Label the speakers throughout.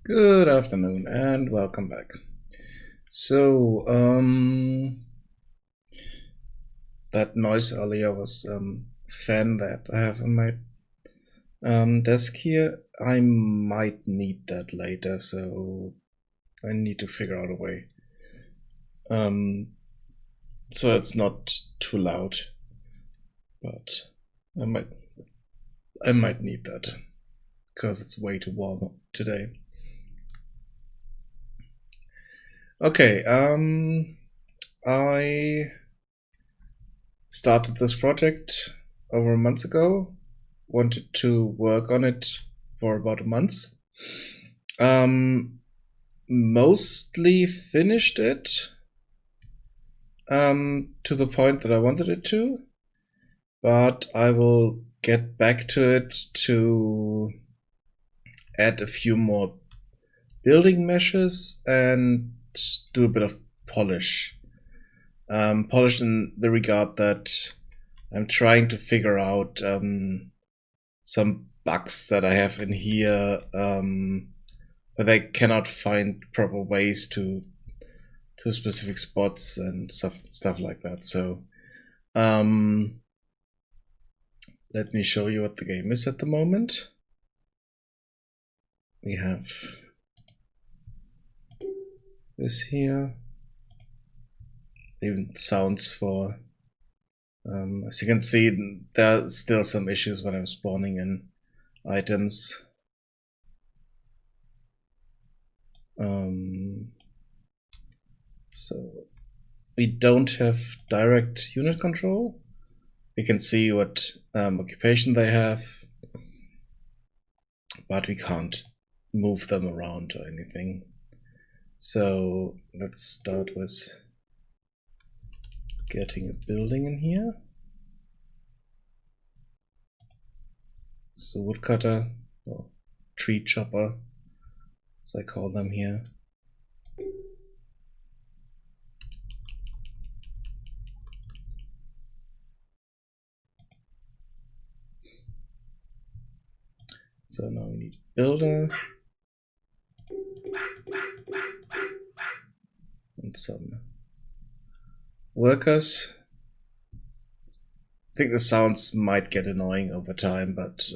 Speaker 1: Good afternoon and welcome back. So, that noise earlier was fan that I have on my desk here. I might need that later, so I need to figure out a way. So it's not too loud, but I might need that because it's way too warm today. Okay, I started this project over a month ago. Wanted to work on it for about a month. Mostly finished it to the point that I wanted it to, but I will get back to it to add a few more building meshes and do a bit of polish. Polish in the regard that I'm trying to figure out some bugs that I have in here where they cannot find proper ways to specific spots and stuff like that. So let me show you what the game is at the moment. We have this here. Even sounds for as you can see, there are still some issues when I'm spawning in items. So we don't have direct unit control. We can see what occupation they have, but we can't move them around or anything. So let's start with getting a building in here. So woodcutter, or tree chopper, as I call them here. So now we need a builder and some workers. I think the sounds might get annoying over time, but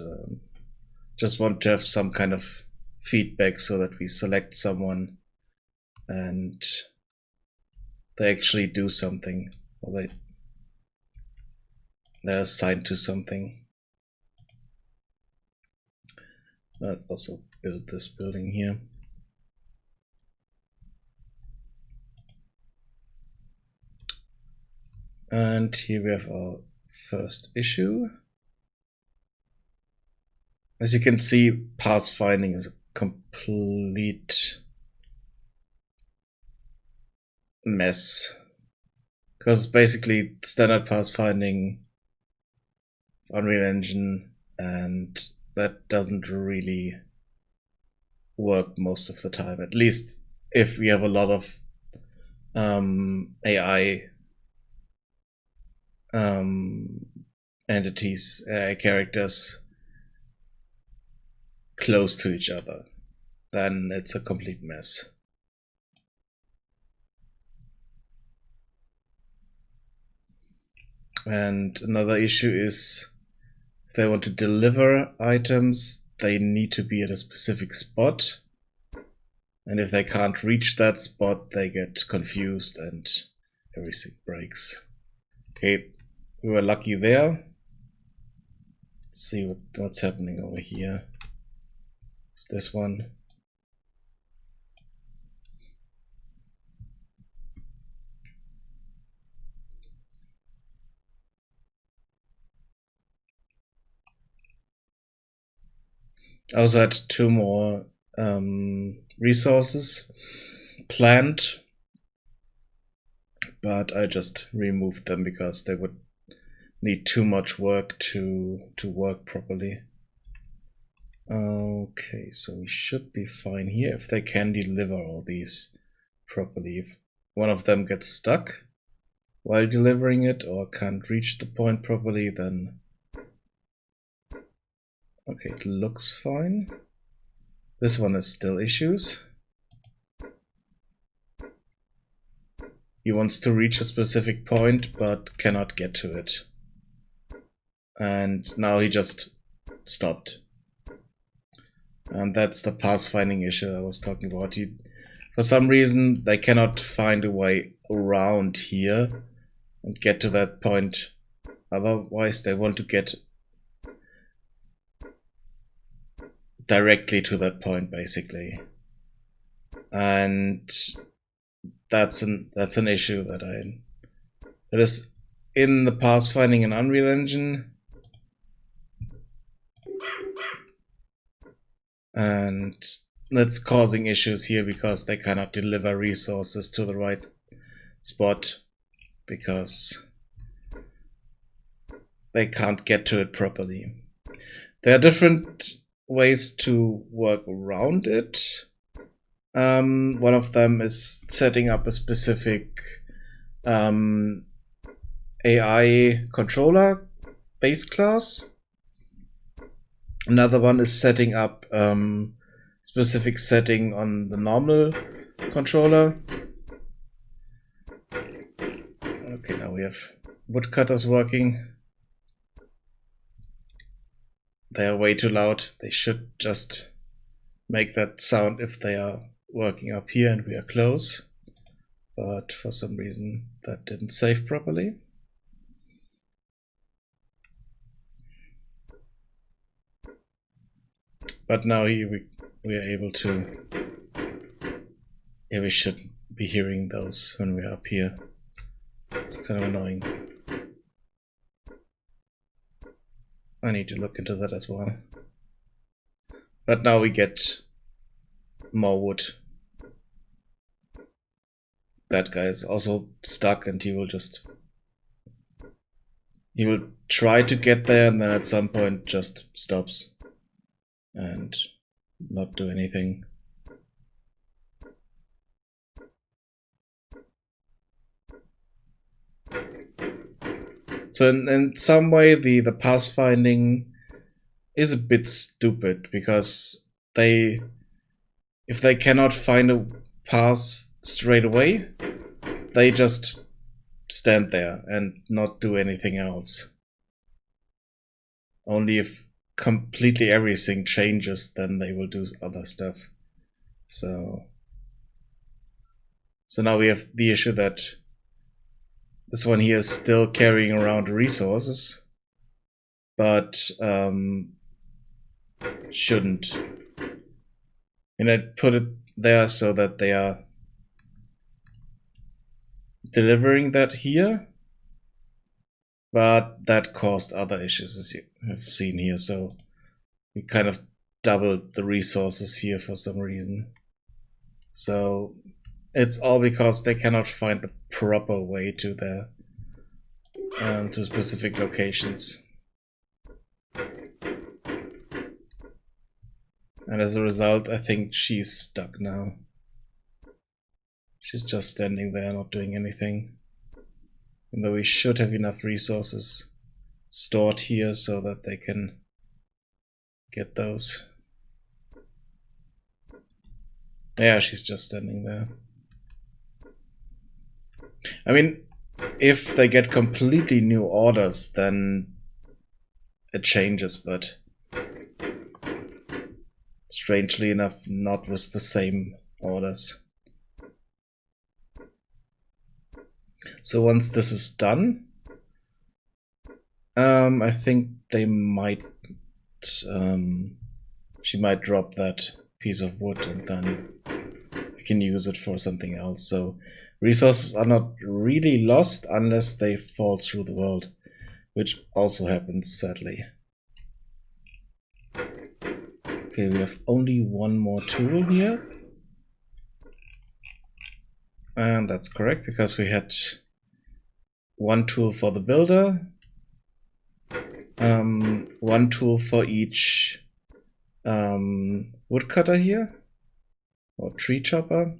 Speaker 1: just want to have some kind of feedback so that we select someone and they actually do something, or they're assigned to something. Let's also build this building here. And here we have our first issue. As you can see, pathfinding is a complete mess. Because basically standard pathfinding, Unreal Engine, and that doesn't really work most of the time. At least if we have a lot of AI entities, AI characters close to each other, then it's a complete mess. And another issue is if they want to deliver items, they need to be at a specific spot. And if they can't reach that spot, they get confused and everything breaks. Okay, we were lucky there. Let's see what's happening over here. It's this one. I also had two more resources planned, but I just removed them because they would need too much work to work properly. Okay, so we should be fine here if they can deliver all these properly. If one of them gets stuck while delivering it or can't reach the point properly, then okay, it looks fine. This one is still issues. He wants to reach a specific point, but cannot get to it. And now he just stopped. And that's the pathfinding issue I was talking about. For some reason, they cannot find a way around here and get to that point. Otherwise, they want to get directly to that point, basically. And that's an issue that is in the pathfinding in Unreal Engine. And that's causing issues here because they cannot deliver resources to the right spot because they can't get to it properly. There are different ways to work around it. One of them is setting up a specific AI controller base class. Another one is setting up specific setting on the normal controller. Okay, now we have woodcutters working. They are way too loud. They should just make that sound if they are working up here and we are close. But for some reason that didn't save properly. But now we are able to. Yeah, we should be hearing those when we're up here. It's kind of annoying. I need to look into that as well. But now we get more wood. That guy is also stuck and he will try to get there and then at some point just stops and not do anything. So in some way the pathfinding is a bit stupid because if they cannot find a path straight away, they just stand there and not do anything else. Only if completely everything changes, then they will do other stuff. So now we have the issue that this one here is still carrying around resources, but shouldn't. And I put it there so that they are delivering that here, but that caused other issues as you have seen here. So we kind of doubled the resources here for some reason. So it's all because they cannot find the proper way to their to specific locations. And as a result, I think she's stuck now. She's just standing there, not doing anything. Even though we should have enough resources stored here so that they can get those. Yeah, she's just standing there. I mean, if they get completely new orders, then it changes, but strangely enough, not with the same orders. So once this is done, I think they might, she might drop that piece of wood and then we can use it for something else. So resources are not really lost unless they fall through the world, which also happens, sadly. Okay, we have only one more tool here. And that's correct, because we had one tool for the builder, one tool for each woodcutter here, or tree chopper,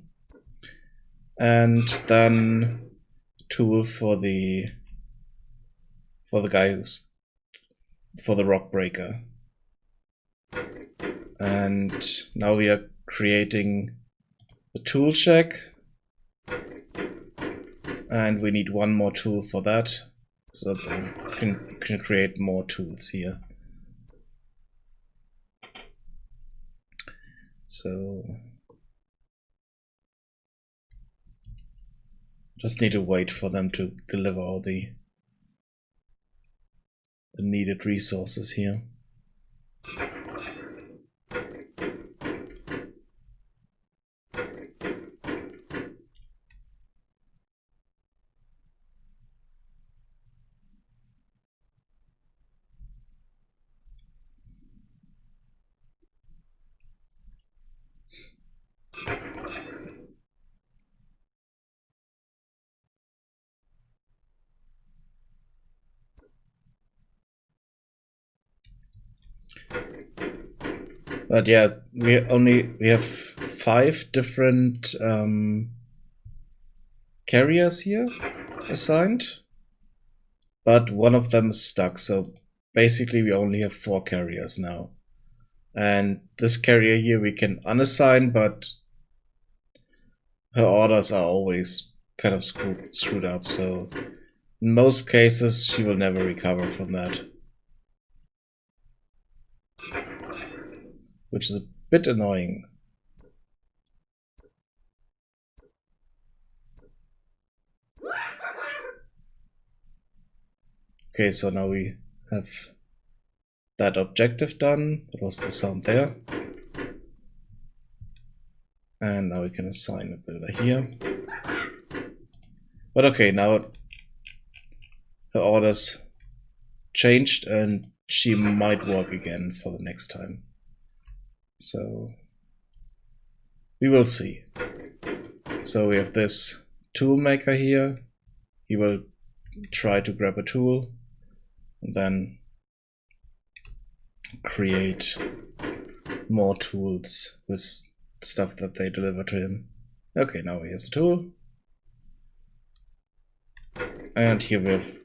Speaker 1: and then tool for the guy who's for the rock breaker. And now we are creating the tool check. And we need one more tool for that, so that we can create more tools here. So just need to wait for them to deliver all the needed resources here. But yeah, we have 5 different carriers here assigned, but one of them is stuck. So basically, we only have 4 carriers now. And this carrier here we can unassign, but her orders are always kind of screwed up. So in most cases, she will never recover from that, which is a bit annoying. Okay, so now we have that objective done. What was the sound there? And now we can assign a builder here. But okay, now her orders changed and she might work again for the next time. So we will see. So we have this tool maker here. He will try to grab a tool and then create more tools with stuff that they deliver to him. Okay, now he has a tool. And here we have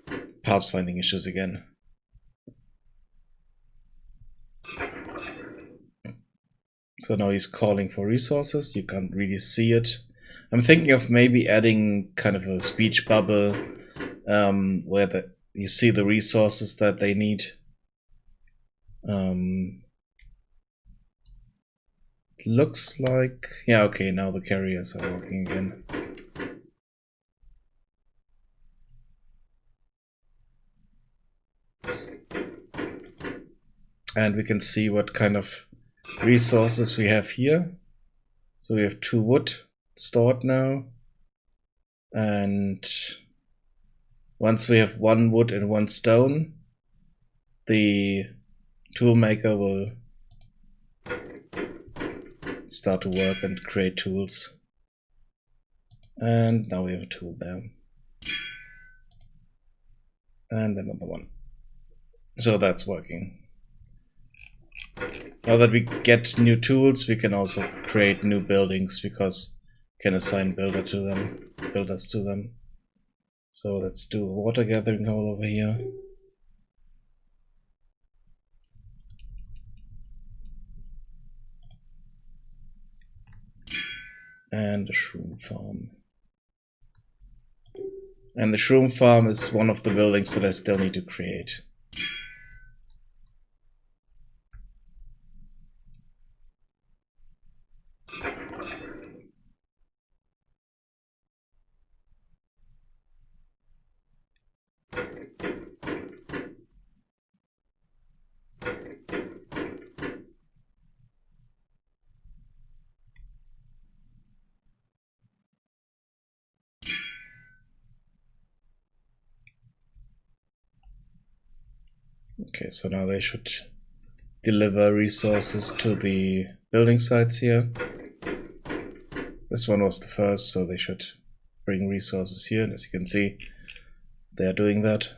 Speaker 1: pathfinding issues again. So now he's calling for resources. You can't really see it. I'm thinking of maybe adding kind of a speech bubble where you see the resources that they need. Looks like... yeah, okay, now the carriers are working again. And we can see what kind of resources we have here. So we have 2 wood stored now. And once we have 1 wood and 1 stone, the tool maker will start to work and create tools. And now we have a tool there. And another one. So that's working. Now that we get new tools, we can also create new buildings because we can assign builders to them. So let's do a water gathering hole over here. And a shroom farm. And the shroom farm is one of the buildings that I still need to create. Okay, so now they should deliver resources to the building sites here. This one was the first, so they should bring resources here, and as you can see, they are doing that.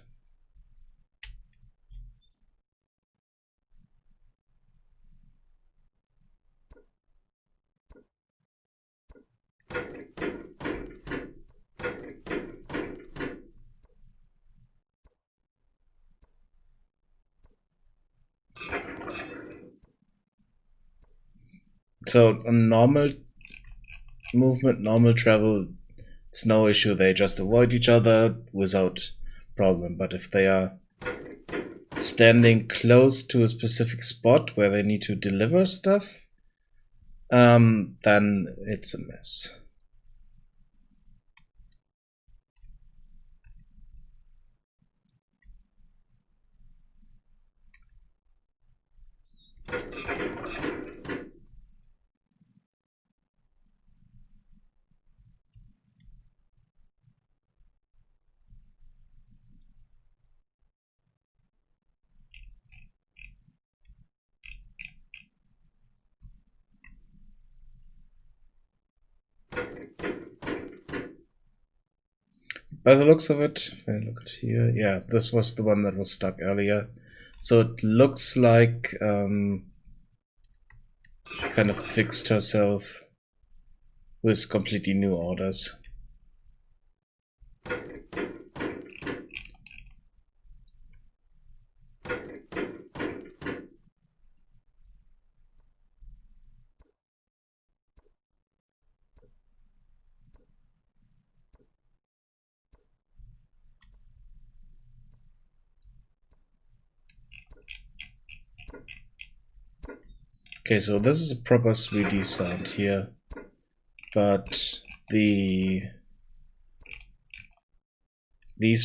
Speaker 1: So on normal movement, normal travel, it's no issue. They just avoid each other without problem. But if they are standing close to a specific spot where they need to deliver stuff, then it's a mess. By the looks of it, if I look at here, yeah, this was the one that was stuck earlier. So it looks like she kind of fixed herself with completely new orders. Okay, so this is a proper 3D sound here, but these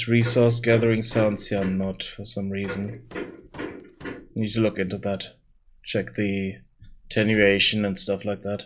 Speaker 1: resource gathering sounds here are not for some reason. Need to look into that. Check the attenuation and stuff like that.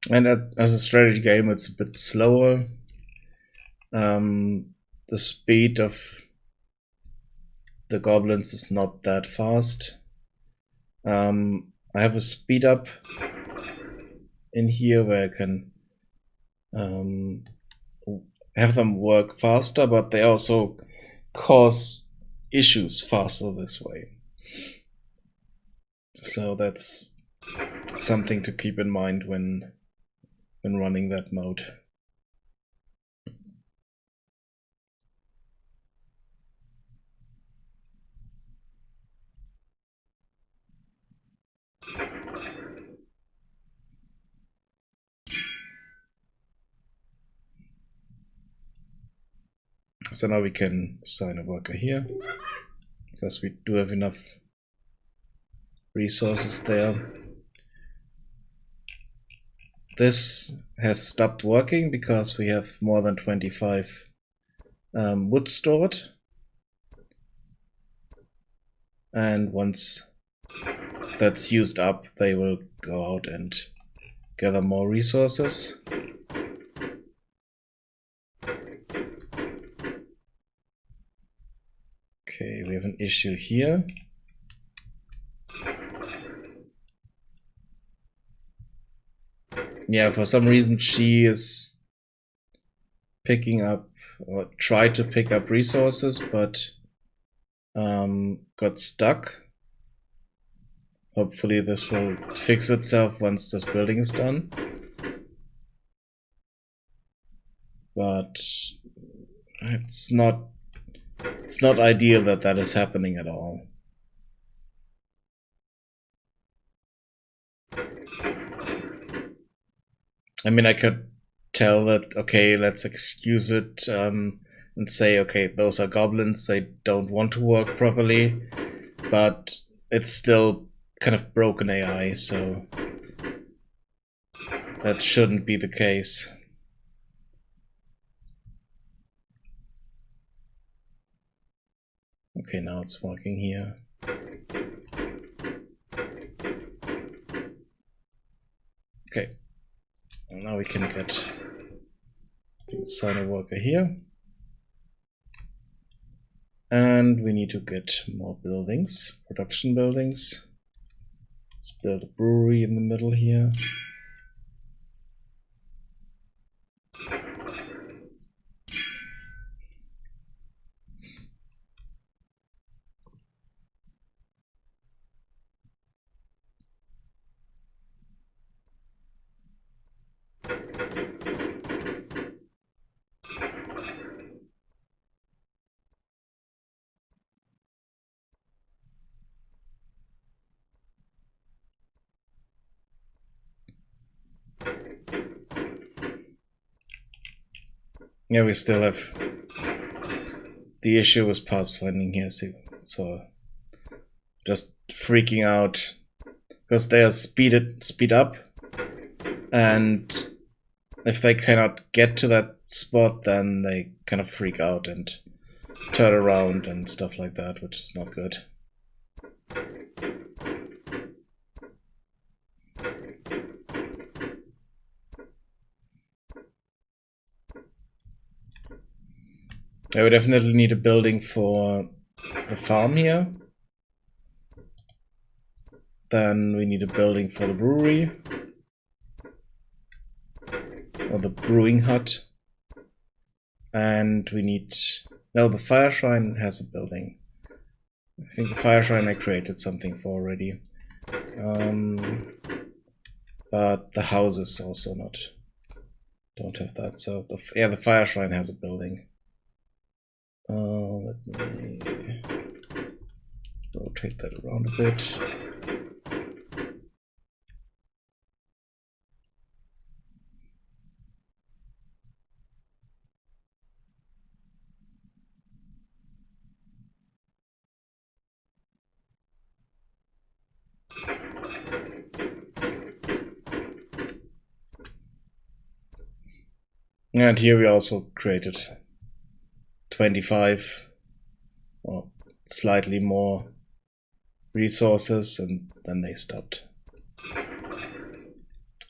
Speaker 1: And as a strategy game, it's a bit slower. The speed of the goblins is not that fast. I have a speed up in here where I can have them work faster, but they also cause issues faster this way. So that's something to keep in mind when running that mode. So now we can assign a worker here, because we do have enough resources there. This has stopped working because we have more than 25 wood stored. And once that's used up, they will go out and gather more resources. Okay, we have an issue here. Yeah, for some reason she is picking up or tried to pick up resources, but got stuck. Hopefully this will fix itself once this building is done. But it's not ideal that that is happening at all. I mean, I could tell that, okay, let's excuse it and say, okay, those are goblins, they don't want to work properly, but it's still kind of broken AI, so that shouldn't be the case. Okay, now it's working here. Okay, now we can assign a worker here. And we need to get more buildings, production buildings. Let's build a brewery in the middle here. Yeah, we still have the issue with pathfinding here, so just freaking out because they are speed up, and if they cannot get to that spot, then they kind of freak out and turn around and stuff like that, which is not good. I would definitely need a building for the farm here. Then we need a building for the brewery. Or the brewing hut. And we need... No, the fire shrine has a building. I think the fire shrine I created something for already. But the houses also don't have that. So the fire shrine has a building. Let me rotate that around a bit. And here we also created 25 or slightly more resources, and then they stopped.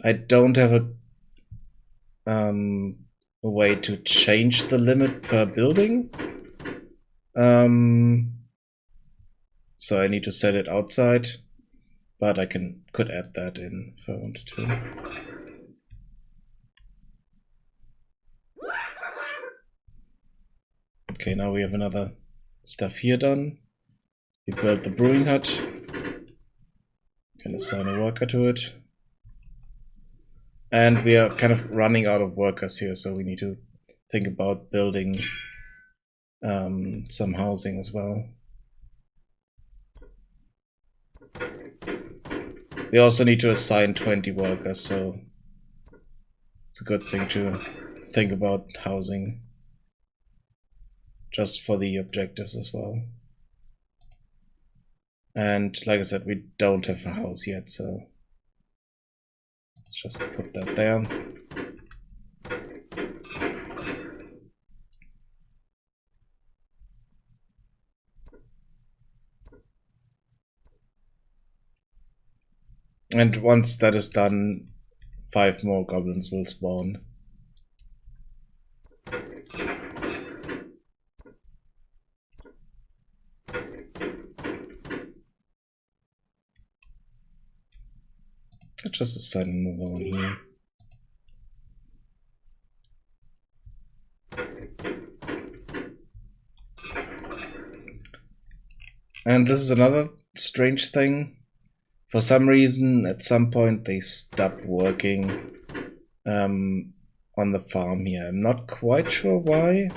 Speaker 1: I don't have a way to change the limit per building. So I need to set it outside, but I could add that in if I wanted to. Okay, now we have another stuff here done. We built the brewing hut. Can assign a worker to it. And we are kind of running out of workers here, so we need to think about building some housing as well. We also need to assign 20 workers, so it's a good thing to think about housing just for the objectives as well. And like I said, we don't have a house yet, so let's just put that there. And once that is done, 5 more goblins will spawn. I'll just assign another one here. And this is another strange thing. For some reason, at some point, they stopped working on the farm here. I'm not quite sure why.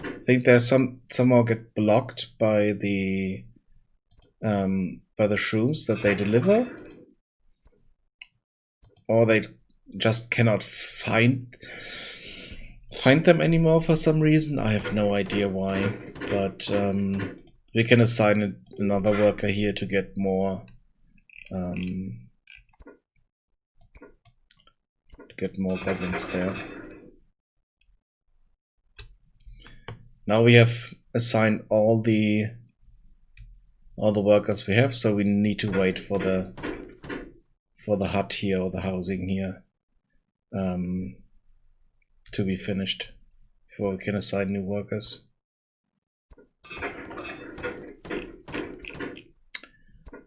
Speaker 1: I think there's somehow get blocked by the shrooms that they deliver, or they just cannot find them anymore for some reason. I have no idea why, but we can assign another worker here to get more goblins there. Now we have assigned all the all the workers we have, so we need to wait for the hut here, or the housing here, to be finished before we can assign new workers.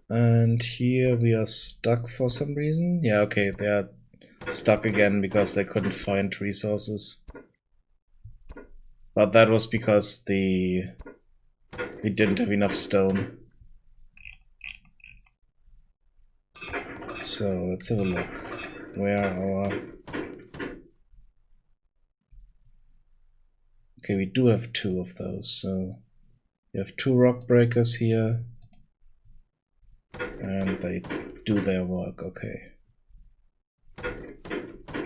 Speaker 1: And here we are stuck for some reason. Yeah, okay, they are stuck again because they couldn't find resources. But that was because we didn't have enough stone. So let's have a look. Where are our... Okay, we do have 2 of those, so we have 2 rock breakers here. And they do their work, okay.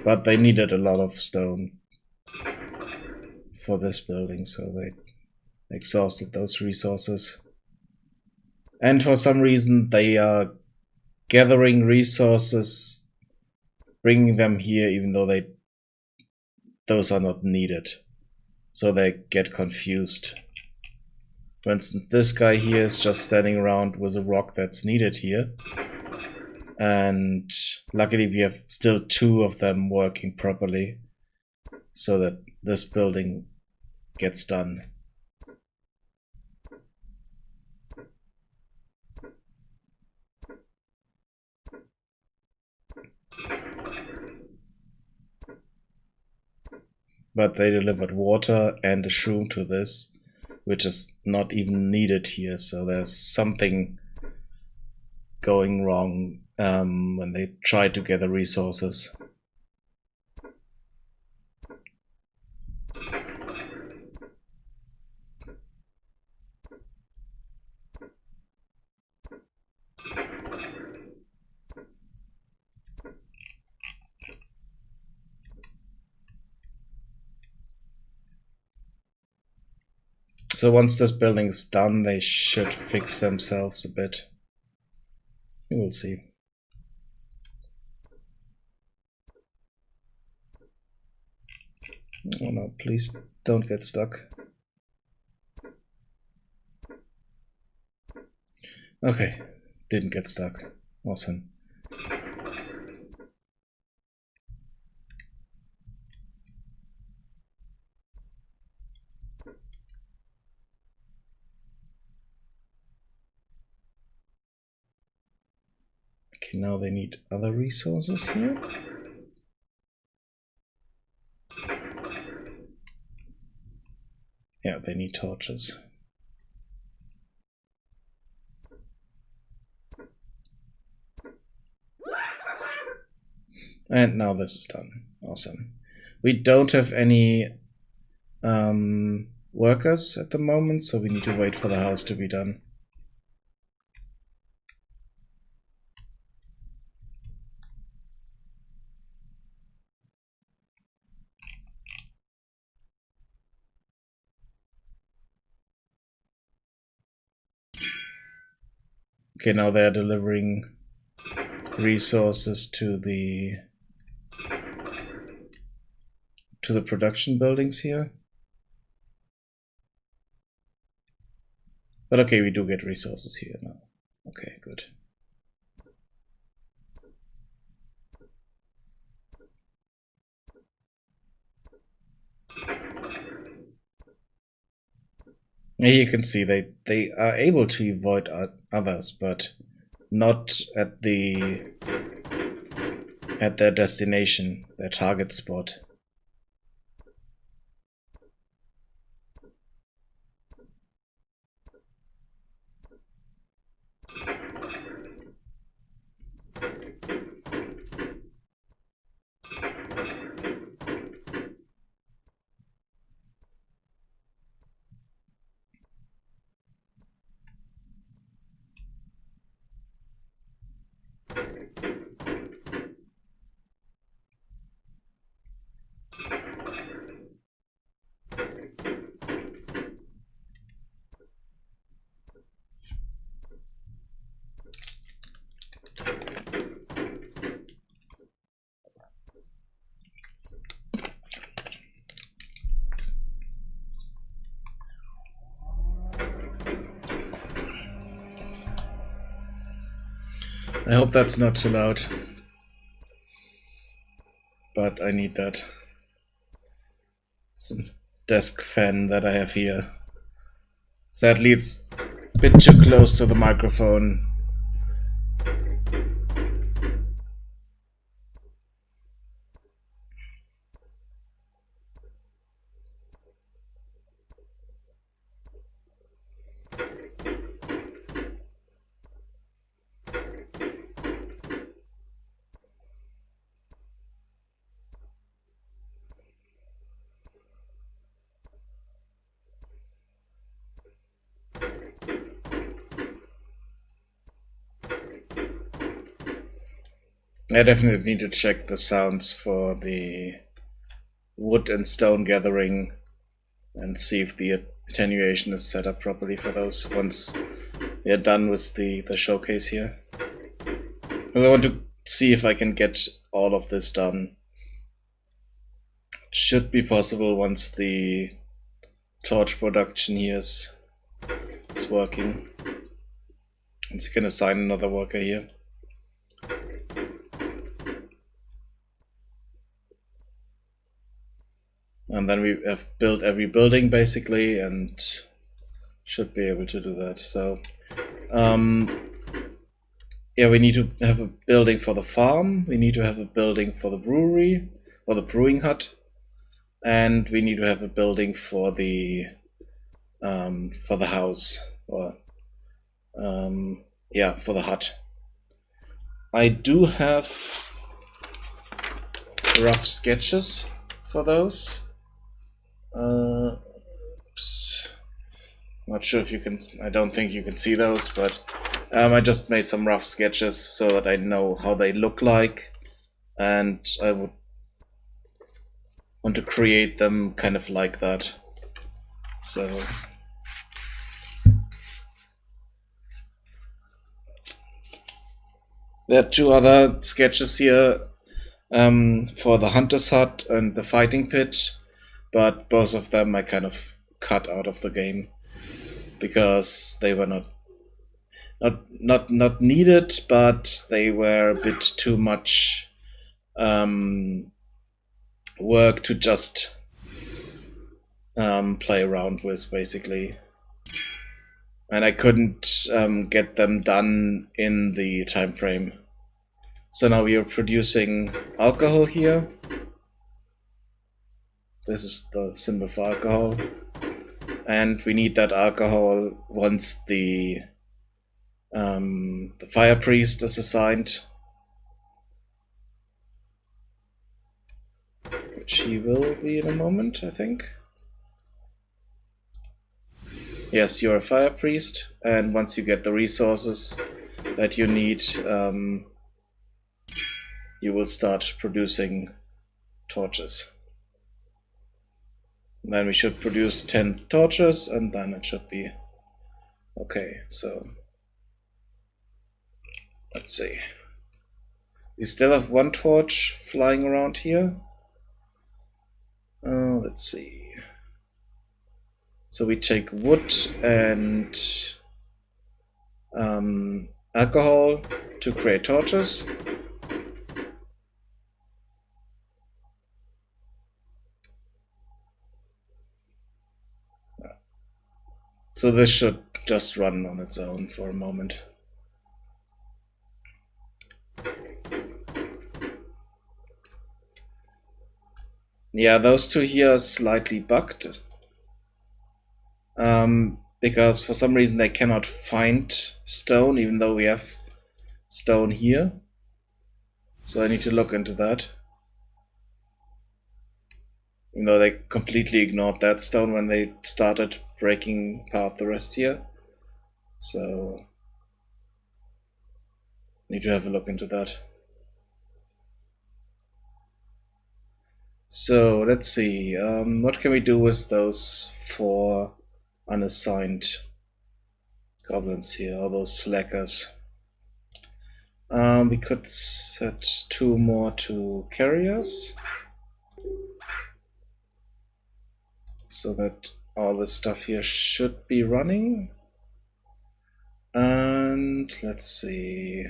Speaker 1: But they needed a lot of stone for this building, so they exhausted those resources. And for some reason they are gathering resources, bringing them here, even though those are not needed. So they get confused. For instance, this guy here is just standing around with a rock that's needed here. And luckily we have still 2 of them working properly, so that this building gets done. But they delivered water and a shroom to this, which is not even needed here, so there's something going wrong when they try to gather resources. So once this building is done, they should fix themselves a bit. You will see. Oh no, please don't get stuck. Okay, didn't get stuck. Awesome. Okay, now they need other resources here. Yeah, they need torches. And now this is done. Awesome. We don't have any workers at the moment, so we need to wait for the house to be done. Okay, now they're delivering resources to the production buildings here. But okay, we do get resources here now. Okay, good. Here you can see they are able to avoid others, but not at their destination, their target spot. I hope that's not too loud. But I need that. It's a desk fan that I have here. Sadly, it's a bit too close to the microphone. I definitely need to check the sounds for the wood and stone gathering and see if the attenuation is set up properly for those once we are done with the showcase here. Because I want to see if I can get all of this done. It should be possible once the torch production here is working. And you can assign another worker here. And then we have built every building basically and should be able to do that. So, yeah, we need to have a building for the farm. We need to have a building for the brewery or the brewing hut. And we need to have a building for the house or yeah, for the hut. I do have rough sketches for those. Not sure if you can. I don't think you can see those, but I just made some rough sketches so that I know how they look like, and I would want to create them kind of like that. So there are two other sketches here for the hunter's hut and the fighting pit, but both of them I kind of cut out of the game because they were not needed, but they were a bit too much work to just play around with, basically. And I couldn't get them done in the time frame. So now we are producing alcohol here. This is the symbol for alcohol. And we need that alcohol once the fire priest is assigned, which he will be in a moment, I think. Yes, you're a fire priest, and once you get the resources that you need, you will start producing torches. And then we should produce 10 torches, and then it should be okay. So let's see. We still have one torch flying around here. Let's see. So we take wood and alcohol to create torches. So this should just run on its own for a moment. Yeah, those two here are slightly bugged. Because for some reason they cannot find stone, even though we have stone here. So I need to look into that. Even though they completely ignored that stone when they started breaking apart the rest here. So need to have a look into that. So let's see, what can we do with those 4 unassigned goblins here, all those slackers? We could set 2 more to carriers, so that all this stuff here should be running. And let's see,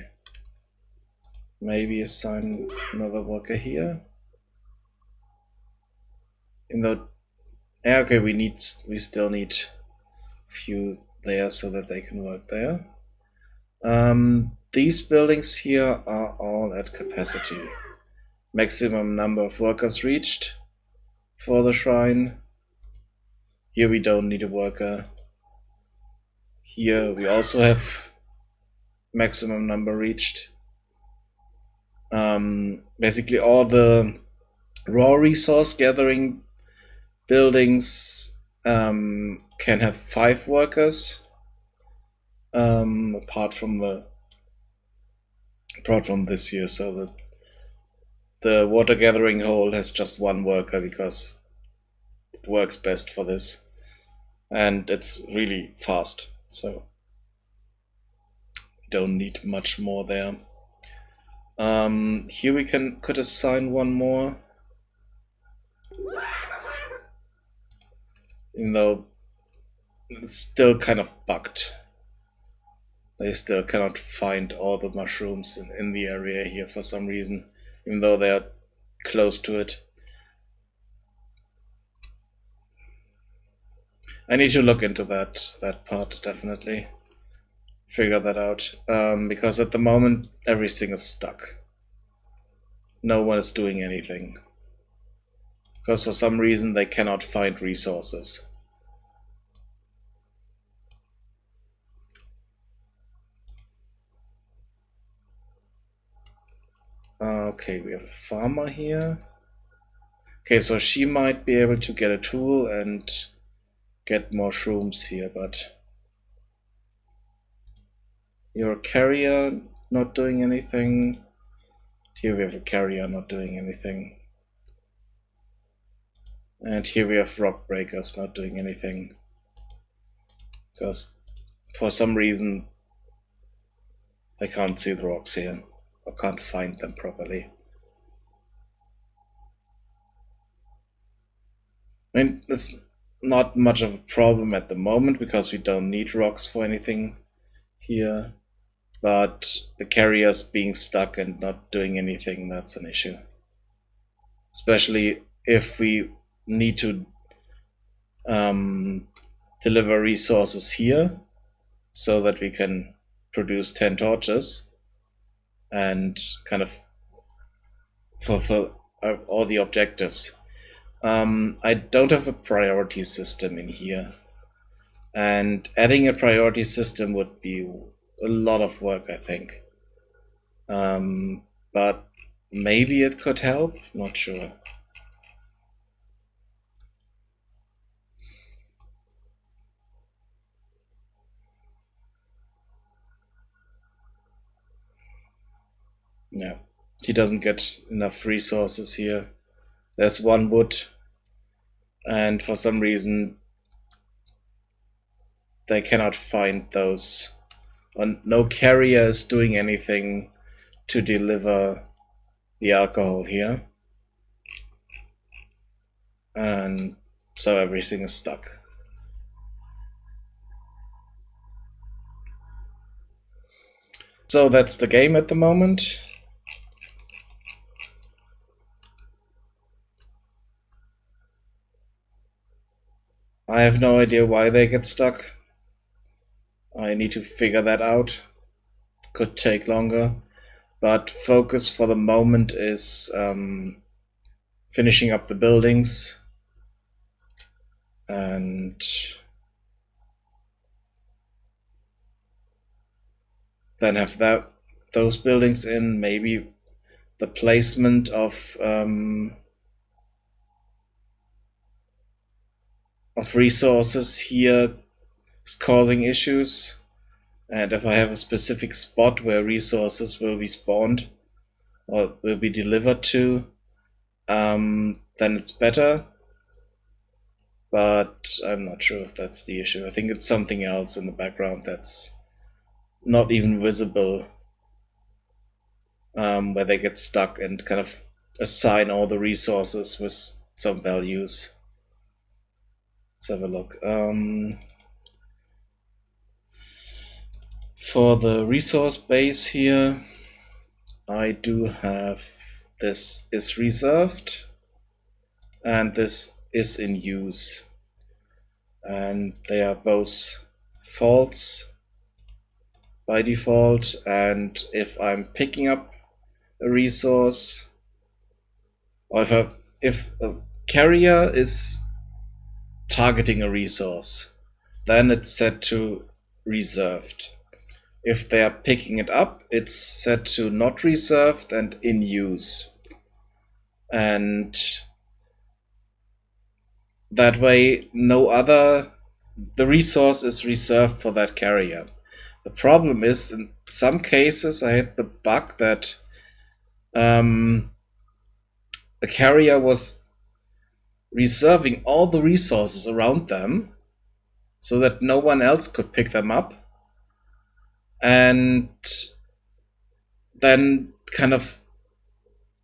Speaker 1: maybe assign another worker here. Even though, yeah, okay, we still need a few there so that they can work there. These buildings here are all at capacity. Maximum number of workers reached for the shrine. Here we don't need a worker. Here we also have maximum number reached. Basically all the raw resource gathering buildings can have 5 workers. Apart from this here, so that the water gathering hole has just 1 worker because it works best for this, and it's really fast, so we don't need much more there. Here we could assign 1 more, even though it's still kind of bugged. They still cannot find all the mushrooms in the area here for some reason, even though they are close to it. I need to look into that part, definitely. Figure that out. Because at the moment, everything is stuck. No one is doing anything. Because for some reason, they cannot find resources. Okay, we have a farmer here. Okay, so she might be able to get a tool and get more shrooms here, but you're a carrier not doing anything. Here we have a carrier not doing anything. And here we have rock breakers not doing anything. Because for some reason I can't see the rocks here, or can't find them properly. I mean, it's not much of a problem at the moment because we don't need rocks for anything here, but the carriers being stuck and not doing anything, that's an issue. Especially if we need to deliver resources here so that we can produce 10 torches and kind of fulfill all the objectives. I don't have a priority system in here, and adding a priority system would be a lot of work, I think. But maybe it could help, not sure. Yeah, he doesn't get enough resources here. There's 1 wood, and for some reason they cannot find those. And no carrier is doing anything to deliver the alcohol here. And so everything is stuck. So that's the game at the moment. I have no idea why they get stuck. I need to figure that out. Could take longer. But focus for the moment is finishing up the buildings. And then have those buildings in. Maybe the placement of resources here is causing issues, and if I have a specific spot where resources will be spawned or will be delivered to, then it's better, but I'm not sure if that's the issue. I think it's something else in the background that's not even visible, where they get stuck and kind of assign all the resources with some values. Let's have a look. For the resource base here, I do have this is reserved and this is in use. And they are both false by default. And if I'm picking up a resource, or if a carrier is targeting a resource, then it's set to reserved. If they are picking it up, it's set to not reserved and in use. And that way, the resource is reserved for that carrier. The problem is, in some cases, I had the bug that a carrier was reserving all the resources around them so that no one else could pick them up, and then kind of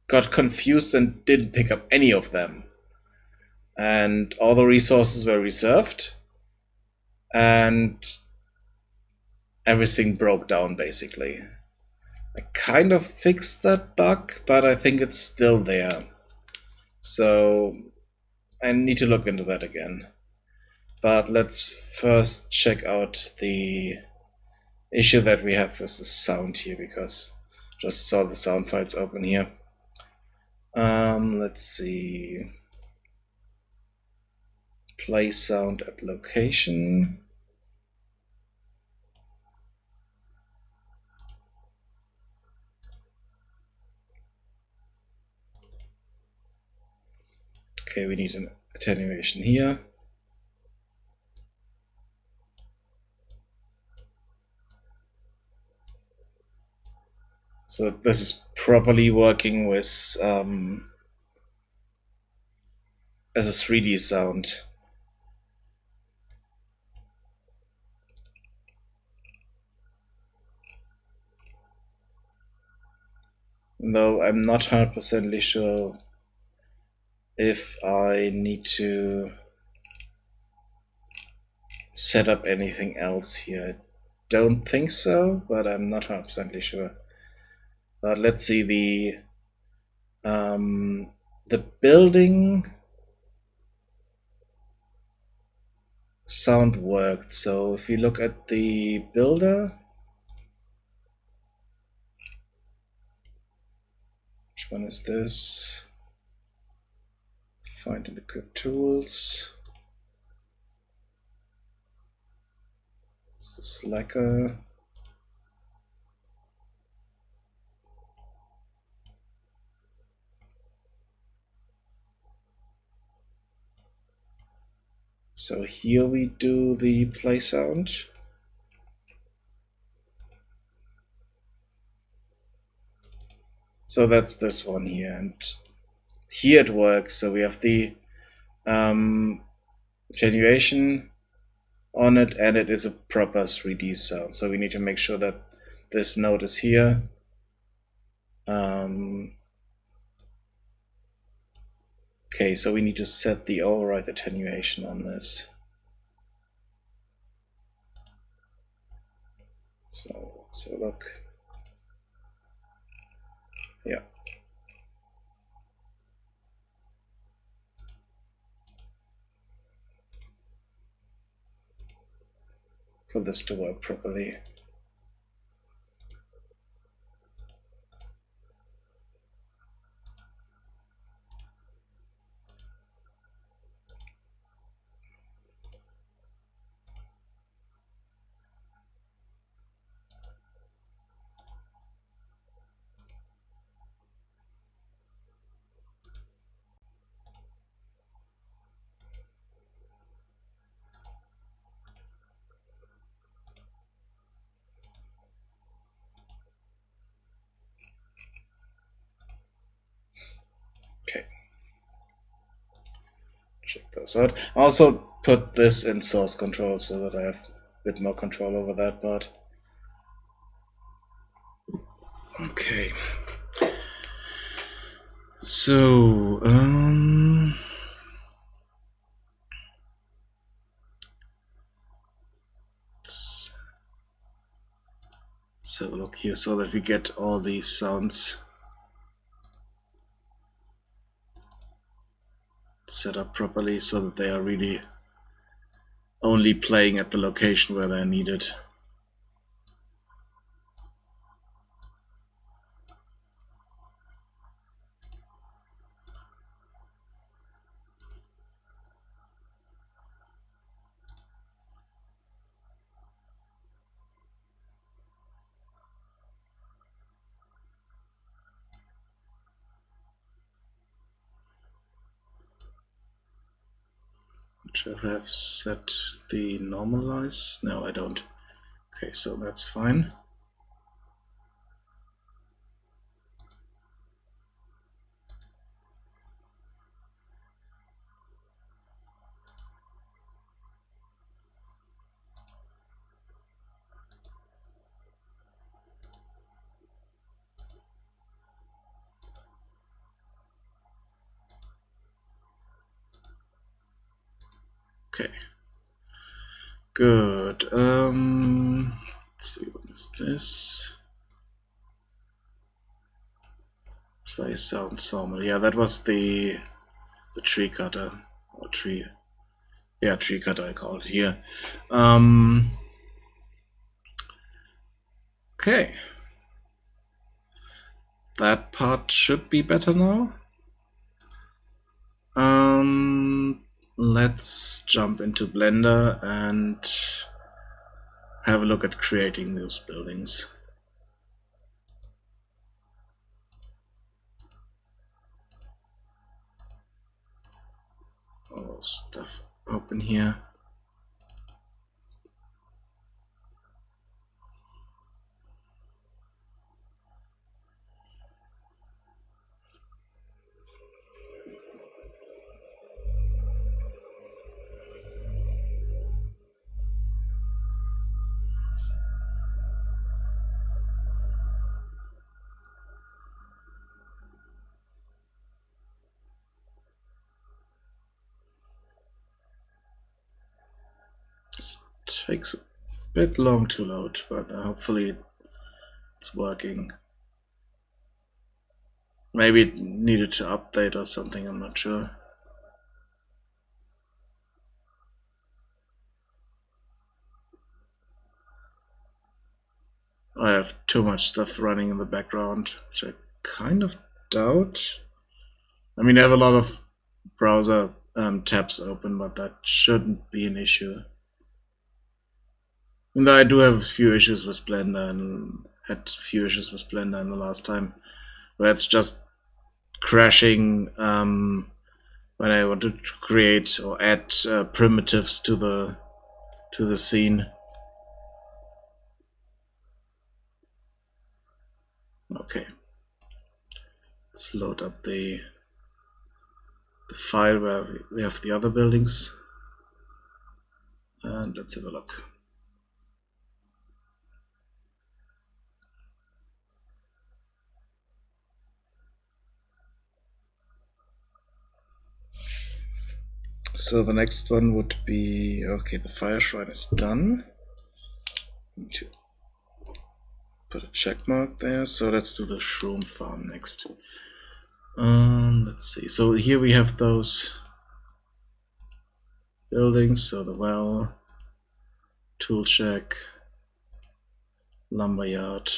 Speaker 1: got confused and didn't pick up any of them. And all the resources were reserved, and everything broke down basically. I kind of fixed that bug, but I think it's still there. So I need to look into that again. But let's first check out the issue that we have with the sound here, because I just saw the sound files open here. Let's see. Play sound at location. Okay, we need an attenuation here. So this is properly working with as a 3D sound. Though I'm not 100% sure if I need to set up anything else here. I don't think so, but I'm not 100% sure. But let's see, the building sound worked. So if you look at the builder, which one is this? Find and equip tools. It's the slacker. So here we do the play sound. So that's this one here, and here it works. So we have the attenuation on it, and it is a proper 3D sound. So we need to make sure that this note is here. Okay, so we need to set the override attenuation on this. So let's have a look. Yeah. For this to work properly. Okay. Check those out. I also put this in source control so that I have a bit more control over that part. Okay. So, Let's have a look here so that we get all these sounds set up properly so that they are really only playing at the location where they're needed. Should I have set the normalize? No, I don't. Okay, so that's fine. Okay. Good. Let's see, what is this? Play sound sawmill. Yeah, that was the tree cutter or tree. Yeah, tree cutter I call it here. Okay. That part should be better now. Let's jump into Blender and have a look at creating those buildings. All stuff open here. This takes a bit long to load, but hopefully it's working. Maybe it needed to update or something, I'm not sure. I have too much stuff running in the background, which I kind of doubt. I mean, I have a lot of browser tabs open, but that shouldn't be an issue. And I do have a few issues with Blender, and had a few issues with Blender in the last time, where it's just crashing when I want to create or add primitives to the scene. Okay, let's load up the file where we have the other buildings, and let's have a look. So the next one would be, okay, the fire shrine is done. Need to put a check mark there. So let's do the shroom farm next. Let's see. So here we have those buildings. So the well, tool shack, lumberyard,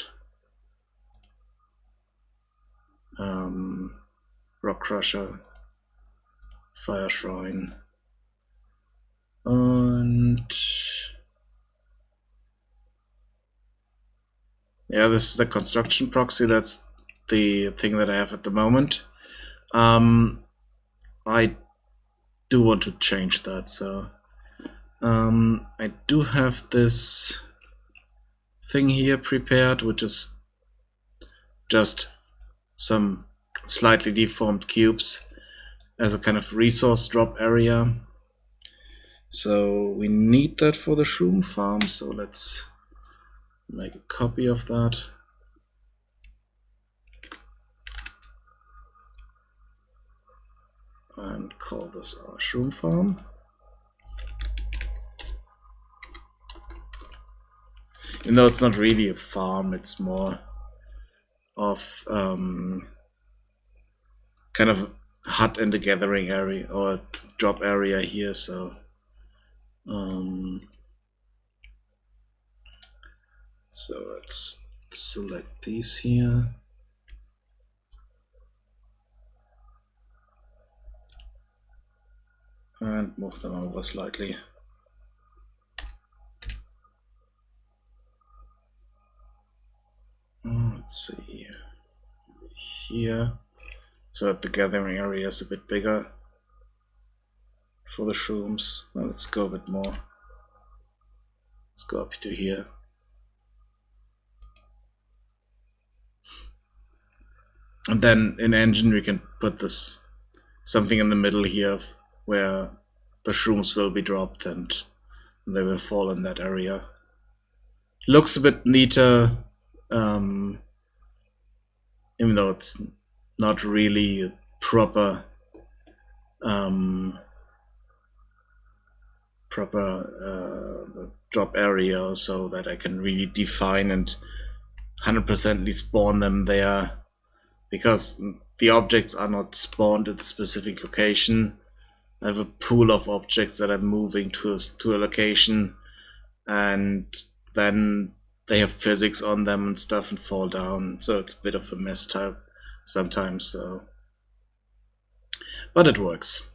Speaker 1: rock crusher, fire shrine, and yeah, this is the construction proxy. That's the thing that I have at the moment. I do want to change that, so I do have this thing here prepared, which is just some slightly deformed cubes as a kind of resource drop area. So we need that for the shroom farm, so let's make a copy of that. And call this our shroom farm. You know, it's not really a farm, it's more of kind of hut and a gathering area or drop area here, so so let's select these here. And move them over slightly. Let's see here, so that the gathering area is a bit bigger for the shrooms. Well, let's go a bit more. Let's go up to here. And then in engine we can put this something in the middle here where the shrooms will be dropped and they will fall in that area. Looks a bit neater, even though it's not really a proper drop area, so that I can really define and 100% spawn them there, because the objects are not spawned at a specific location. I have a pool of objects that I'm moving to a location, and then they have physics on them and stuff and fall down, so it's a bit of a mess type sometimes, so but it works.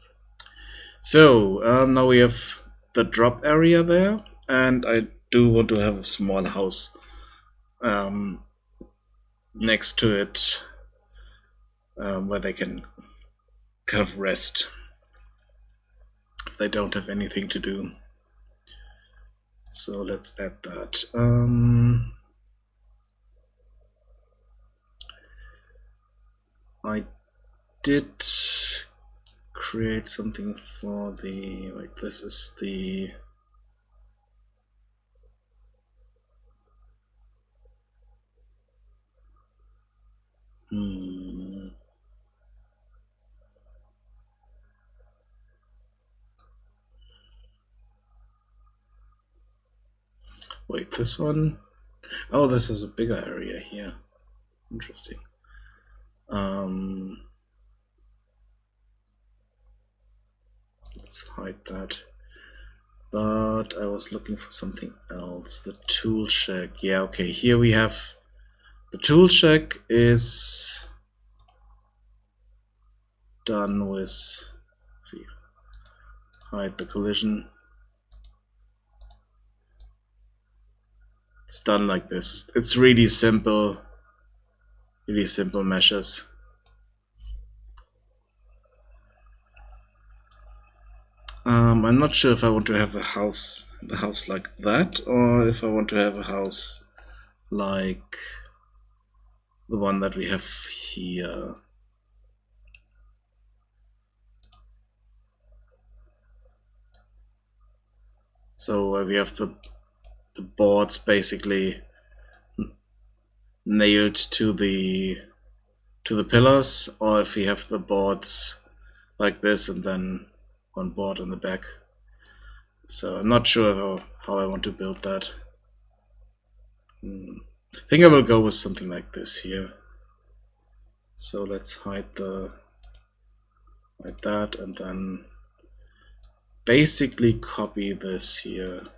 Speaker 1: So now we have the drop area there, and I do want to have a small house next to it, where they can kind of rest if they don't have anything to do. So let's add that. I did create something for the, like, this is the wait, this one? Oh, this is a bigger area here. Interesting. Let's hide that. But I was looking for something else. The tool shack. Yeah, okay, here we have the tool shack is done with, hide the collision. It's done like this. It's really simple measures. I'm not sure if I want to have the house like that, or if I want to have a house like the one that we have here. So we have the boards basically nailed to the pillars, or if we have the boards like this and then one board in the back. So I'm not sure how I want to build that. I think I will go with something like this here. So let's hide like that, and then basically copy this here.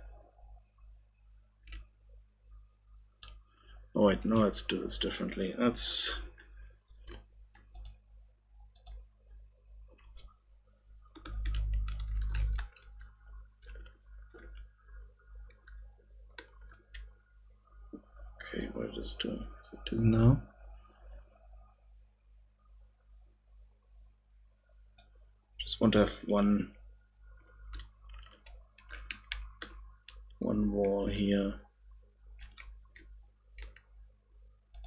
Speaker 1: Oh wait, no, let's do this differently. Let's okay, what does it do? Does it do now? Just want to have one wall here.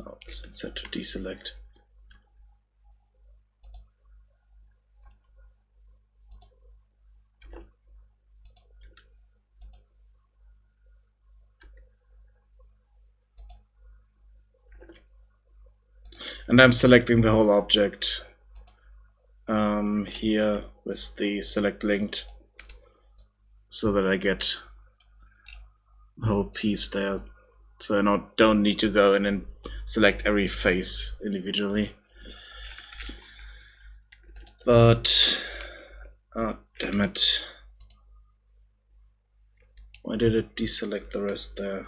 Speaker 1: Oh, it's set to deselect. And I'm selecting the whole object here with the select linked, so that I get the whole piece there so I don't need to go in and select every face individually. But oh, damn it. Why did it deselect the rest there?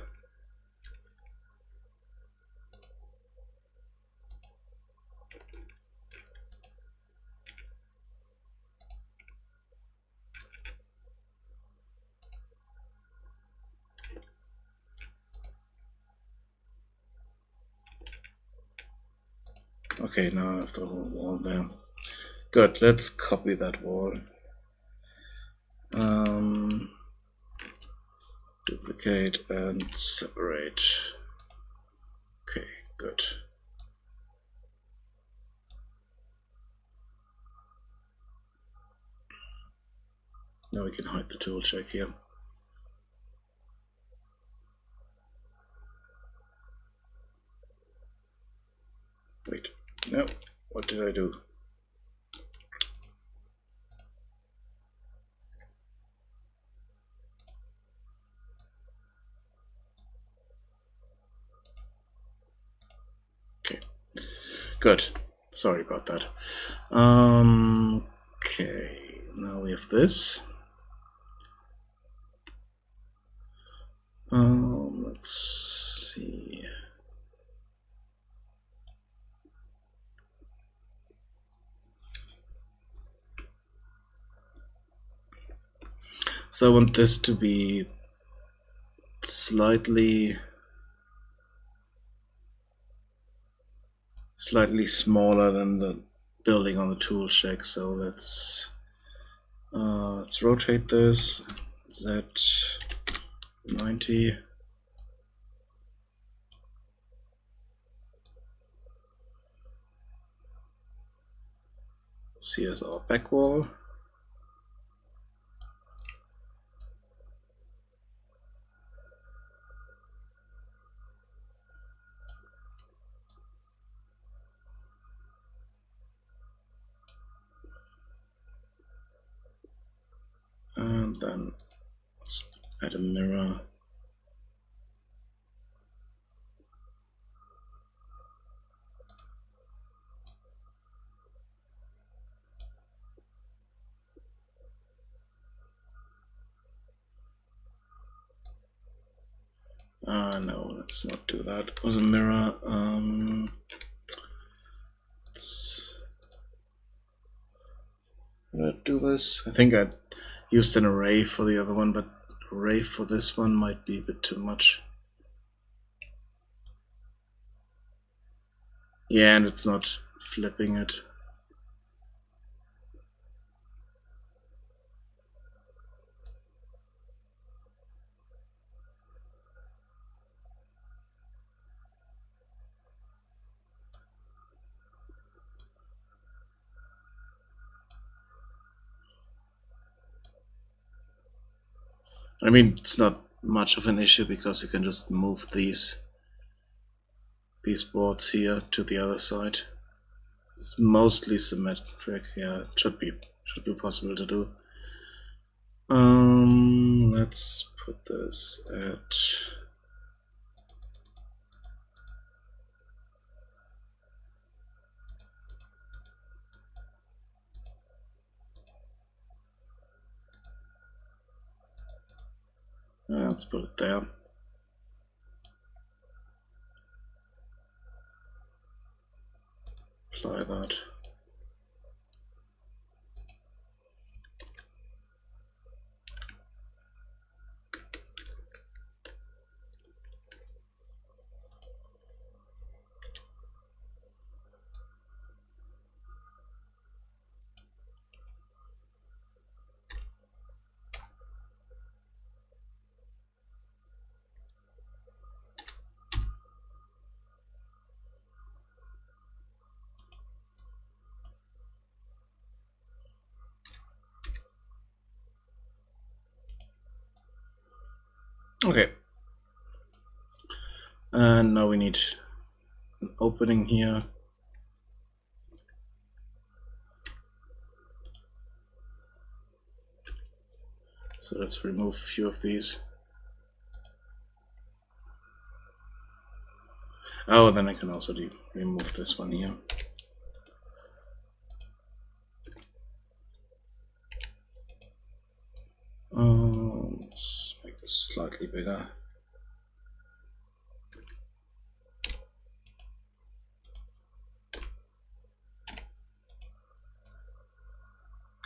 Speaker 1: Okay, now I have the whole wall there. Good, let's copy that wall. Duplicate and separate. Okay, good. Now we can hide the tool check here. Wait, no, what did I do? Okay, good. Sorry about that. Okay, now we have this. Let's see. So I want this to be slightly smaller than the building on the tool check. So let's rotate this Z90. Here's our back wall. And then let's add a mirror. No, let's not do that with a mirror. Let's do this. I think I used an array for the other one, but array for this one might be a bit too much. Yeah, and it's not flipping it. I mean, it's not much of an issue because you can just move these boards here to the other side. It's mostly symmetric. Yeah, it should be possible to do. Let's put this at let's put it there. Apply that. Okay. And now we need an opening here. So let's remove a few of these. Oh, then I can also remove this one here. Let's make this slightly bigger.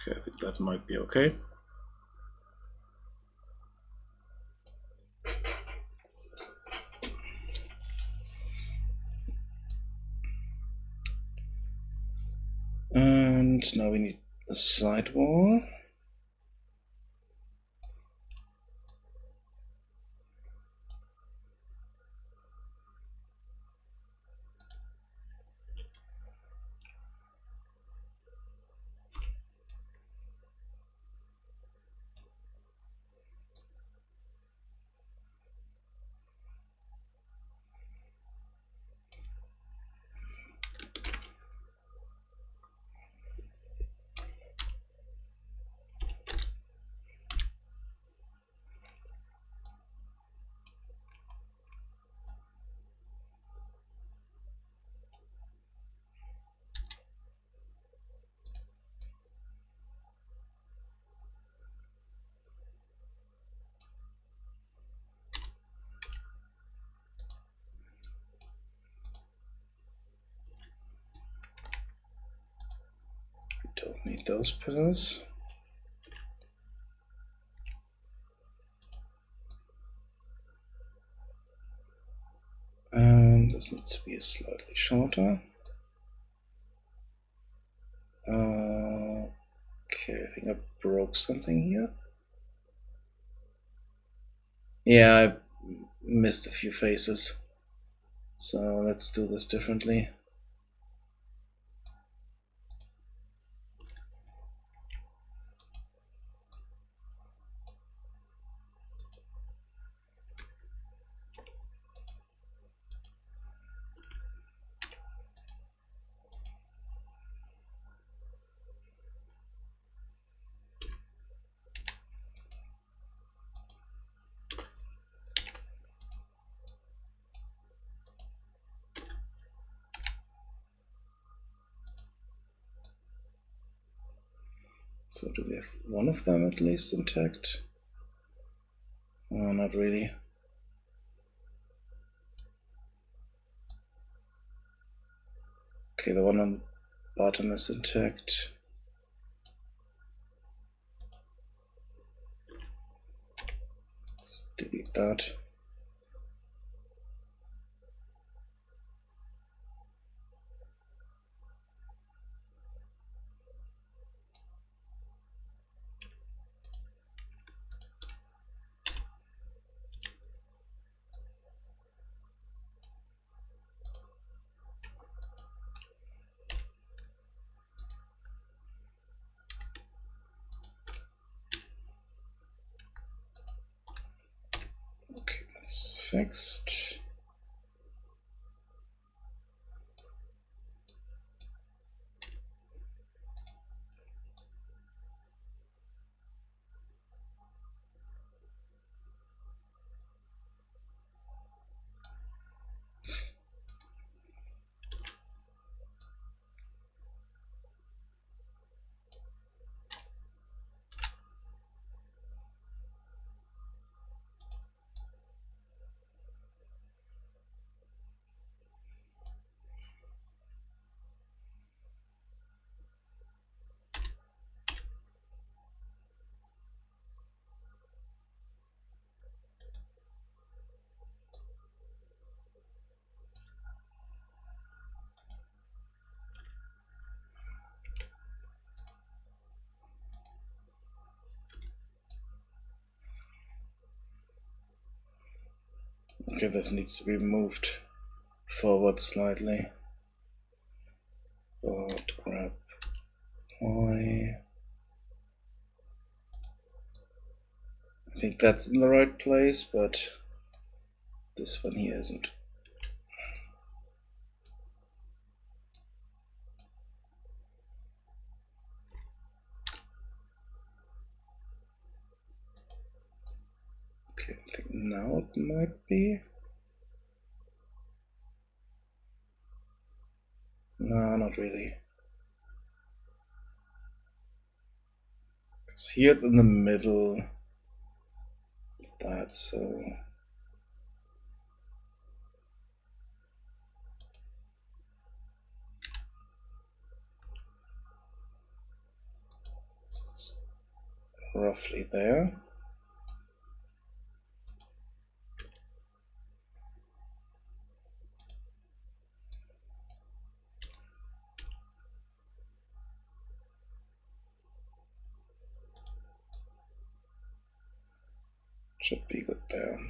Speaker 1: Okay, I think that might be okay. And now we need a side wall. Don't need those pillars. And this needs to be slightly shorter. Okay, I think I broke something here. Yeah, I missed a few faces. So let's do this differently. So do we have one of them at least intact? Oh, not really. Okay, the one on the bottom is intact. Let's delete that. Okay, that's fixed. Okay, this needs to be moved forward slightly. But grab Y. I think that's in the right place, but this one here isn't. Okay, I think now it might be. not really. Because here it's in the middle. That's so. It's roughly there. Should be good there.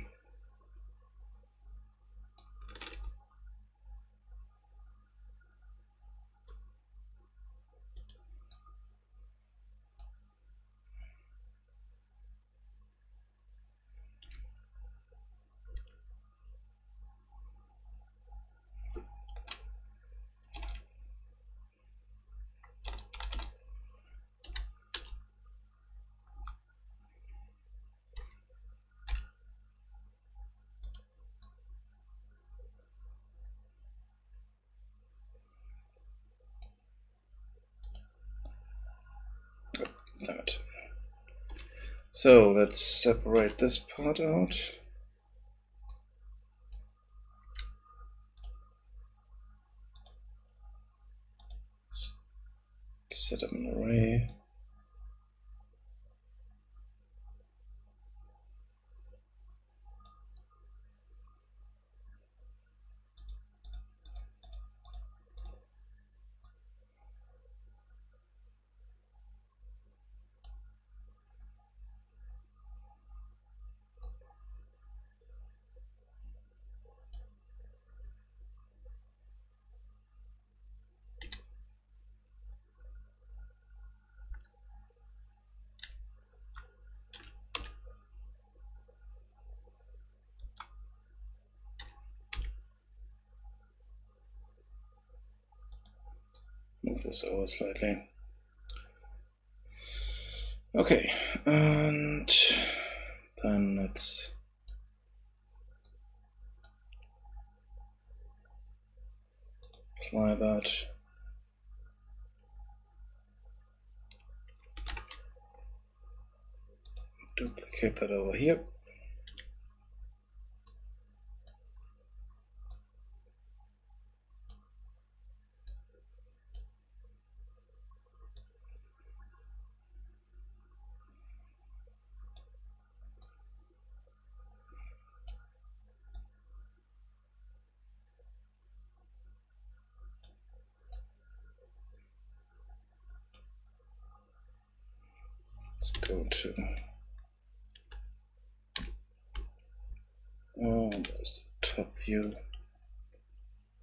Speaker 1: Damn it. So let's separate this part out. Let's set up an array. Move this over slightly. Okay, and then let's apply that. Duplicate that over here. Let's go to there's the top view.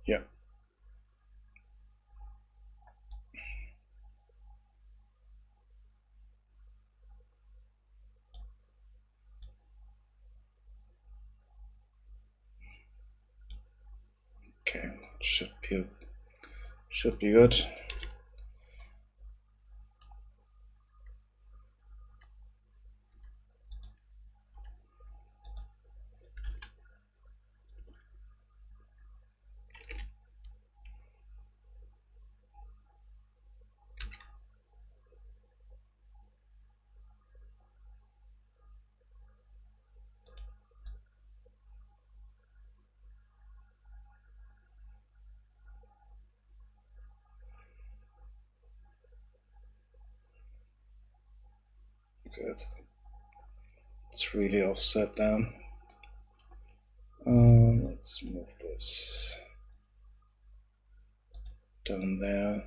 Speaker 1: Yeah. Okay, should be good. Okay, it's really offset down. Let's move this down there.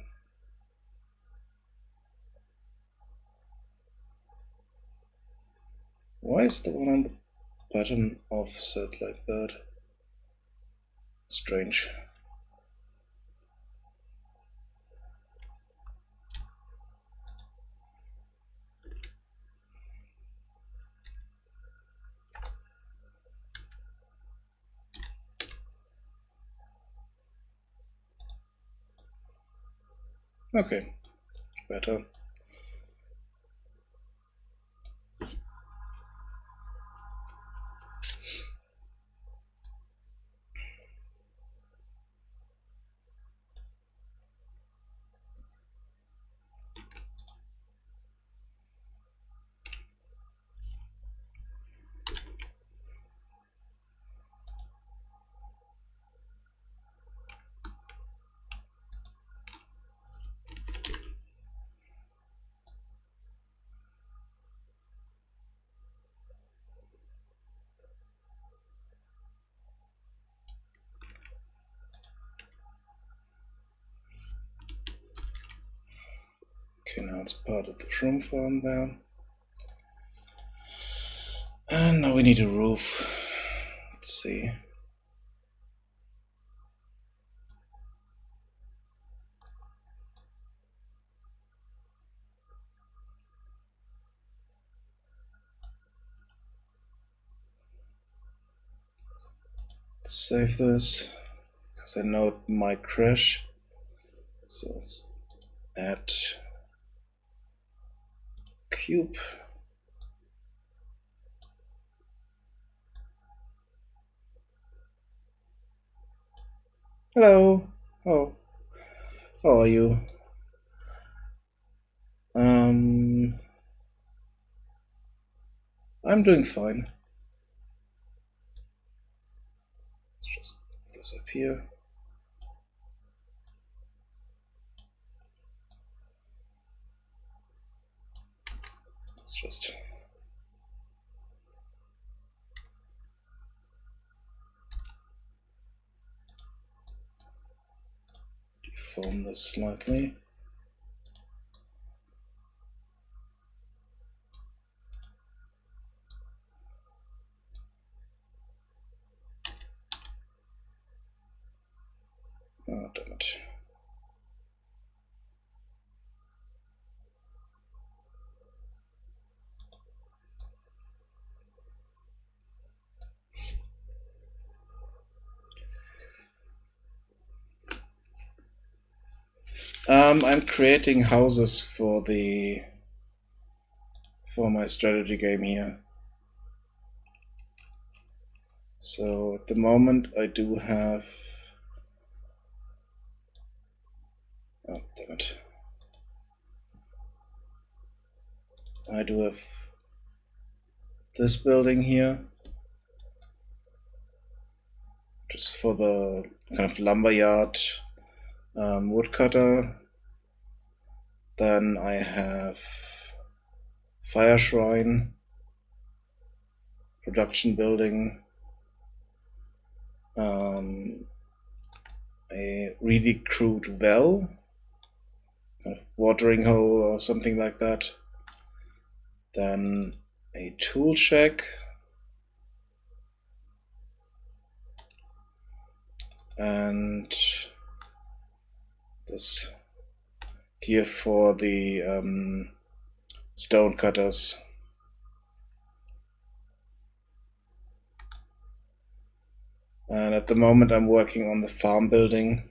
Speaker 1: Why is the one on the bottom offset like that? Strange. Okay, better. Okay, now it's part of the shroom farm there. And now we need a roof. Let's see. Save this, because I know it might crash. So let's add cube. Hello. Oh. How are you? I'm doing fine. Let's just put this up here. Let's just deform this slightly. Oh, damn it. I'm creating houses for my strategy game here. So at the moment I do have... Oh, damn it. I do have this building here, just for the kind of lumberyard woodcutter. Then I have fire shrine, production building, a really crude well, kind of watering hole or something like that. Then a tool shack, and this gear for the stone cutters. And at the moment I'm working on the farm building.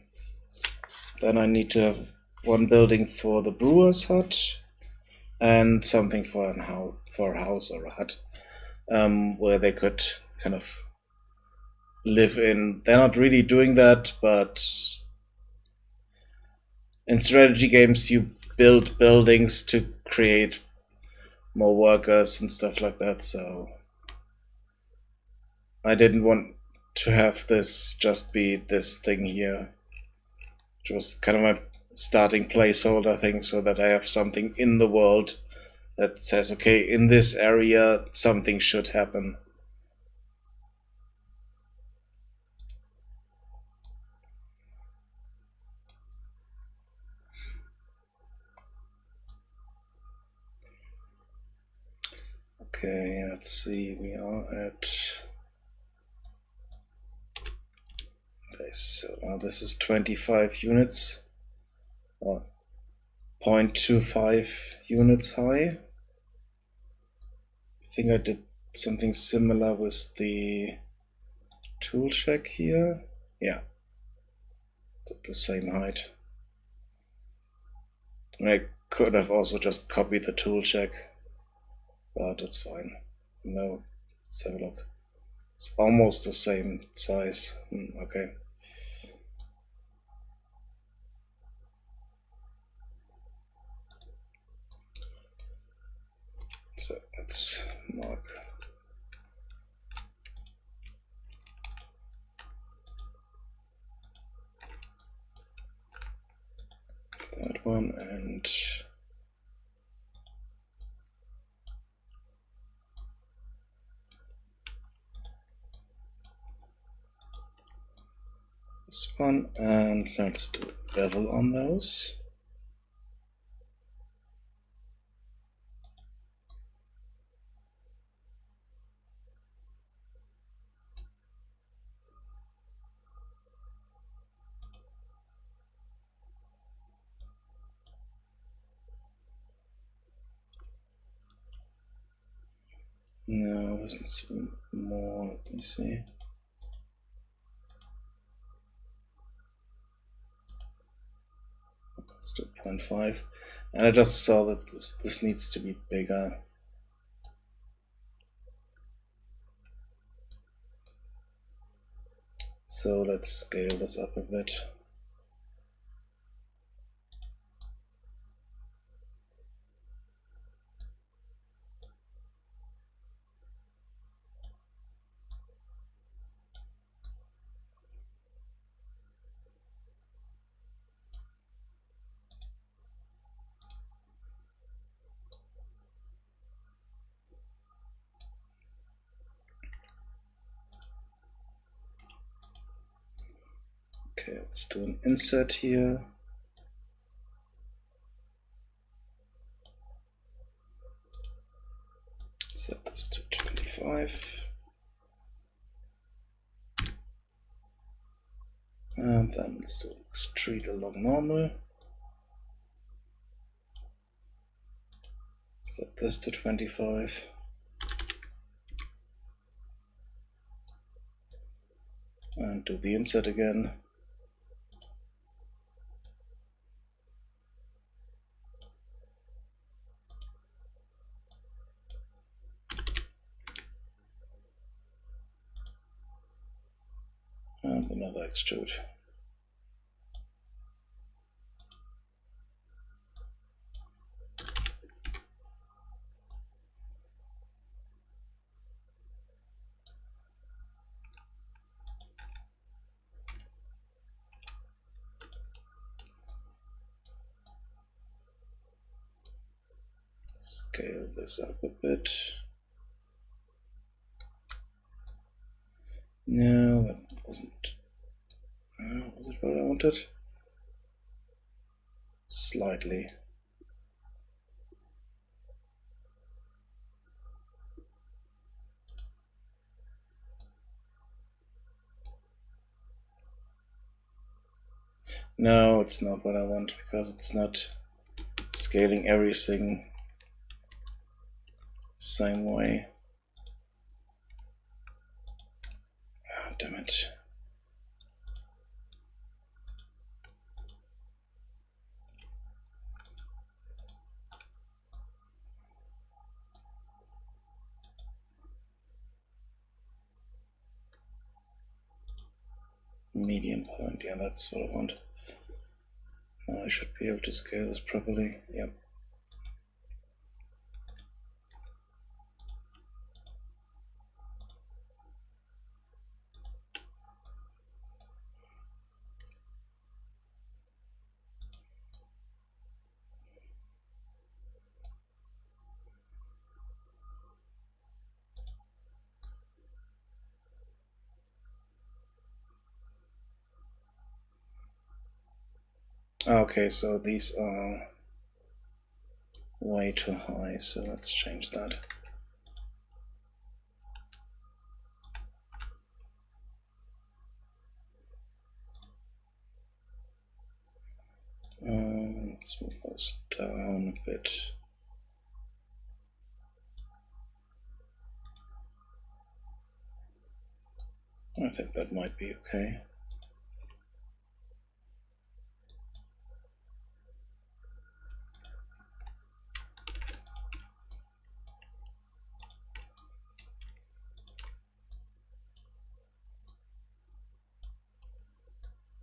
Speaker 1: Then I need to have one building for the brewer's hut and something for a house or a hut, where they could kind of live in. They're not really doing that, but in strategy games you build buildings to create more workers and stuff like that, so I didn't want to have this just be this thing here, which was kind of my starting placeholder thing, so that I have something in the world that says, okay, in this area something should happen. Okay, let's see, we are at this. So now this is 25 units, or 0.25 units high. I think I did something similar with the tool shack here. Yeah, it's at the same height. And I could have also just copied the tool shack, but that's fine. No, let's have a look. It's almost the same size. Okay. So let's mark that one, and this one, and let's do a bevel on those. No, this needs to be more. Let me see. Let's do 0.5. And I just saw that this needs to be bigger. So let's scale this up a bit. Okay, let's do an insert here. Set this to 25. And then let's do extrude along normal. Set this to 25. And do the insert again. And another extrude. Scale this up a bit. No, that wasn't. Was it what I wanted? Slightly. No, it's not what I want because it's not scaling everything same way. Oh, damn it. Medium point, yeah, that's what I want. Now I should be able to scale this properly. Yep. Okay, so these are way too high, so let's change that. Let's move those down a bit. I think that might be okay.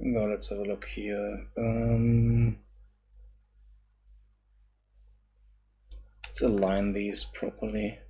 Speaker 1: Now let's have a look here. Let's align these properly.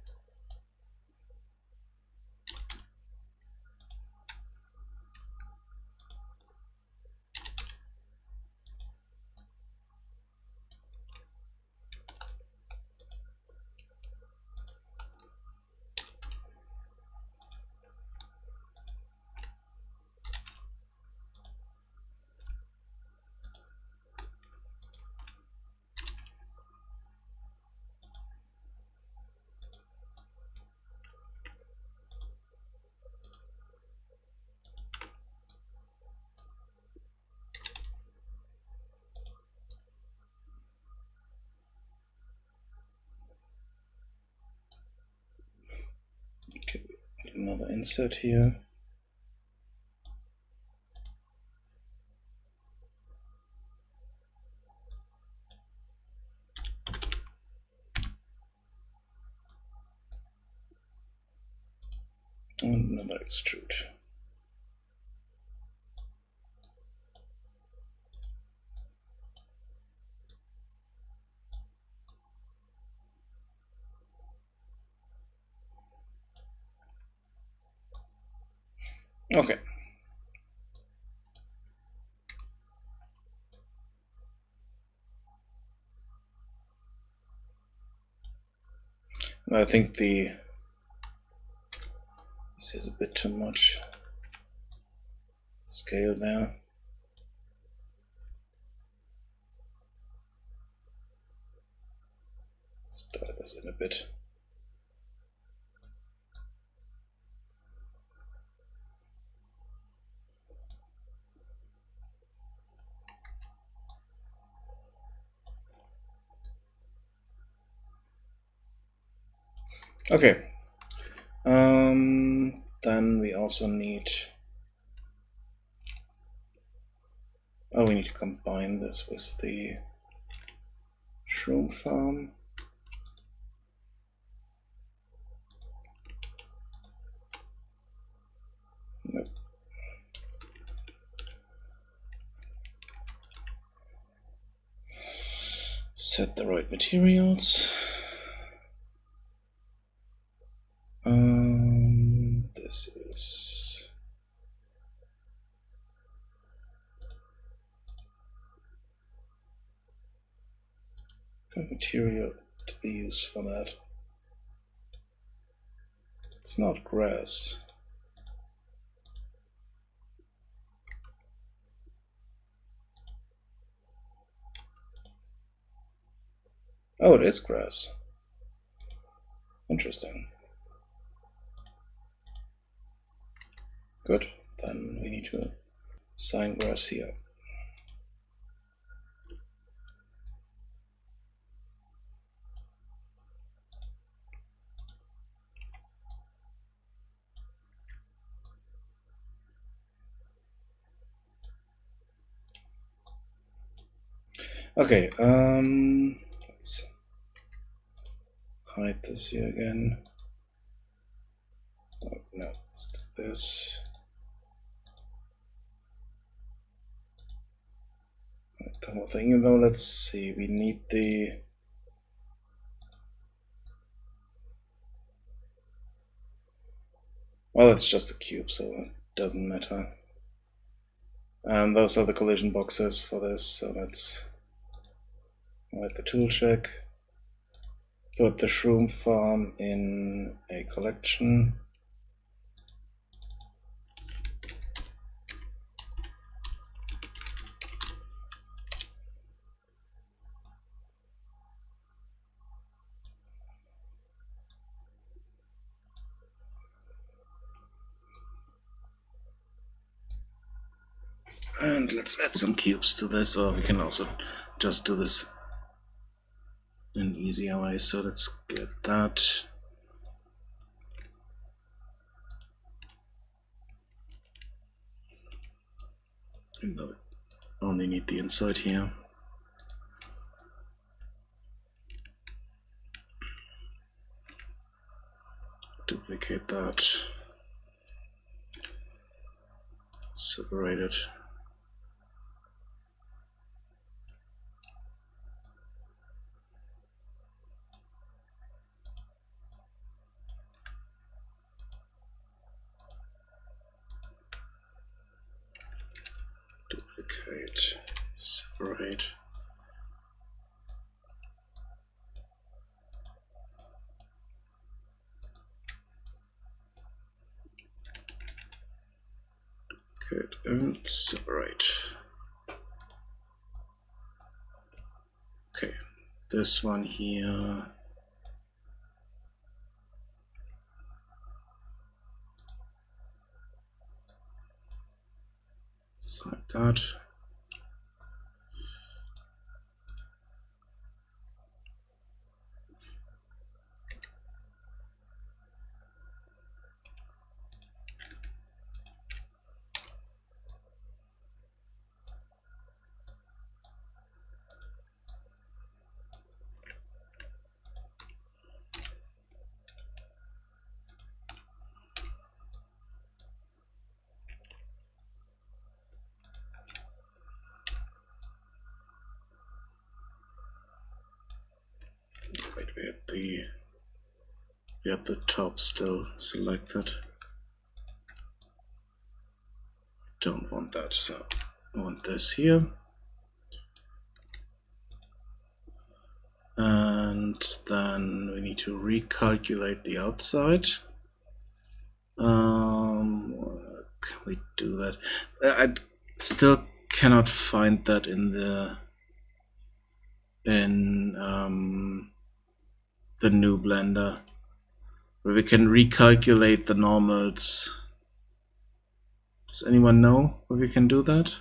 Speaker 1: another insert here. And another extrude. Okay. I think this is a bit too much scale there. Let's dial this in a bit. Okay. Then we also need. Oh, we need to combine this with the shroom farm. Nope. Set the right materials. This is good material to be used for that. It's not grass. Oh, it is grass. Interesting. Good. Then we need to assign grass here. Okay, let's hide this here again. Oh, no, let's do this. The whole thing, though, let's see, we need the. Well, it's just a cube, so it doesn't matter. Those are the collision boxes for this, so let's write the tool check. Put the shroom farm in a collection. And let's add some cubes to this, or we can also just do this in an easier way. So let's get that. No, only need the inside here. Duplicate that. Separate it. Duplicate. Separate. Duplicate and separate. Okay, this one here. It's like that. the top still selected. Don't want that, so I want this here. And then we need to recalculate the outside. Can we do that? I still cannot find that in the new Blender, where we can recalculate the normals. Does anyone know where we can do that?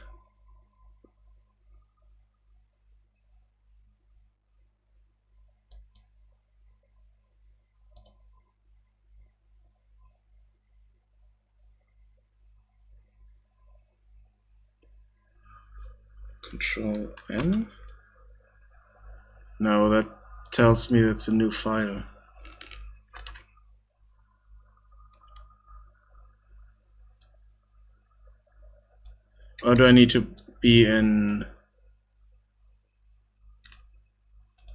Speaker 1: Control N? No, that tells me it's a new file. Or do I need to be in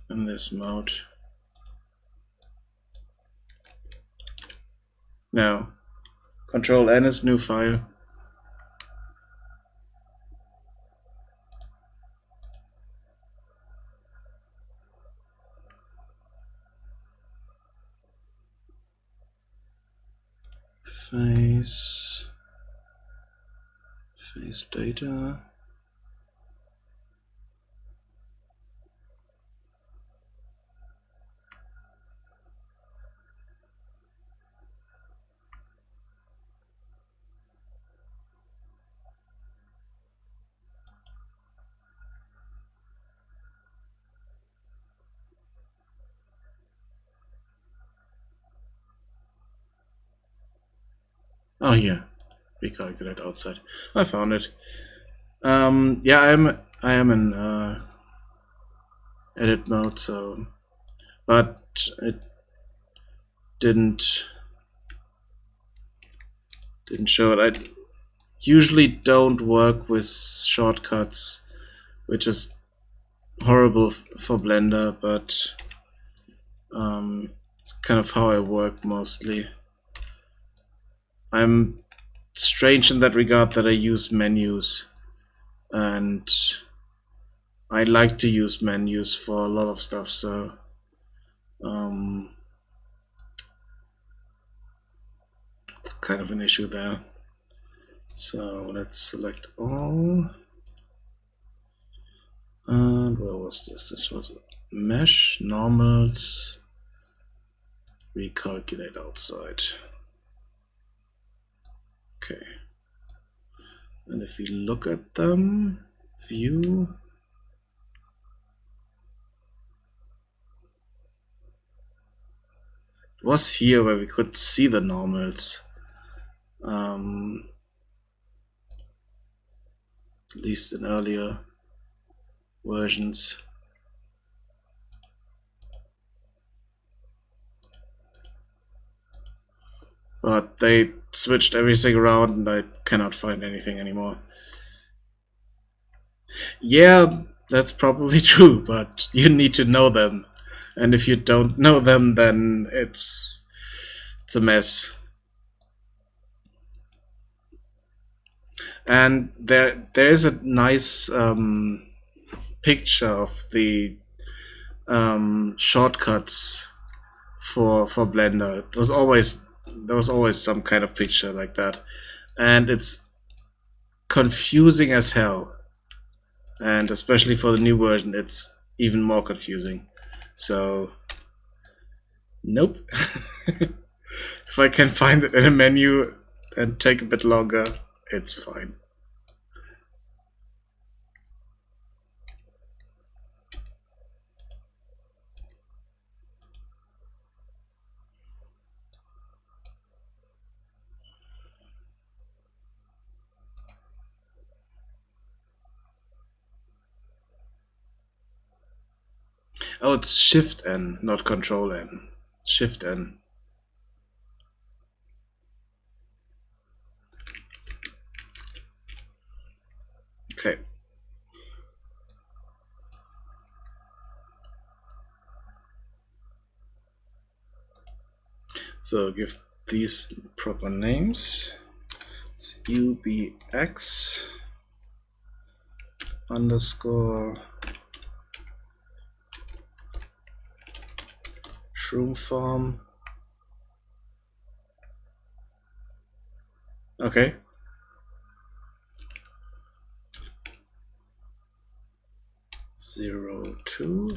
Speaker 1: this mode? No. Control N is new file. Face data. Oh, here. Recalculate outside. I found it. Yeah, I am in edit mode, so, but it didn't show it. I usually don't work with shortcuts, which is horrible for Blender, but it's kind of how I work mostly. I'm strange in that regard that I use menus, and I like to use menus for a lot of stuff, so it's kind of an issue there. So let's select all. And where was this? This was mesh, normals, recalculate outside. Okay. And if we look at them, view, it was here where we could see the normals. At least in earlier versions. But they switched everything around and I cannot find anything anymore. Yeah, that's probably true, but you need to know them. And if you don't know them, then it's a mess. And there is a nice picture of the shortcuts for Blender. There was always some kind of picture like that, and it's confusing as hell. And especially for the new version, it's even more confusing. So, nope. If I can find it in a menu and take a bit longer, it's fine. Oh, it's Shift N, not Control N. Shift N. Okay. So give these proper names. It's ubx underscore shroom farm. Okay. Zero two.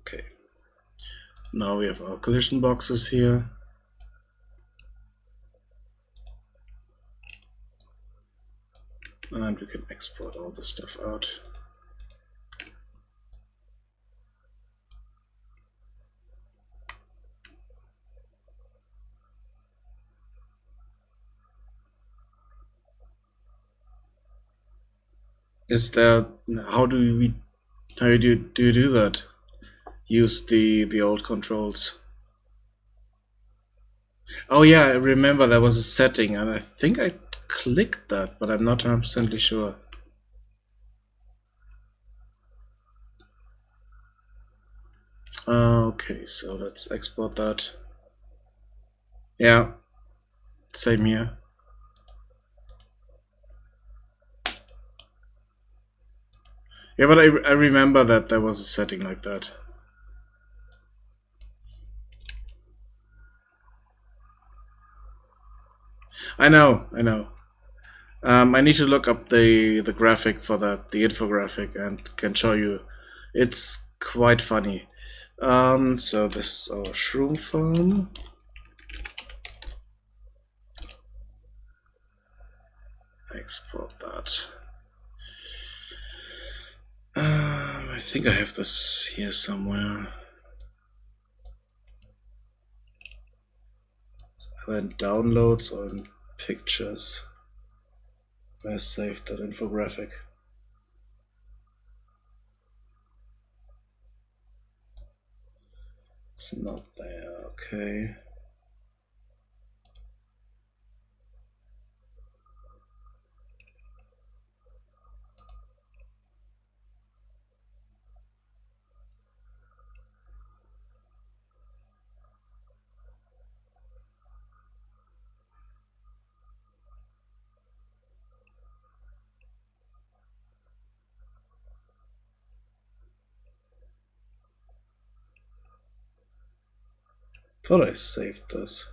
Speaker 1: Okay. Now we have our collision boxes here. And we can export all this stuff out. Is there, how do you do that? Use the old controls. Oh yeah, I remember there was a setting, and I think I clicked that, but I'm not 100% sure. Okay, so let's export that. Yeah, same here. Yeah, but I remember that there was a setting like that. I know. I need to look up the graphic for that, the infographic, and can show you. It's quite funny. So this is our shroom farm. Export that. I think I have this here somewhere. So either in downloads or in pictures. I saved that infographic. It's not there, okay. Thought I saved this.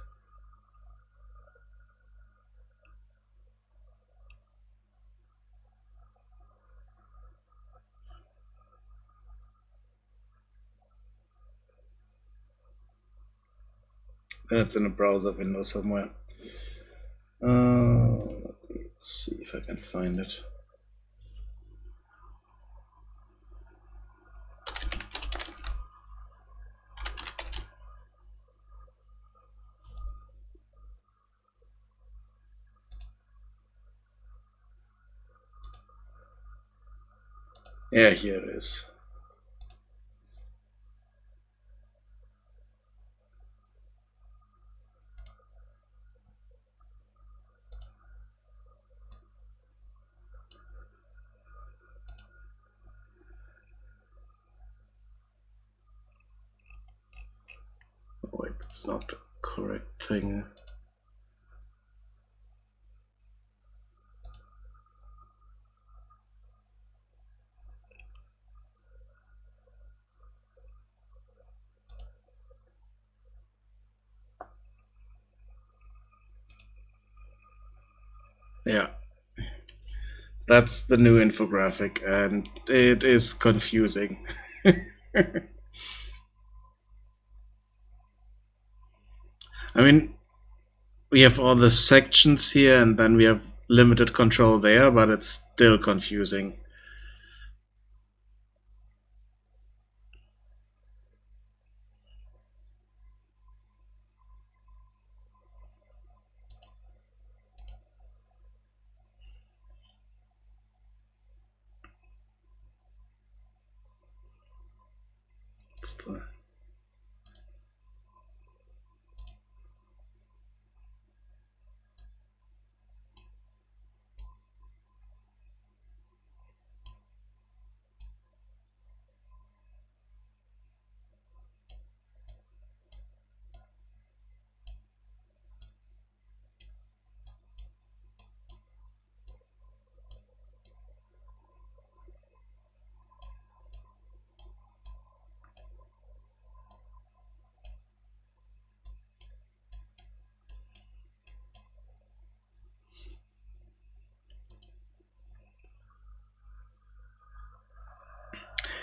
Speaker 1: It's in a browser window somewhere. Let's see if I can find it. Yeah, here it is. Oh, wait, that's not the correct thing. Yeah. That's the new infographic, and it is confusing. I mean, we have all the sections here, and then we have limited control there, but it's still confusing. It's the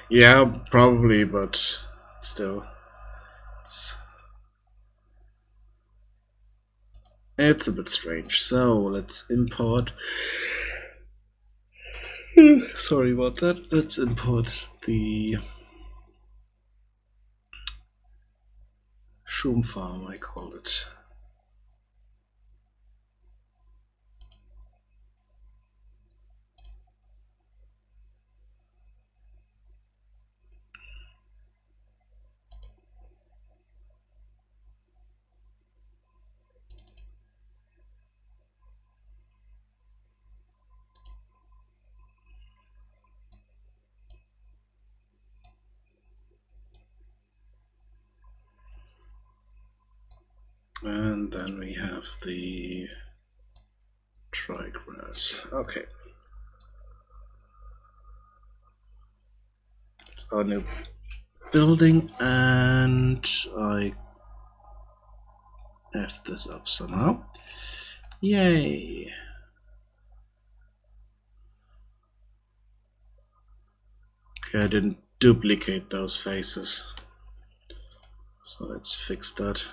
Speaker 1: Yeah, probably, but still, it's it's a bit strange. So let's import. Sorry about that. Let's import the shroom farm, I called it. And then we have the trigrass. Okay. It's our new building, and I F this up somehow. Yay! Okay, I didn't duplicate those faces. So let's fix that.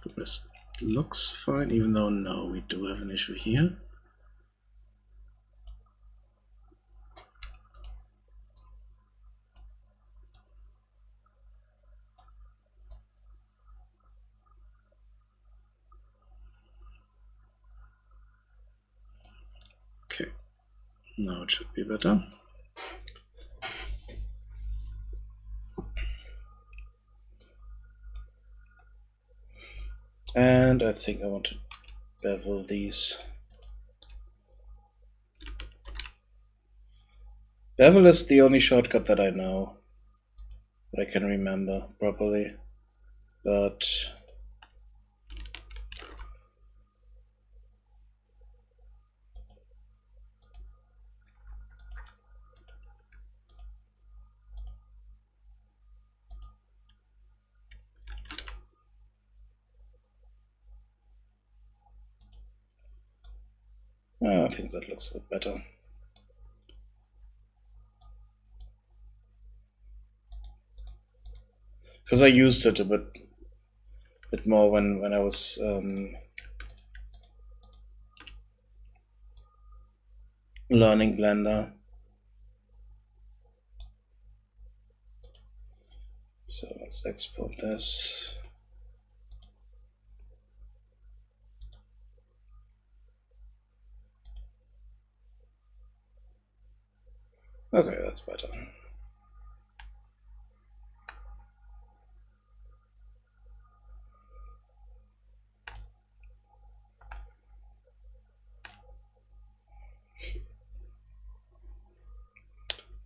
Speaker 1: The rest looks fine, even though no, we do have an issue here. Okay, now it should be better. And I think I want to bevel these. Bevel is the only shortcut that I know, that I can remember properly. But I think that looks a bit better. Because I used it a bit more when I was learning Blender. So let's export this. Okay, that's better.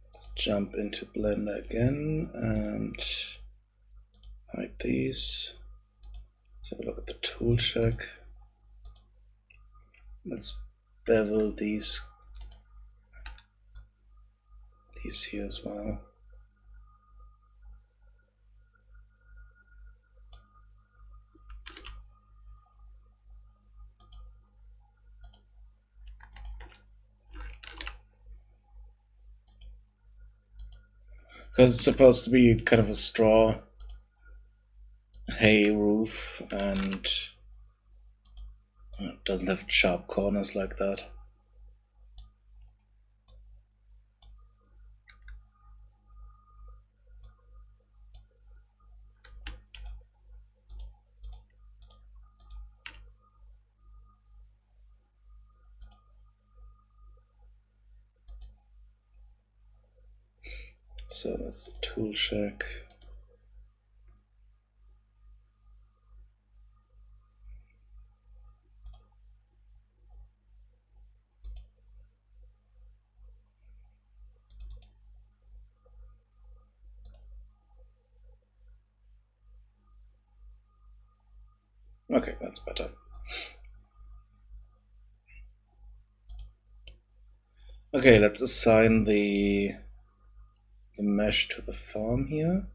Speaker 1: Let's jump into Blender again and hide these. Let's have a look at the tool check. Let's bevel these here as well. Because it's supposed to be kind of a straw hay roof, and it doesn't have sharp corners like that. So that's the tool check. Okay, that's better. Okay, let's assign the mesh to the farm here.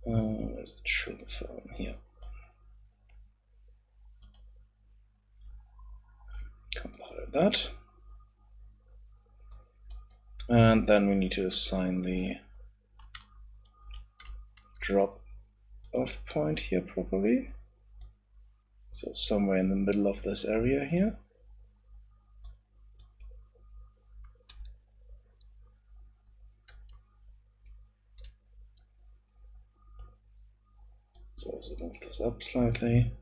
Speaker 1: Where's the true farm here? Compile that. And then we need to assign the drop off point here properly. So somewhere in the middle of this area here. So also move this up slightly.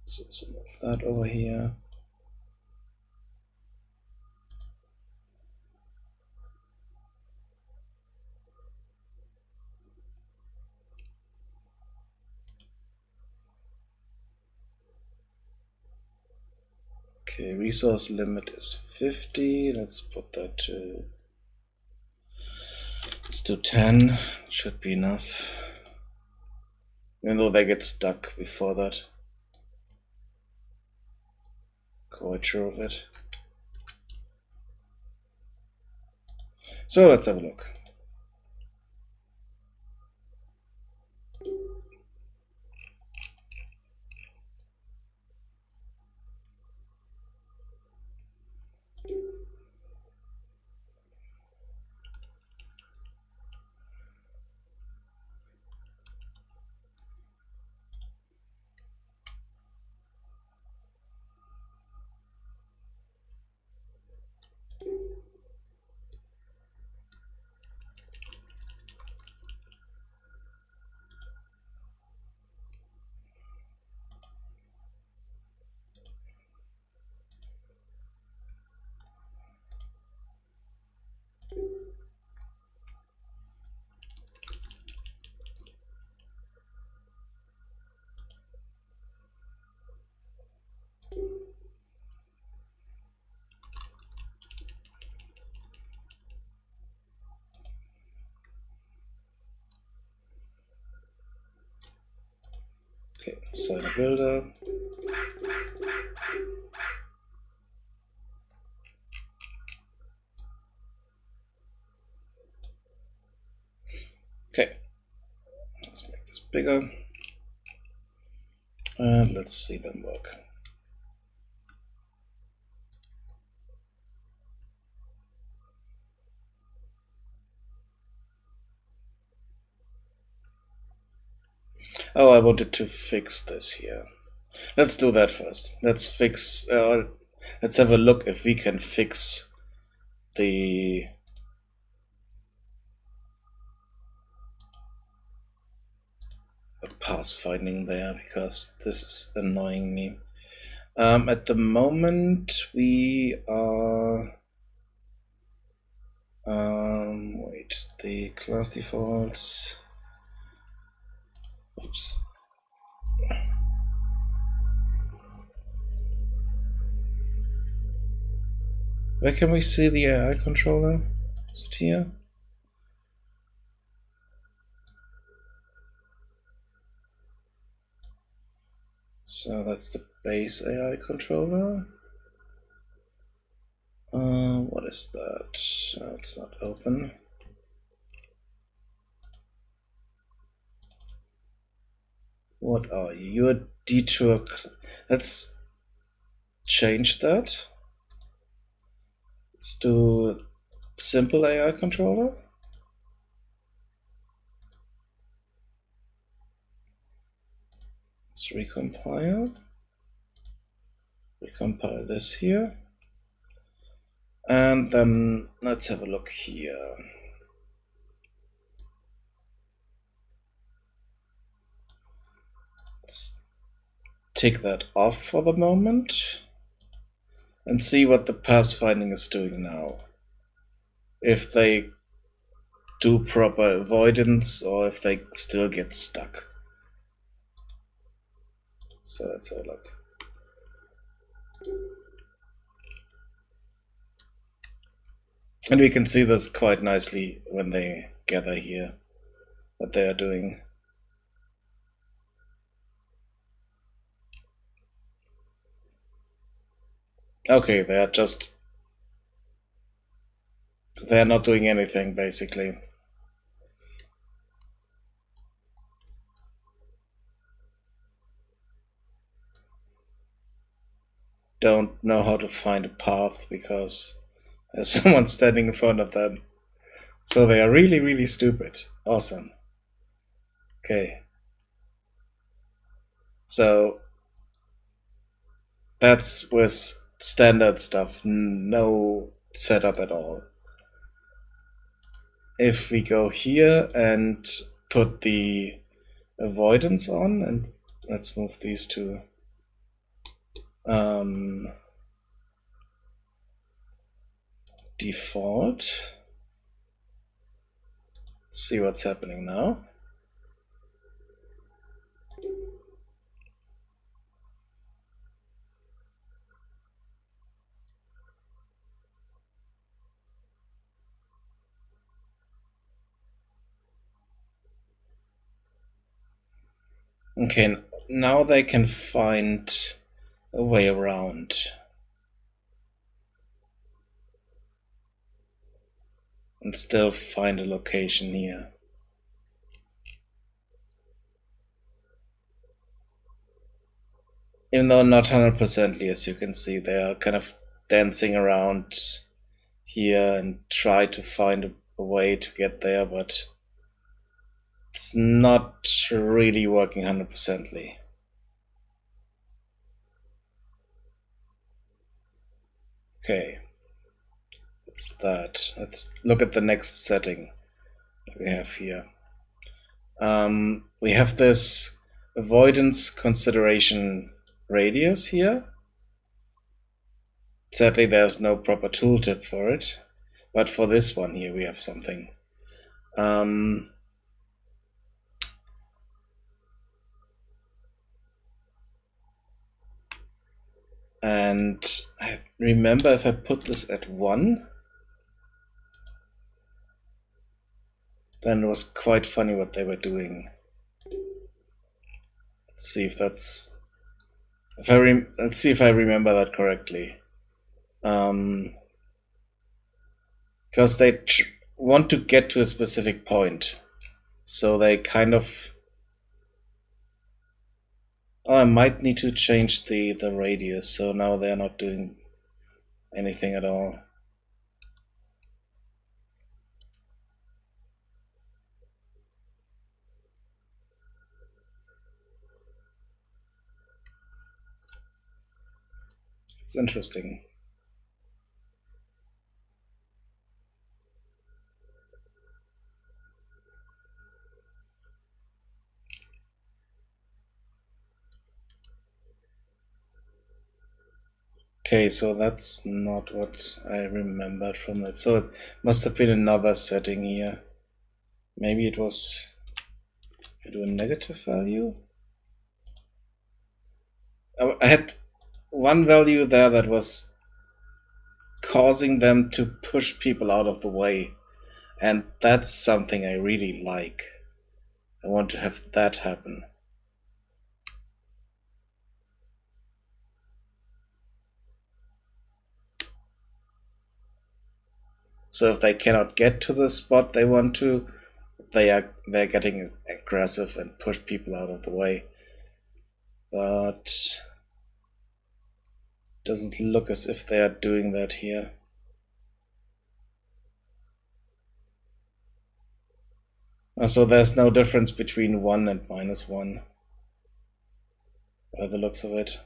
Speaker 1: So also move that over here. Okay, resource limit is 50. Let's put that to, let's do 10. Should be enough. Even though they get stuck before that. Quite sure of it. So let's have a look. Okay, assign a builder. Okay, let's make this bigger. And let's see them work. Oh, I wanted to fix this here. Let's do that first. Let's fix, let's have a look if we can fix the pathfinding there, because this is annoying me. At the moment we are, wait, the class defaults, oops. Where can we see the AI controller? Is it here? So that's the base AI controller. What is that? It's not open. What are you? You're a detour. Let's change that. Let's do simple AI controller. Let's recompile. Recompile this here. And then let's have a look here. take that off for the moment and see what the pathfinding is doing now. If they do proper avoidance or if they still get stuck. So let's have a look. And we can see this quite nicely when they gather here, what they are doing. Okay, they're not doing anything, basically. Don't know how to find a path because there's someone standing in front of them. So they are really, really stupid. Awesome. Okay. So that's with standard stuff, no setup at all. If we go here and put the avoidance on, and let's move these two. Default. Let's see what's happening now. Okay, now they can find a way around. And still find a location here. Even though not 100%ly, as you can see, they are kind of dancing around here and try to find a way to get there, but it's not really working 100%ly. Okay, it's that. Let's look at the next setting that we have here. We have this avoidance consideration radius here. Sadly, there's no proper tooltip for it, but for this one here we have something. And I remember if I put this at 1, then it was quite funny what they were doing. Let's see if that's... let's see if I remember that correctly. Because they want to get to a specific point. So they kind of... Oh, I might need to change the radius, so now they're not doing anything at all. It's interesting. Okay, so that's not what I remembered from it. So it must have been another setting here. Maybe it was... I do a negative value? I had one value there that was causing them to push people out of the way. And that's something I really like. I want to have that happen. So if they cannot get to the spot they want to, they're getting aggressive and push people out of the way. But doesn't look as if they are doing that here. So there's no difference between 1 and -1 by the looks of it.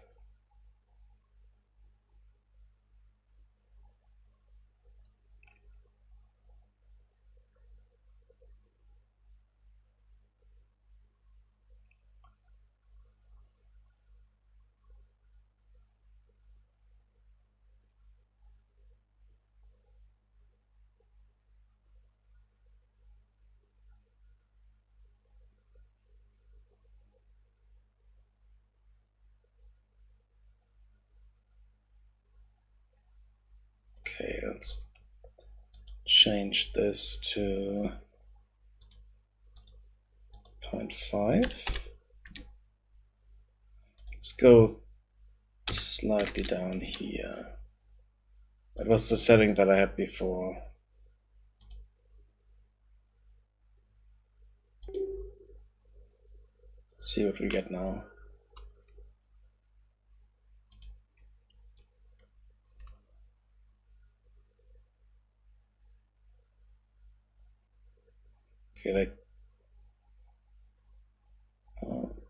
Speaker 1: Okay, let's change this to 0.5. Let's go slightly down here. That was the setting that I had before. Let's see what we get now. Okay, like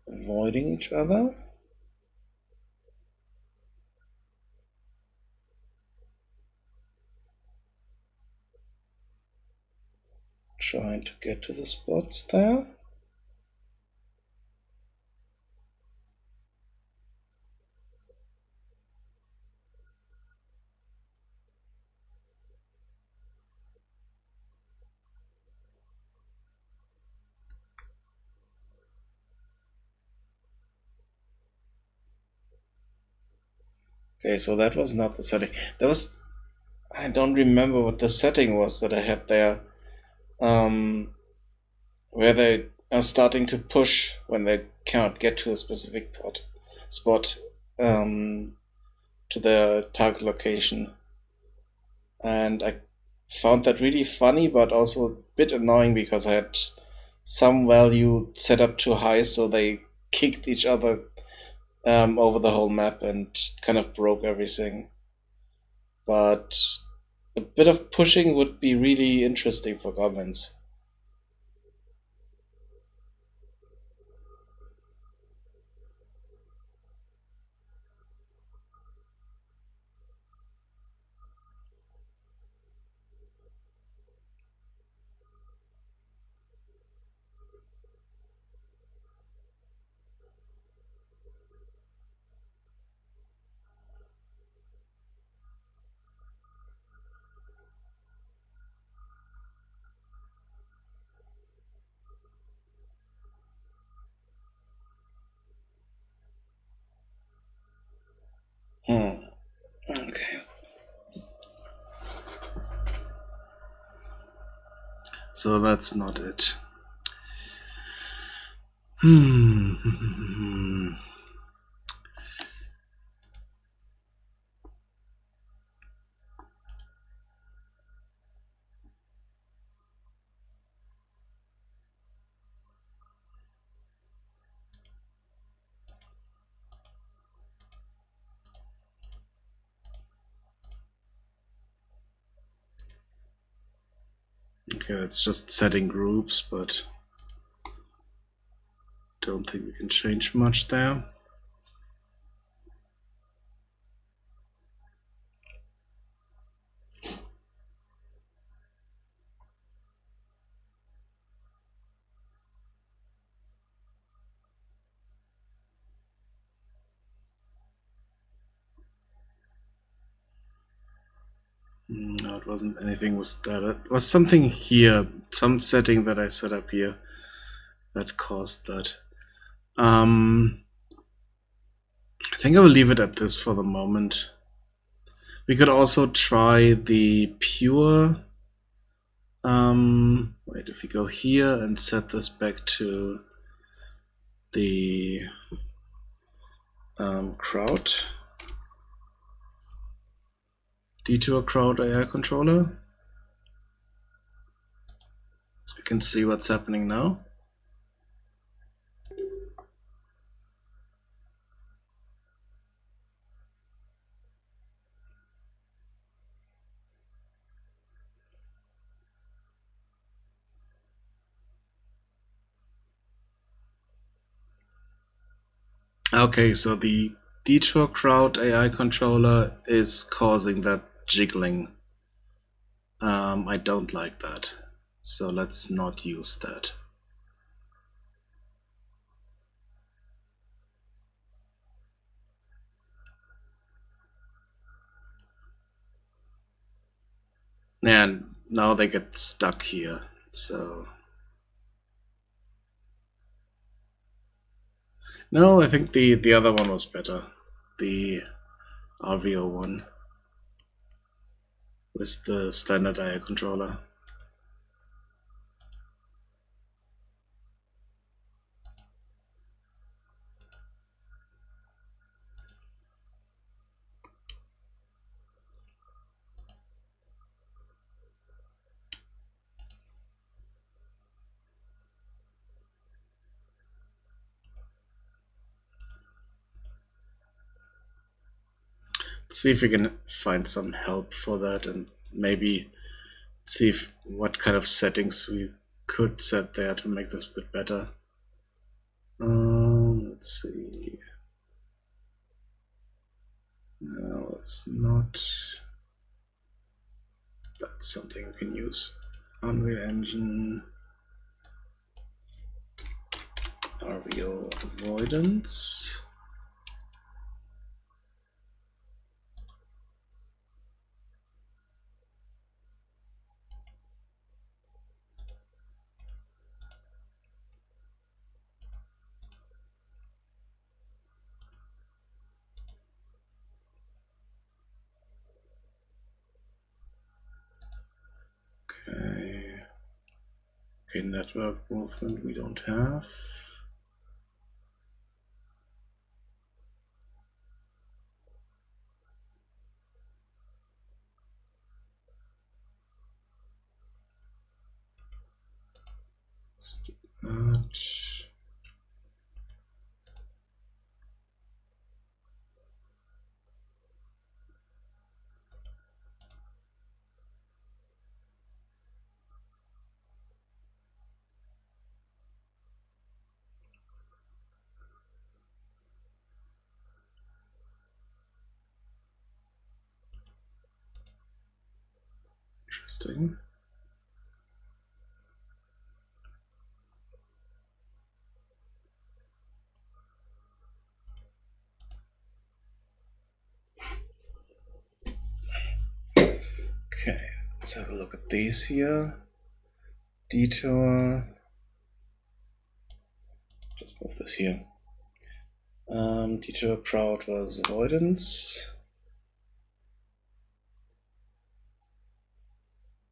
Speaker 1: avoiding each other. Trying to get to the spots there. Okay, so that was not the setting. That was, I don't remember what the setting was that I had there. Where they are starting to push when they cannot get to a specific spot to their target location. And I found that really funny, but also a bit annoying because I had some value set up too high, so they kicked each other over the whole map and kind of broke everything. But a bit of pushing would be really interesting for goblins. Hmm. Okay. So that's not it. Okay, it's just setting groups, but don't think we can change much there. No, it wasn't anything with that. It was something here, some setting that I set up here that caused that. I think I will leave it at this for the moment. We could also try the pure. Wait, if we go here and set this back to the crowd, detour crowd AI controller, you can see what's happening now. Okay, so the detour crowd AI controller is causing that jiggling. I don't like that, so let's not use that. And now they get stuck here, so... No, I think the other one was better. The RVO one. with the standard IO controller. See if we can find some help for that, and maybe see what kind of settings we could set there to make this a bit better. Let's see. No, it's not. That's something we can use. Unreal Engine, RVO avoidance. Okay, network movement we don't have. That. Interesting. Okay, let's have a look at these here. Detour. Just move this here. Detour crowd was avoidance.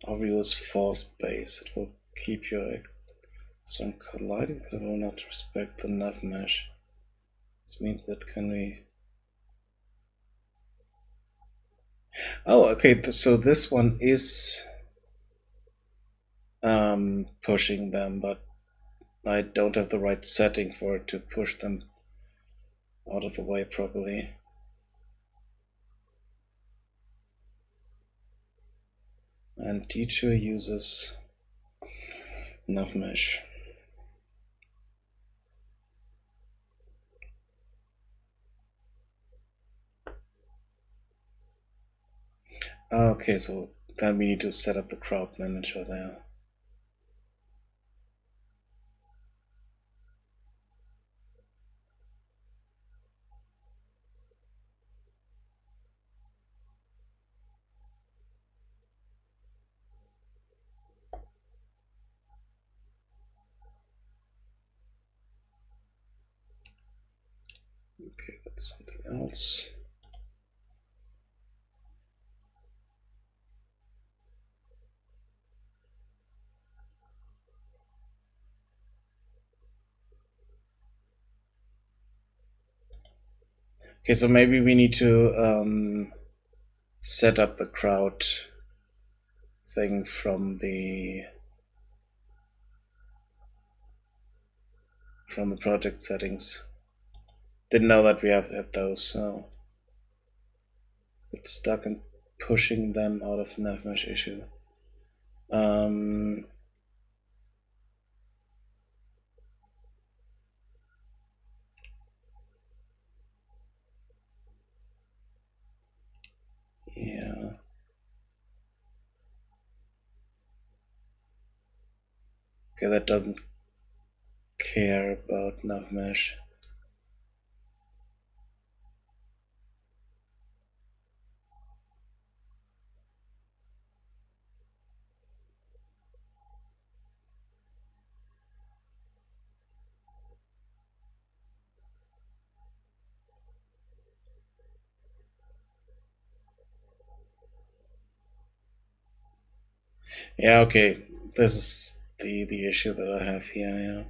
Speaker 1: RVO is force base. It will keep your some colliding, but it will not respect the nav mesh. This means that can we. Oh, okay. So this one is pushing them, but I don't have the right setting for it to push them out of the way properly. And teacher uses nav mesh. Okay, so then we need to set up the crowd manager there. Okay, that's something else. Okay, so maybe we need to set up the crowd thing from the project settings. Didn't know that we have those, so it's stuck in pushing them out of nav mesh issue. Yeah. Okay, that doesn't care about nav mesh. Yeah, okay. This is the issue that I have here, yeah.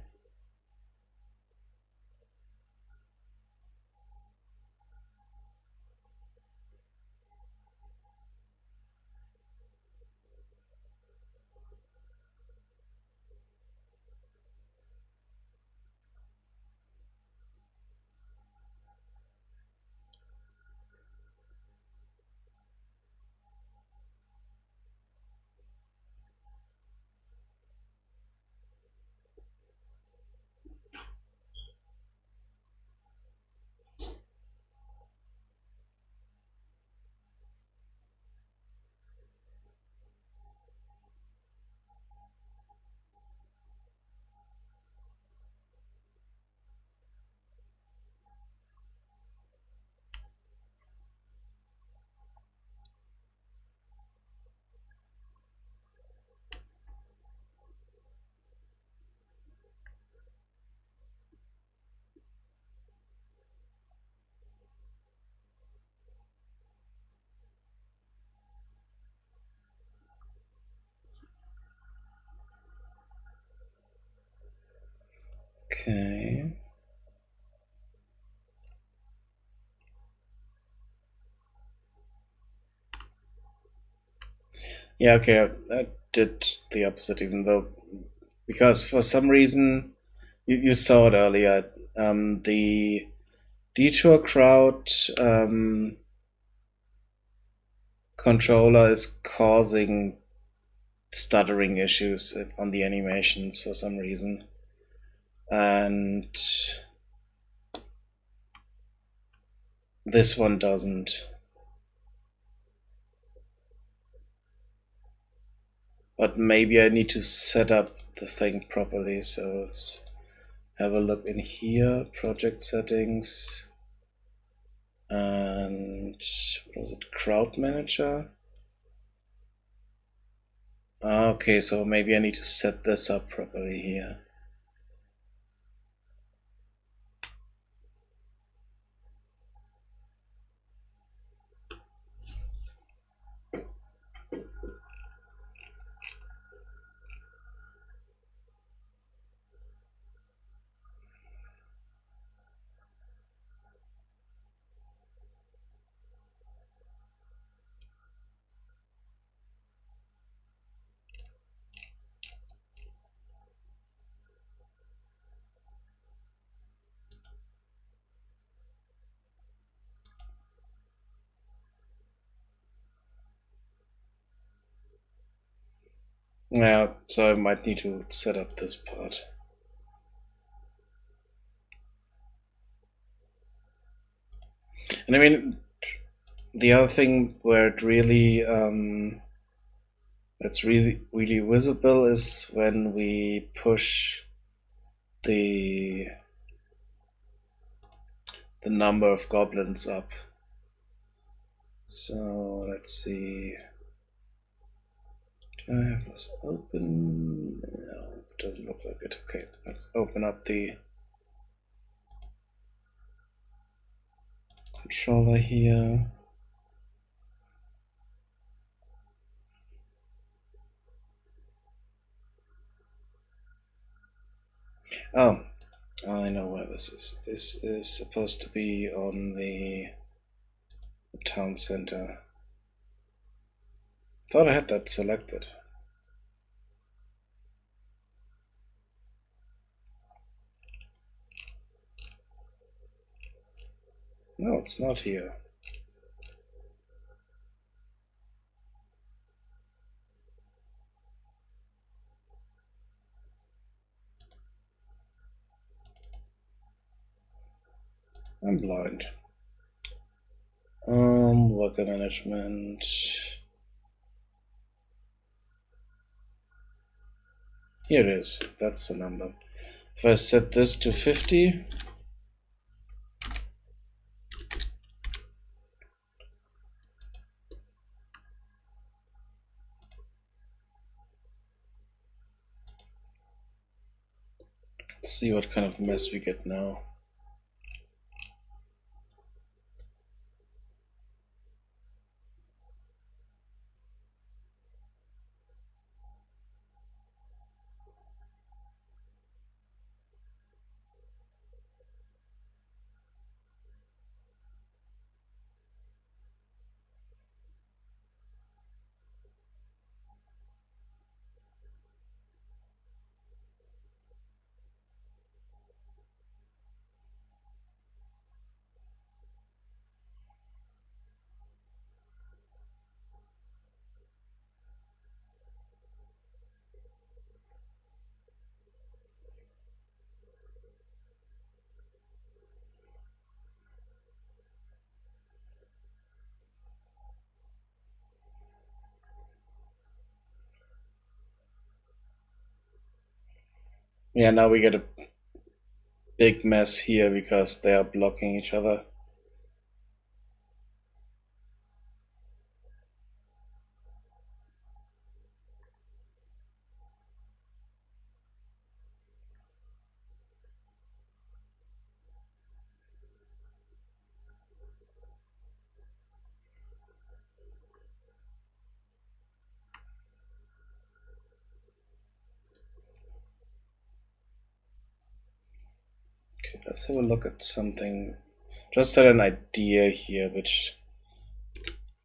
Speaker 1: Okay. Yeah, okay, I did the opposite, even though, because for some reason, you saw it earlier, the detour crowd controller is causing stuttering issues on the animations for some reason. And this one doesn't. But maybe I need to set up the thing properly, so let's have a look in here, project settings, and what was it, crowd manager? Okay, so maybe I need to set this up properly here. Yeah, so I might need to set up this part. And I mean, the other thing where it really it's really visible is when we push the number of goblins up. So let's see. Do I have this open? No, it doesn't look like it. Okay, let's open up the controller here. Oh, I know where this is. This is supposed to be on the town center. Thought I had that selected. No, it's not here. I'm blind. Worker management. Here it is. That's the number. If I set this to 50, let's see what kind of mess we get now. Yeah, now we get a big mess here because they are blocking each other. Okay, let's have a look at something. Just had an idea here, which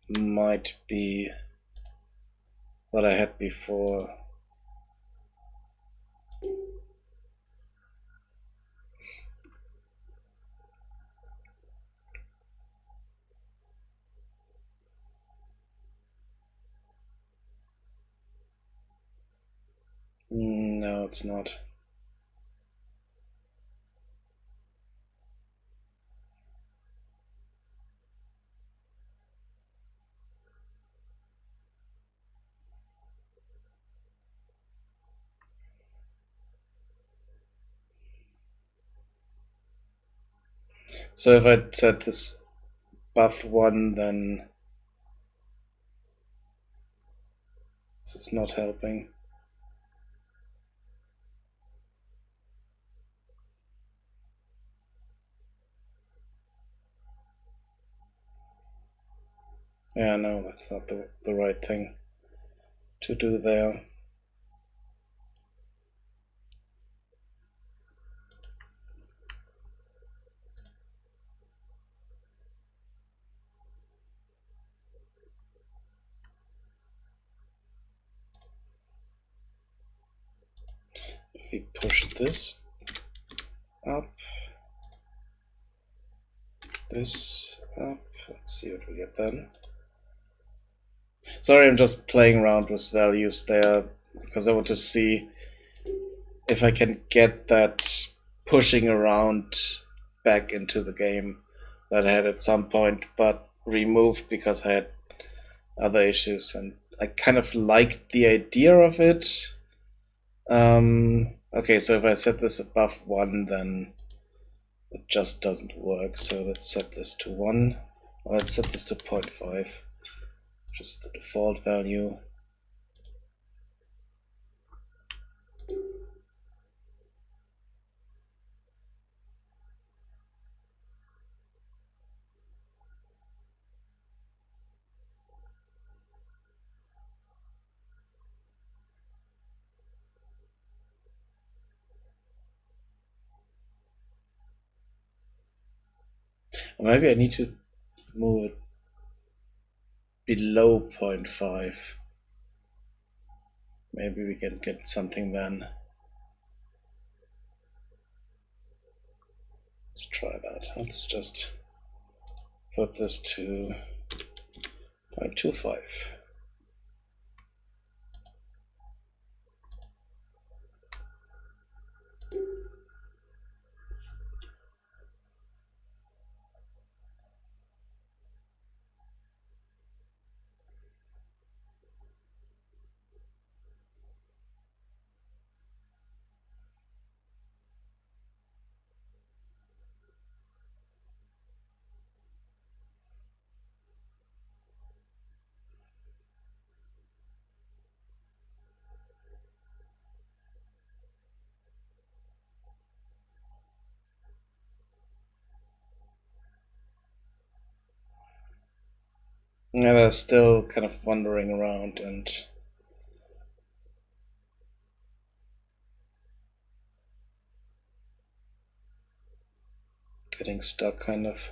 Speaker 1: might be what I had before. No, it's not. So if I set this buff 1, then this is not helping. Yeah, no, that's not the right thing to do there. If we push this up, this up, let's see what we get then. Sorry, I'm just playing around with values there because I want to see if I can get that pushing around back into the game that I had at some point, but removed because I had other issues, and I kind of liked the idea of it. Okay, so if I set this above 1, then it just doesn't work. So let's set this to 1. Or let's set this to 0.5, which is the default value. Or maybe I need to move it below 0.5. Maybe we can get something then. Let's try that. Let's just put this to 0.25. Yeah, they're still kind of wandering around and getting stuck, kind of.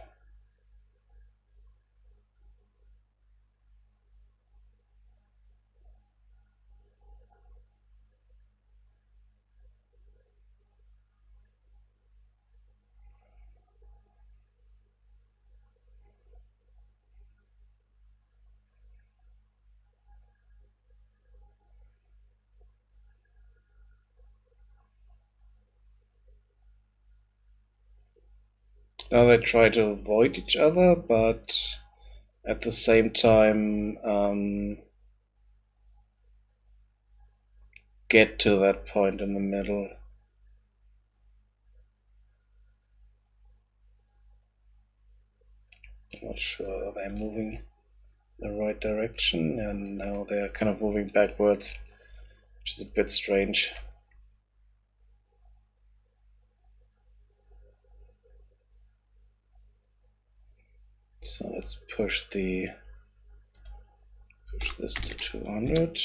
Speaker 1: Now they try to avoid each other, but at the same time get to that point in the middle. Not sure, are they moving in the right direction? And now they're kind of moving backwards, which is a bit strange. So let's push this to 200.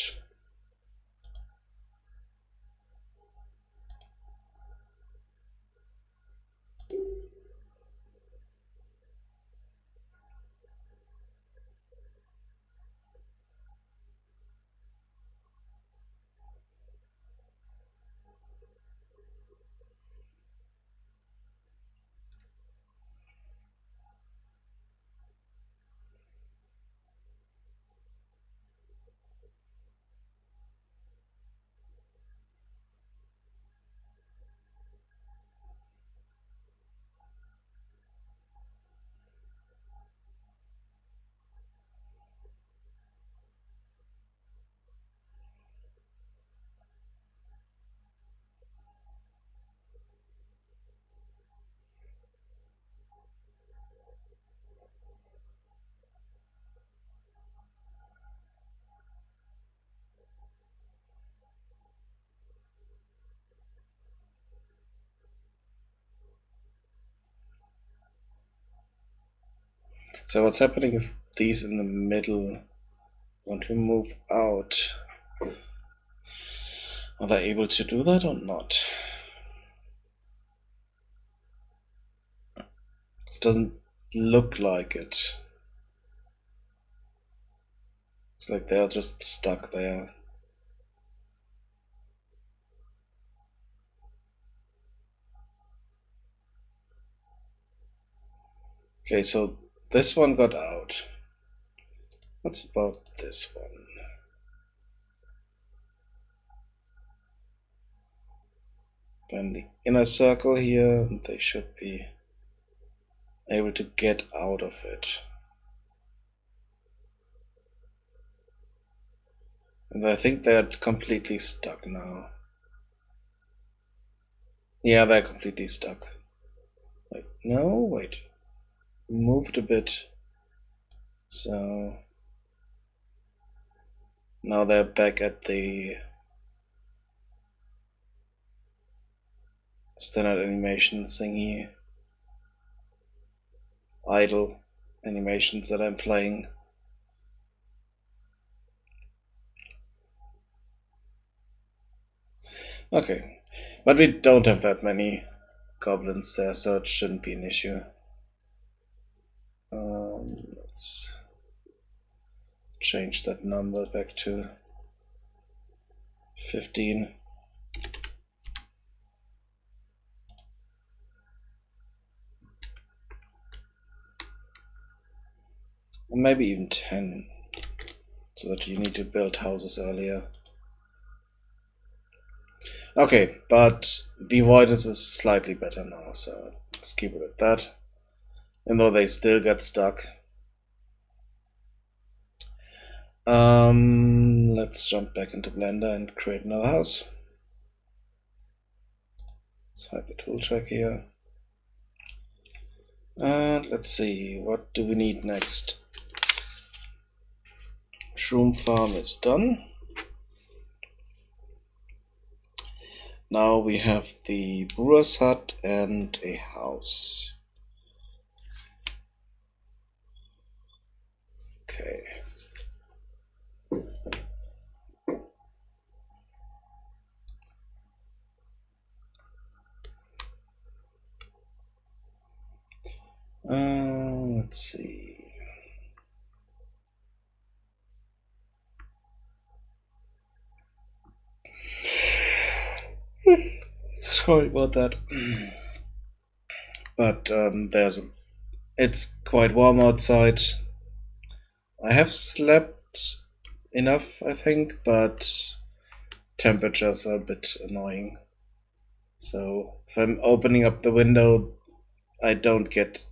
Speaker 1: So what's happening if these in the middle want to move out? Are they able to do that or not? It doesn't look like it. It's like they're just stuck there. Okay, so this one got out. What's about this one? Then the inner circle here, they should be able to get out of it. And I think they're completely stuck now. Yeah, they're completely stuck. Like, no, wait. Moved a bit. So now they're back at the standard animation thingy. Idle animations that I'm playing. Okay, but we don't have that many goblins there, so it shouldn't be an issue. Let's change that number back to 15. Or maybe even 10, so that you need to build houses earlier. Okay, but the avoidance is slightly better now, so let's keep it at that. Even though they still get stuck. Let's jump back into Blender and create another house. Let's hide the tool check here. And let's see, what do we need next? Shroom farm is done. Now we have the brewer's hut and a house. Okay. Let's see. Sorry about that. But it's quite warm outside. I have slept enough, I think, but temperatures are a bit annoying. So if I'm opening up the window, I don't get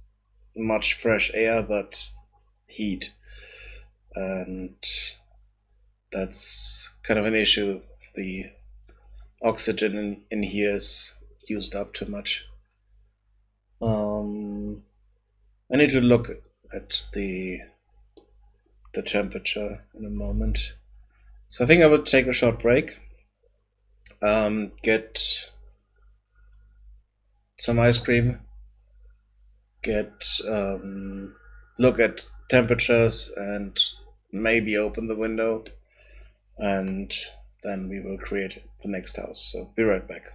Speaker 1: much fresh air, but heat. And that's kind of an issue. The oxygen in here is used up too much. I need to look at the temperature in a moment. So I think I will take a short break. Get some ice cream. Look at temperatures and maybe open the window, and then we will create the next house. So be right back.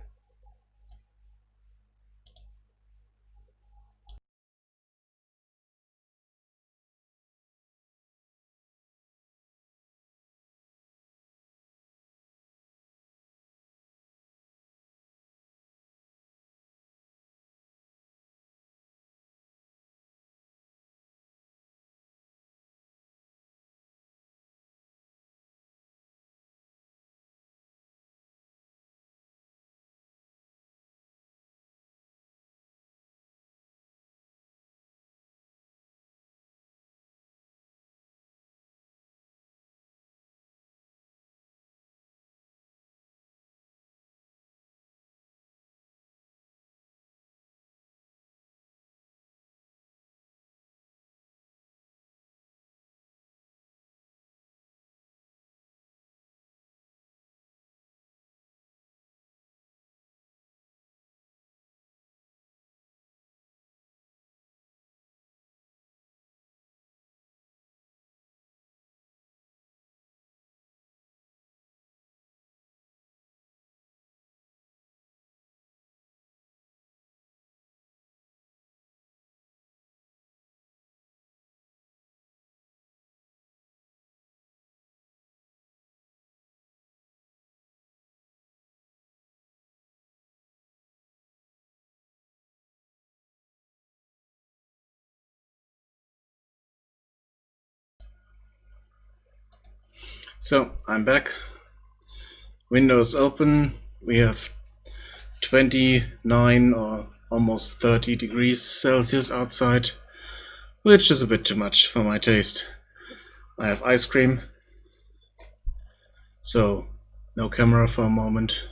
Speaker 1: So I'm back. Windows open. We have 29 or almost 30 degrees Celsius outside, which is a bit too much for my taste. I have ice cream, so no camera for a moment,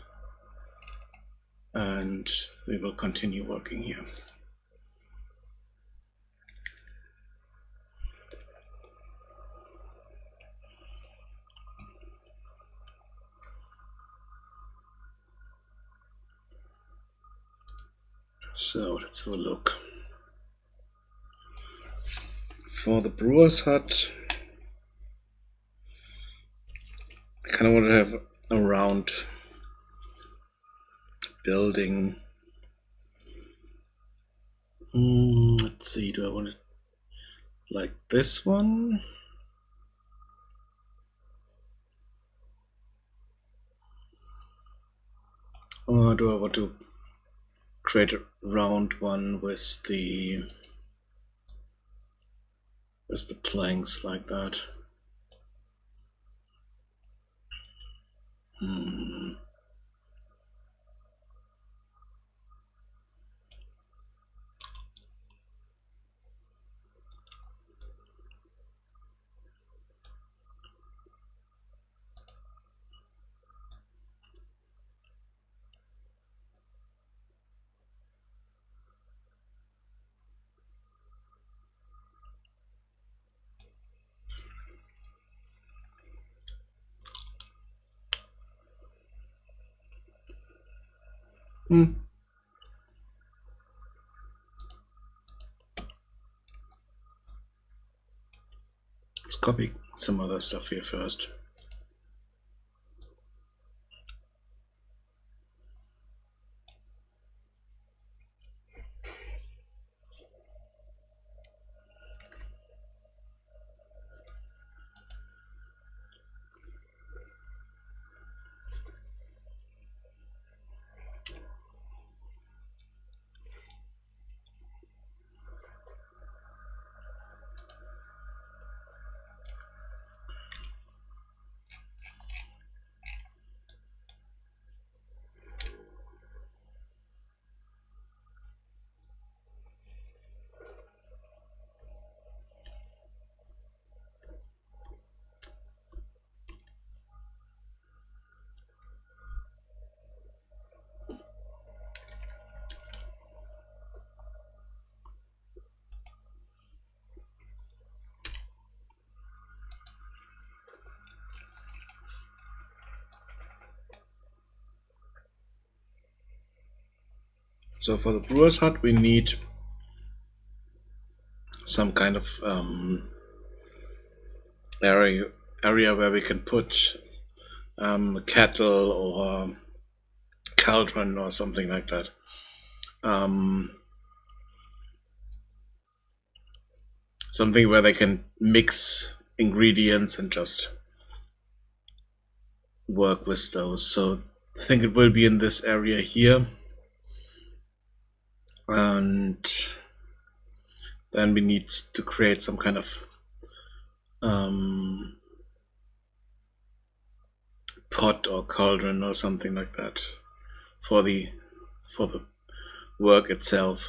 Speaker 1: and we will continue working here. So let's have a look. For the brewer's hut, I kind of want to have a round building. Let's see, do I want it like this one? Or do I want to create a round one with the planks like that? Let's copy some other stuff here first. So for the brewer's hut, we need some kind of area where we can put cattle or cauldron or something like that. Something where they can mix ingredients and just work with those. So I think it will be in this area here. And then we need to create some kind of pot or cauldron or something like that for the work itself.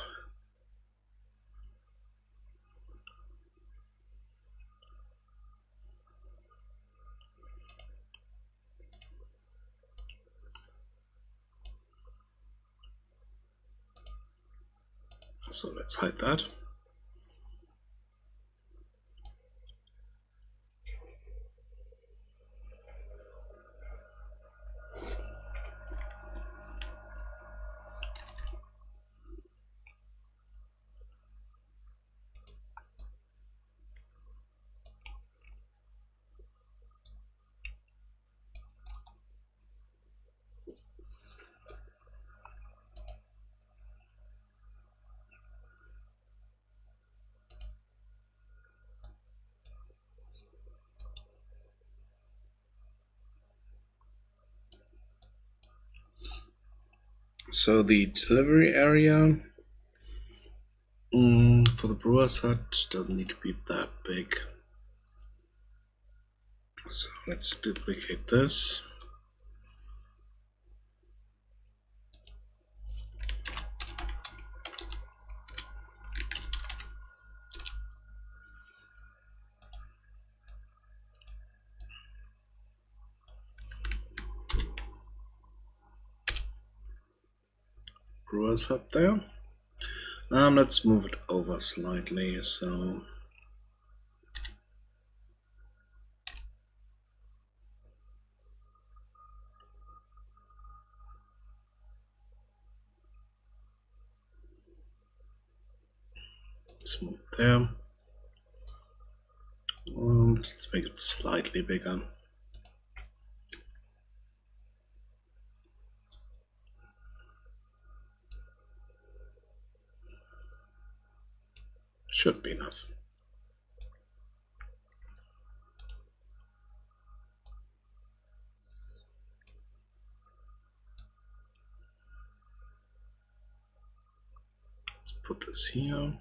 Speaker 1: So let's hide that. So the delivery area for the brewer's hut doesn't need to be that big. So let's duplicate this. Brewer's hut there. Let's move it over slightly. So let's move there. Let's make it slightly bigger. Should be enough. Let's put this here.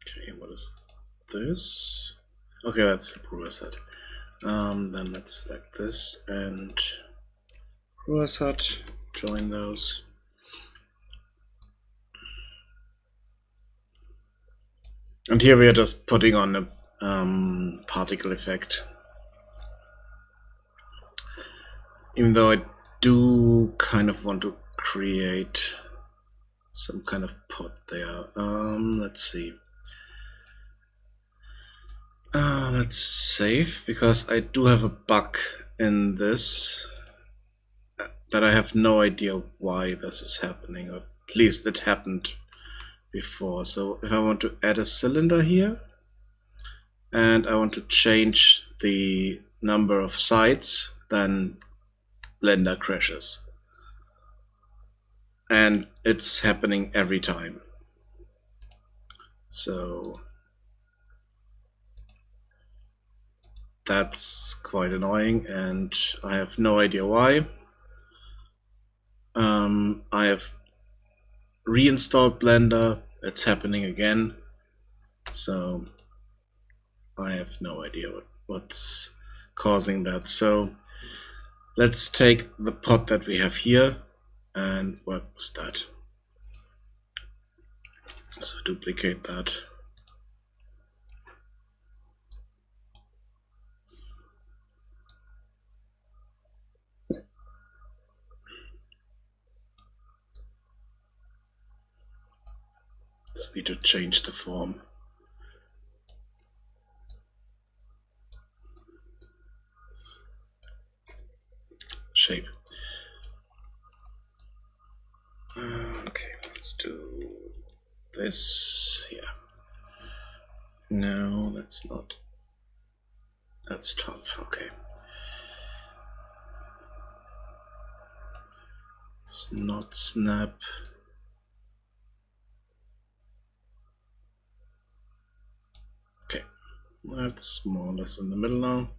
Speaker 1: Okay, what is this? Okay, that's the brewer's hut. Then let's select this and brewer's hut, join those. And here we are just putting on a particle effect. Even though I do kind of want to create some kind of pot there. Let's see. Let's save, because I do have a bug in this that I have no idea why this is happening, or at least it happened before. So if I want to add a cylinder here and I want to change the number of sides, then Blender crashes. And it's happening every time. So that's quite annoying, and I have no idea why. I have reinstalled Blender, it's happening again. So I have no idea what's causing that. So let's take the pot that we have here and work with that. So duplicate that. Just need to change the form. Shape. Okay, let's do this here. No, that's not. That's top. Okay. It's not snap. Okay, that's more or less in the middle now.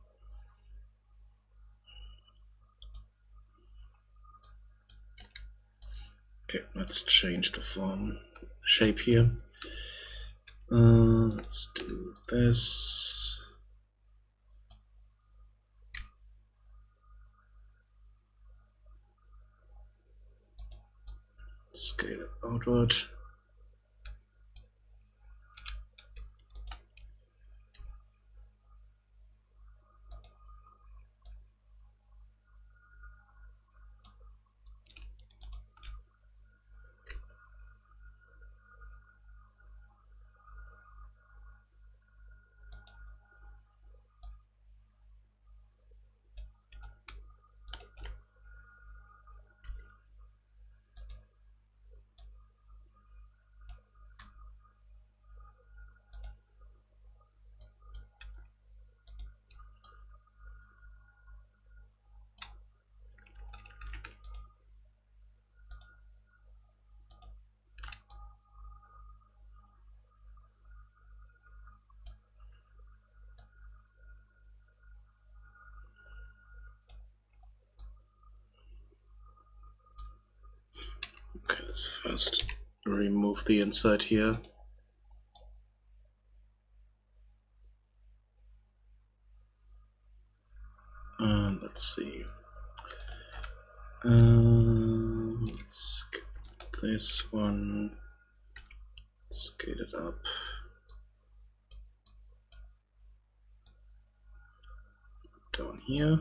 Speaker 1: Okay, let's change the form shape here. Let's do this. Scale it outward. Okay, let's first remove the inside here. Let's see. Let's get this one. Scale it up. Down here.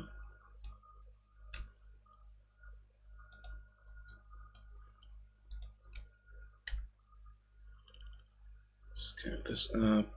Speaker 1: Scale this up.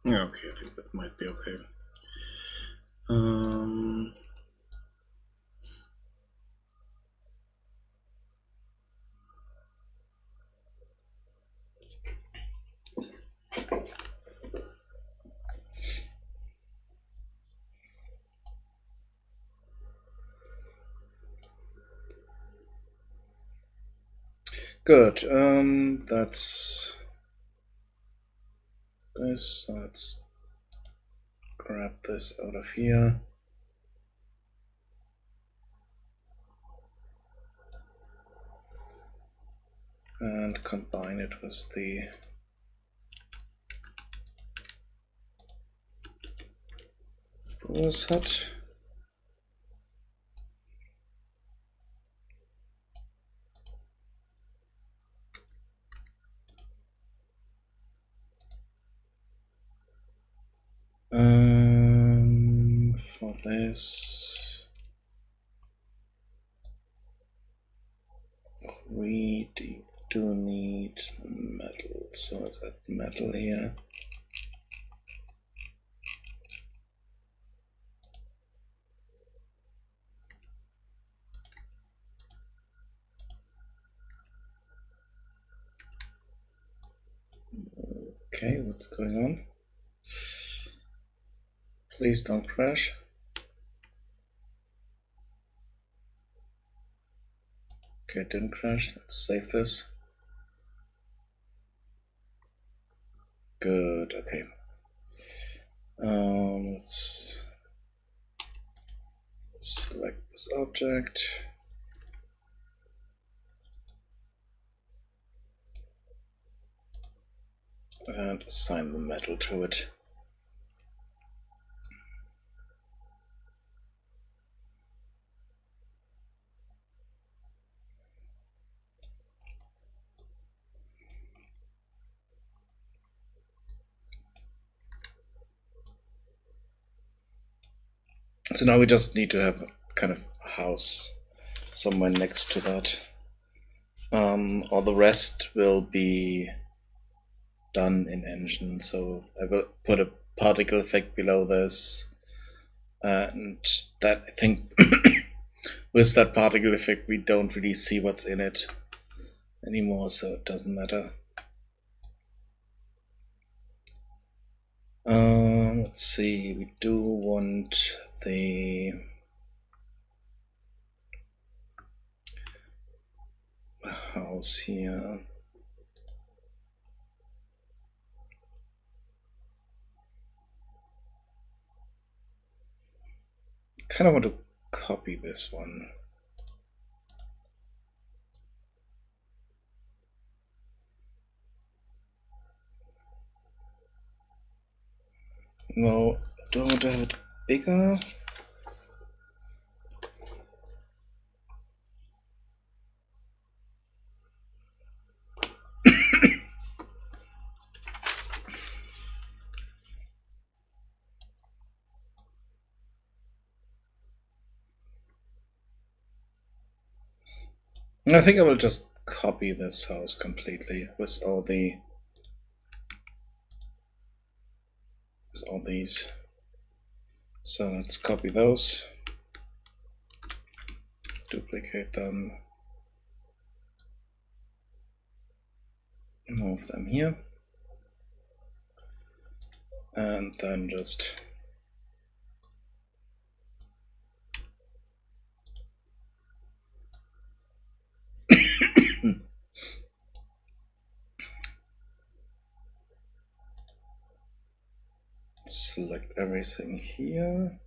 Speaker 1: Yeah, okay, I think that might be okay. Good. That's this. Let's grab this out of here. And combine it with the Was hot. For this, we do need metal, so let's add metal here. Okay, what's going on? Please don't crash. Okay, it didn't crash. Let's save this. Good, okay. Let's select this object. And assign the metal to it. So now we just need to have kind of a house somewhere next to that. All the rest will be done in engine. So I will put a particle effect below this. And that, I think, with that particle effect, we don't really see what's in it anymore, so it doesn't matter. Let's see, we do want the house here. Kind of want to copy this one. No, do I want to have it bigger? I think I will just copy this house completely with all these. So let's copy those, duplicate them, move them here, and then just select everything here.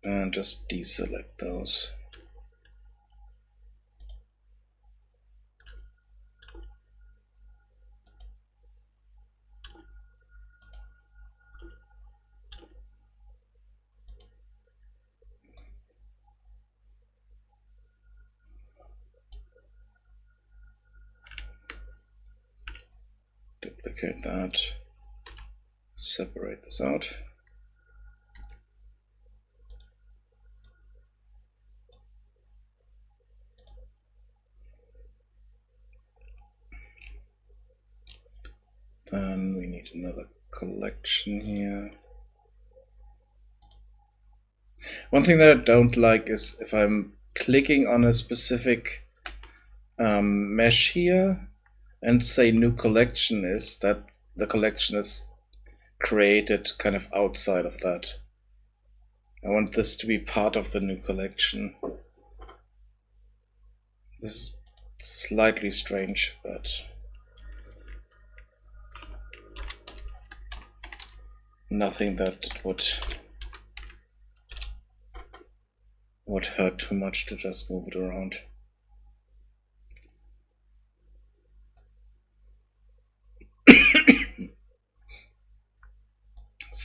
Speaker 1: And just deselect those. Duplicate that, separate this out. Then we need another collection here. One thing that I don't like is if I'm clicking on a specific mesh here and say new collection, is that the collection is created kind of outside of that. I want this to be part of the new collection. This is slightly strange, but nothing that would hurt too much to just move it around.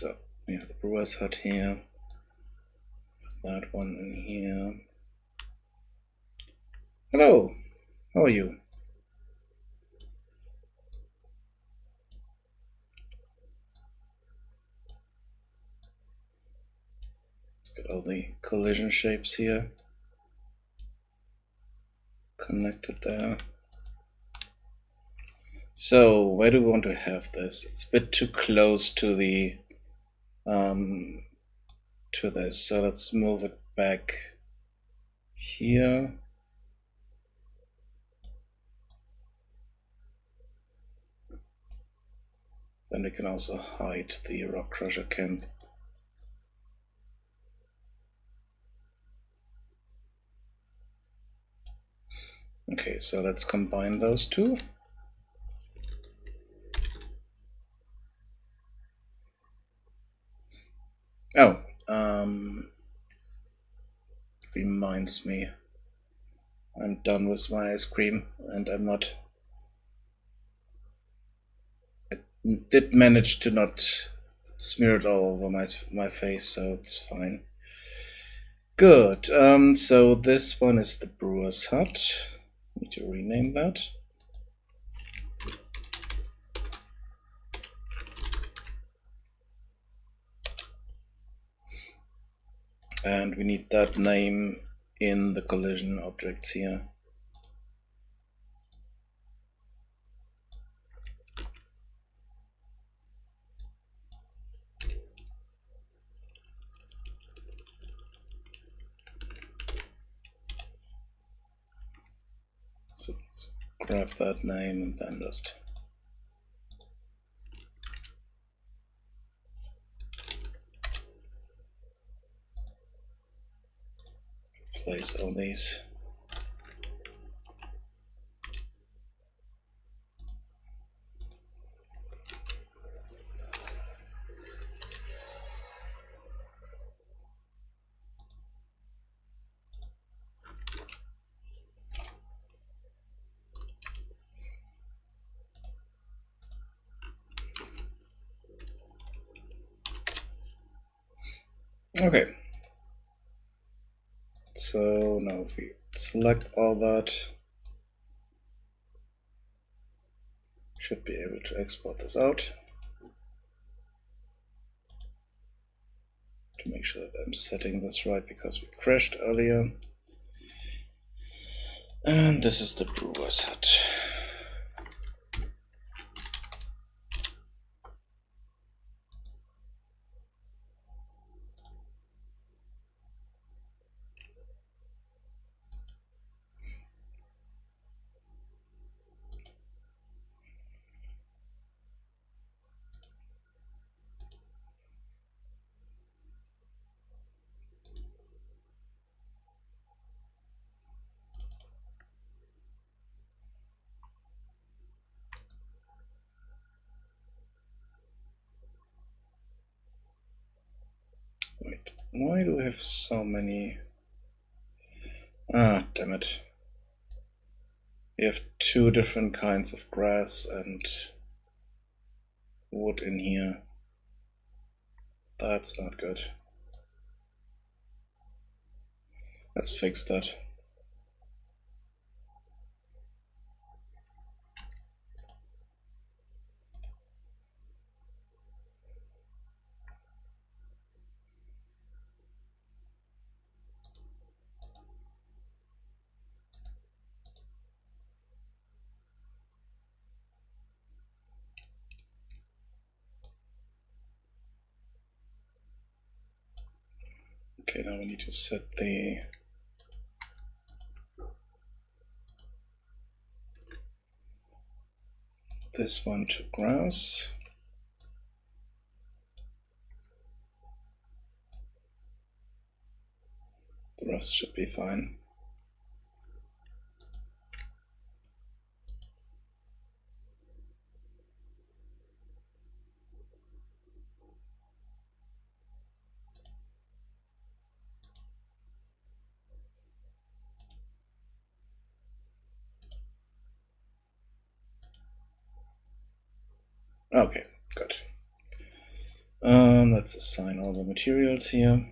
Speaker 1: So we have the brewer's hut here, that one in here. Hello, how are you? Let's get all the collision shapes here connected there. So where do we want to have this? It's a bit too close to the to this, so let's move it back here. Then we can also hide the rock crusher camp. Okay, so let's combine those two. Oh, reminds me, I'm done with my ice cream, and I'm not. I did manage to not smear it all over my face, so it's fine. Good. So this one is the brewer's hut. Need to rename that. And we need that name in the collision objects here. So let's grab that name and then just place all these. Okay. So now if we select all that, should be able to export this out. To make sure that I'm setting this right because we crashed earlier. And this is the brewer's hut. Wait, why do we have so many? Ah, damn it. We have two different kinds of grass and wood in here. That's not good. Let's fix that. Okay, now we need to set this one to grass. The rest should be fine. Okay, good. Let's assign all the materials here.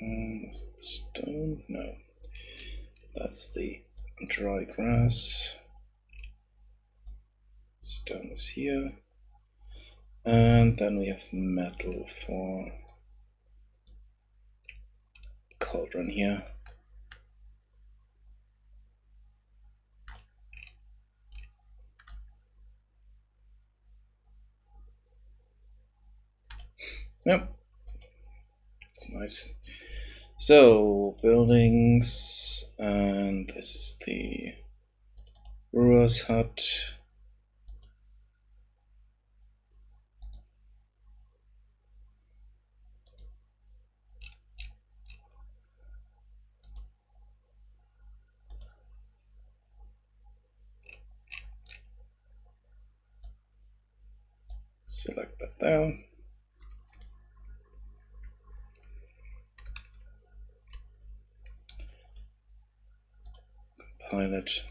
Speaker 1: Is it stone? No. That's the dry grass. Stone is here. And then we have metal for cauldron here. Yep. It's nice. So, buildings, and this is the brewer's hut. Select that there. Compile it.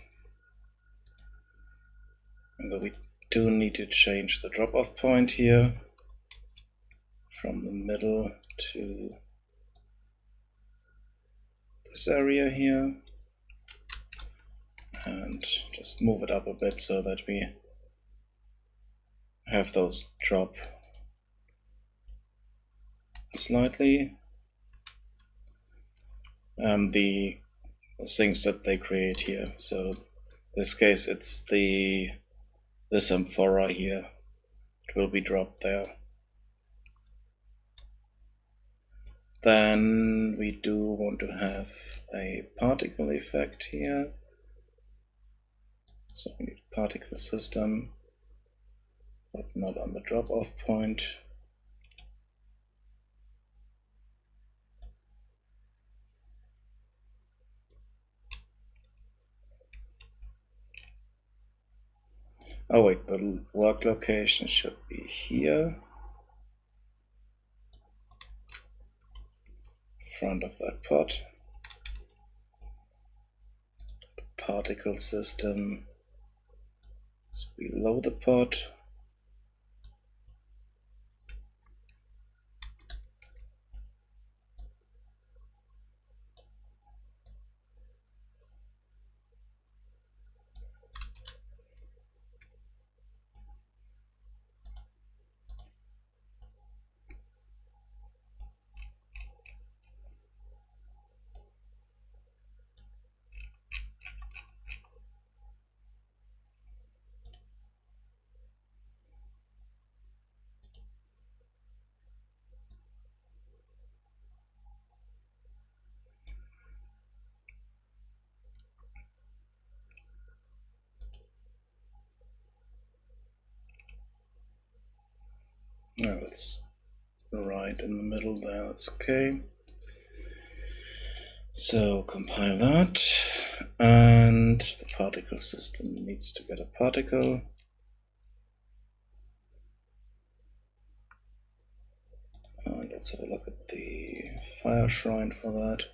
Speaker 1: And we do need to change the drop-off point here from the middle to this area here, and just move it up a bit so that we have those drop slightly. The things that they create here. So in this case it's this amphora here. It will be dropped there. Then we do want to have a particle effect here. So we need a particle system, but not on the drop-off point. Oh wait, the work location should be here. Front of that pot. The particle system is below the pot. Now it's right in the middle there, that's okay. So compile that, and the particle system needs to get a particle. And let's have a look at the fire shrine for that.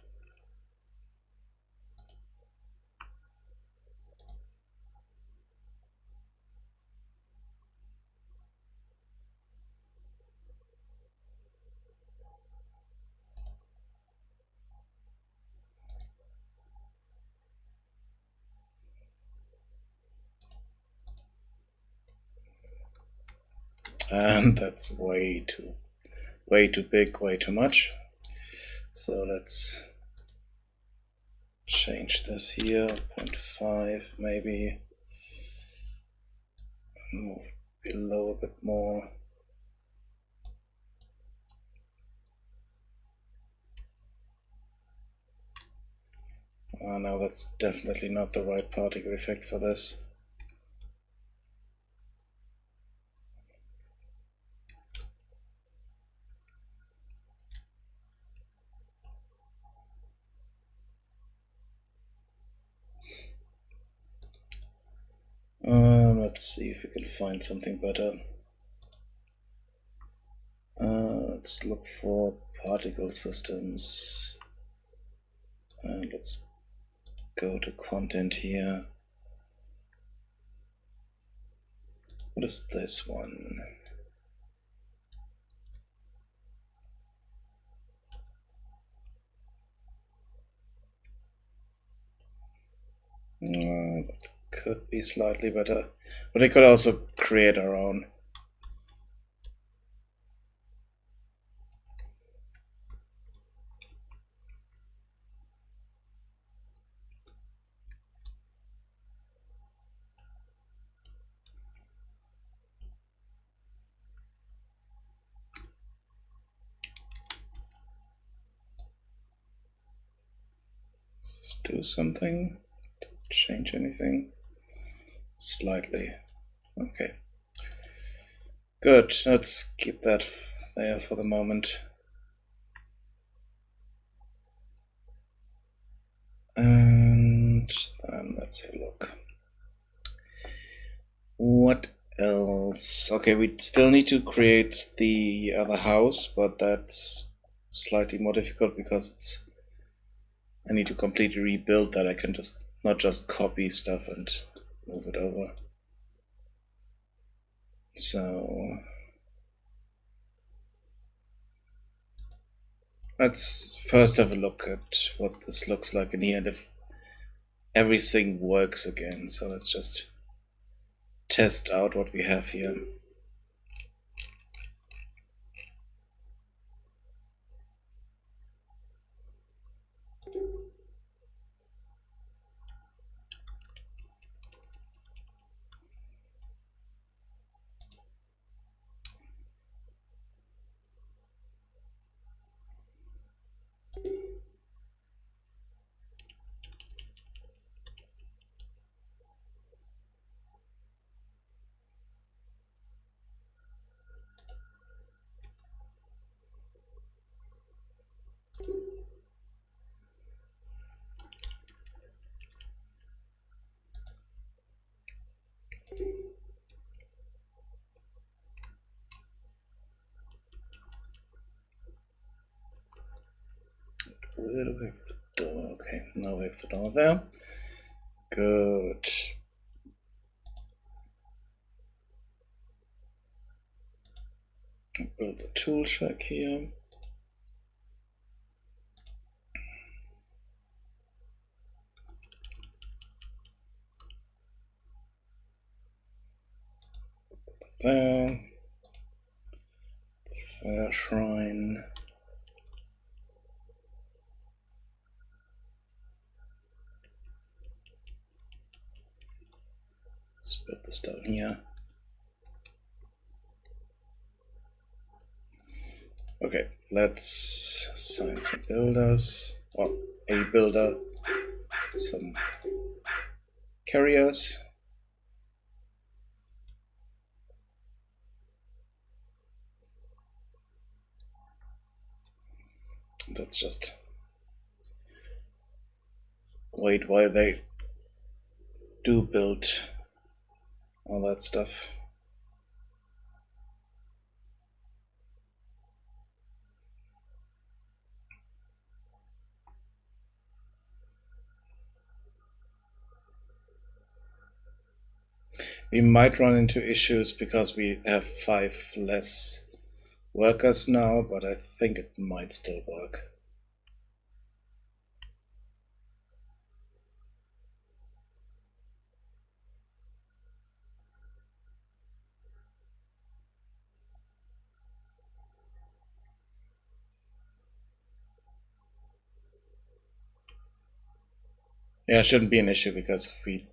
Speaker 1: And that's way too big, way too much. So let's change this here, 0.5 maybe. Move below a bit more. Now that's definitely not the right particle effect for this. Let's see if we can find something better. Let's look for particle systems. Let's go to content here. What is this one? That could be slightly better, but we could also create our own. Let's just do something. Change anything? Slightly. Okay. Good. Let's keep that there for the moment. And then let's have a look. What else? Okay, we still need to create the other house, but that's slightly more difficult because I need to completely rebuild that. I can just not just copy stuff and move it over. So let's first have a look at what this looks like in here and if everything works again. So let's just test out what we have here. Where do we have the door? Okay, now we have the door there. Good. Build the tool shack here. There. Fair shrine. Let's build this down here. Okay, let's assign some builders, or a builder, some carriers. Let's just wait while they do build all that stuff. We might run into issues because we have 5 less workers now, but I think it might still work. Yeah, it shouldn't be an issue because if we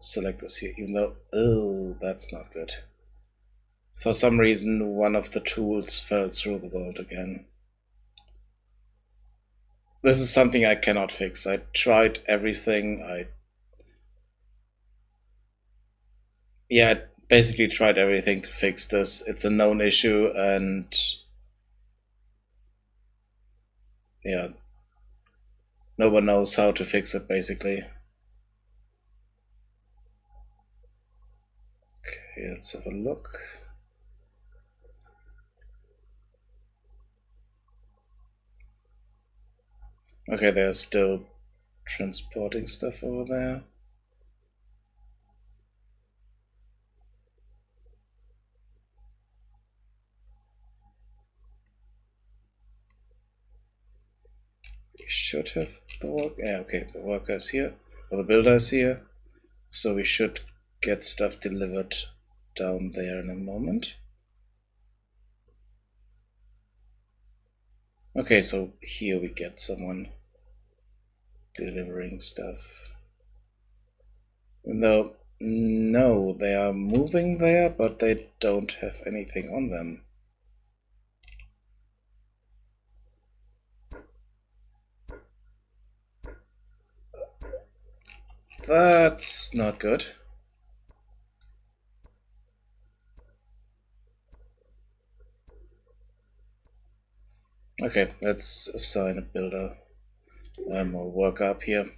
Speaker 1: select this here, even though, oh, that's not good. For some reason, one of the tools fell through the world again. This is something I cannot fix. I tried everything. I basically tried everything to fix this. It's a known issue, and yeah, no one knows how to fix it, basically. Okay, let's have a look. Okay, they're still transporting stuff over there. We should have the work. Yeah, okay, the worker's here, or the builder's here, so we should get stuff delivered down there in a moment. Okay, so here we get someone delivering stuff. Though, no, they are moving there, but they don't have anything on them. That's not good. Okay, let's assign a builder or worker up here.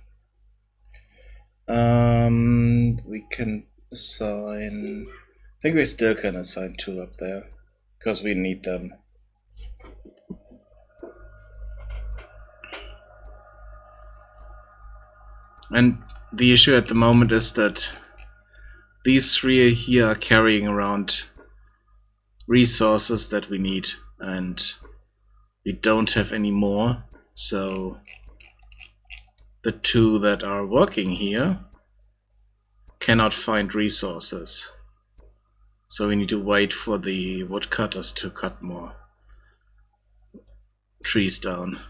Speaker 1: We can assign. I think we still can assign 2 up there because we need them. And the issue at the moment is that these 3 here are carrying around resources that we need, and we don't have any more. So the 2 that are working here cannot find resources. So we need to wait for the woodcutters to cut more trees down.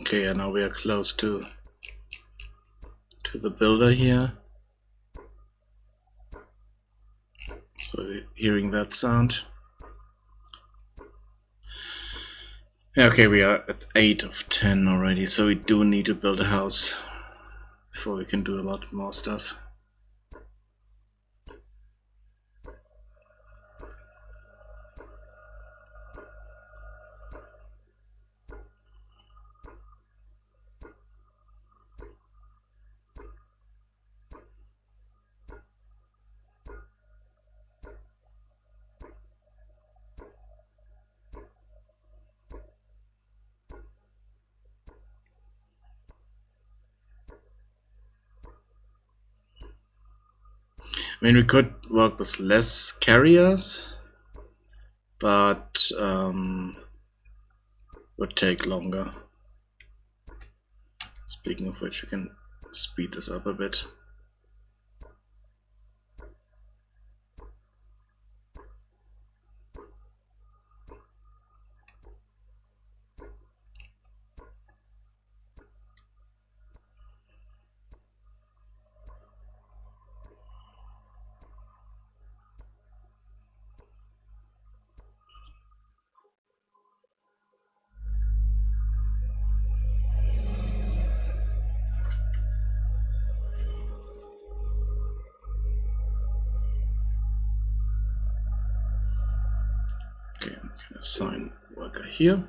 Speaker 1: Okay, and now we are close to the builder here. So we're hearing that sound. Okay, we are at 8 of 10 already, so we do need to build a house before we can do a lot more stuff. I mean, we could work with less carriers, but would take longer. Speaking of which, we can speed this up a bit. Okay, I'm gonna assign worker here.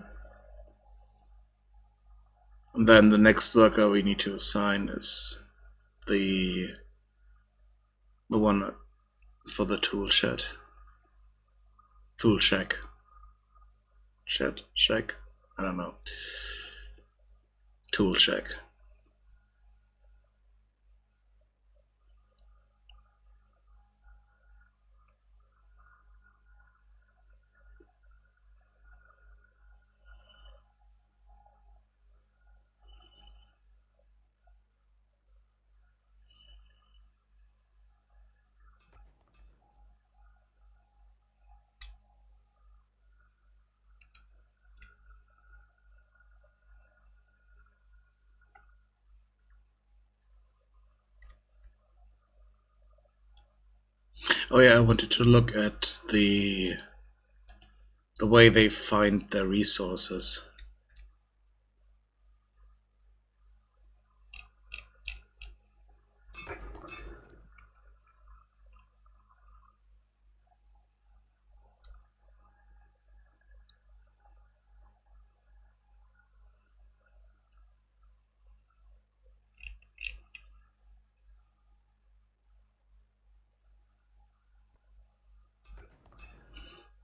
Speaker 1: And then the next worker we need to assign is the one for the tool shed. Tool shack. Shack? I don't know. Tool shack. Oh yeah, I wanted to look at the way they find their resources.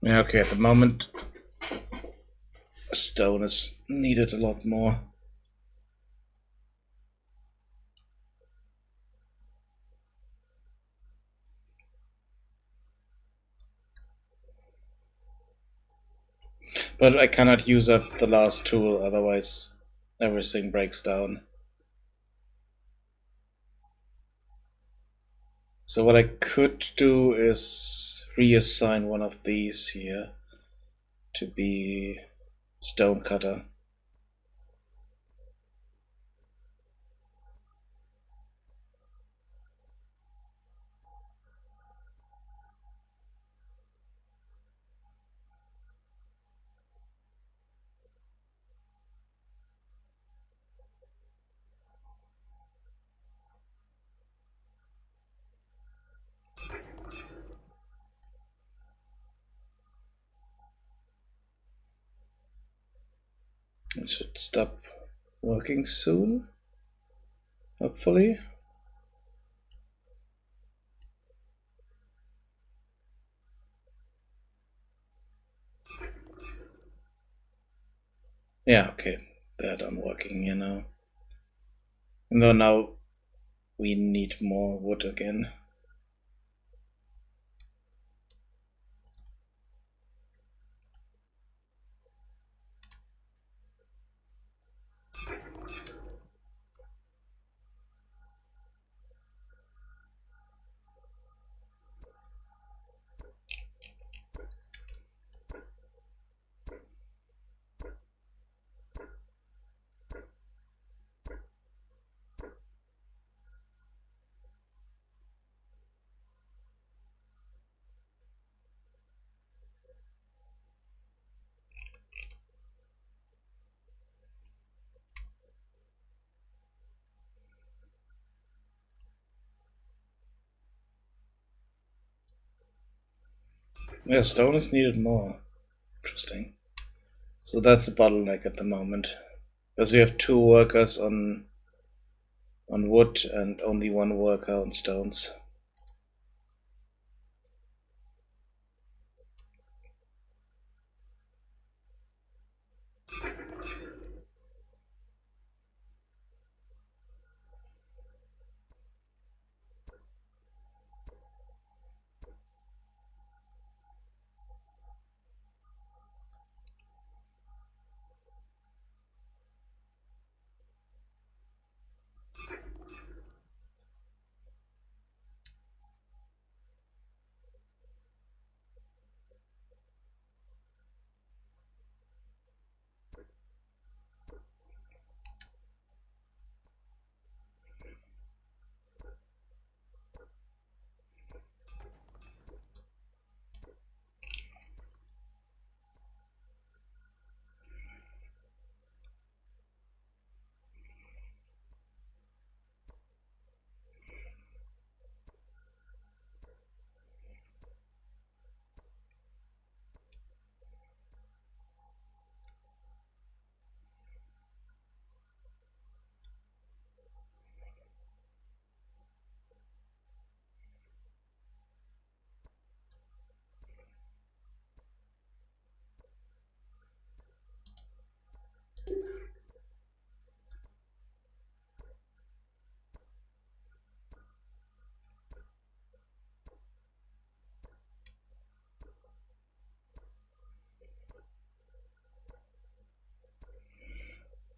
Speaker 1: Yeah, okay, at the moment, stone is needed a lot more. But I cannot use up the last tool, otherwise everything breaks down. So what I could do is reassign one of these here to be stone cutter. It should stop working soon, hopefully. Yeah, okay, they're done working, you know. And though now we need more wood again. Yeah, stone is needed more. Interesting. So that's a bottleneck at the moment. Because we have 2 workers on wood and only 1 worker on stones.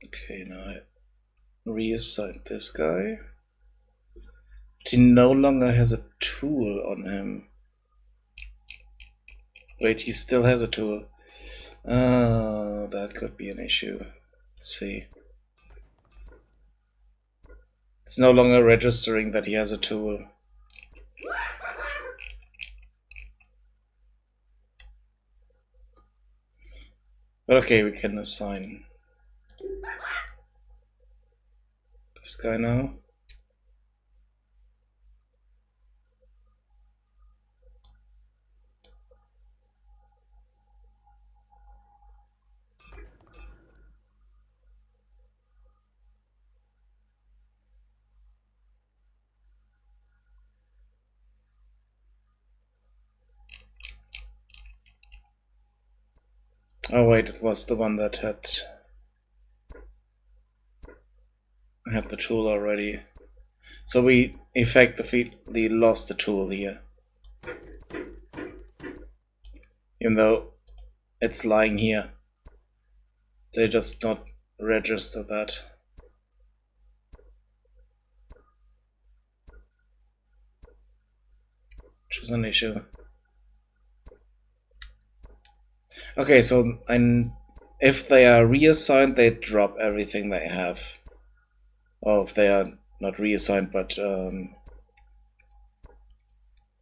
Speaker 1: Okay, now I reassign this guy. He no longer has a tool on him. Wait, he still has a tool. That could be an issue. Let's see. It's no longer registering that he has a tool. But okay, we can assign this guy now. Oh wait, it was the one that had the tool already. So we effectively lost the tool here. Even though it's lying here. They just not register that. Which is an issue. Okay, so if they are reassigned, they drop everything they have. Or if they are not reassigned, but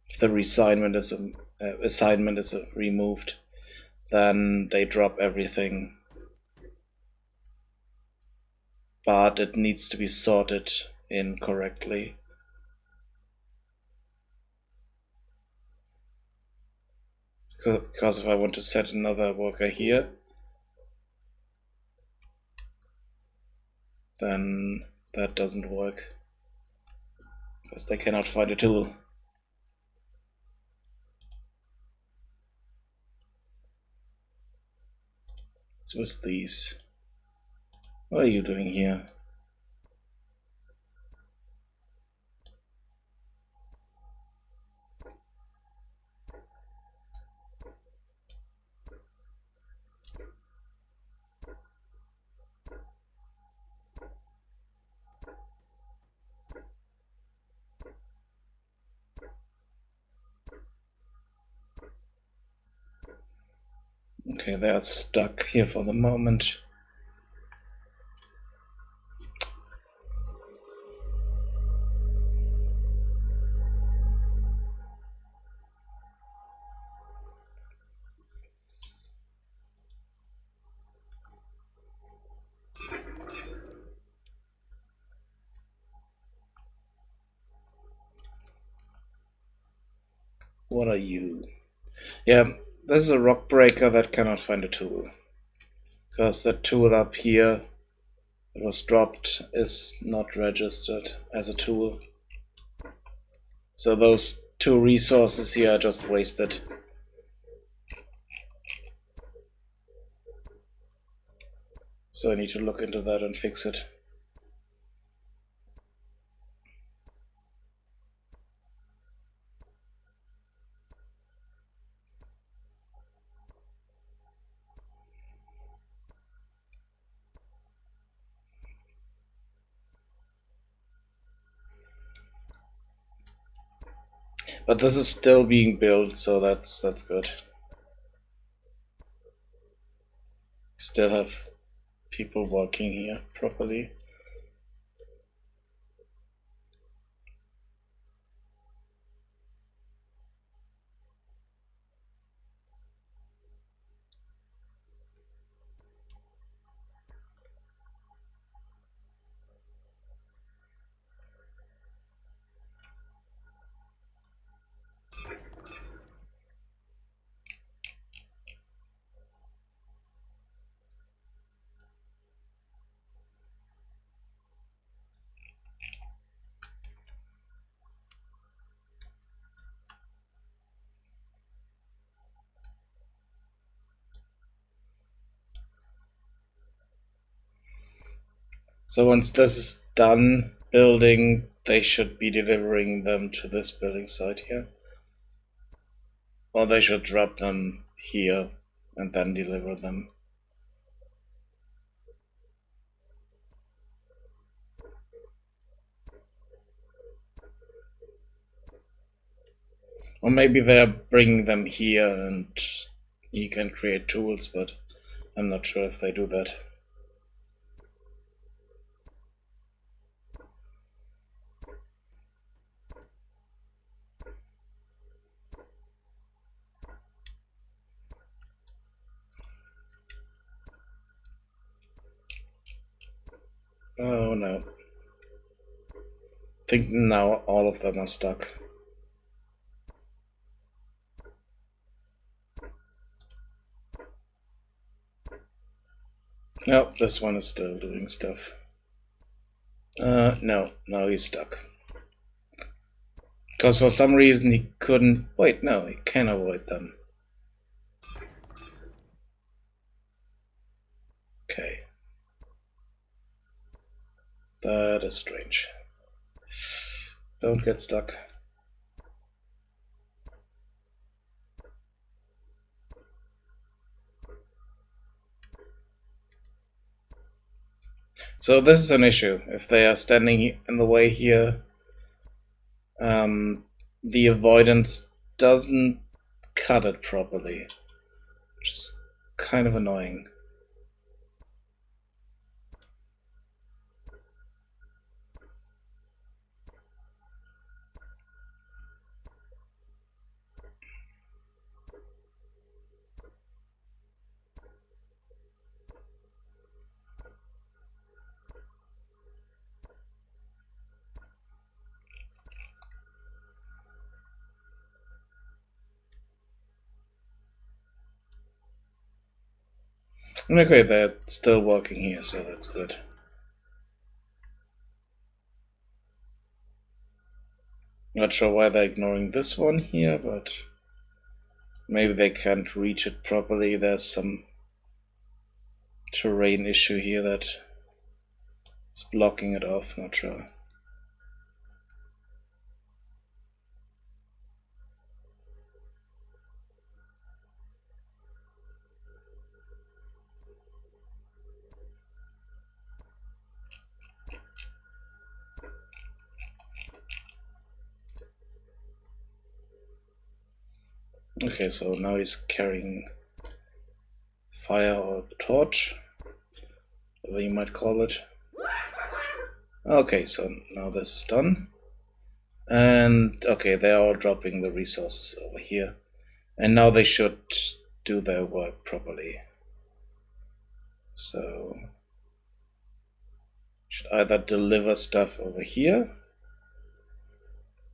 Speaker 1: if the assignment is removed, then they drop everything. But it needs to be sorted in correctly. Because if I want to set another worker here, then that doesn't work. Because they cannot find a tool. What's with these? What are you doing here? Okay, they are stuck here for the moment. What are you? Yeah, this is a rock breaker that cannot find a tool. Because that tool up here that was dropped is not registered as a tool. So those 2 resources here are just wasted. So I need to look into that and fix it. But this is still being built, so that's good. Still have people working here properly. So once this is done building, they should be delivering them to this building site here. Or they should drop them here and then deliver them. Or maybe they're bringing them here and you can create tools, but I'm not sure if they do that. Oh no. I think now all of them are stuck. Nope, this one is still doing stuff. No, now he's stuck. Because for some reason he couldn't. Wait, no, he can avoid them. That is strange. Don't get stuck. So this is an issue. If they are standing in the way here, the avoidance doesn't cut it properly, which is kind of annoying. Okay, they're still working here, so that's good. Not sure why they're ignoring this one here, but maybe they can't reach it properly. There's some terrain issue here that is blocking it off, not sure. Okay, so now he's carrying fire or the torch, whatever you might call it. Okay, so now this is done. And okay, they're all dropping the resources over here. And now they should do their work properly. So should either deliver stuff over here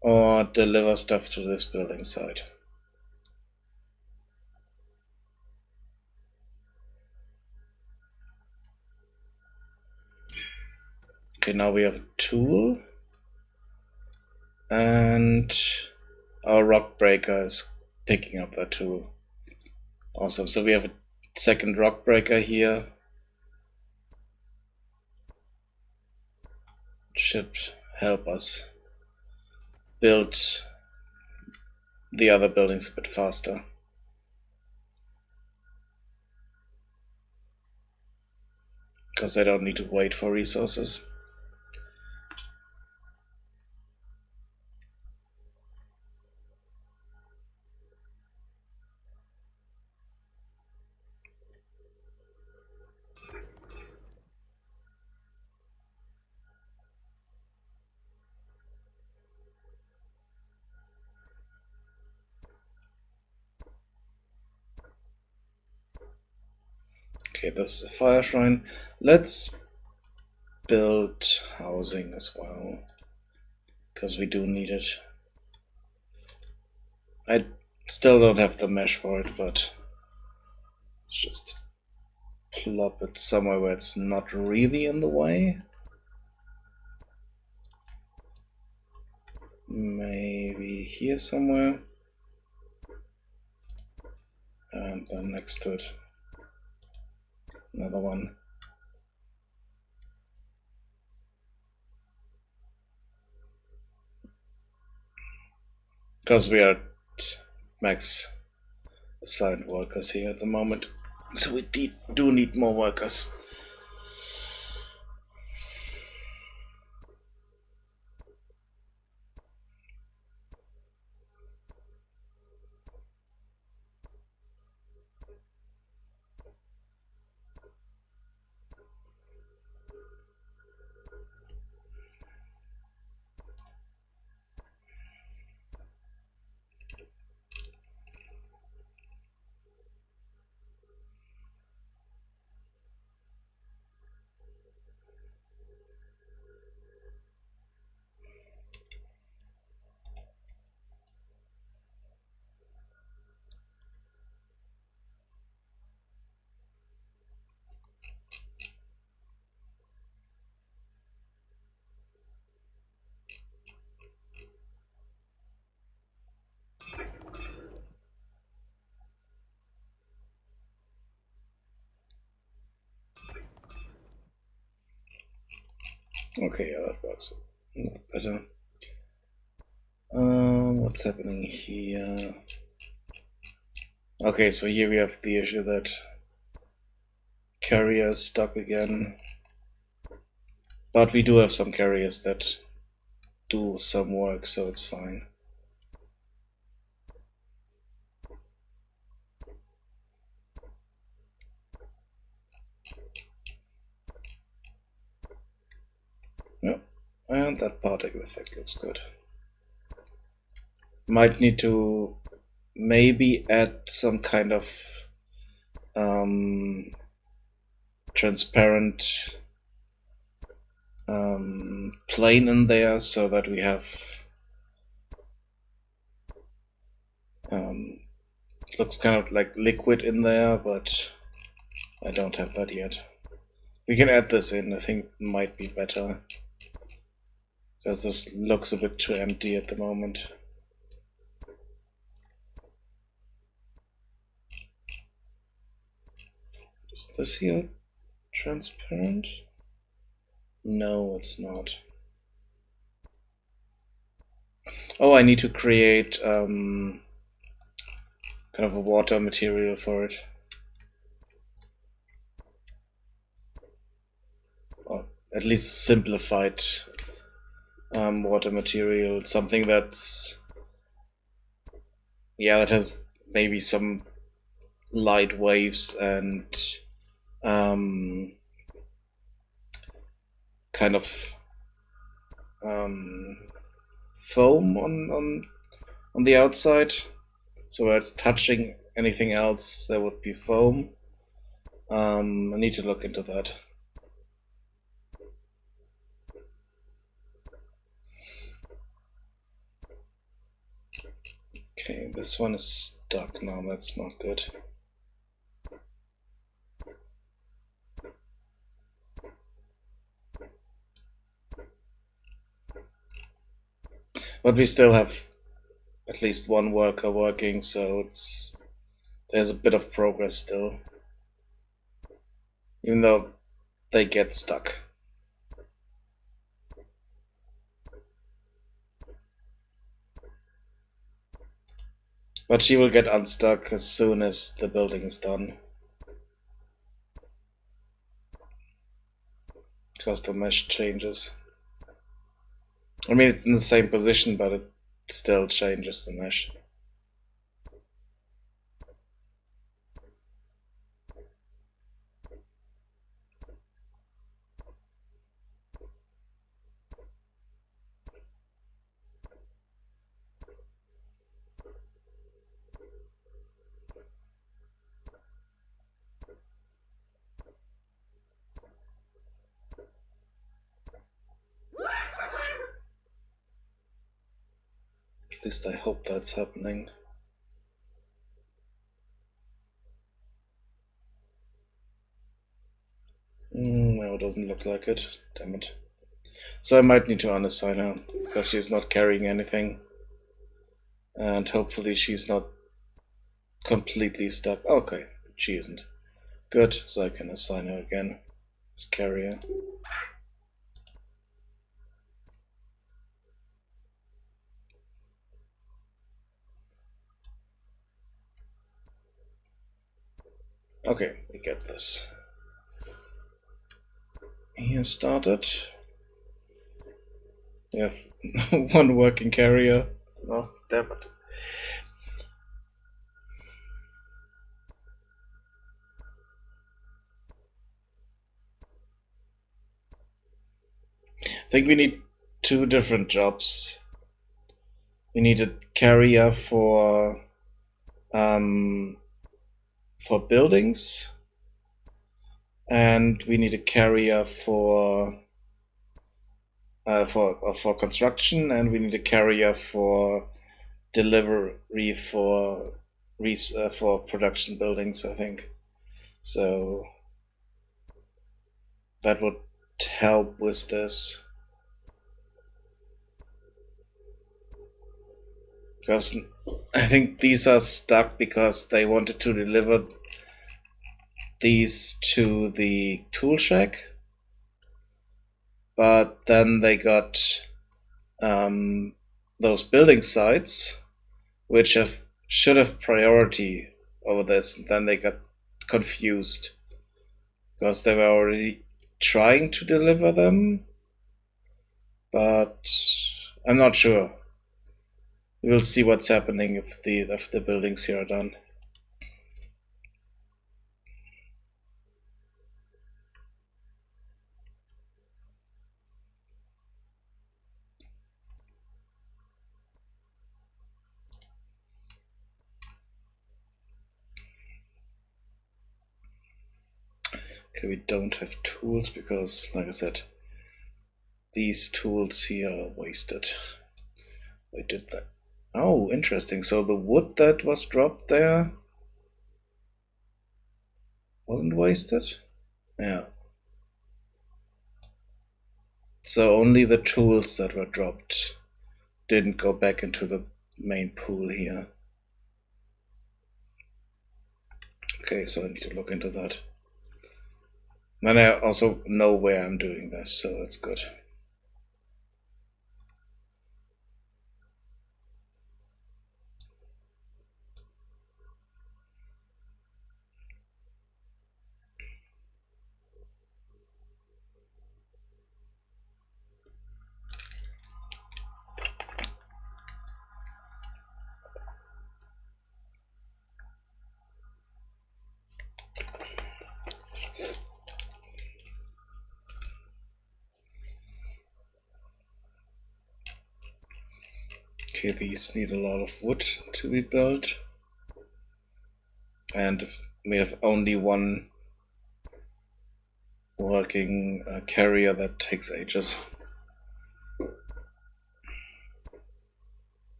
Speaker 1: or deliver stuff to this building site. Okay, now we have a tool. And our rock breaker is picking up that tool. Awesome. So we have a second rock breaker here. Should help us build the other buildings a bit faster. Because they don't need to wait for resources. Okay, this is a fire shrine. Let's build housing as well, because we do need it. I still don't have the mesh for it, but let's just plop it somewhere where it's not really in the way. Maybe here somewhere. And then next to it, another one. Because we are at max assigned workers here at the moment. So we do need more workers. Okay, yeah, that works. Better. What's happening here? Okay, so here we have the issue that carrier is stuck again. But we do have some carriers that do some work, so it's fine. Yep, and that particle effect looks good. Might need to maybe add some kind of transparent plane in there so that we have looks kind of like liquid in there, but I don't have that yet. We can add this in. I think it might be better because this looks a bit too empty at the moment. Is this here transparent? No, it's not. Oh, I need to create kind of a water material for it. Or at least simplified water material. Something that's, yeah, that has maybe some light waves and kind of foam on the outside. So where it's touching anything else, there would be foam. I need to look into that. Okay, this one is stuck now. That's not good. But we still have at least one worker working, so there's a bit of progress still. Even though they get stuck. But she will get unstuck as soon as the building is done. Because the mesh changes. I mean, it's in the same position, but it still changes the mesh. At least I hope that's happening. No, it doesn't look like it. Damn it. So I might need to unassign her, because she's not carrying anything. And hopefully she's not completely stuck. Okay, she isn't. Good, so I can assign her again as carrier. Okay, we get this. Here started. We have one working carrier. Oh, damn it. I think we need two different jobs. We need a carrier for buildings, and we need a carrier for construction, and we need a carrier for delivery for production buildings, I think. So that would help with this. Because I think these are stuck because they wanted to deliver these to the tool shack. but then they got those building sites, which should have priority over this, and then they got confused because they were already trying to deliver them, but I'm not sure. We'll see what's happening if the buildings here are done. Okay, we don't have tools because, like I said, these tools here are wasted. I did that. Oh, interesting. So the wood that was dropped there wasn't wasted? Yeah. So only the tools that were dropped didn't go back into the main pool here. Okay, so I need to look into that. Then I also know where I'm doing this, so that's good. Okay, these need a lot of wood to be built. And we have only one working carrier, that takes ages.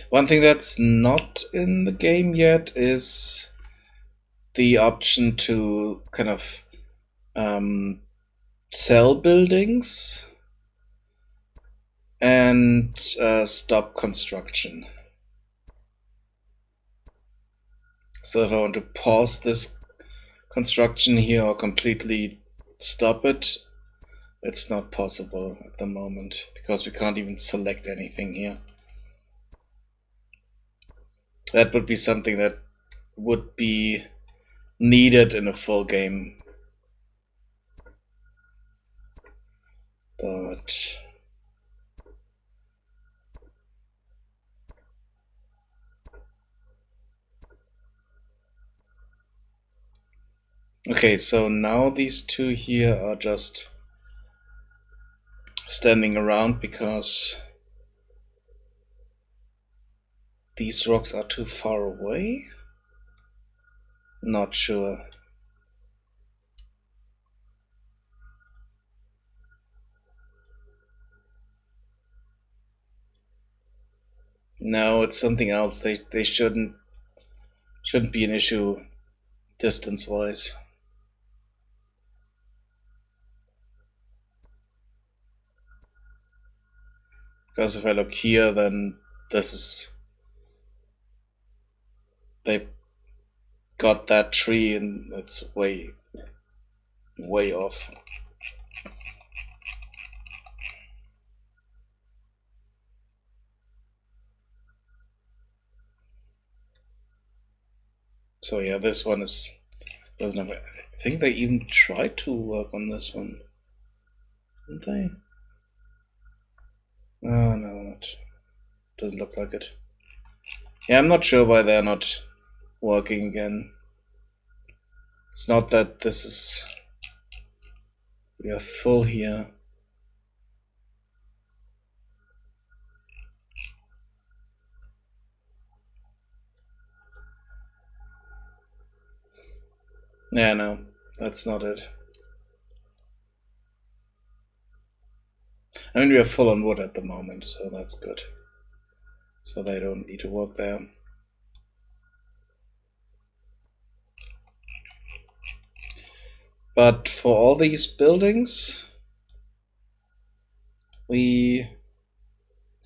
Speaker 1: One thing that's not in the game yet is the option to kind of sell buildings and stop construction. So if I want to pause this construction here or completely stop it, it's not possible at the moment because we can't even select anything here. That would be something that would be needed in a full game. But okay, so now these two here are just standing around because these rocks are too far away? Not sure. No, it's something else. They shouldn't be an issue distance wise. Because if I look here, then this is, they got that tree and it's way off. So yeah, this one doesn't have. I think they even tried to work on this one, didn't they? Oh no, not. Doesn't look like it. Yeah, I'm not sure why they're not working again. It's not that this is. We are full here. Yeah, no, that's not it. I mean, we are full on wood at the moment, so that's good. So they don't need to work there. But for all these buildings, we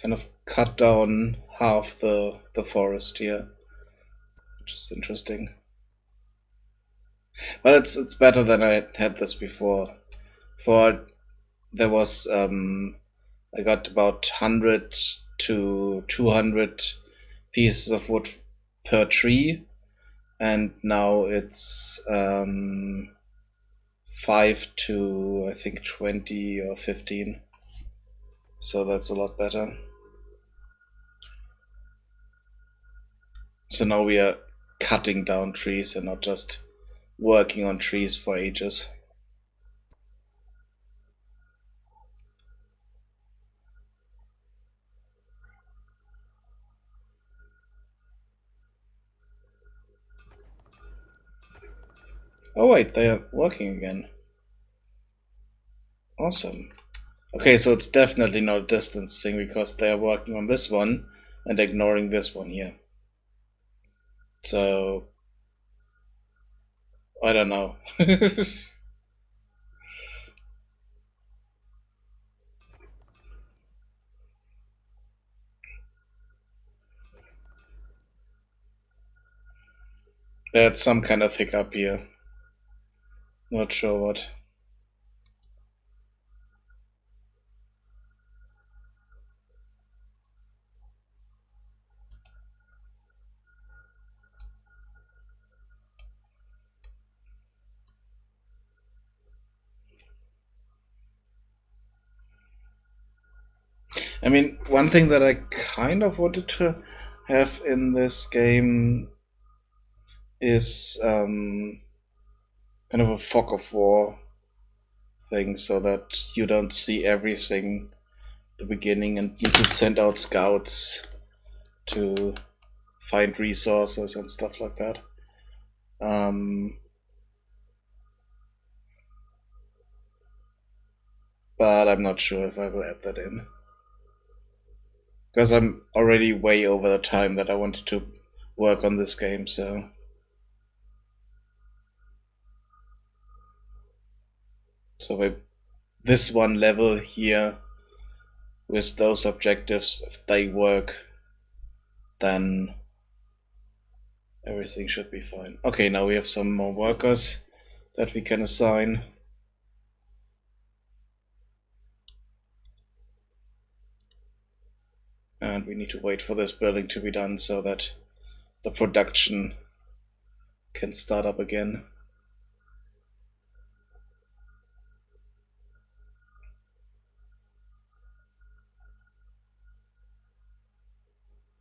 Speaker 1: kind of cut down half the forest here, which is interesting. But it's better than I had this before. There was I got about 100 to 200 pieces of wood per tree, and now it's 5 to I think 20 or 15. So that's a lot better. So now we are cutting down trees and not just working on trees for ages. Oh wait, they are working again. Awesome. Okay, so it's definitely not a distance thing because they are working on this one and ignoring this one here. So I don't know. There's some kind of hiccup here. Not sure what. I mean, one thing that I kind of wanted to have in this game is kind of a fog of war thing, so that you don't see everything at the beginning and need to send out scouts to find resources and stuff like that. But I'm not sure if I will add that in. Because I'm already way over the time that I wanted to work on this game, so. So this one level here, with those objectives, if they work, then everything should be fine. Okay, now we have some more workers that we can assign. And we need to wait for this building to be done so that the production can start up again.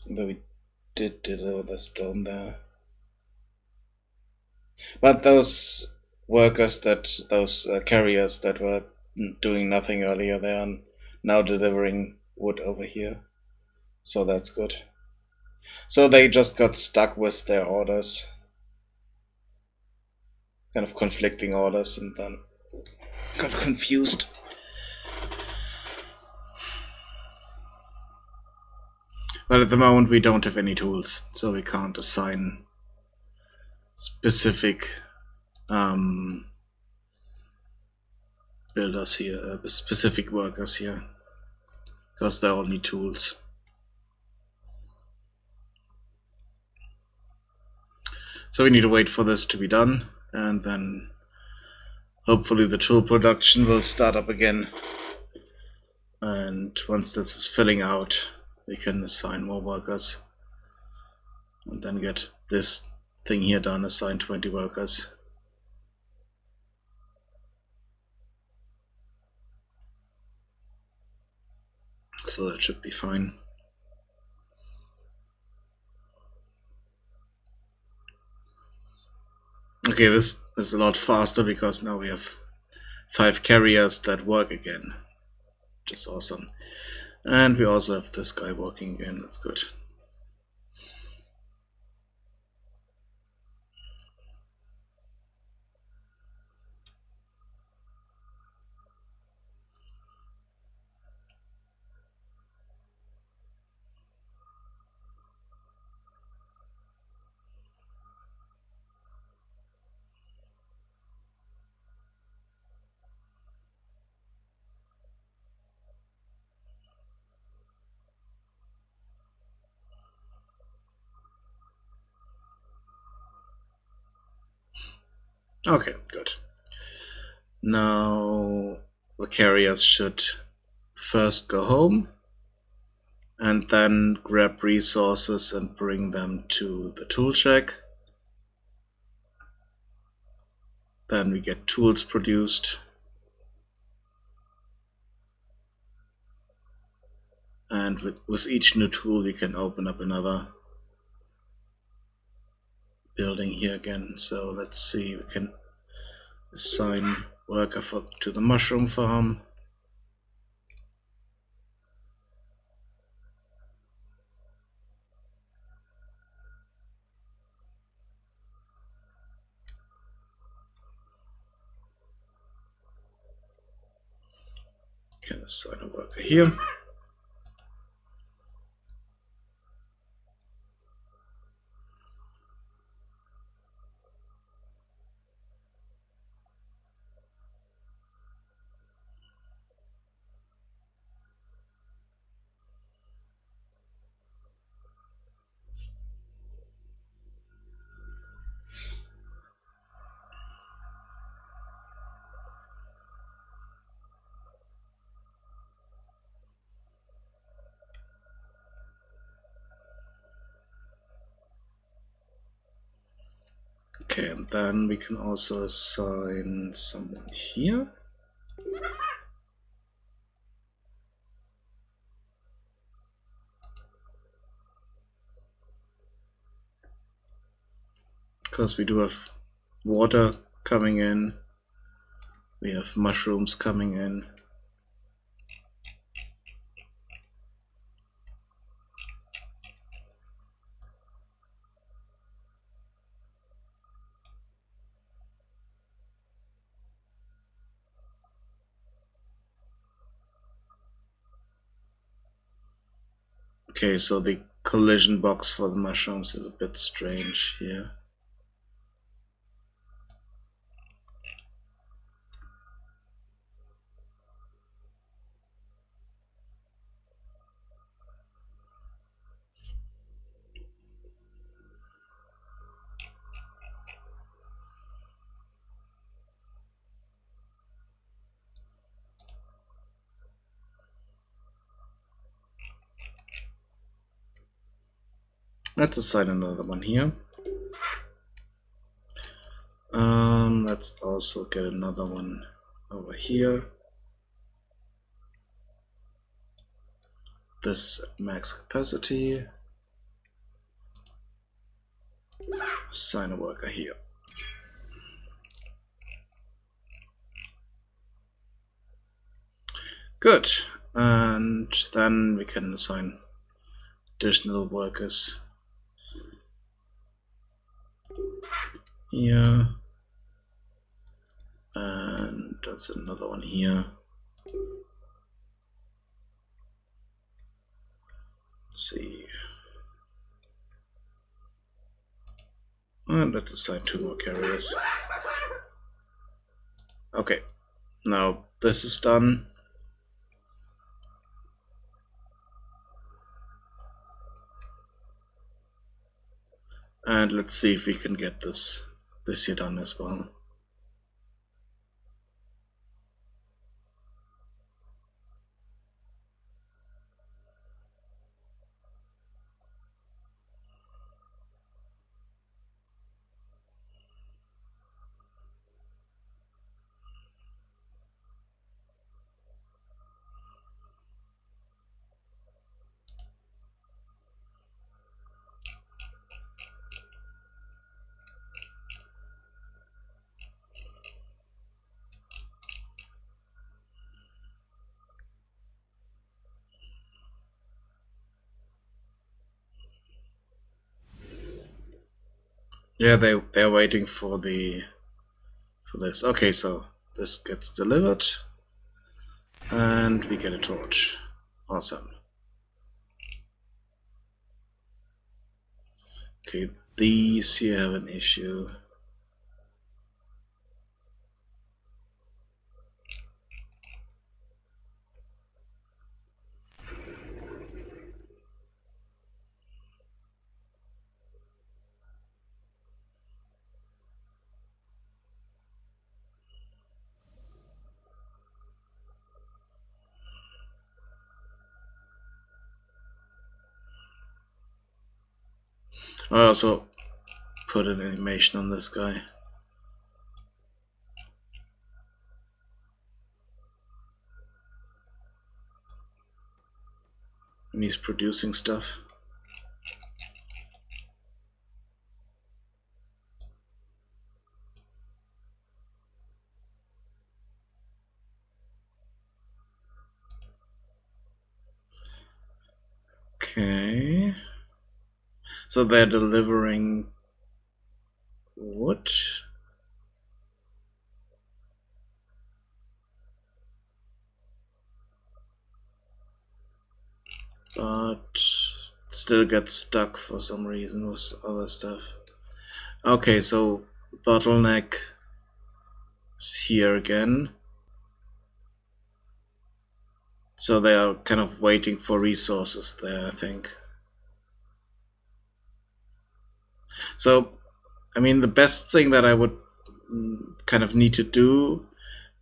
Speaker 1: Though we did deliver the stone there. But those workers those carriers that were doing nothing earlier, they are now delivering wood over here. So that's good. So they just got stuck with their orders. Kind of conflicting orders, and then got confused. But at the moment we don't have any tools, so we can't assign specific builders here, specific workers here, because they all need tools. So we need to wait for this to be done, and then hopefully the tool production will start up again. And once this is filling out, we can assign more workers, and then get this thing here done, assign 20 workers. So that should be fine. Okay, this is a lot faster because now we have 5 carriers that work again, which is awesome. And we also have this guy working again, that's good. Okay, good. Now the carriers should first go home and then grab resources and bring them to the tool shack. Then we get tools produced. And with each new tool we can open up another building here again. So let's see, we can assign worker to the mushroom farm. Can assign a worker here. Okay, and then we can also assign someone here. Because we do have water coming in, we have mushrooms coming in. Okay, so the collision box for the mushrooms is a bit strange here. Let's assign another one here. Let's also get another one over here. This at max capacity. Assign a worker here. Good, and then we can assign additional workers here, and that's another one here. Let's see, and let's assign 2 more carriers. Okay, now this is done. And let's see if we can get this here done as well. Yeah, they're waiting for this. Okay, so this gets delivered, and we get a torch. Awesome. Okay, these here have an issue. I also put an animation on this guy. And he's producing stuff. Okay. So they're delivering wood. But still get stuck for some reason with other stuff. Okay, so bottleneck is here again. So they are kind of waiting for resources there, I think. So, I mean, the best thing that I would kind of need to do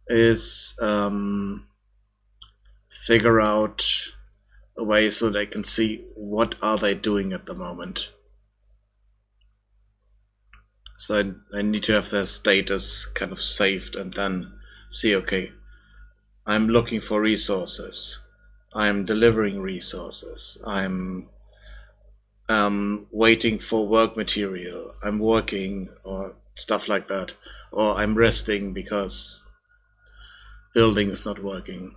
Speaker 1: is figure out a way so they can see what are they doing at the moment. So I need to have their status kind of saved and then see, okay, I'm looking for resources. I'm delivering resources. I'm waiting for work material. I'm working or stuff like that. Or I'm resting because building is not working.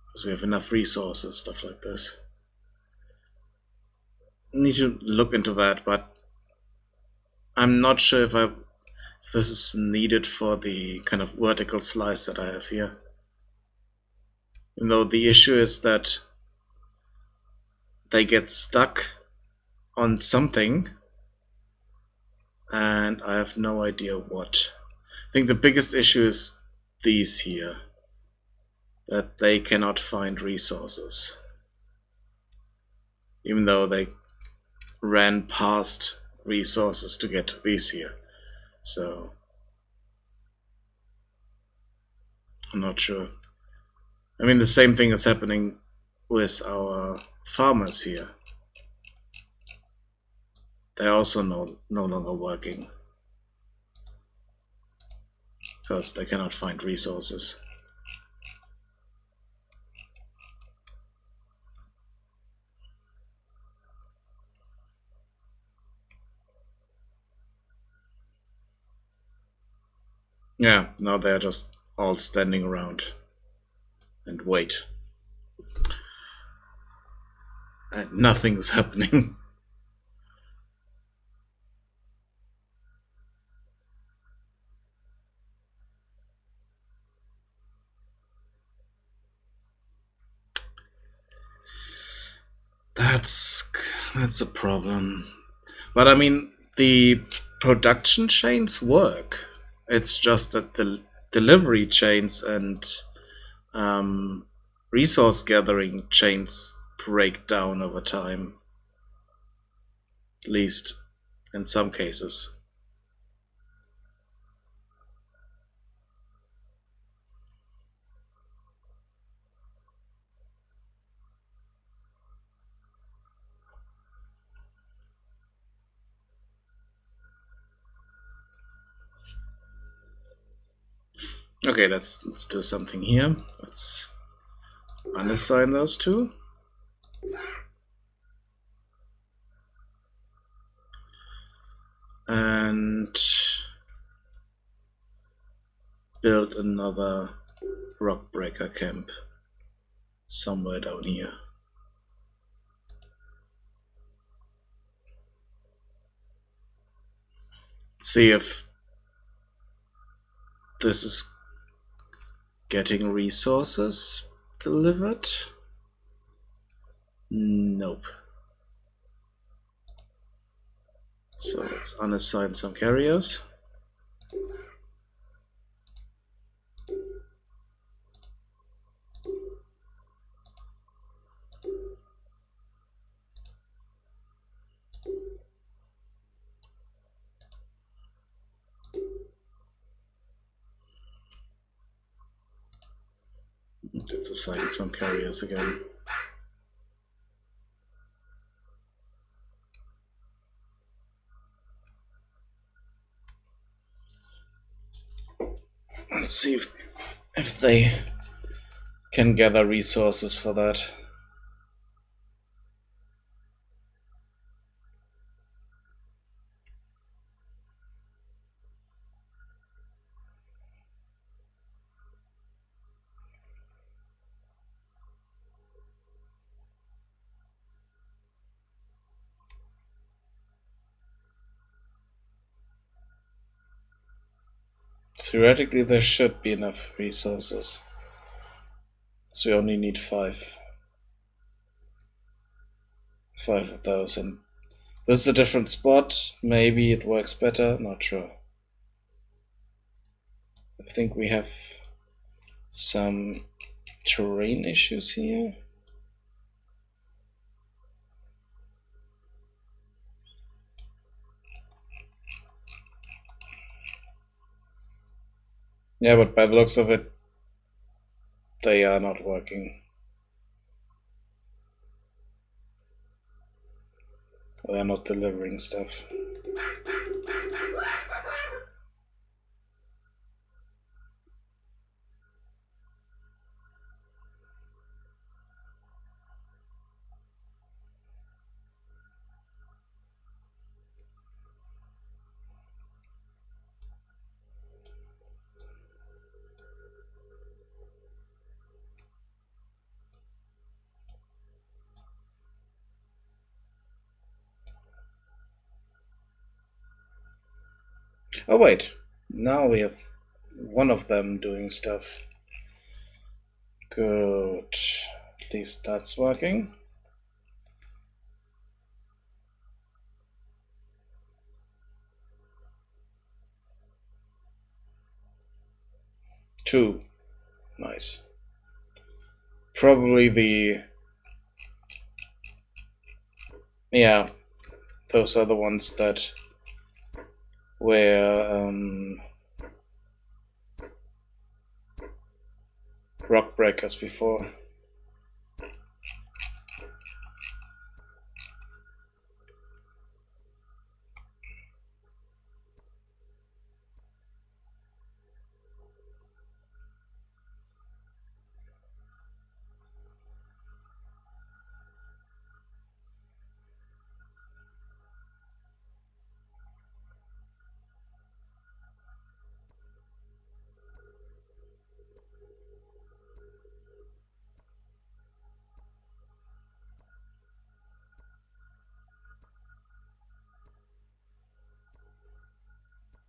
Speaker 1: Because we have enough resources, stuff like this. Need to look into that, but I'm not sure if this is needed for the kind of vertical slice that I have here. You know, the issue is that they get stuck on something and I have no idea what. I think the biggest issue is these here, that they cannot find resources. Even though they ran past resources to get to these here. So I'm not sure. I mean, the same thing is happening with our farmers here. They're also no longer working because they cannot find resources. Yeah, now they're just all standing around and wait. And nothing's happening. That's a problem. But I mean, the production chains work. It's just that the delivery chains and resource gathering chains break down over time. At least in some cases. Okay, let's do something here. Let's unassign those two. And build another rock breaker camp somewhere down here. See if this is getting resources delivered. Nope. So let's unassign some carriers. Let's assign some carriers again. Let's see if they can gather resources for that. Theoretically, there should be enough resources. So we only need 5. 5 of those, and this is a different spot. Maybe it works better, not sure. I think we have some terrain issues here. Yeah, but by the looks of it, they are not working. They're not delivering stuff. Oh wait, now we have one of them doing stuff. Good. At least that's working. Two. Nice. Probably the... Yeah, those are the ones that were rock breakers before.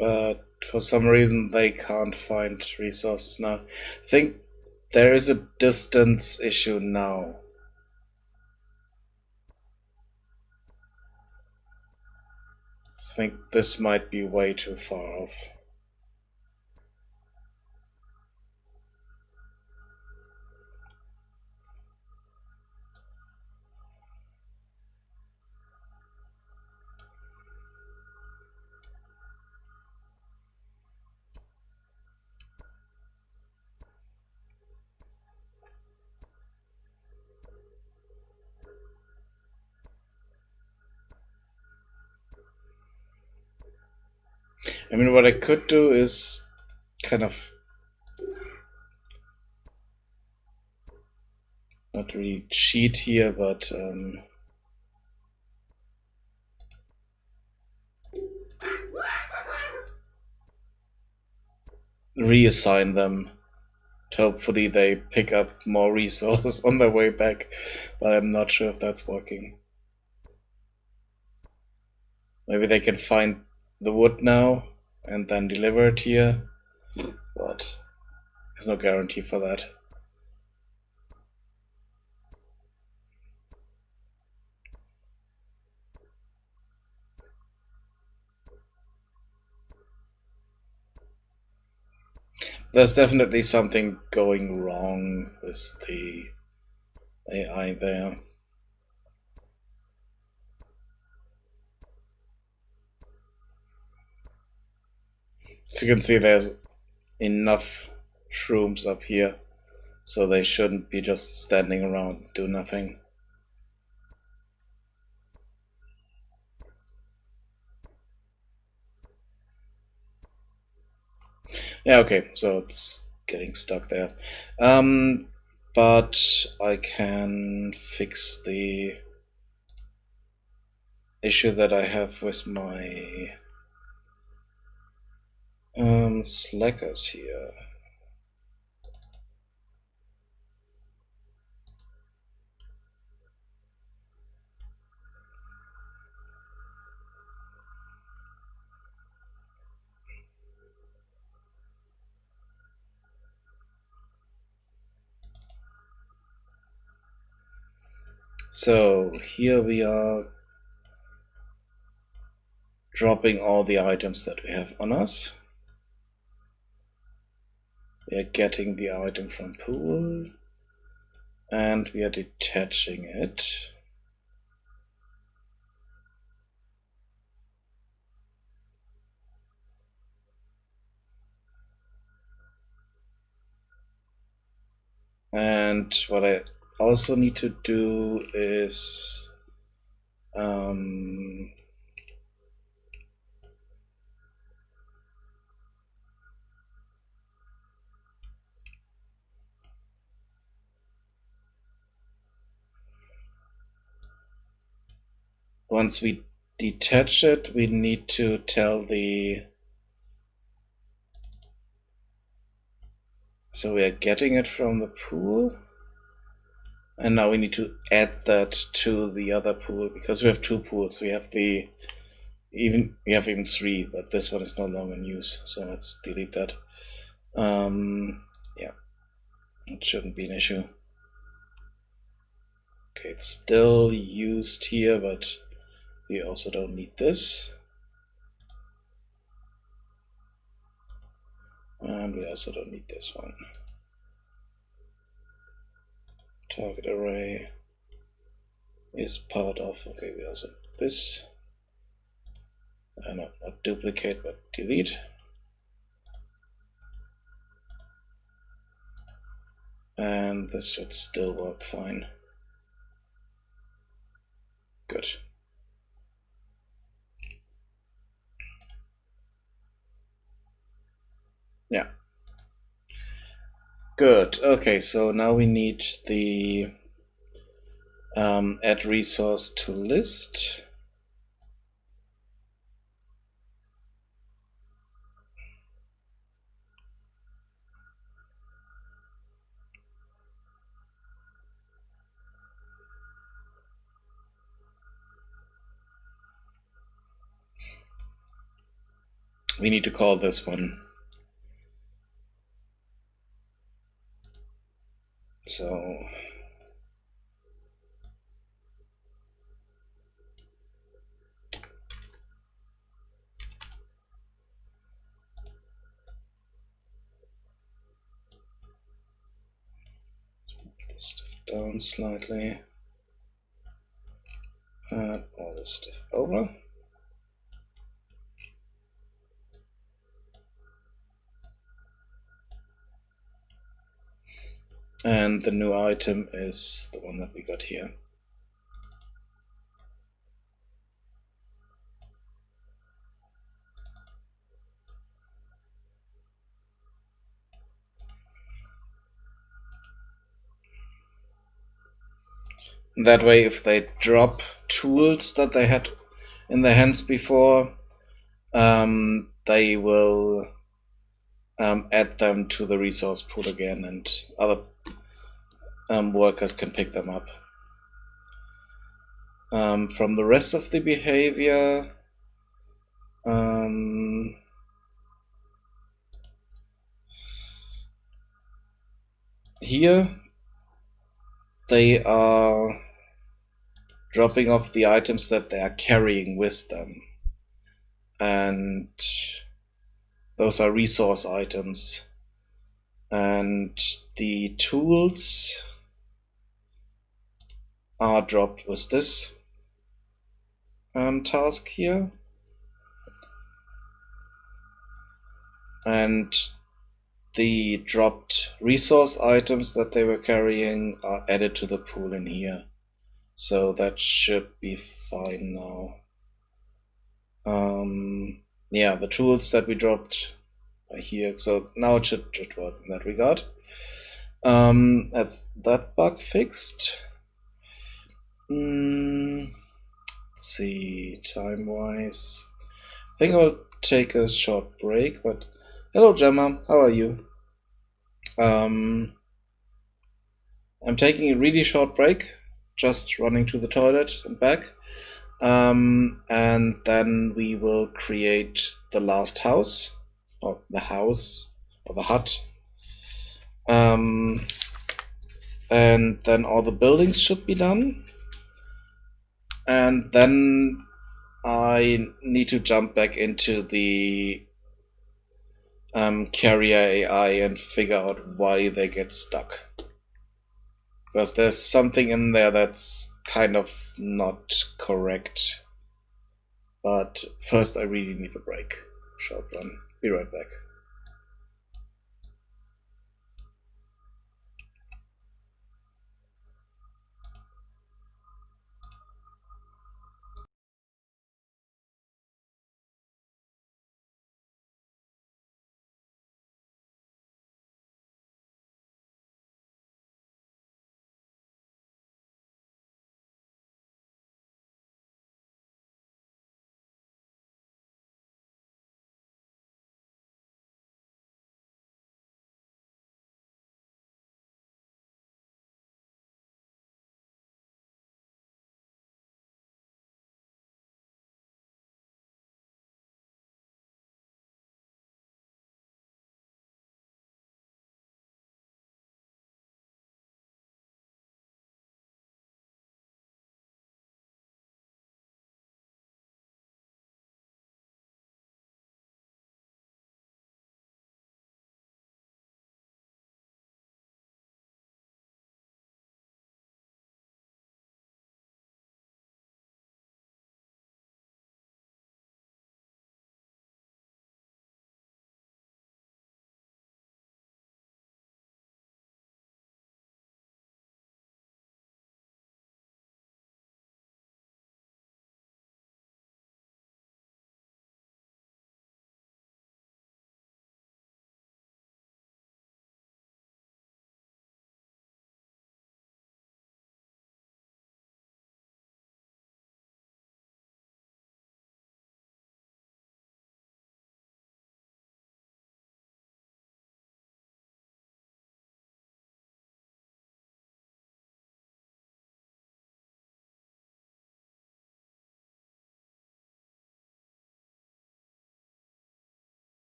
Speaker 1: But for some reason they can't find resources now. I think there is a distance issue now. I think this might be way too far off. I mean, what I could do is kind of not really cheat here, but reassign them. Hopefully they pick up more resources on their way back, but I'm not sure if that's working. Maybe they can find the wood now and then deliver it here, but there's no guarantee for that. There's definitely something going wrong with the AI there. As you can see, there's enough shrooms up here, so they shouldn't be just standing around do nothing. Yeah, okay, so it's getting stuck there. But I can fix the issue that I have with my slackers here. So here we are dropping all the items that we have on us. We are getting the item from pool and we are detaching it. And what I also need to do is once we detach it, we need to tell the... So we are getting it from the pool. And now we need to add that to the other pool because we have two pools. We have even three, but this one is no longer in use. So let's delete that. Yeah, it shouldn't be an issue. Okay, it's still used here, but we also don't need this. And we also don't need this one. Target array is part of, okay, we also need this. No, not duplicate, but delete. And this should still work fine. Good. Yeah. Good. Okay, so now we need the add resource to list. We need to call this one. So this stuff down slightly. Add all this stuff over. And the new item is the one that we got here. That way, if they drop tools that they had in their hands before, they will add them to the resource pool again, and other workers can pick them up. From the rest of the behavior, here they are dropping off the items that they are carrying with them, and those are resource items. And the tools are dropped with this task here. And the dropped resource items that they were carrying are added to the pool in here. So that should be fine now. Yeah, the tools that we dropped here. So now it should work in that regard. That's that bug fixed. Let's see, time-wise. I think I'll take a short break, but hello Gemma, how are you? I'm taking a really short break, just running to the toilet and back. And then we will create the last house, or the house, or the hut. And then all the buildings should be done. And then I need to jump back into the carrier AI and figure out why they get stuck. Because there's something in there that's kind of not correct. But first I really need a break. Short one. Be right back.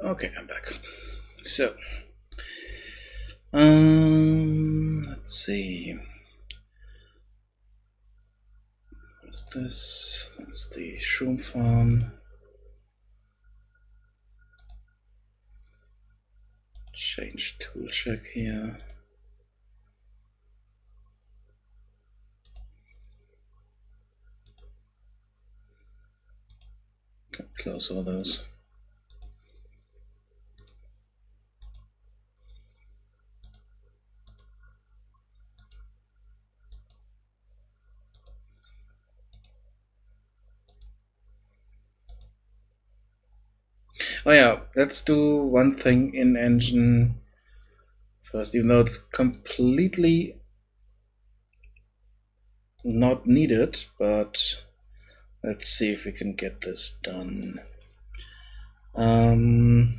Speaker 1: Okay, I'm back. So, let's see. What's this? That's the shroom farm. Change tool check here. Can close all those. Oh yeah, let's do one thing in engine first, even though it's completely not needed, but let's see if we can get this done. I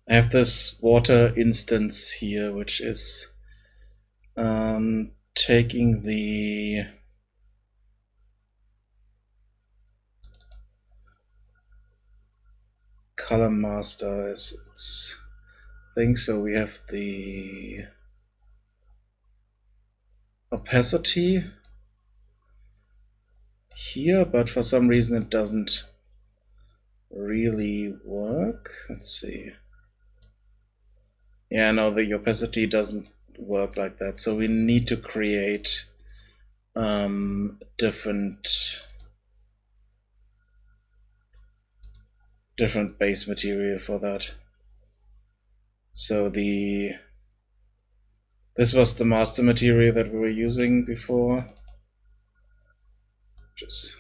Speaker 1: have this water instance here, which is taking the color master as its thing. So we have the opacity here, but for some reason it doesn't really work. Let's see. Yeah, no, the opacity doesn't work like that. So we need to create different base material for that. So this was the master material that we were using before, which is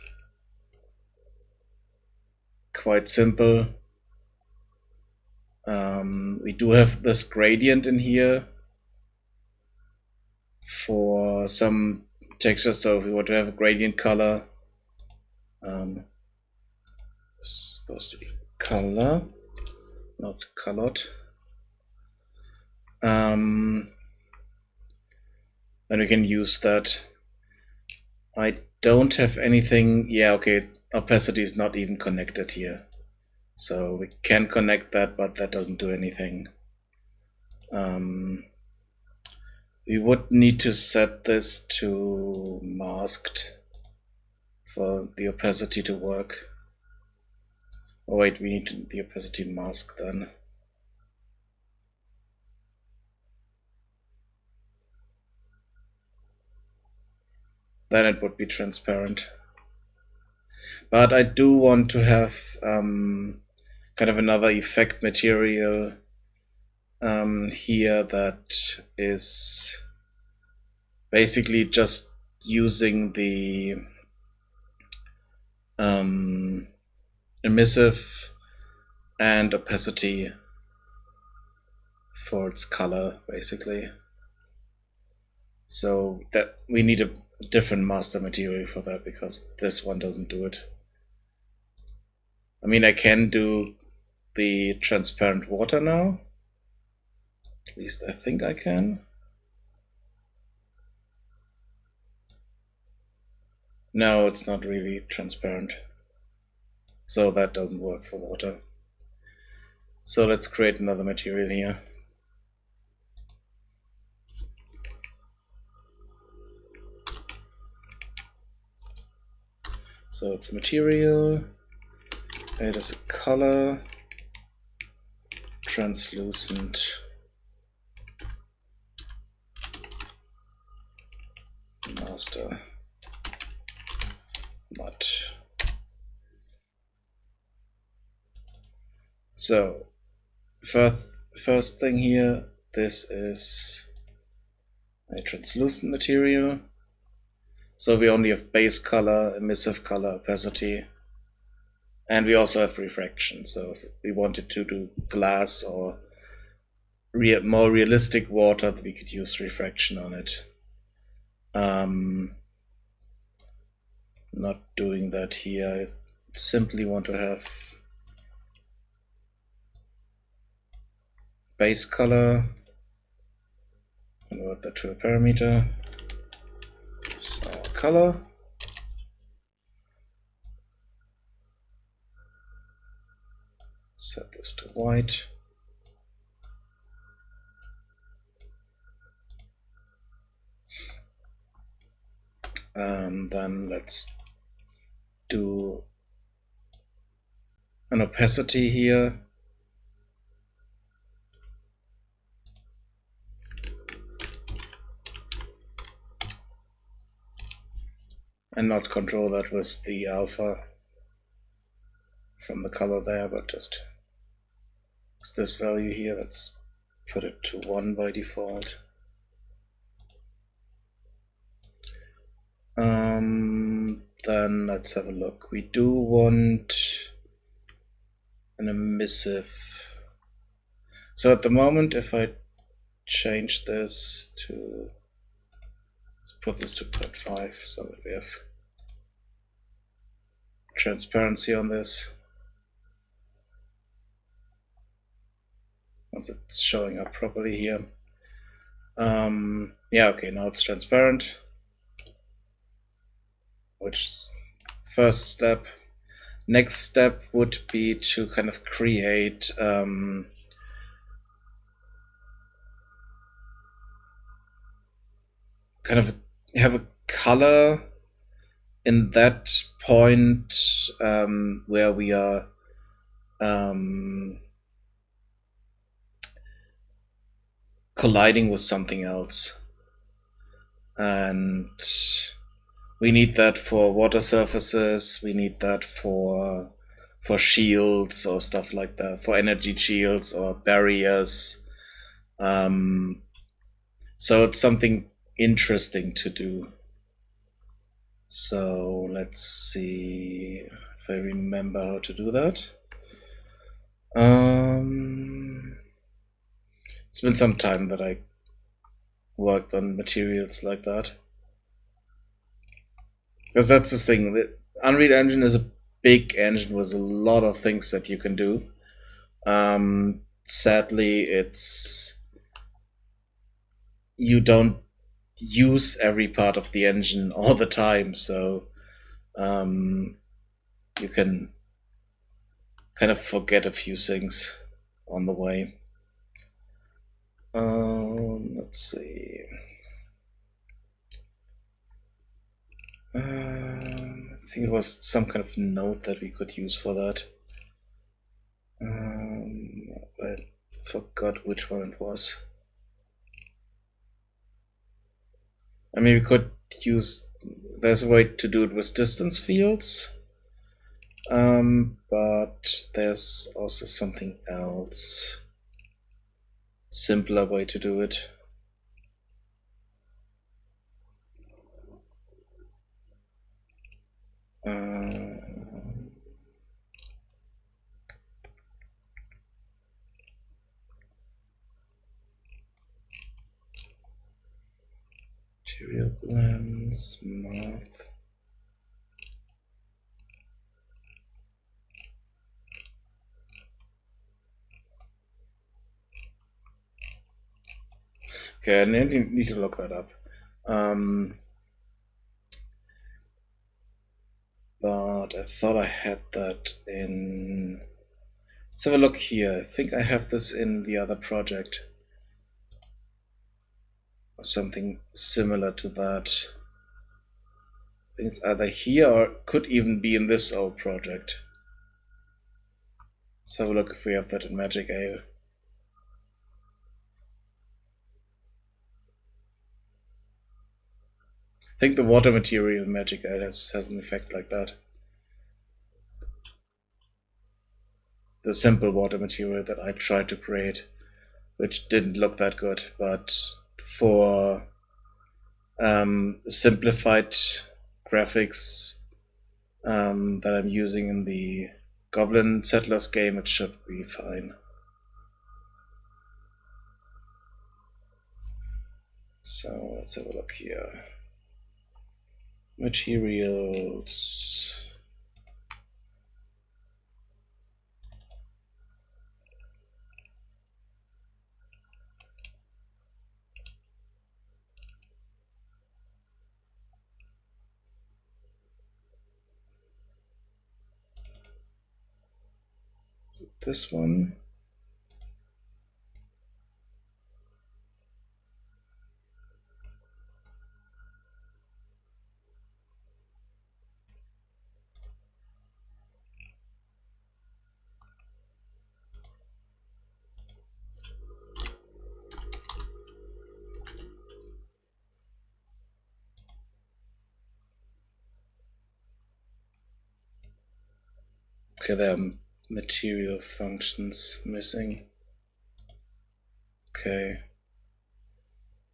Speaker 1: quite simple. We do have this gradient in here for some textures, so if we want to have a gradient color, this is supposed to be color, not colored. Then we can use that. I don't have anything. Yeah, okay, opacity is not even connected here. So we can connect that, but that doesn't do anything. We would need to set this to masked for the opacity to work. Oh wait, we need the opacity mask then. Then it would be transparent. But I do want to have kind of another effect material here that is basically just using the emissive and opacity for its color, basically. So that we need a different master material for that, because this one doesn't do it. I mean, I can do the transparent water now. At least I think I can. No, it's not really transparent. So that doesn't work for water. So let's create another material here. So it's a material, it is a color, translucent master mud. So first thing here, this is a translucent material. So we only have base color, emissive color, opacity, and we also have refraction. So if we wanted to do glass or more realistic water, we could use refraction on it. Not doing that here. I simply want to have base color, convert that to a parameter. This is our color. Set this to white. Then let's do an opacity here. And not control that with the alpha from the color there, but just this value here. Let's put it to 1 by default. Then let's have a look. We do want an emissive. So at the moment, if I change this to, let's put this to 0.5 so that we have transparency on this. Once it's showing up properly here. Yeah, okay, now it's transparent, which is first step. Next step would be to kind of create kind of have a color in that point where we are colliding with something else. And we need that for water surfaces, we need that for shields or stuff like that, for energy shields or barriers. So it's something interesting to do. So let's see if I remember how to do that. It's been some time that I worked on materials like that. Because that's the thing. The Unreal Engine is a big engine with a lot of things that you can do. Sadly, you don't use every part of the engine all the time, so you can kind of forget a few things on the way. Let's see. I think it was some kind of node that we could use for that. I forgot which one it was. I mean, we could use. There's a way to do it with distance fields, but there's also something else. Simpler way to do it. Material blends, math. Okay, I need to look that up. But I thought I had that in. Let's have a look here. I think I have this in the other project. Or something similar to that. I think it's either here or could even be in this old project. Let's have a look if we have that in Magic Ale. I think the water material in Magic Ale has an effect like that. The simple water material that I tried to create, which didn't look that good, but for simplified graphics that I'm using in the Goblin Settlers game, it should be fine. So let's have a look here. Materials. Is it this one? Okay, there are material functions missing. Okay.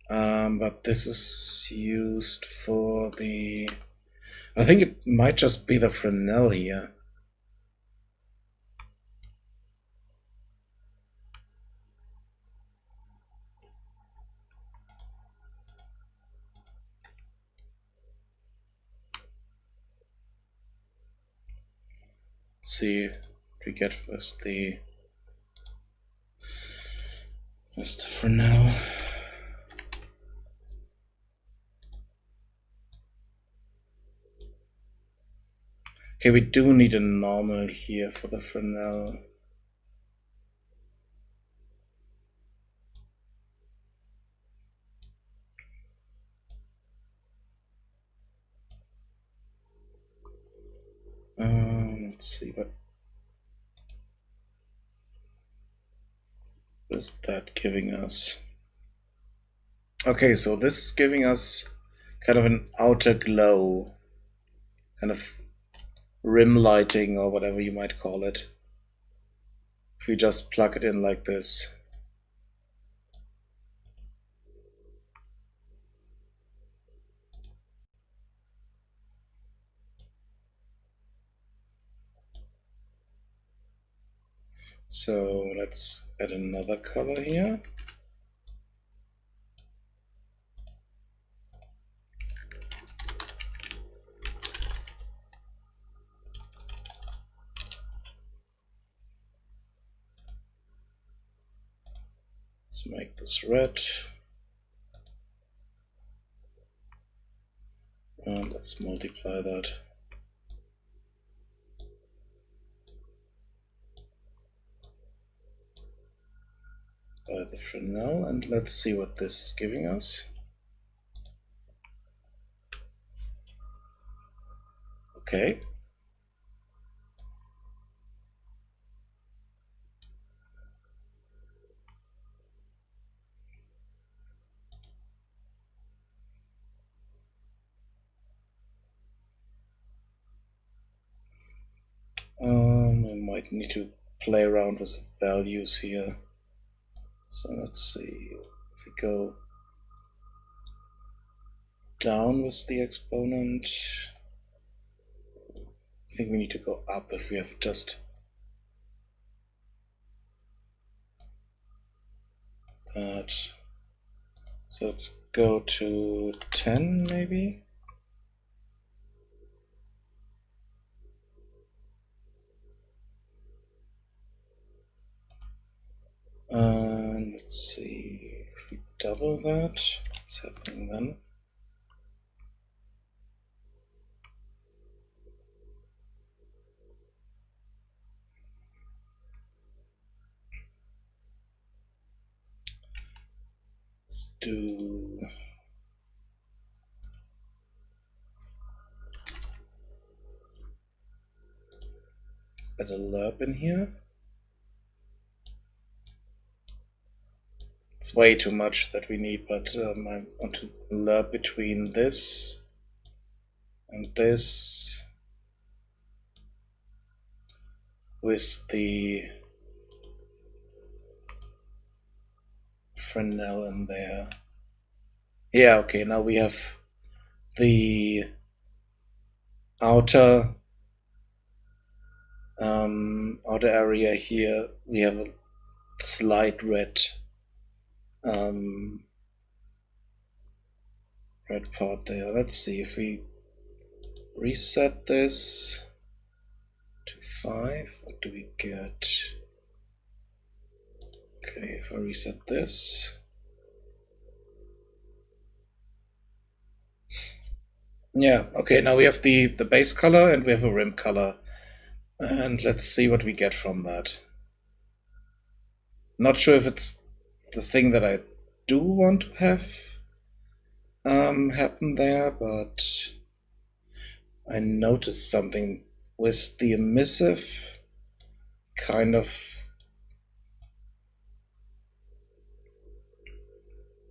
Speaker 1: But this is used for the... I think it might just be the Fresnel here. Let's see what we get with the Fresnel. Okay, we do need a normal here for the Fresnel. Let's see what is that giving us. Okay, so this is giving us kind of an outer glow, kind of rim lighting or whatever you might call it. If we just plug it in like this. So let's add another color here. Let's make this red. And let's multiply that. By the Fresnel, and let's see what this is giving us. Okay. I might need to play around with values here. So let's see, if we go down with the exponent, I think we need to go up if we have just that. So let's go to 10 maybe. And let's see, if we double that, what's happening then? Let's do... let's add a lerp in here. It's way too much that we need, but I want to lerp between this and this with the Fresnel in there. Yeah, okay, now we have the outer outer area here. We have a slight red red part there. Let's see if we reset this to 5. What do we get? Okay, if I reset this. Yeah, okay, now we have the base color and we have a rim color. And let's see what we get from that. Not sure if it's the thing that I do want to have happen there, but I noticed something with the emissive kind of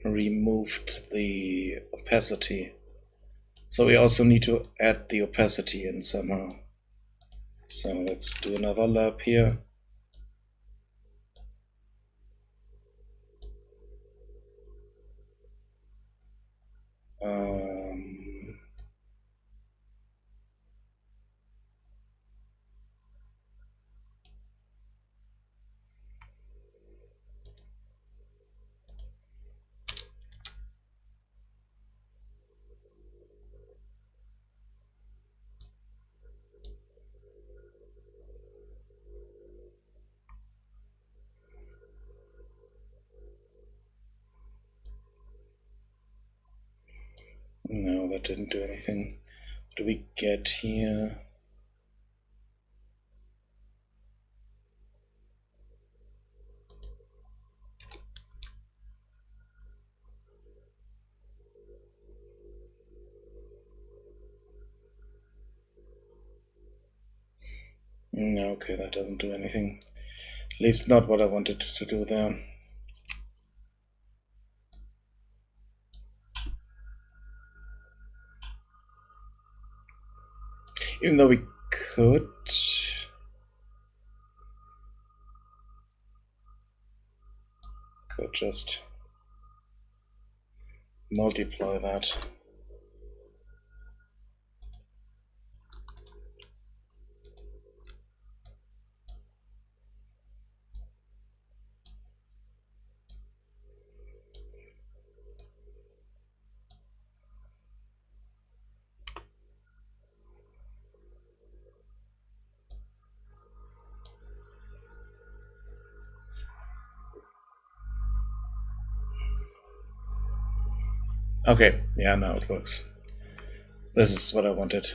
Speaker 1: removed the opacity. So we also need to add the opacity in somehow. So let's do another lab here. No, that didn't do anything. What do we get here? No, okay, that doesn't do anything. At least not what I wanted to do there. Even though we could just multiply that. Okay, yeah, now it works. This is what I wanted.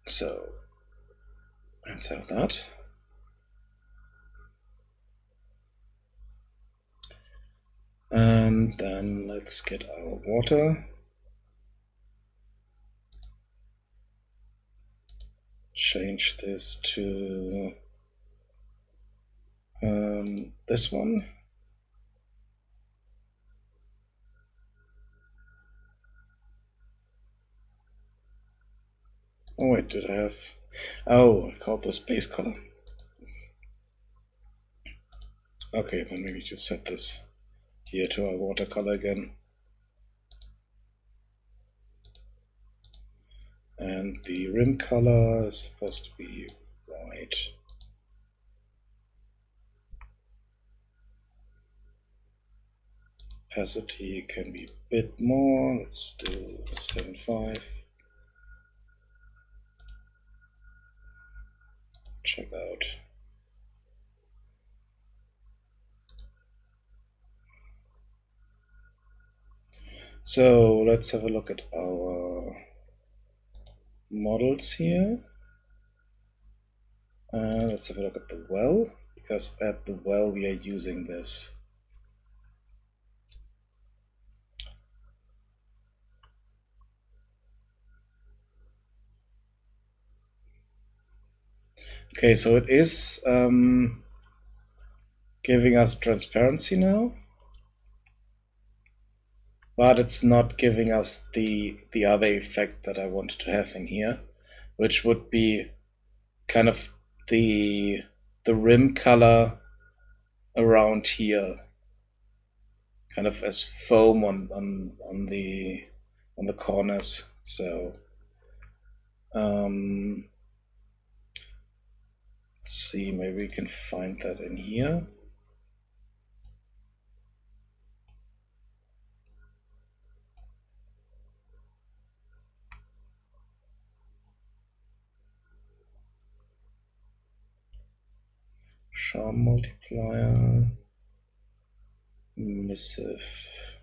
Speaker 1: So let's have that. And then let's get our water. Change this to this one. Oh wait, did I have... Oh, I called this base color. Okay, then maybe just set this here to our watercolor again. And the rim color is supposed to be white. Opacity can be a bit more. Let's do 7.5. Check out. So let's have a look at our models here. Let's have a look at the well, because at the well we are using this. Okay, so it is giving us transparency now, but it's not giving us the other effect that I wanted to have in here, which would be kind of the rim color around here, kind of as foam on the corners. So let's see, maybe we can find that in here. Charm multiplier, missive.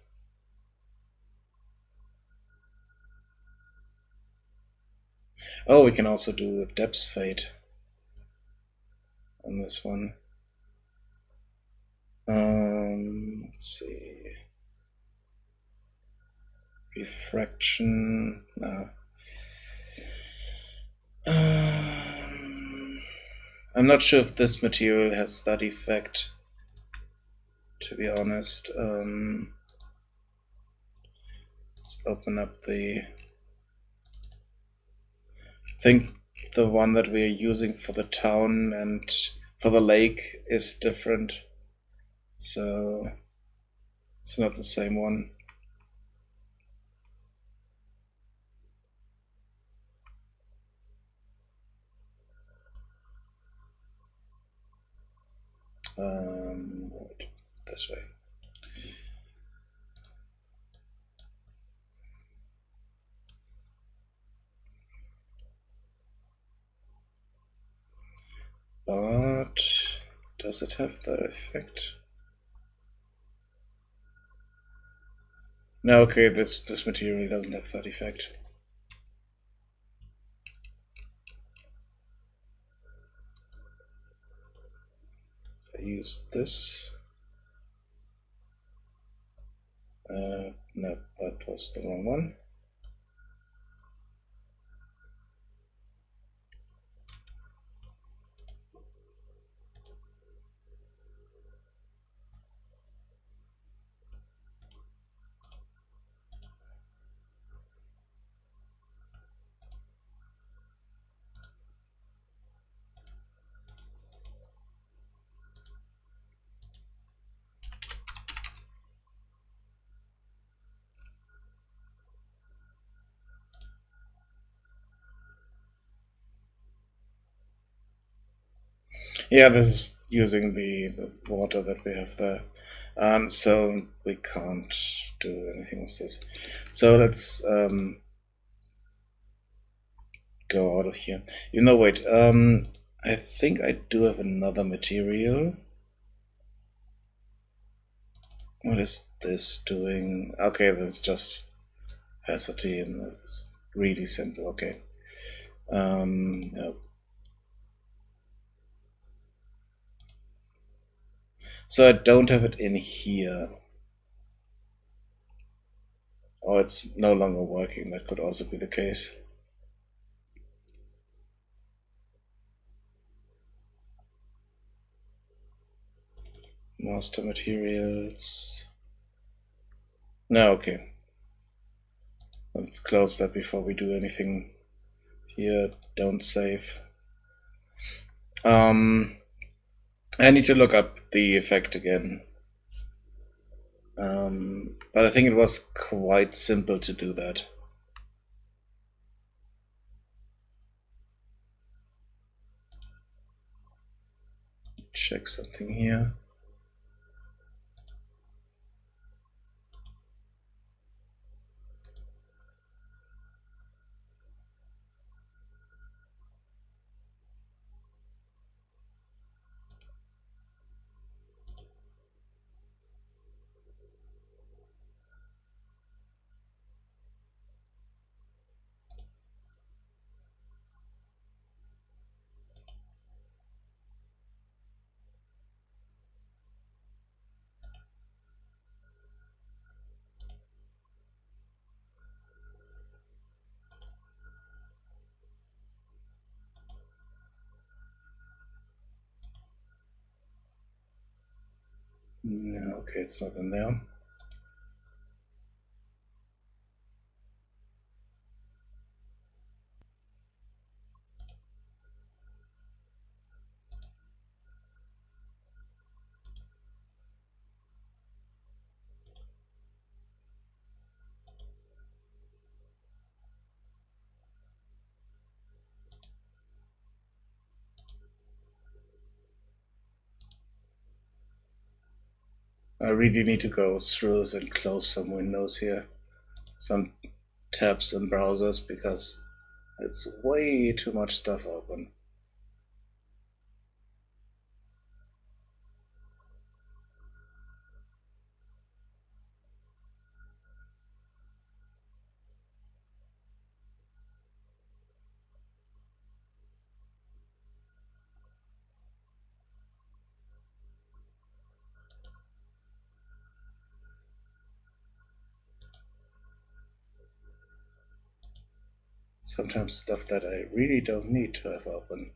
Speaker 1: Oh, we can also do a depth fade on this one. Let's see. Refraction. No. I'm not sure if this material has that effect, to be honest. Let's open up the I think the one that we are using for the town and for the lake is different. So it's not the same one. This way. But does it have that effect? No, okay, this material doesn't have that effect. I use this. No, that was the wrong one. Yeah, this is using the water that we have there. So we can't do anything with this. So let's go out of here. You know, wait. I think I do have another material. What is this doing? Okay, this is just opacity, and it's really simple. Okay. No. So I don't have it in here. Or it's no longer working. That could also be the case. Master materials. No, okay. Let's close that before we do anything here. Don't save. I need to look up the effect again. But I think it was quite simple to do that. Check something here. No, okay, it's not in there. I really need to go through this and close some windows here. Some tabs and browsers because it's way too much stuff open. Sometimes stuff that I really don't need to have open.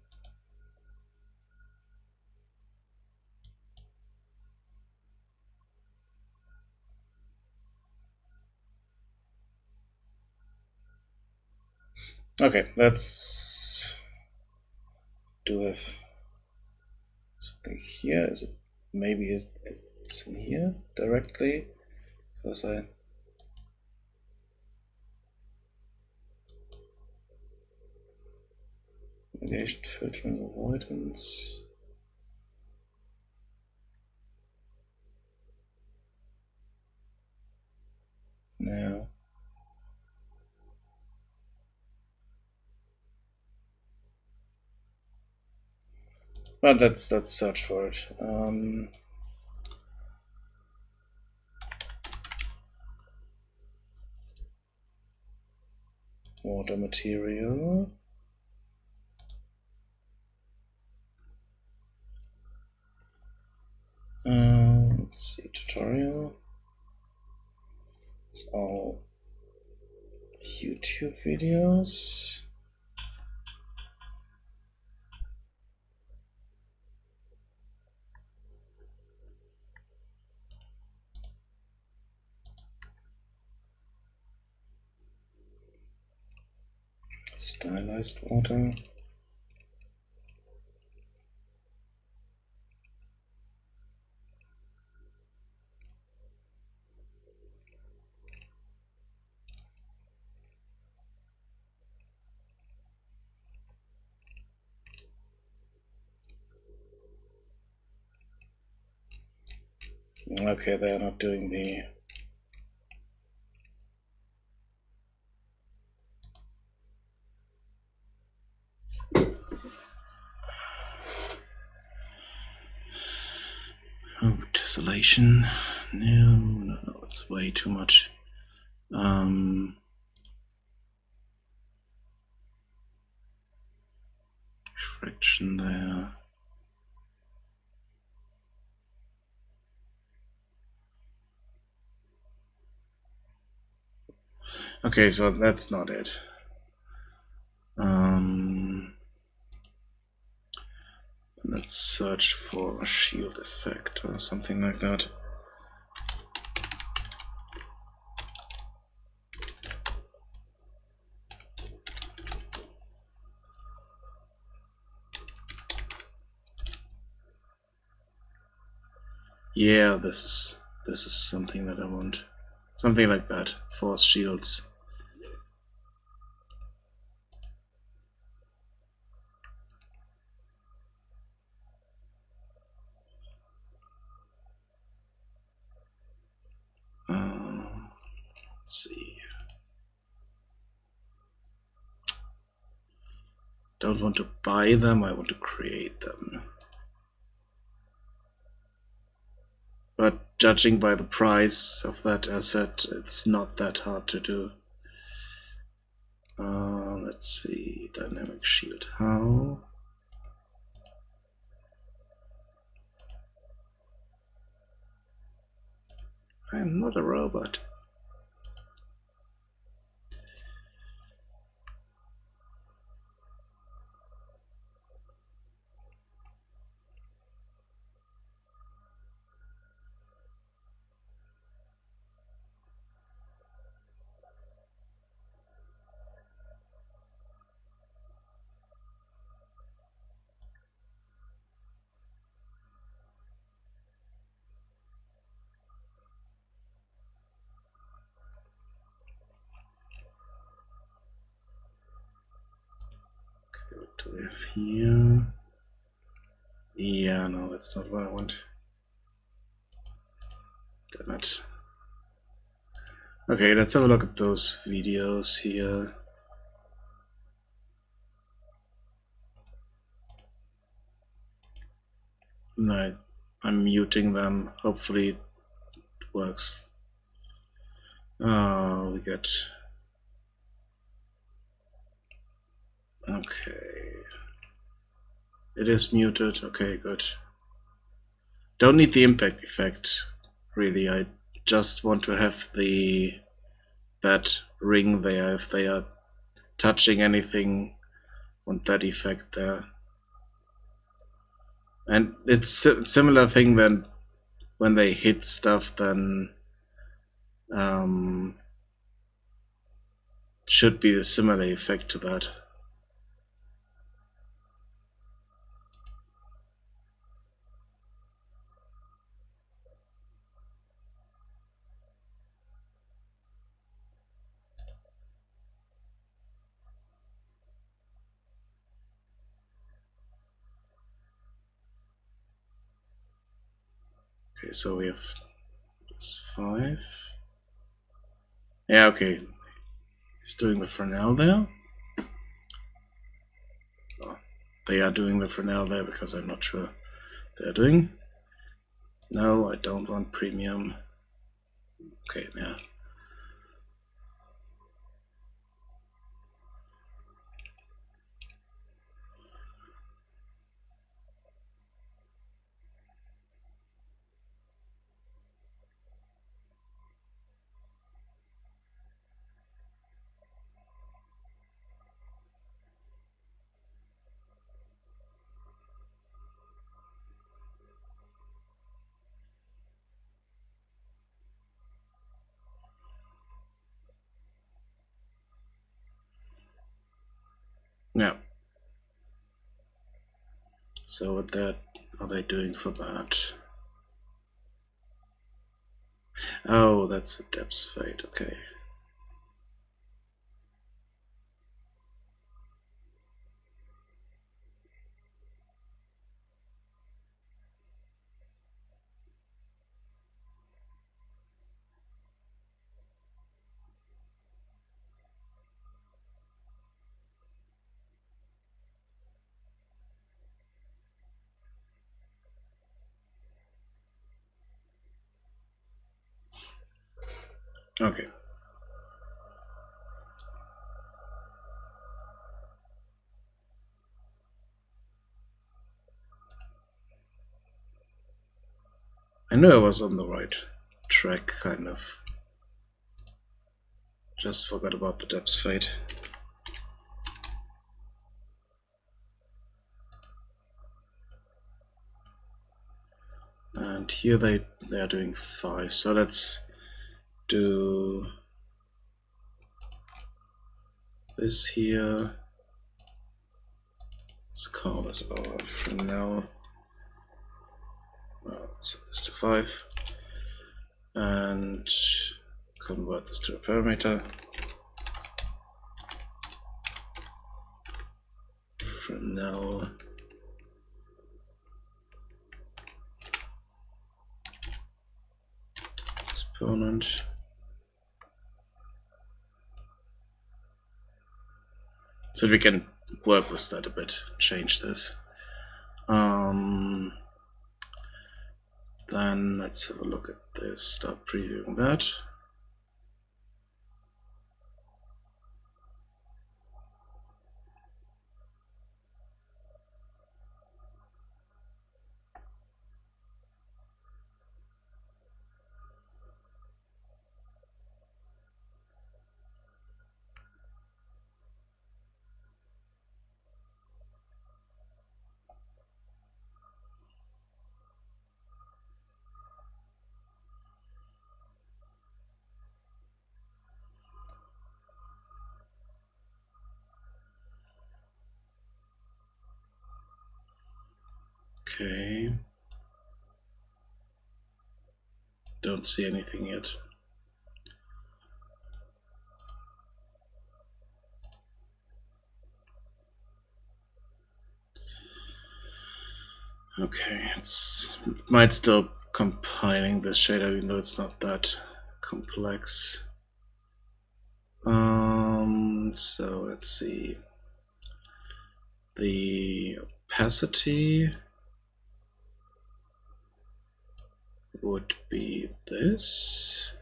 Speaker 1: Okay, let's do have something here. Is it maybe it's in here directly? Because I negation, filtering, avoidance. No. But let's search for it. Water material. Let's see, tutorial. It's all YouTube videos. Stylized water. Okay, they are not doing the tessellation. No, it's way too much. Friction there. Okay, so that's not it. Let's search for a shield effect or something like that. Yeah, this is something that I want. Something like that. Force shields. Let's see. Don't want to buy them, I want to create them. But judging by the price of that asset, it's not that hard to do. Let's see, dynamic shield, how? I'm not a robot. What do we have here? Yeah, no, that's not what I want. Damn it. Okay, let's have a look at those videos here. No, I'm muting them. Hopefully it works. Oh, we got... Okay. It is muted. Okay, good. Don't need the impact effect, really. I just want to have that ring there. If they are touching anything, want that effect there. And it's a similar thing than when they hit stuff, then should be the similar effect to that. Okay, so we have this 5. Yeah, okay. He's doing the Fresnel there. Oh, they are doing the Fresnel there because I'm not sure they're doing. No, I don't want premium. Okay, yeah. Yeah. So what that are they doing for that? Oh, that's the depth fade, okay. Okay. I knew I was on the right track, kind of. Just forgot about the depth fade. And here they are doing 5. So let's do this here. Let's call this our Fresnel. Let's set this to 5. And convert this to a parameter. Fresnel. Exponent. So we can work with that a bit, change this. Then let's have a look at this, start previewing that. Okay. Don't see anything yet. Okay, it might still compiling this shader, even though it's not that complex. So let's see. The opacity would be this.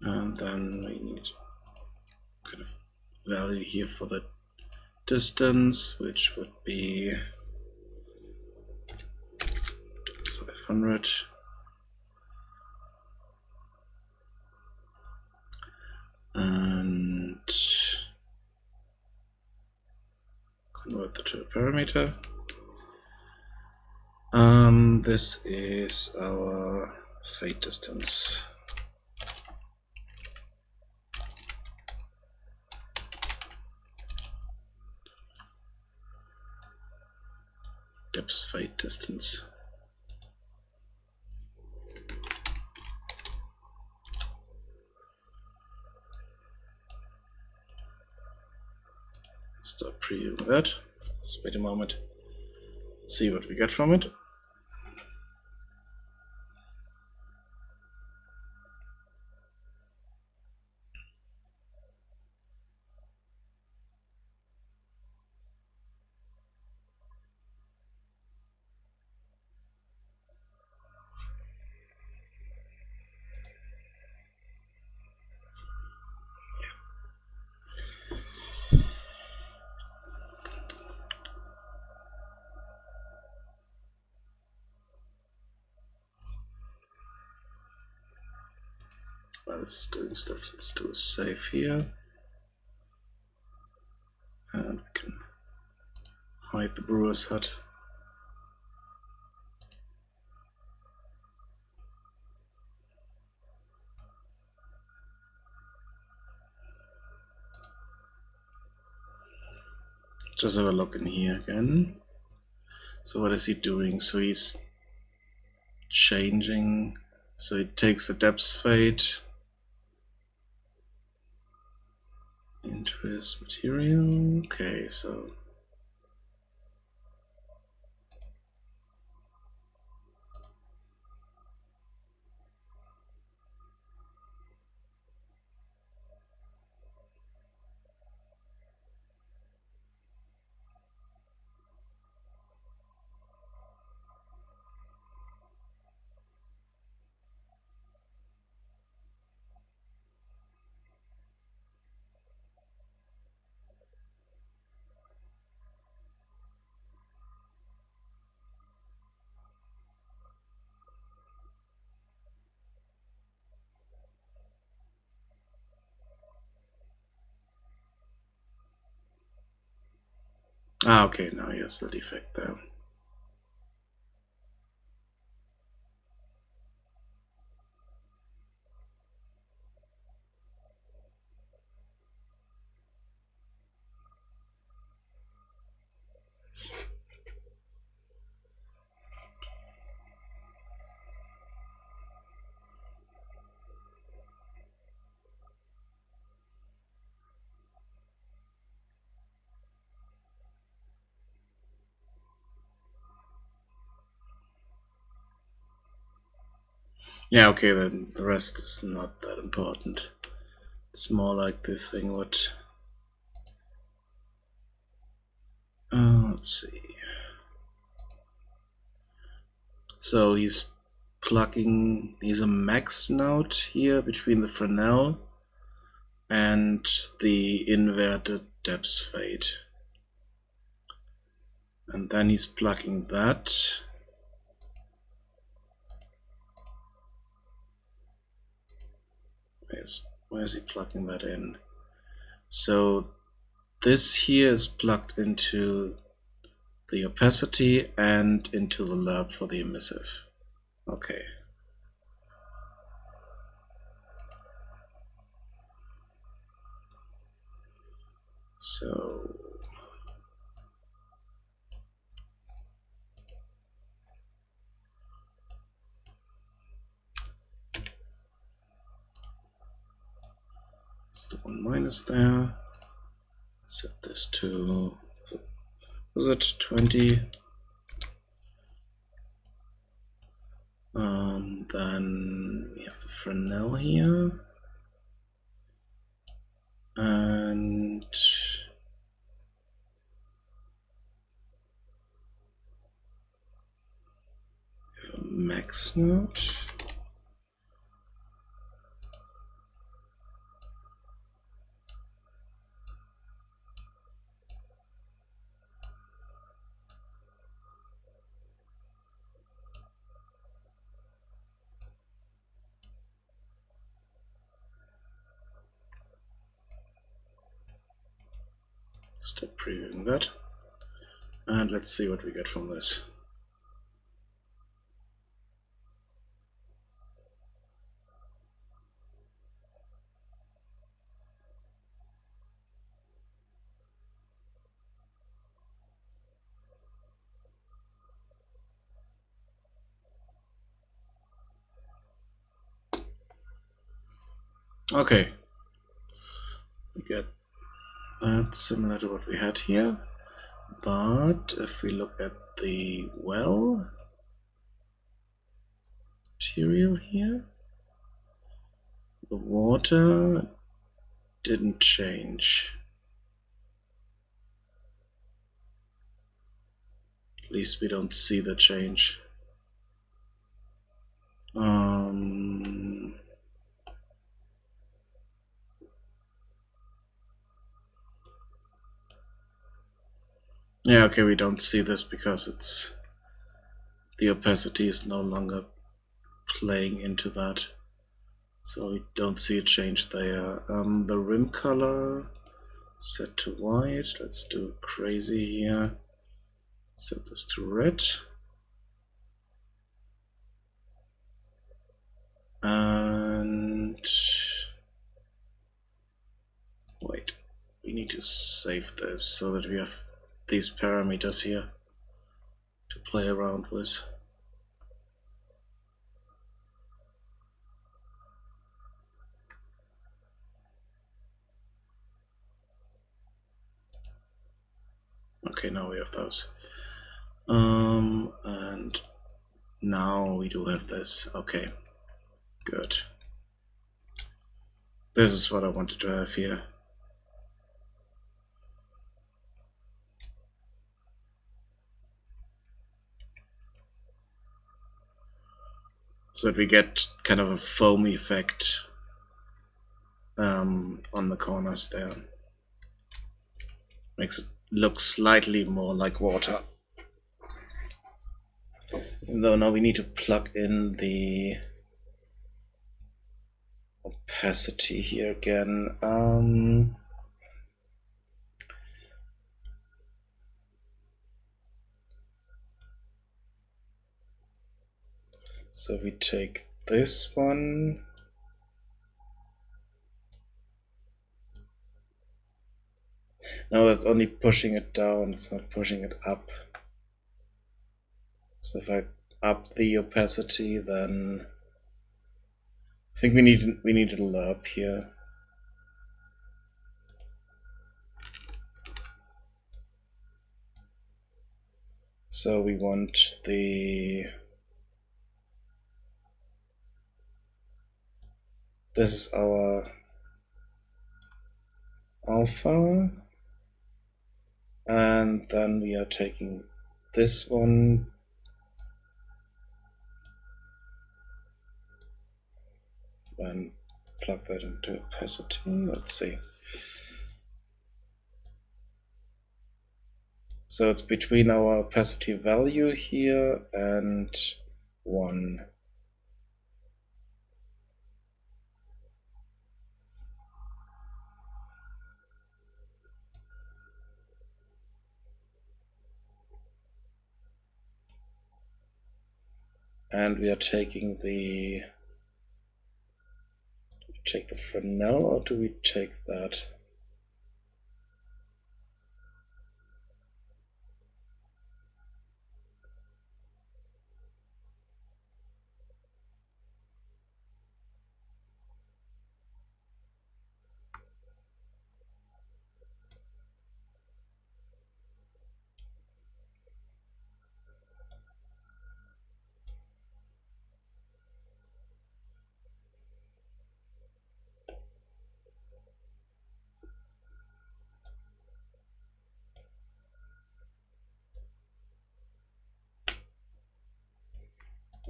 Speaker 1: And then we need kind of value here for the distance, which would be 500. And convert that to a parameter. This is our fade distance. Depth fade distance. Start previewing that. Just wait a moment. see what we get from it. While this is doing stuff, let's do a save here. And we can hide the brewer's hut. Just have a look in here again. So what is he doing? So he's changing. So he takes the depth fade into his material. Okay, so okay, now he has the defect there. Yeah, okay, then the rest is not that important. It's more like the thing what... let's see. So he's plugging... He's a max node here between the Fresnel and the inverted depth fade. And then he's plugging that. Where is he plugging that in? So this here is plugged into the opacity and into the lerp for the emissive. Okay. So it's the 1 minus there. Set this to, was it 20? Then we have the Fresnel here. And we have a max node. Stop previewing that. And let's see what we get from this. Okay. We get that similar to what we had here. But if we look at the well material here. The water didn't change. At least we don't see the change. Yeah, okay, we don't see this because it's the opacity is no longer playing into that. So we don't see a change there. The rim color set to white. Let's do crazy here. Set this to red. And wait, we need to save this so that we have these parameters here to play around with. Okay, now we have those. And now we do have this. Okay, good. This is what I wanted to have here. So that we get kind of a foam effect on the corners there. Makes it look slightly more like water. Even though now we need to plug in the opacity here again. So we take this one. No, that's only pushing it down, it's not pushing it up. So if I up the opacity, then I think we need a lerp here. So we want this is our alpha, and then we are taking this one and plug that into opacity. Let's see. So it's between our opacity value here and 1. And we are taking the... Do we take the Fresnel or do we take that?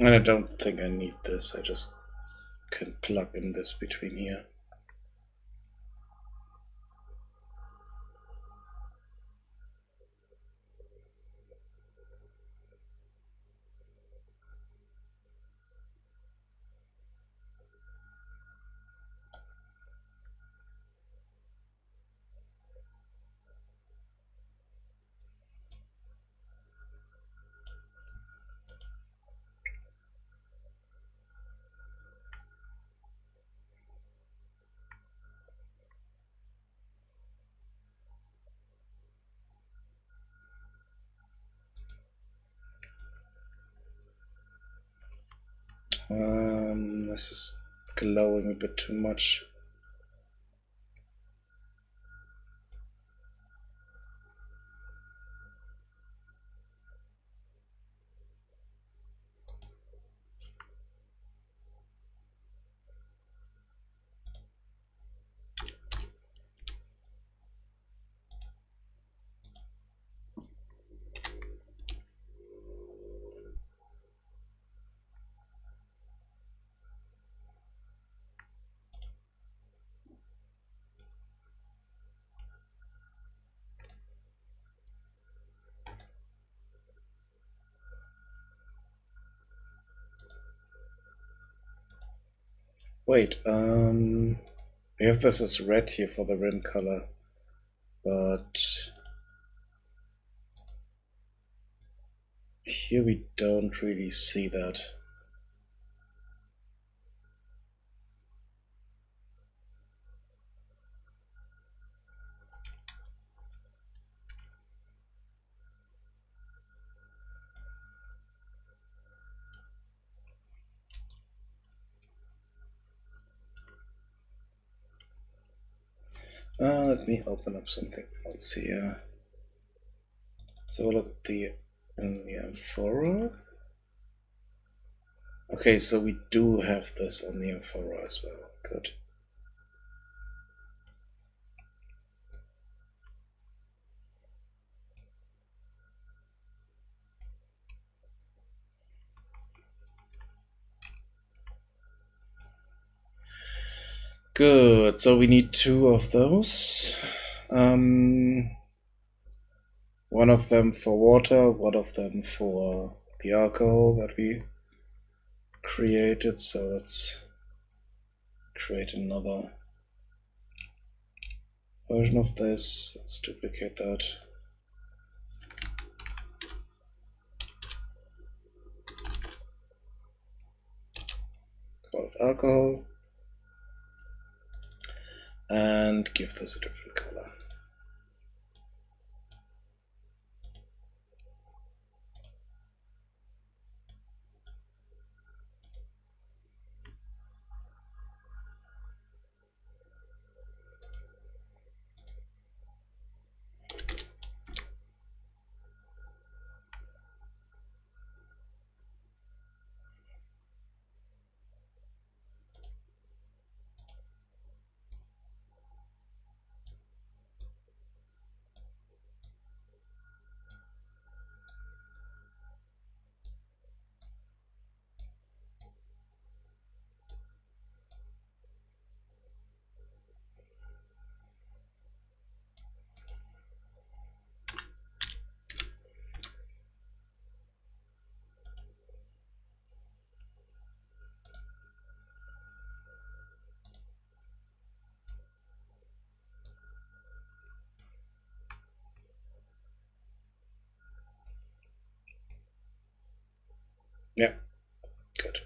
Speaker 1: And I don't think I need this, I just can plug in this between here. This is glowing a bit too much. Wait, we have this as red here for the rim color, but here we don't really see that. Let me open up something else here. So look at the amphora. Okay, so we do have this on the amphora as well. Good. Good. So we need 2 of those. One of them for water, one of them for the alcohol that we created. So let's create another version of this. Let's duplicate that. Call it alcohol. And give this a different color. Yeah, good.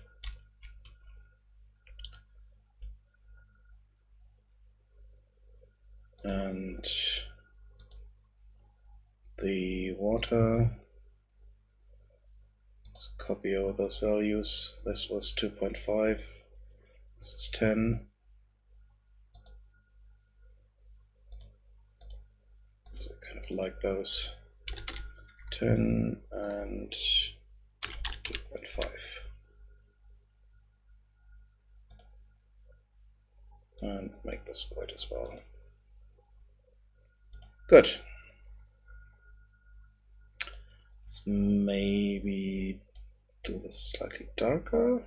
Speaker 1: And the water, let's copy over those values. This was 2.5, this is 10. So I kind of like those. 10 and 2.5. And make this white as well. Good. Let's maybe do this slightly darker.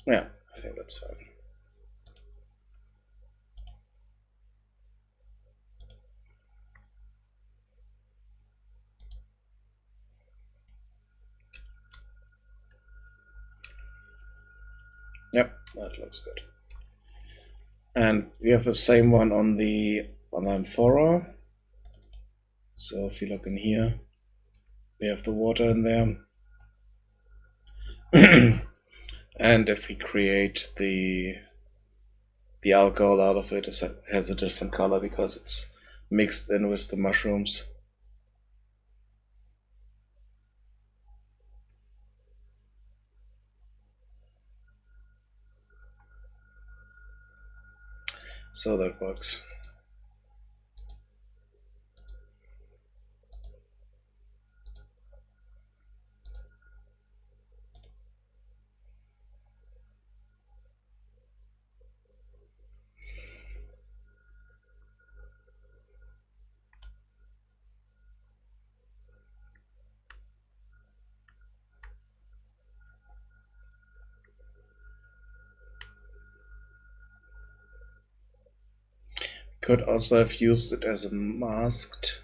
Speaker 1: Yeah, I think that's fine. Yep, that looks good. And we have the same one on the amphora. So if you look in here, we have the water in there. And if we create the alcohol out of it, it has a different color because it's mixed in with the mushrooms. So that works. Could also have used it as a masked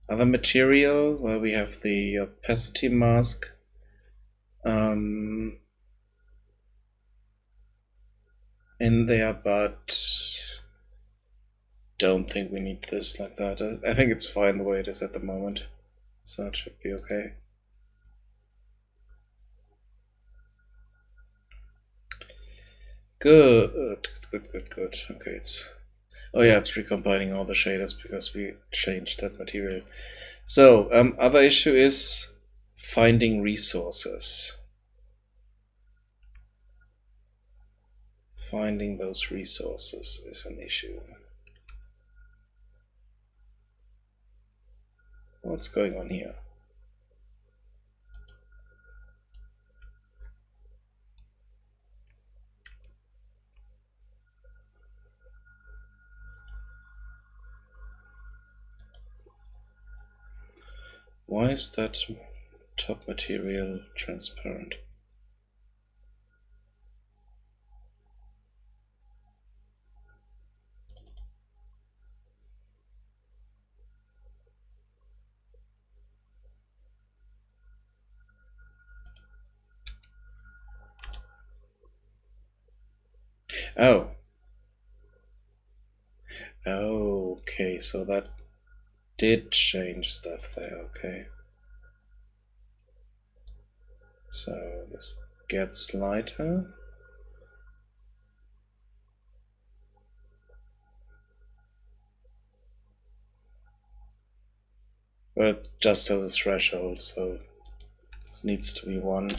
Speaker 1: other material where we have the opacity mask. In there, but don't think we need this like that. I think it's fine the way it is at the moment, so it should be okay. Good. Okay, it's recombining all the shaders because we changed that material. So, other issue is finding resources. Finding those resources is an issue. What's going on here? Why is that top material transparent? Oh. Okay, so that did change stuff there, okay. So this gets lighter. But it just has a threshold, so this needs to be 1.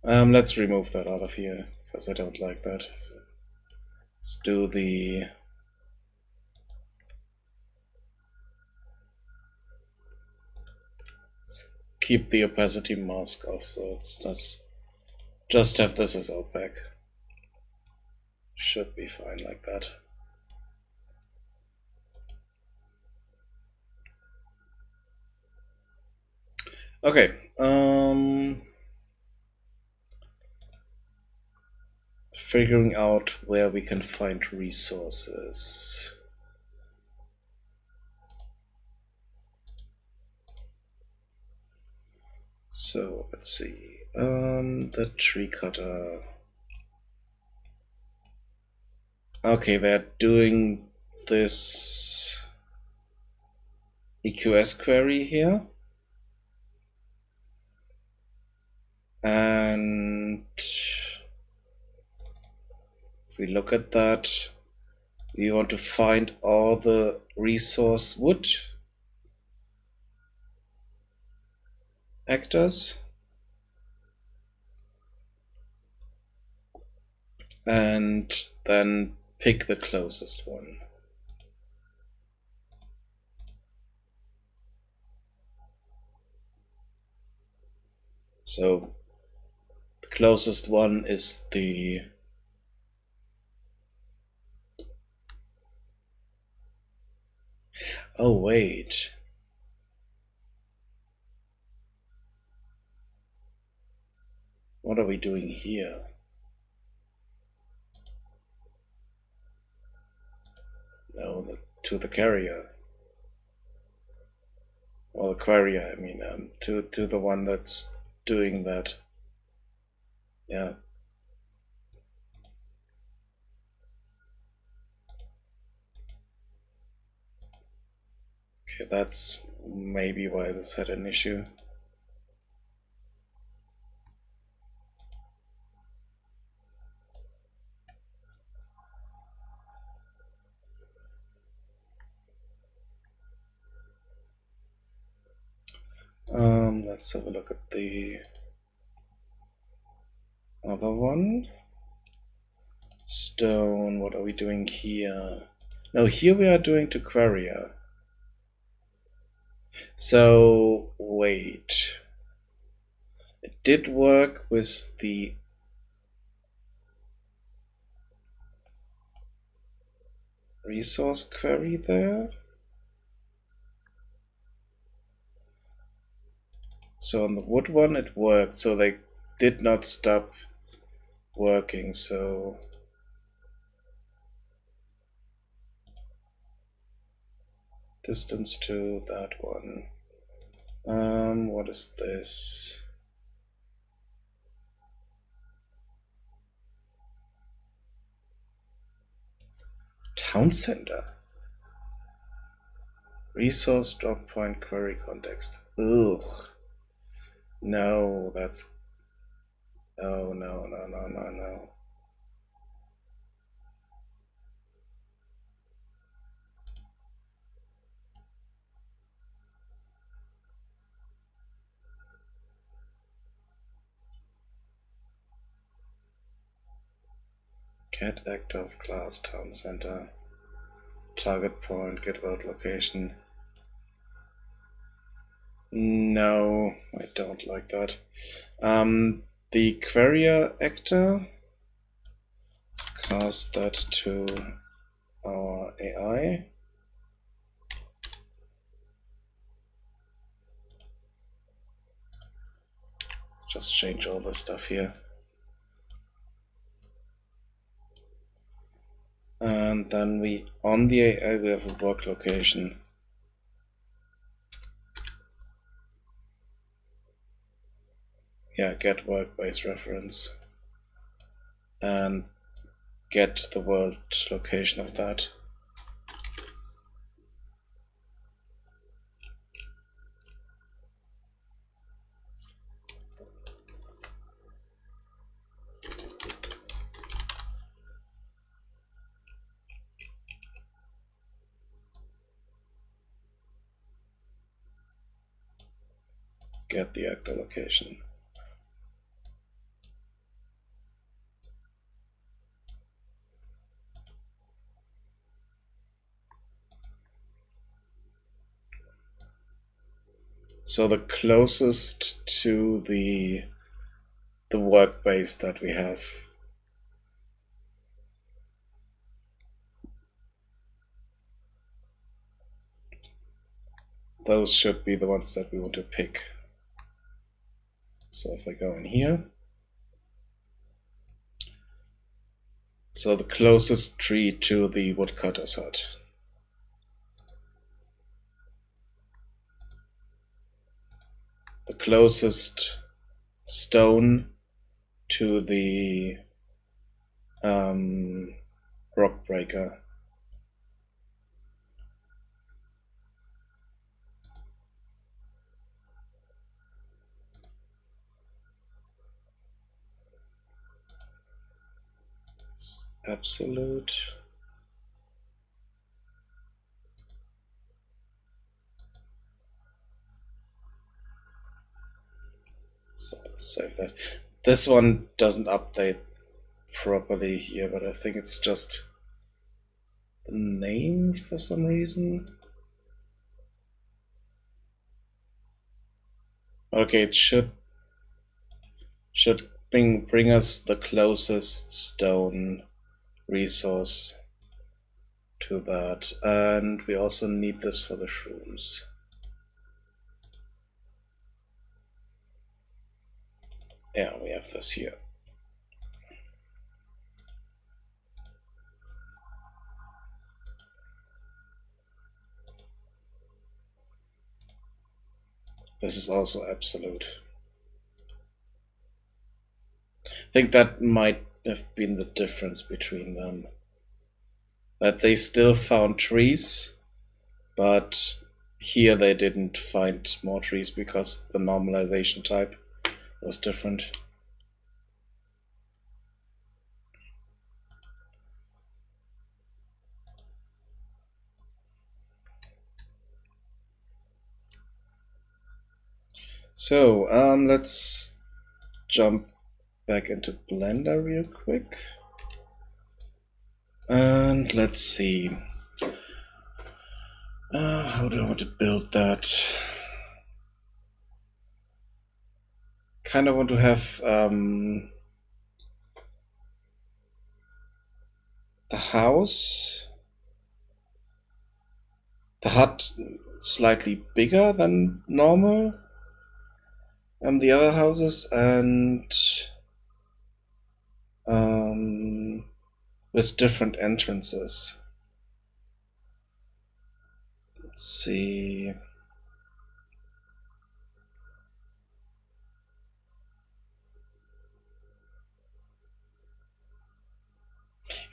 Speaker 1: Let's remove that out of here, because I don't like that. Let's do the... Let's keep the opacity mask off, so let's just have this as opaque. Should be fine like that. Okay, figuring out where we can find resources. So let's see. The tree cutter. Okay, they're doing this EQS query here. And if we look at that, we want to find all the resource wood actors. And then pick the closest one. So the closest one is the oh wait. What are we doing here? No, to the carrier. Or the query, I mean, to the one that's doing that. Yeah. Okay, that's maybe why this had an issue. Let's have a look at the other one. Stone, what are we doing here? No, here we are doing to Quarrier. So, wait. It did work with the resource query there. So on the wood one it worked, so they did not stop working, so distance to that one. What is this? Town center. Resource drop point query context. Ugh. No, that's. Oh, no. Get active class town center. Target point, get world location. No, I don't like that. The query actor. Let's cast that to our AI. Just change all the stuff here. And then on the AI, we have a work location. Yeah, get workbase reference. And get the world location of that. Get the actor location. So the closest to the workbase that we have. Those should be the ones that we want to pick. So if I go in here, so the closest tree to the woodcutter's hut. The closest stone to the rock breaker. Absolute. So let's save that. This one doesn't update properly here, but I think it's just the name for some reason. Okay, it should bring us the closest stone resource to that, and we also need this for the shrooms. Yeah, we have this here. This is also absolute. I think that might have been the difference between them. That they still found trees, but here they didn't find more trees because the normalization type was different. So let's jump back into Blender real quick. And let's see. How do I want to build that? Kind of want to have the house, the hut slightly bigger than normal, the other houses, and with different entrances. Let's see.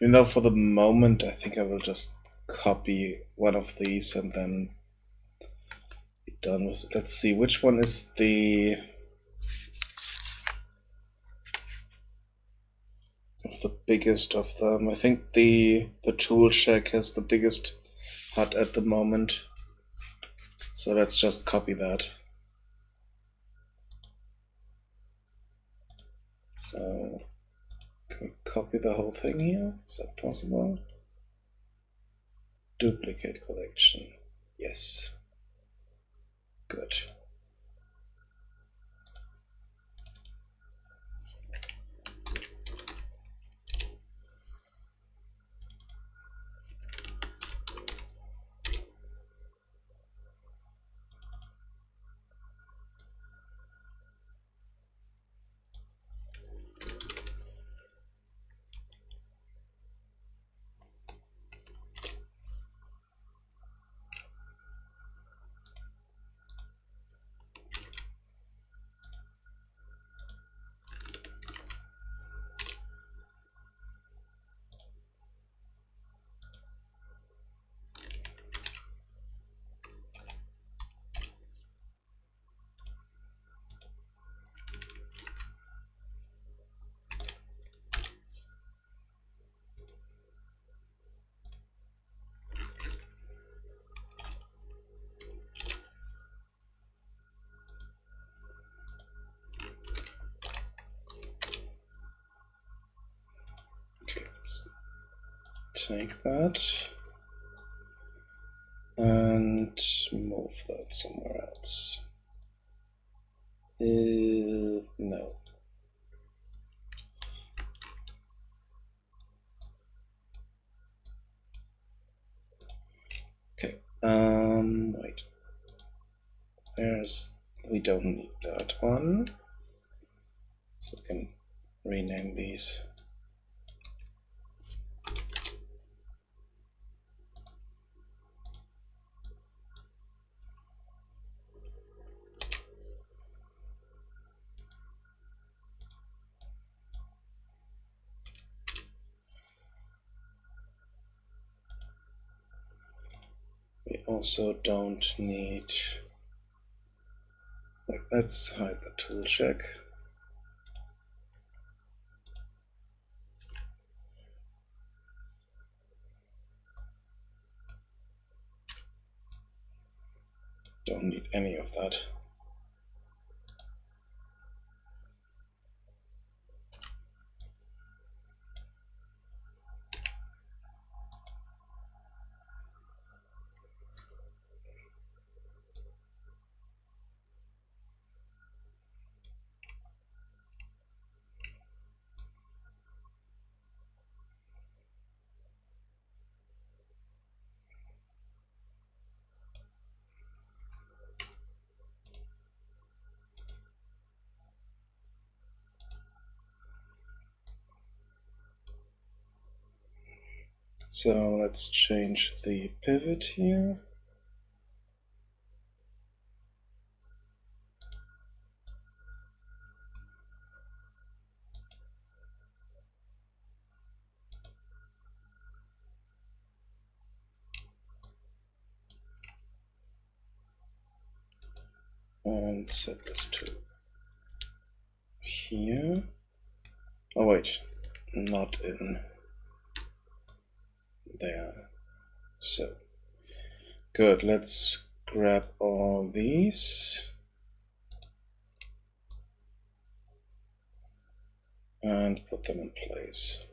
Speaker 1: Even though for the moment I think I will just copy one of these and then be done with it. Let's see, which one is the biggest of them? I think the tool shack has the biggest hut at the moment. So let's just copy that. So can we copy the whole thing here? Is that possible? Duplicate collection. Yes. Good. Take that and move that somewhere else. No. Okay. Wait. We don't need that one. So we can rename these. We also don't need. Let's hide the tool check. Don't need any of that. So let's change the pivot here. And set this to here. Oh wait, not in there. So good, let's grab all these and put them in place.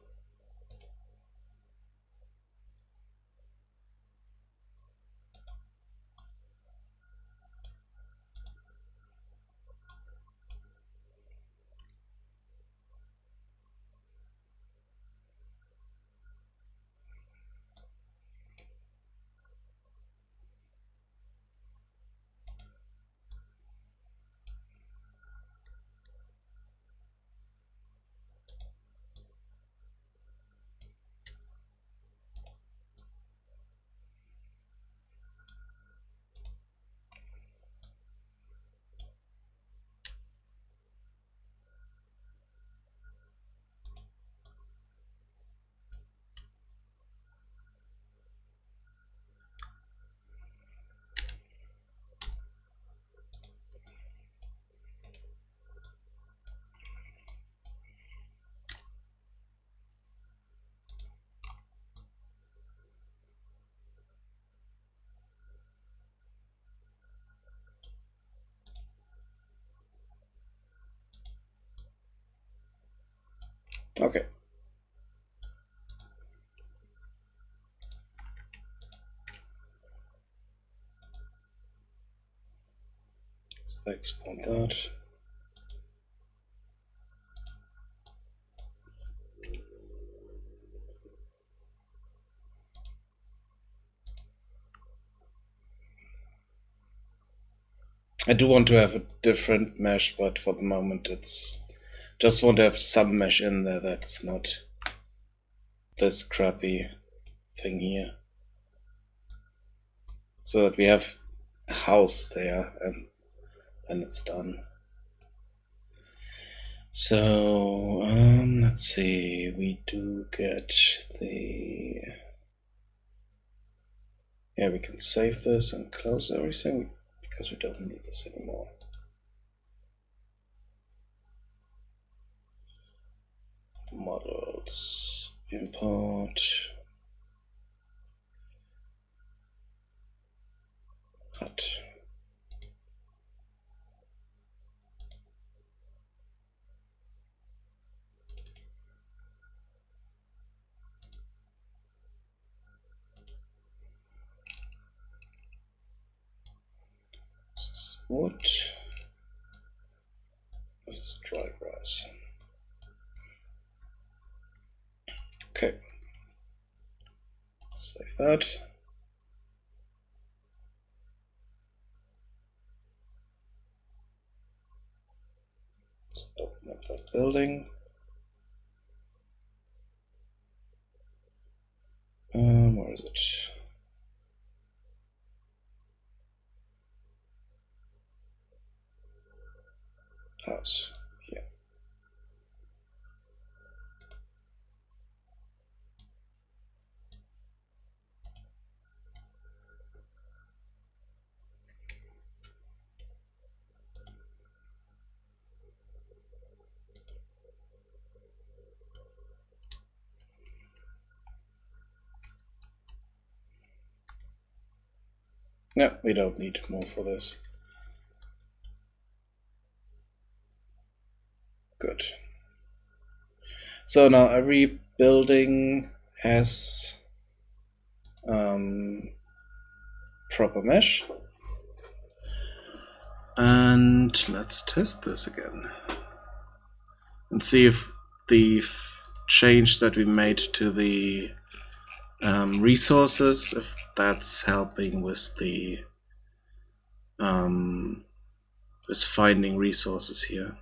Speaker 1: Okay. Let's export that. I do want to have a different mesh, but for the moment it's just want to have some mesh in there that's not this crappy thing here. So that we have a house there and then it's done. So, let's see, we do get the... Yeah, we can save this and close everything because we don't need this anymore. Models, import, cut. This is wood. This is dry grass. Okay. Save that. Let's open up that building. Where is it? House. Here. No, we don't need more for this. Good. So now every building has proper mesh. And let's test this again. And see if the change that we made to the resources, if that's helping with the with finding resources here.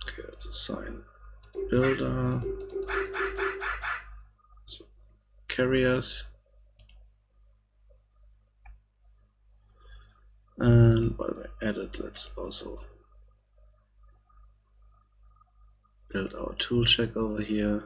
Speaker 1: Okay, let's assign builder, so carriers, and while we edit, let's also build our tool check over here.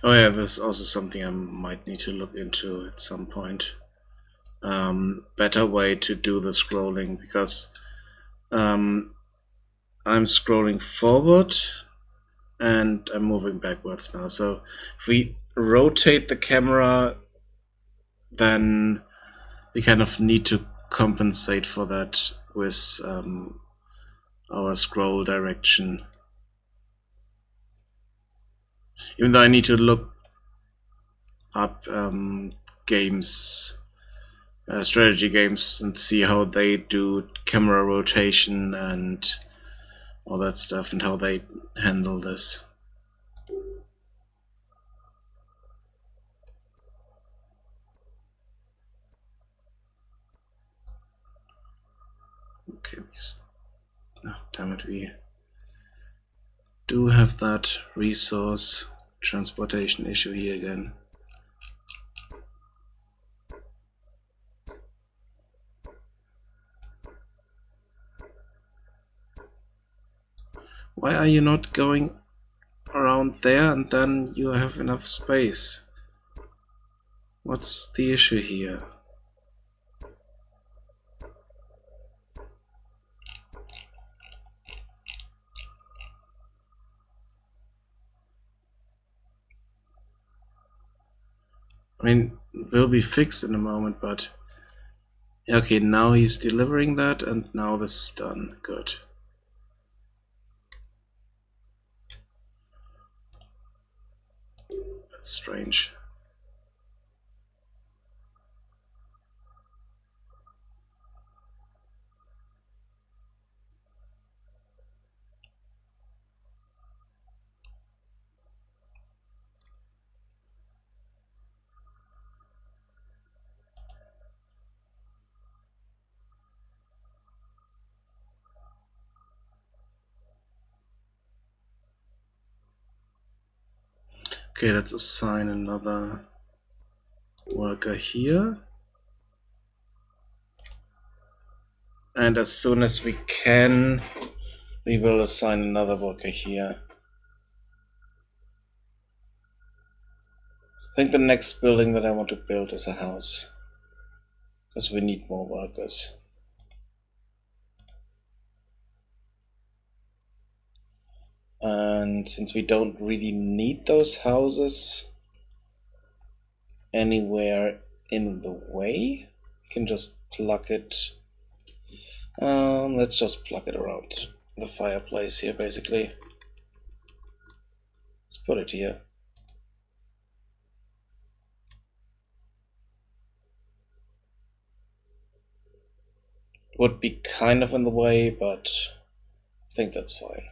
Speaker 1: Oh yeah, there's also something I might need to look into at some point. Better way to do the scrolling, because I'm scrolling forward and I'm moving backwards now. So if we rotate the camera, then we kind of need to compensate for that with our scroll direction. Even though I need to look up games, strategy games, and see how they do camera rotation and all that stuff and how they handle this. Okay, oh, damn it, we do have that resource transportation issue here again. Why are you not going around there and then you have enough space? What's the issue here? I mean, it will be fixed in a moment, but okay, now he's delivering that and now this is done. Good. That's strange. Okay, let's assign another worker here. And as soon as we can, we will assign another worker here. I think the next building that I want to build is a house, because we need more workers. And since we don't really need those houses anywhere in the way, we can just plug it. Let's just plug it around the fireplace here, basically. Let's put it here. Would be kind of in the way, but I think that's fine.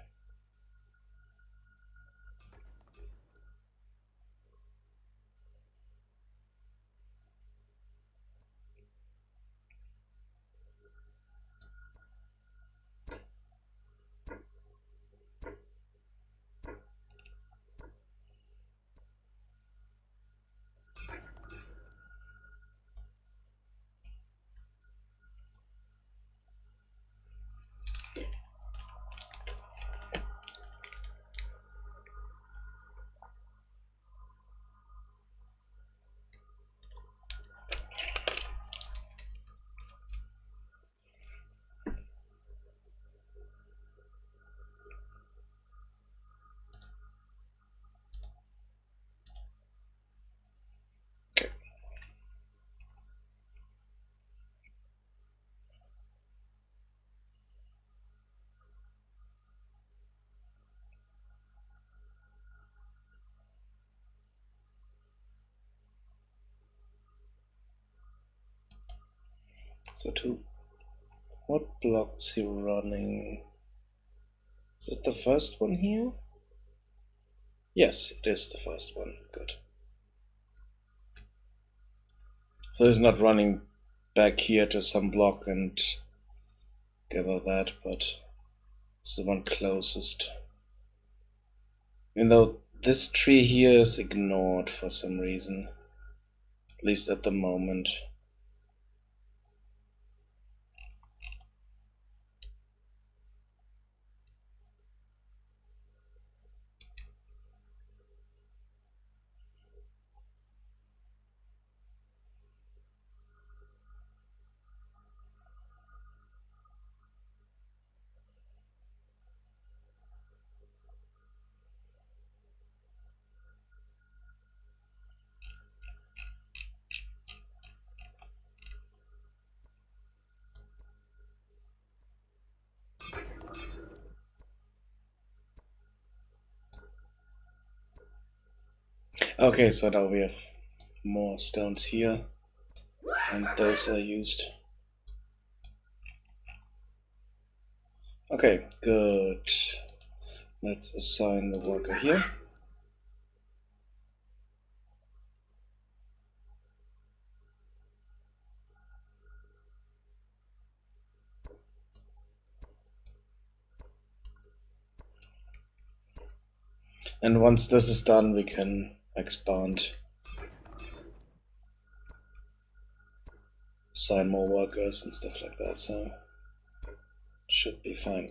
Speaker 1: So what block is he running? Is it the first one here? Yes, it is the first one. Good. So he's not running back here to some block and gather that, but it's the one closest. Even though this tree here is ignored for some reason. At least at the moment. Okay, so now we have more stones here, and those are used. Okay, good. Let's assign the worker here. And once this is done, we can expand. Assign more workers and stuff like that, so should be fine.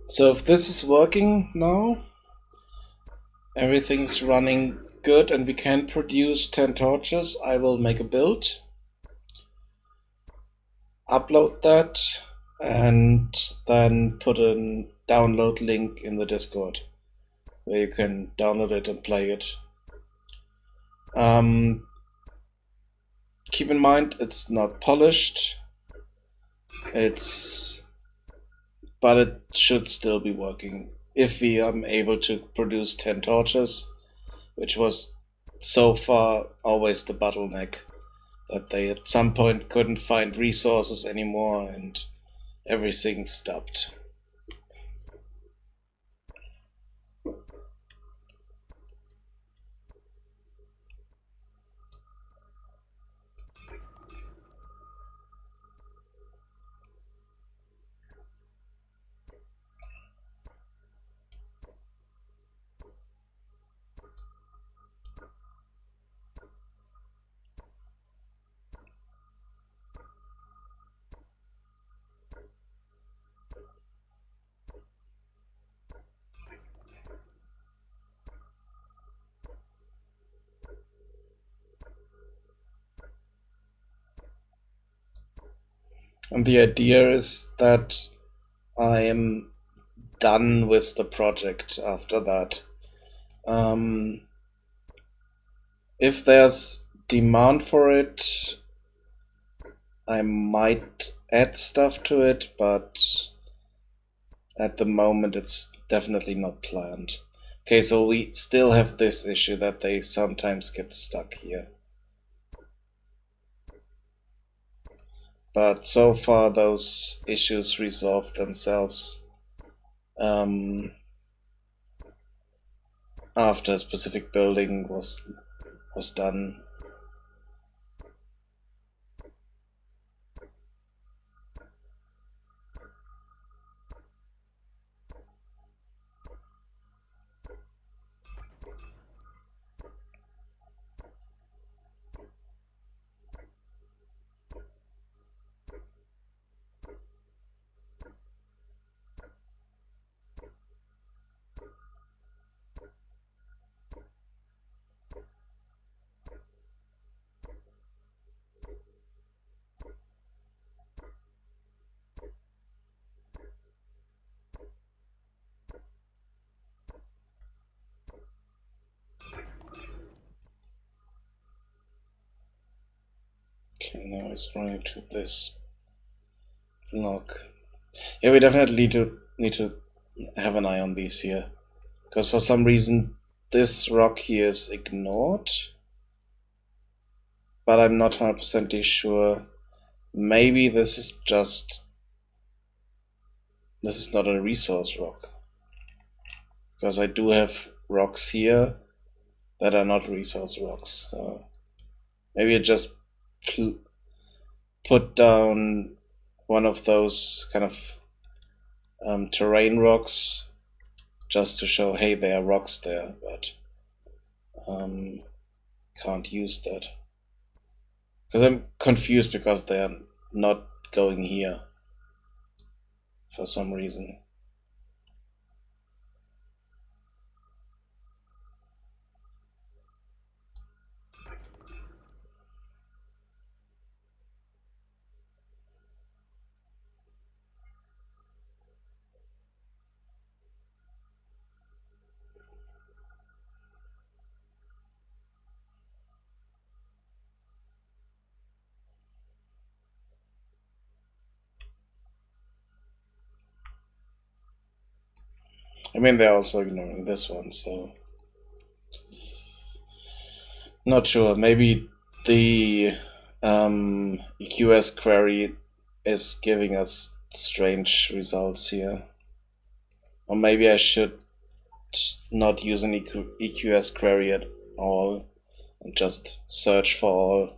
Speaker 1: So if this is working now, everything's running good and we can produce 10 torches, I will make a build, upload that, and then put a download link in the Discord where you can download it and play it. Keep in mind it's not polished, but it should still be working if we are able to produce 10 torches, which was so far always the bottleneck, that they at some point couldn't find resources anymore and everything stopped. And the idea is that I am done with the project after that. If there's demand for it, I might add stuff to it, but at the moment it's definitely not planned. Okay, so we still have this issue that they sometimes get stuck here. But so far those issues resolved themselves after a specific building was done. Okay, now it's running to this block. Yeah, we definitely need to have an eye on these here, because for some reason this rock here is ignored, but I'm not 100% sure. Maybe this is not a resource rock, because I do have rocks here that are not resource rocks. So maybe I just put down one of those kind of terrain rocks just to show, hey, there are rocks there, but can't use that. Because I'm confused because they're not going here for some reason. I mean, they're also ignoring this one, so not sure. Maybe the EQS query is giving us strange results here. Or maybe I should not use an EQS query at all and just search for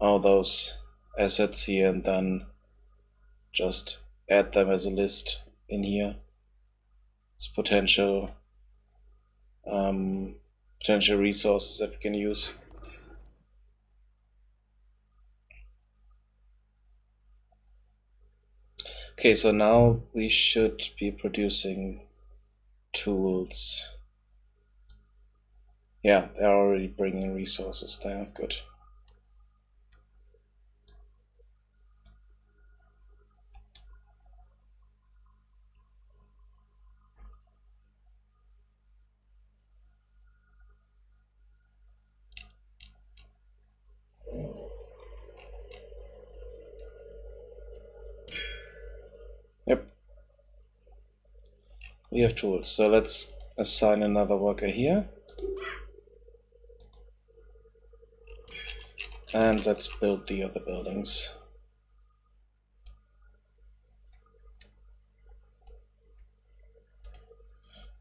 Speaker 1: all those assets here and then just add them as a list in here. It's potential resources that we can use. Okay, so now we should be producing tools. Yeah, they're already bringing resources there. Good. Yep. We have tools. So let's assign another worker here. And let's build the other buildings.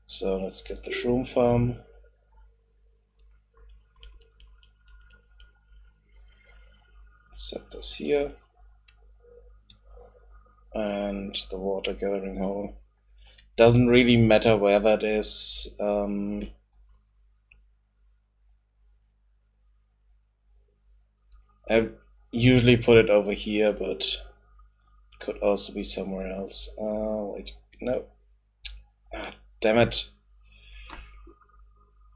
Speaker 1: So let's get the shroom farm. Set this here. And the water gathering hole. Doesn't really matter where that is. I usually put it over here, but it could also be somewhere else. Wait, no. Ah, damn it.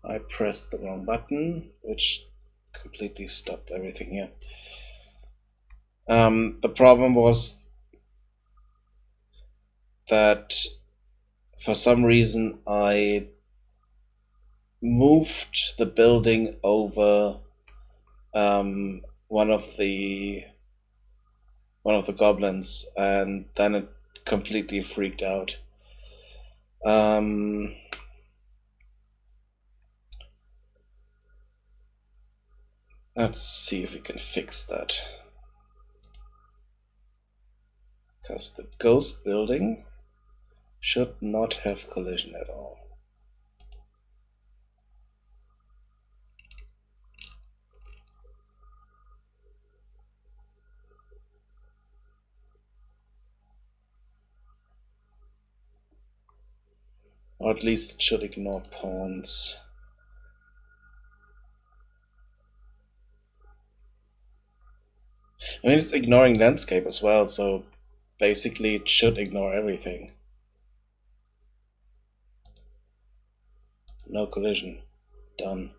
Speaker 1: I pressed the wrong button, which completely stopped everything here. The problem was that for some reason I moved the building over one of the goblins, and then it completely freaked out. Let's see if we can fix that. Because the ghost building should not have collision at all. Or at least it should ignore pawns. I mean, it's ignoring landscape as well, so basically it should ignore everything. No collision. Done.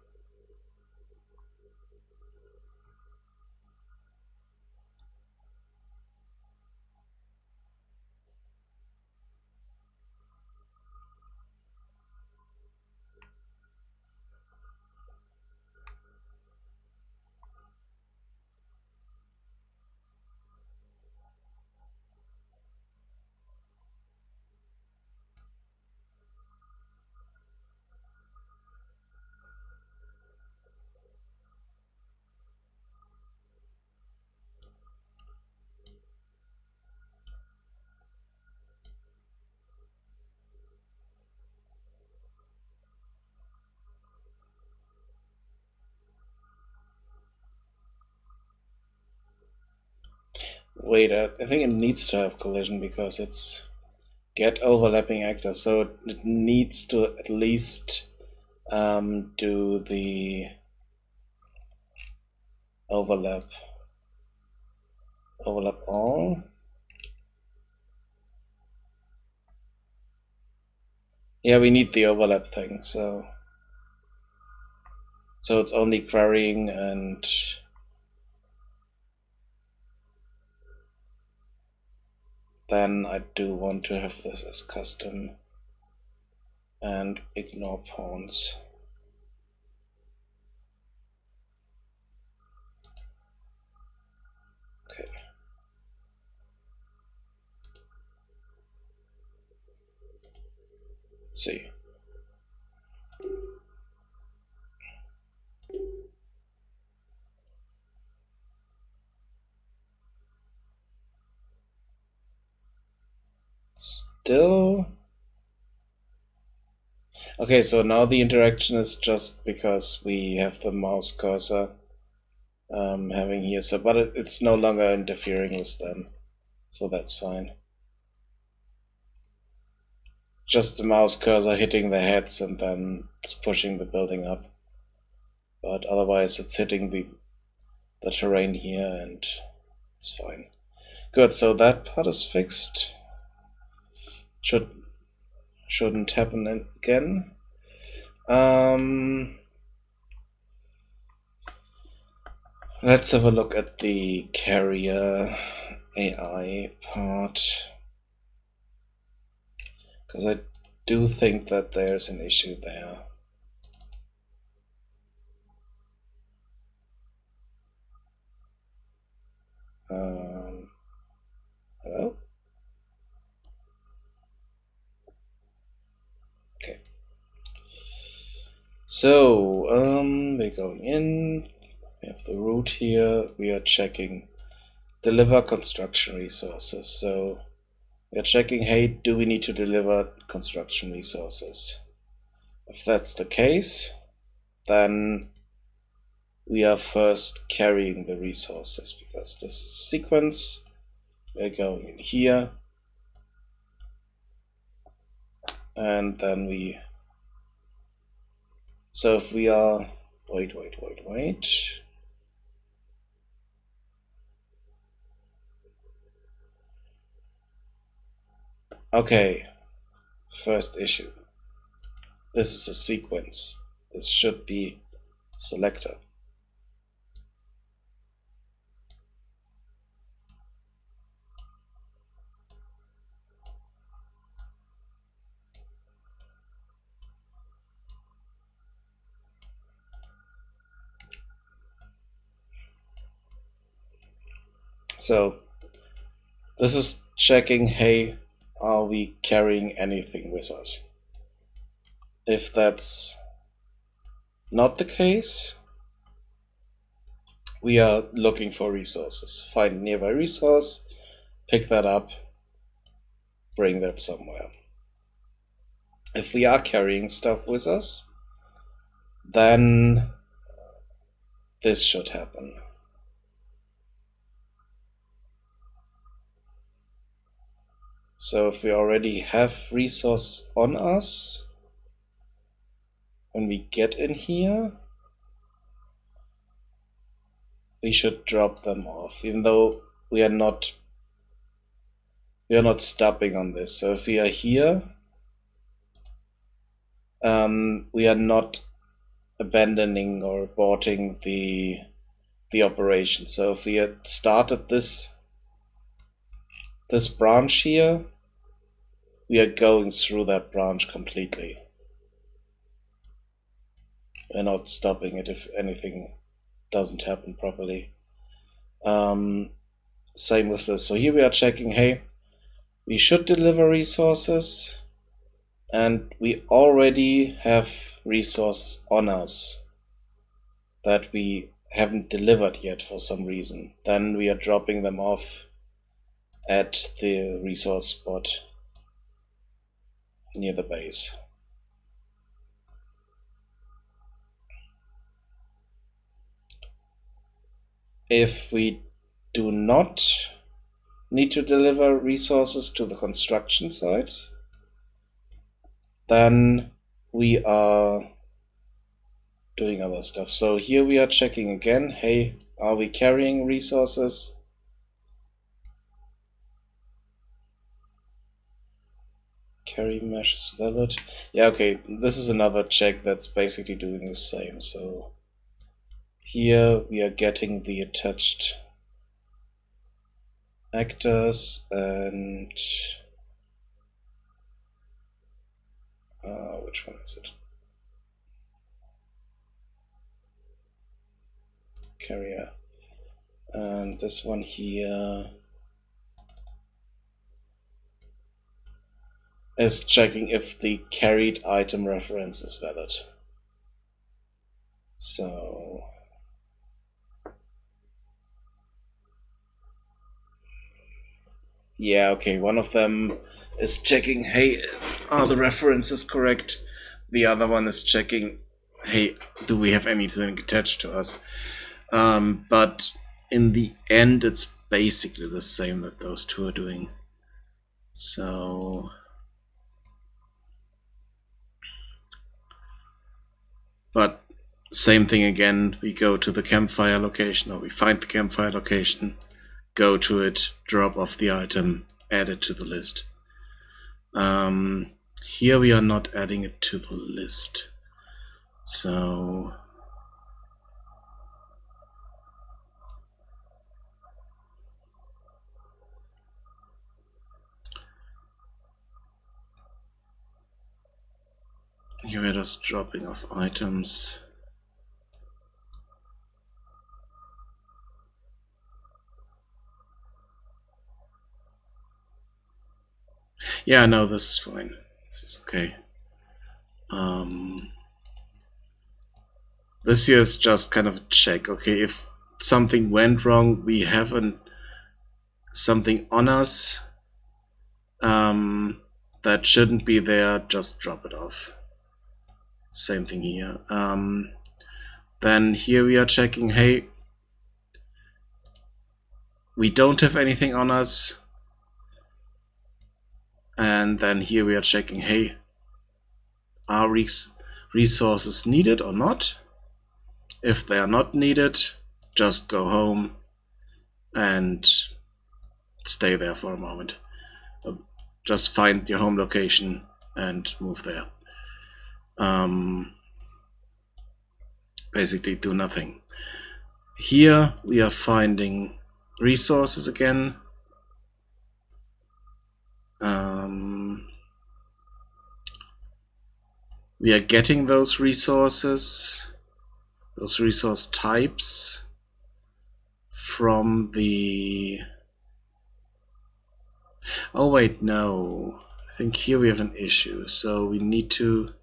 Speaker 1: Wait, I think it needs to have collision because it's get overlapping actors, so it needs to at least do the overlap all. Yeah, we need the overlap thing, so it's only querying, and then I do want to have this as custom and ignore pawns. Okay. Let's see. Still. Okay, so now the interaction is just because we have the mouse cursor having here, so but it's no longer interfering with them, so that's fine. Just the mouse cursor hitting the heads and then it's pushing the building up, but otherwise it's hitting the terrain here and it's fine. Good, so that part is fixed. Shouldn't happen again. Let's have a look at the carrier AI part, because I do think that there's an issue there. Hello? Okay. So, we're going in. We have the root here. We are checking deliver construction resources. So, we are checking, hey, do we need to deliver construction resources? If that's the case, then we are first carrying the resources, because this sequence, we're going in here, and then so if we are, wait. Okay, first issue. This is a sequence. This should be selector. So this is checking, hey, are we carrying anything with us? If that's not the case, we are looking for resources. Find nearby resource, pick that up, bring that somewhere. If we are carrying stuff with us, then this should happen. So if we already have resources on us, when we get in here, we should drop them off, even though we are not stopping on this. So if we are here, we are not abandoning or aborting the operation. So if we had started this branch here, we are going through that branch completely. We're not stopping it if anything doesn't happen properly. Same with this. So here we are checking, hey, we should deliver resources, and we already have resources on us that we haven't delivered yet for some reason. Then we are dropping them off at the resource spot near the base. If we do not need to deliver resources to the construction sites, then we are doing other stuff. So here we are checking again, hey, are we carrying resources? Carry mesh is valid. Yeah, okay, this is another check that's basically doing the same. So here we are getting the attached actors, and which one is it? Carrier. And this one here is checking if the carried item reference is valid. So yeah, okay, one of them is checking, hey, are the references correct? The other one is checking, hey, do we have anything attached to us? But in the end, it's basically the same that those two are doing. So, but same thing again, we go to the campfire location, or we find the campfire location, go to it, drop off the item, add it to the list. Here we are not adding it to the list. So here we're just dropping off items. Yeah, no, this is fine. This is okay. This here is just kind of a check. Okay, if something went wrong, we have something on us that shouldn't be there, just drop it off. Same thing here. Then here we are checking, hey, we don't have anything on us. And then here we are checking, hey, are resources needed or not? If they are not needed, just go home and stay there for a moment. Just find your home location and move there. Basically do nothing. Here we are finding resources again. We are getting those resource types from the... Oh wait, no. I think here we have an issue. So we need to...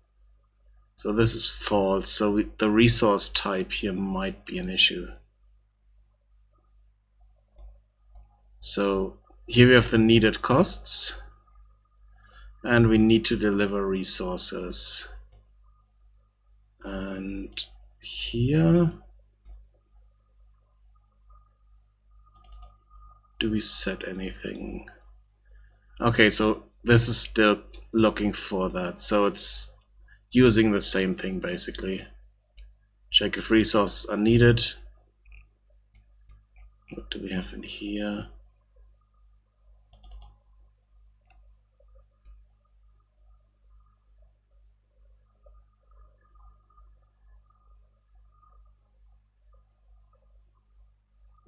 Speaker 1: So this is false. So the resource type here might be an issue. So here we have the needed costs. And we need to deliver resources. And here... Do we set anything? Okay, so this is still looking for that. So it's using the same thing basically. Check if resources are needed. What do we have in here?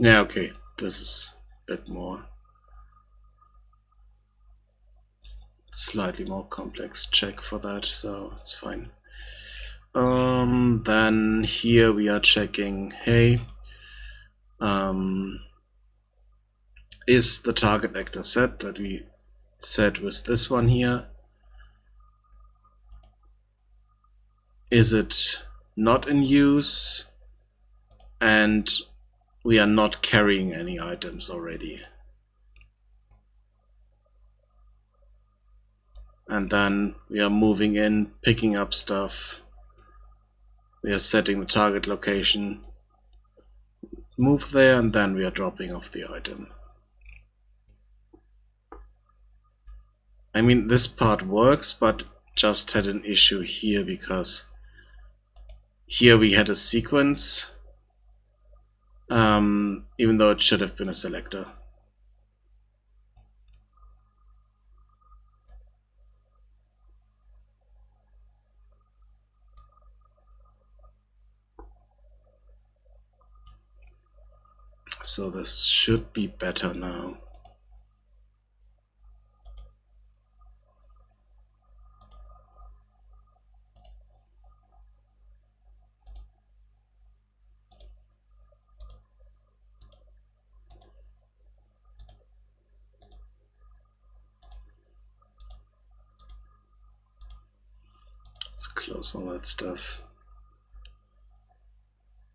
Speaker 1: Yeah, okay. This is a bit more... Slightly more complex check for that, so it's fine. Then here we are checking, hey, is the target actor set that we set with this one here? Is it not in use? And we are not carrying any items already. And then we are moving in, picking up stuff. We are setting the target location. Move there, and then we are dropping off the item. I mean, this part works, but just had an issue here because here we had a sequence, even though it should have been a selector. So this should be better now. Let's close all that stuff.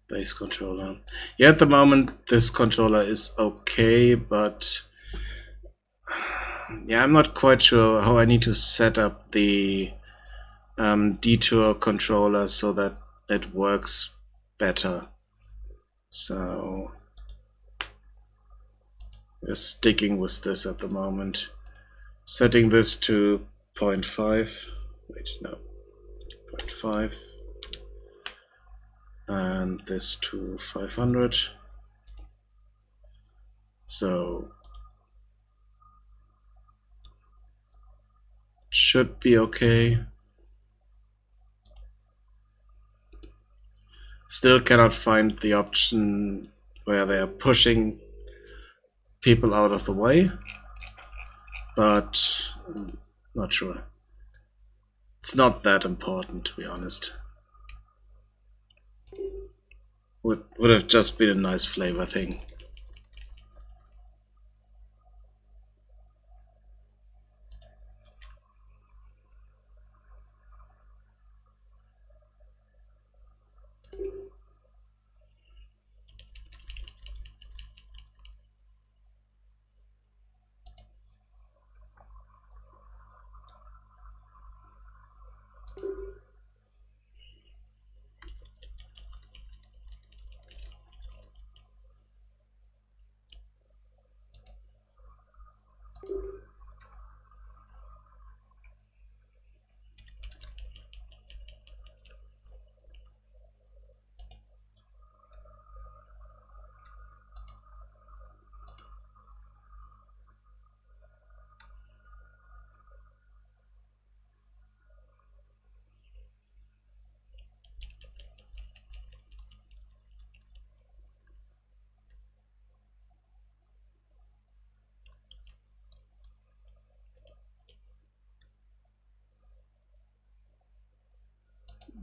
Speaker 1: Base controller. Yeah, at the moment this controller is okay, but yeah, I'm not quite sure how I need to set up the detour controller so that it works better. So we're sticking with this at the moment. Setting this to 0.5. Wait, no. 0.5. And this to 500. So it should be okay. Still cannot find the option where they are pushing people out of the way, but I'm not sure. It's not that important, to be honest. Would have just been a nice flavor thing.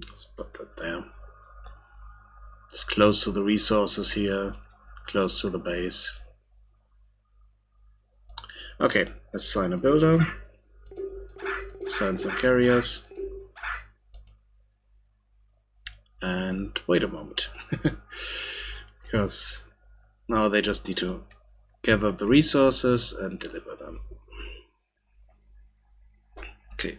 Speaker 1: Let's put that there. It's close to the resources here, close to the base. Okay, let's sign a builder. Sign some carriers. And wait a moment. Because now they just need to gather the resources and deliver them. Okay.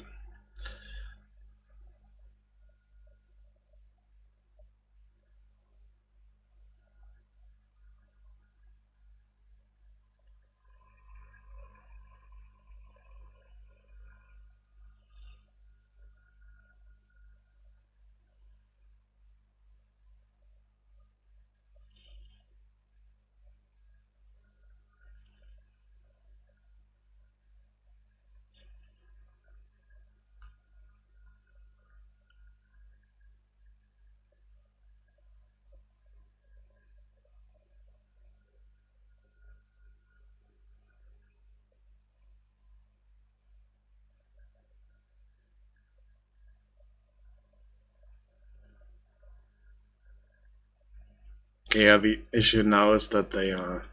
Speaker 1: Yeah, the issue now is that they are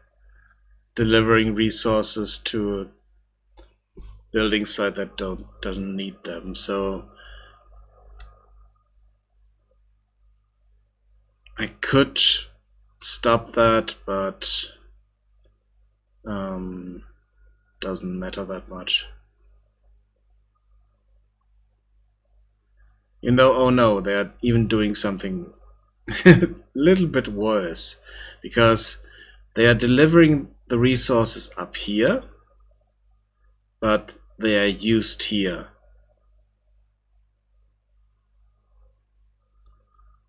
Speaker 1: delivering resources to a building site that doesn't need them. So I could stop that, but doesn't matter that much. Even though, oh no, they're even doing something a little bit worse, because they are delivering the resources up here, but they are used here.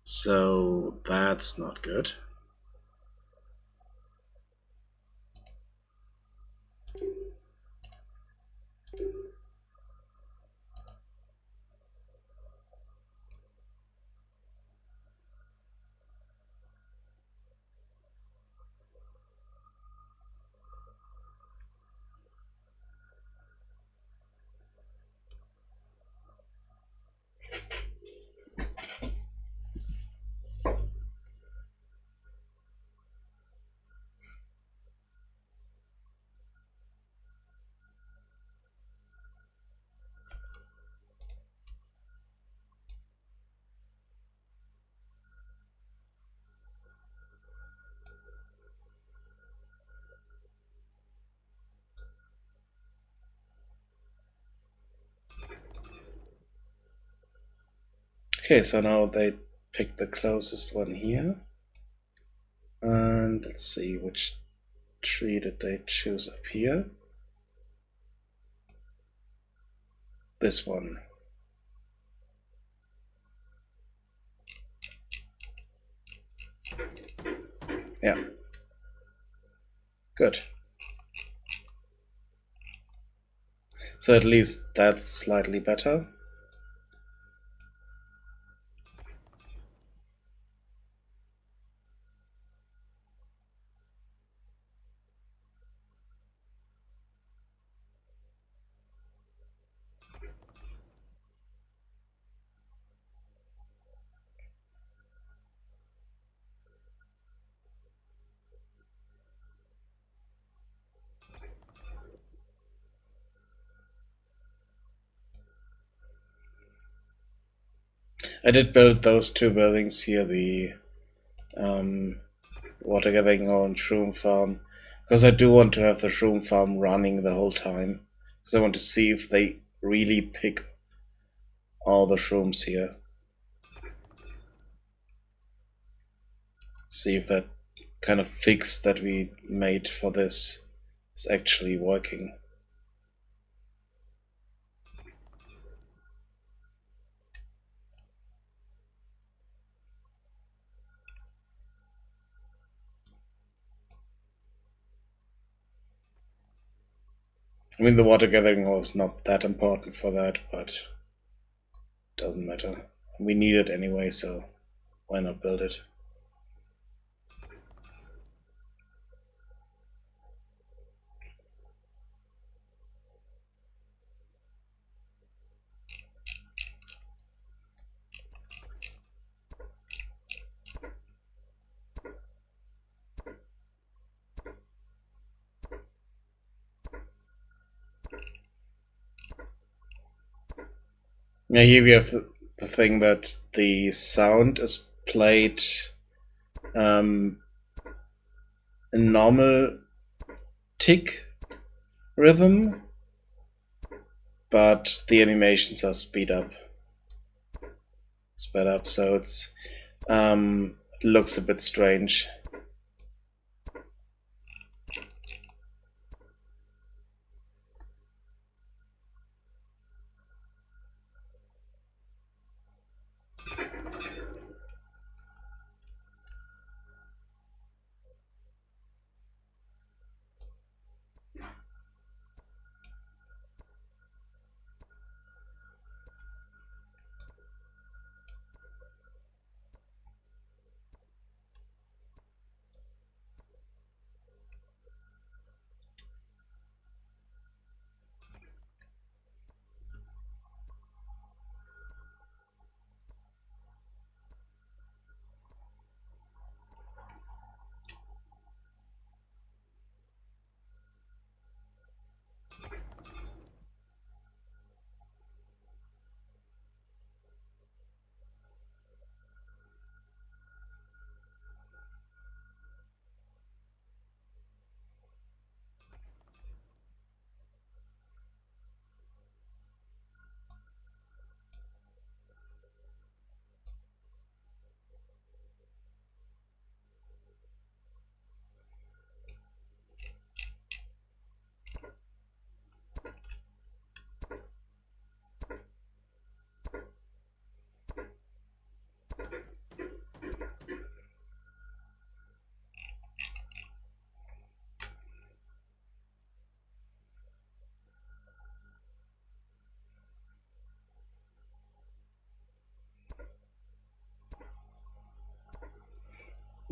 Speaker 1: So that's not good. Okay, so now they pick the closest one here. And let's see, which tree did they choose up here? This one. Yeah. Good. So at least that's slightly better. I did build those two buildings here, the water gathering hole and shroom farm, because I do want to have the shroom farm running the whole time. Because I want to see if they really pick all the shrooms here. See if that kind of fix that we made for this is actually working. I mean, the water gathering hole is not that important for that, but doesn't matter. We need it anyway, so why not build it? Now here we have the thing that the sound is played in normal tick rhythm, but the animations are sped up, so it looks a bit strange.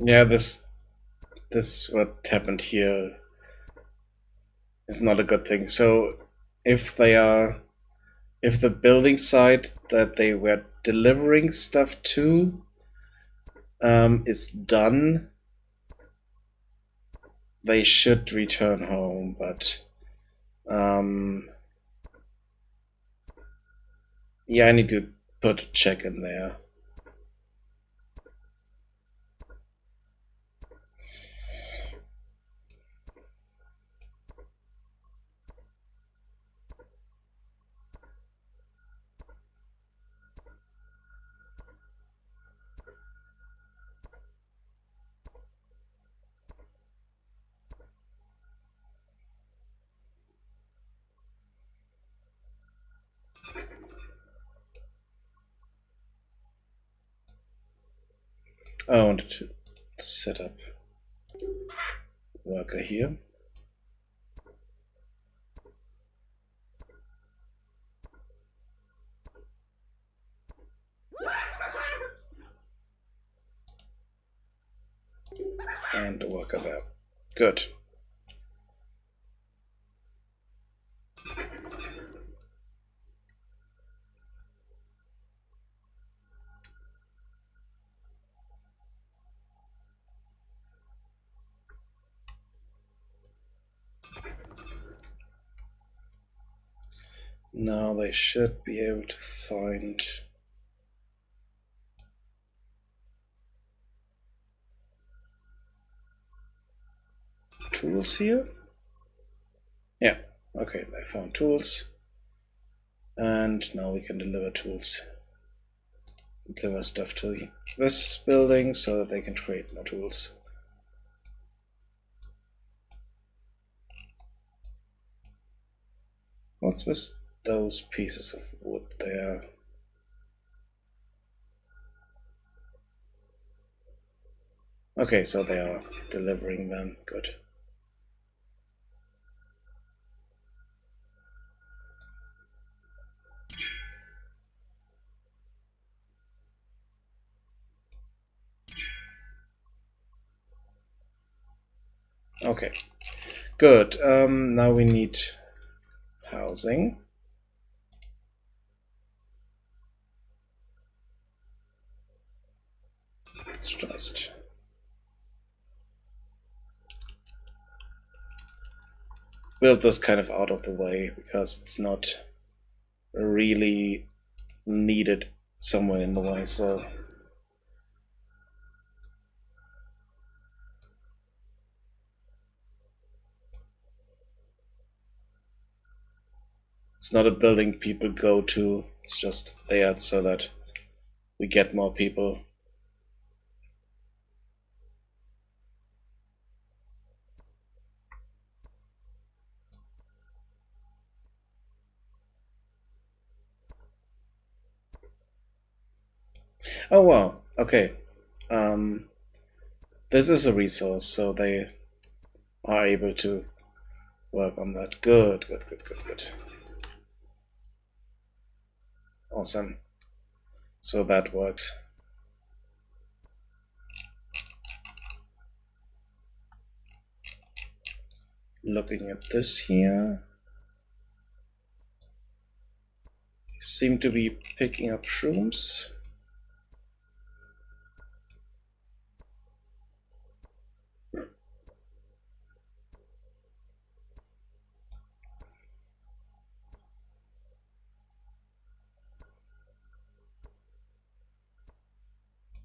Speaker 1: Yeah, this what happened here is not a good thing. So if they are if the building site that they were delivering stuff to is done, they should return home, but yeah, I need to put a check in there. I wanted to set up worker here. And a worker there. Good. Now they should be able to find tools here. Yeah, okay, they found tools. And now we can deliver tools. Deliver stuff to this building so that they can create more tools. What's with those pieces of wood there? Okay, so they are delivering them. Good. Okay, good. Now we need housing. Let's just build this kind of out of the way because it's not really needed somewhere in the way. So it's not a building people go to. It's just there so that we get more people. Oh wow, okay. This is a resource, so they are able to work on that. Good, good, good, good, good. Awesome. So that works. Looking at this here. Seem to be picking up shrooms.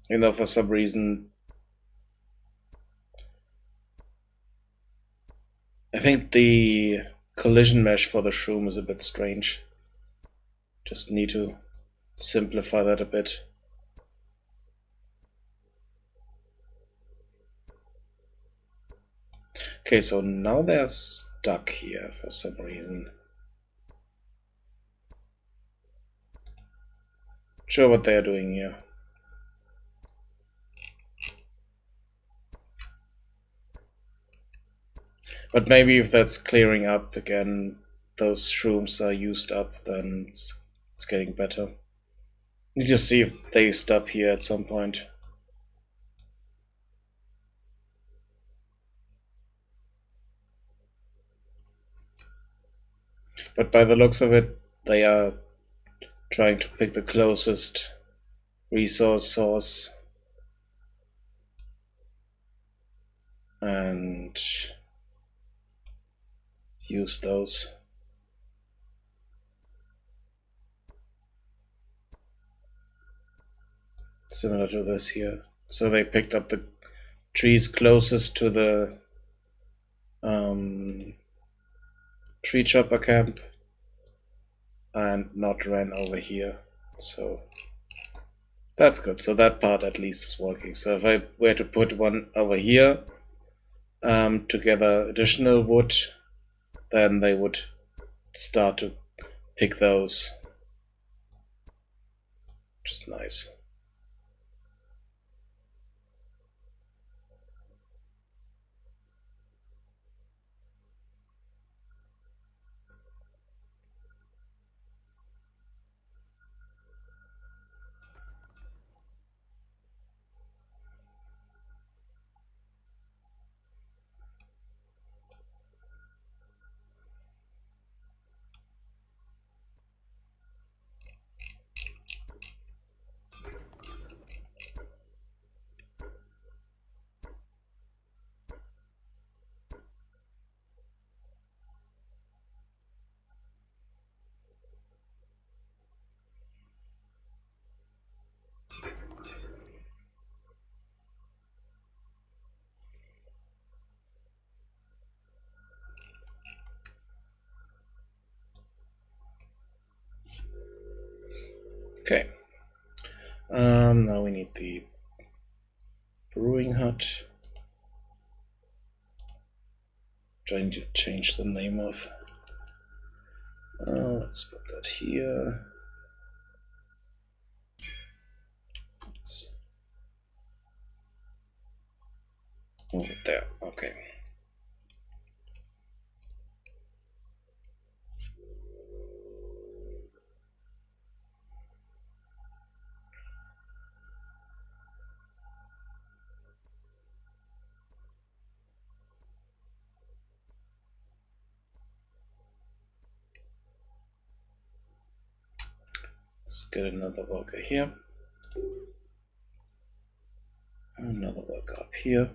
Speaker 1: You know, for some reason, I think the collision mesh for the shroom is a bit strange. Just need to simplify that a bit. Okay, so now they're stuck here for some reason. Sure what they're doing here. But maybe if that's clearing up again, those shrooms are used up, then it's getting better. Need to see if they stop here at some point. But by the looks of it, they are trying to pick the closest resource source and use those. Similar to this here. So they picked up the trees closest to the tree chopper camp and not ran over here. So that's good. So that part at least is working. So if I were to put one over here to gather additional wood, then they would start to pick those, which is nice. Okay. Now we need the brewing hut. Trying to change the name of. Let's put that here. Over there. Okay. Let's get another worker here. Another worker up here.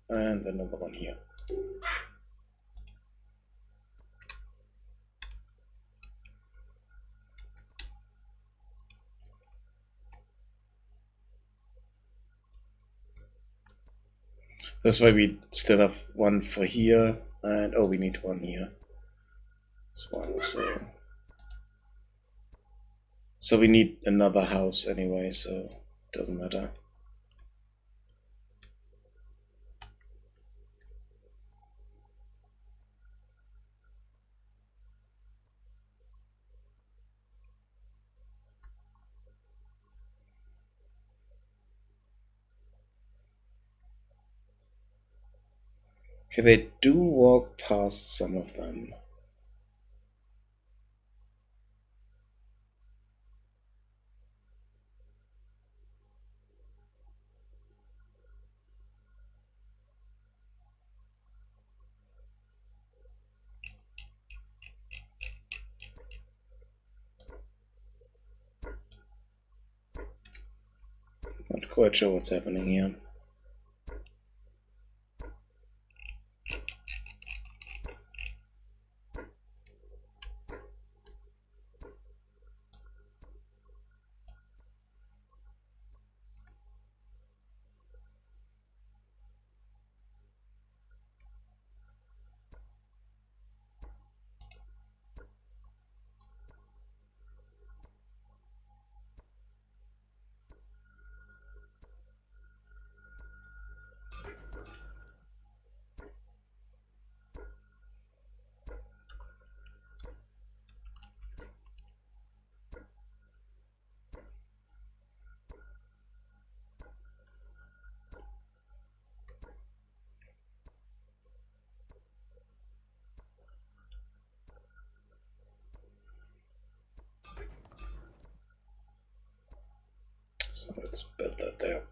Speaker 1: And another one here. That's why we still have one for here. And oh, we need one here. This one, so we need another house anyway, so it doesn't matter. Okay, they do walk past some of them. Not quite sure what's happening here. So let's build that there.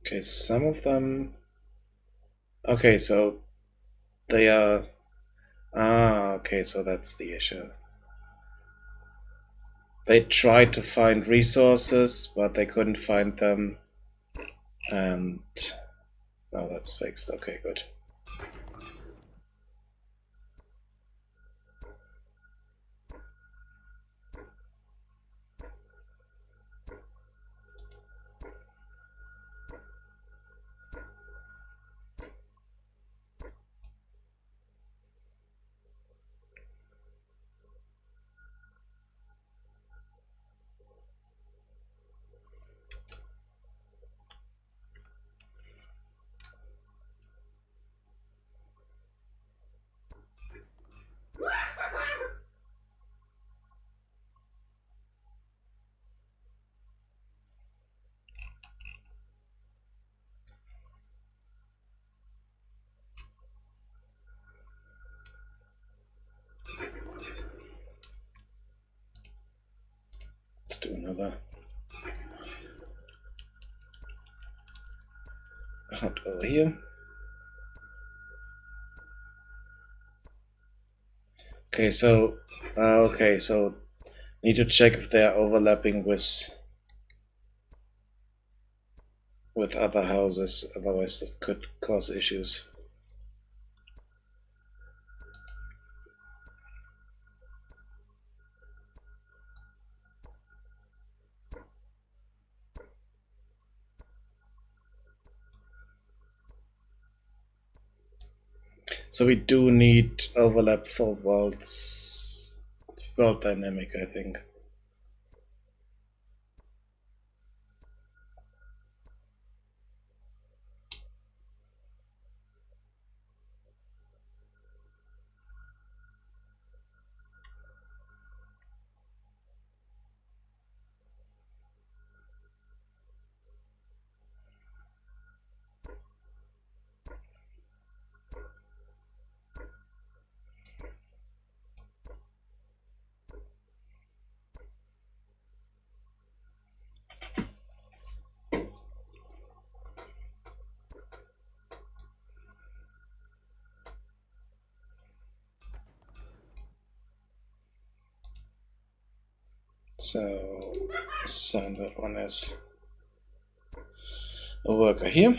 Speaker 1: Okay, some of them. Okay, so they are. Okay, so that's the issue. They tried to find resources, but they couldn't find them. And now that's fixed. Okay, good. Let's do another hut over here. Okay, so need to check if they are overlapping with with other houses, otherwise it could cause issues. So we do need overlap for world dynamic, I think. So assign that one as a worker here.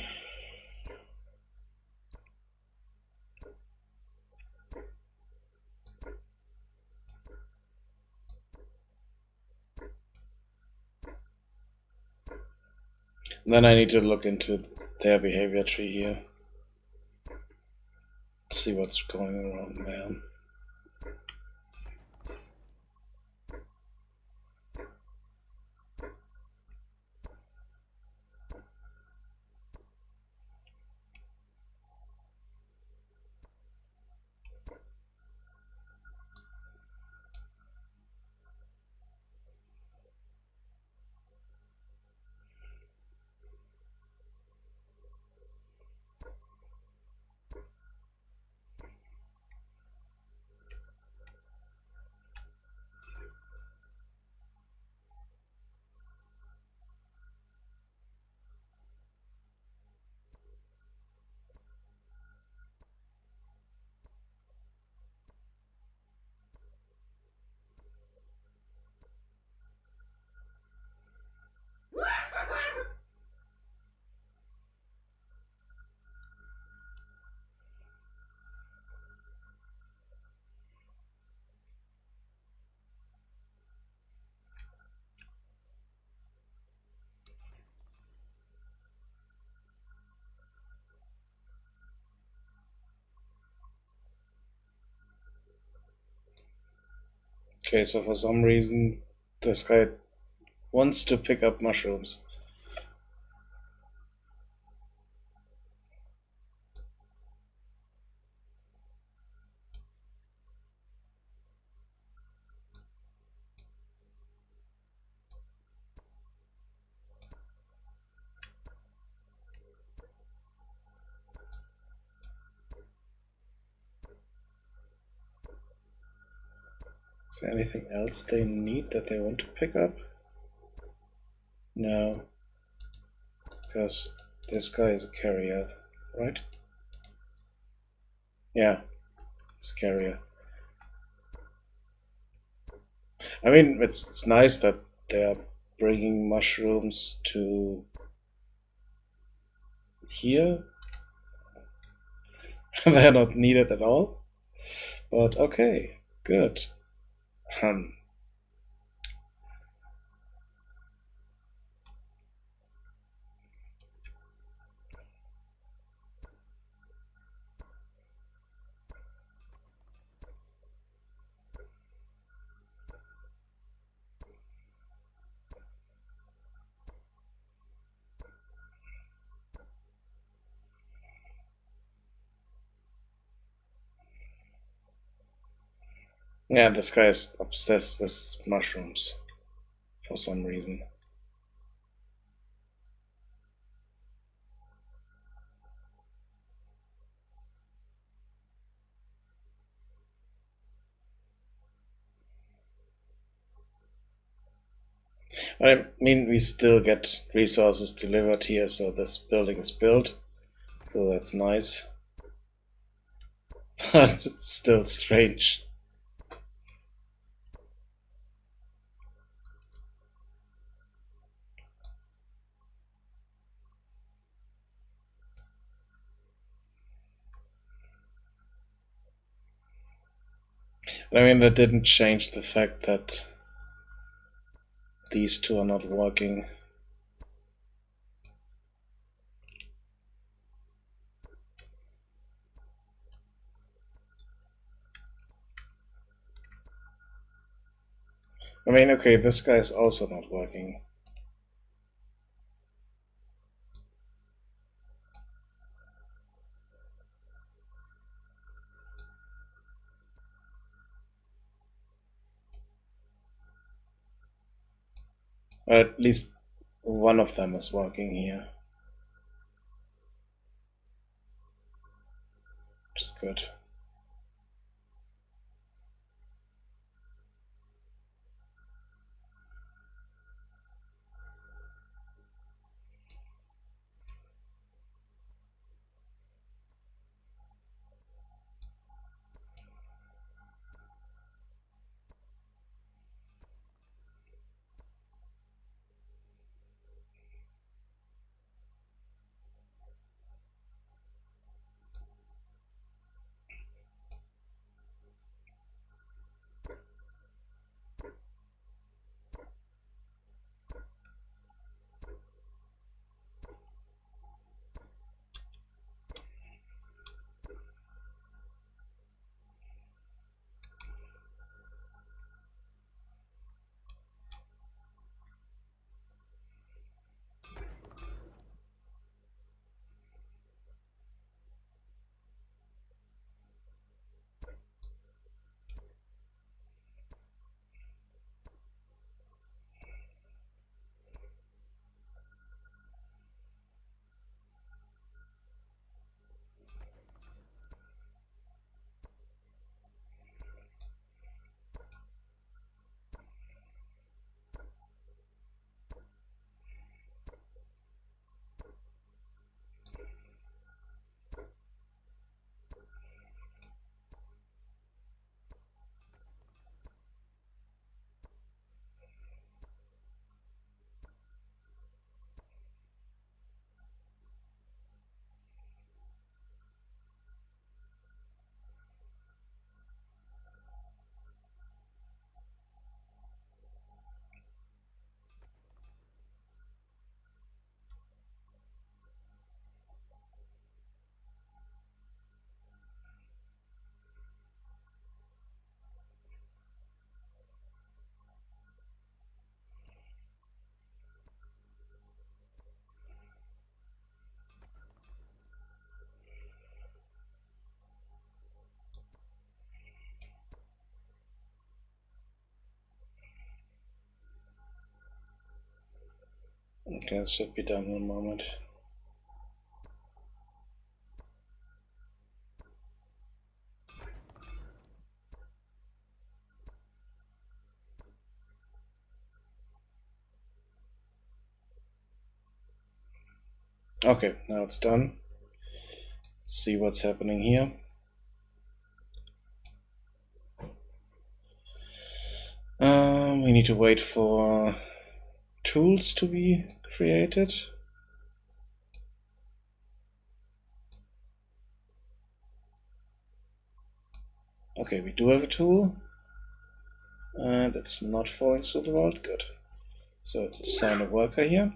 Speaker 1: Then I need to look into their behavior tree here. See what's going around there. Okay, so for some reason this guy wants to pick up mushrooms. Is there anything else they need that they want to pick up? No. Because this guy is a carrier, right? Yeah, he's a carrier. I mean, it's nice that they are bringing mushrooms to here. They're not needed at all. But okay, good. Um, yeah, this guy is obsessed with mushrooms for some reason. I mean, we still get resources delivered here, so this building is built. So that's nice. But it's still strange. I mean, that didn't change the fact that these two are not working. I mean, okay, this guy's also not working. Or at least one of them is working here. Which is good. Okay, this should be done in a moment. Okay, now it's done. Let's see what's happening here. We need to wait for tools to be created. Okay, we do have a tool. And it's not falling through the world. Good. So it's assign a worker here.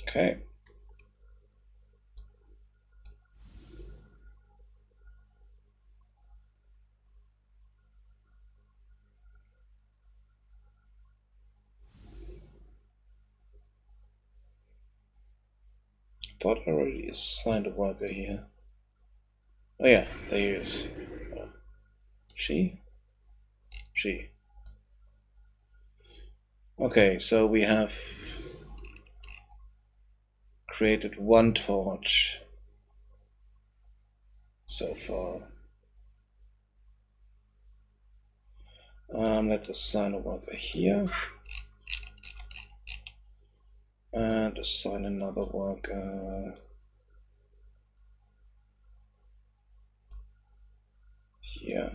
Speaker 1: Okay. Thought I already assigned a worker here. Oh yeah, there he is. She? She. Okay, so we have created one torch so far. Let's assign a worker here. And assign another worker here.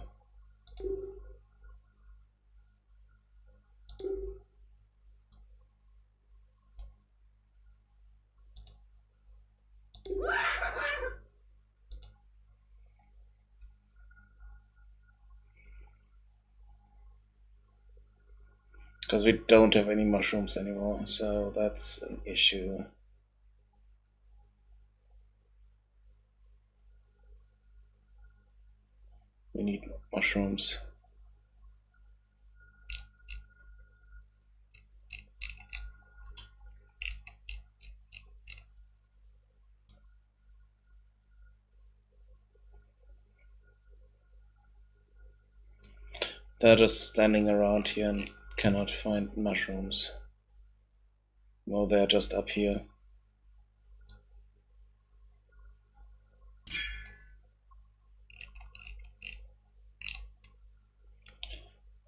Speaker 1: Because we don't have any mushrooms anymore, so that's an issue. We need mushrooms. They're just standing around here and cannot find mushrooms. Well, they're just up here.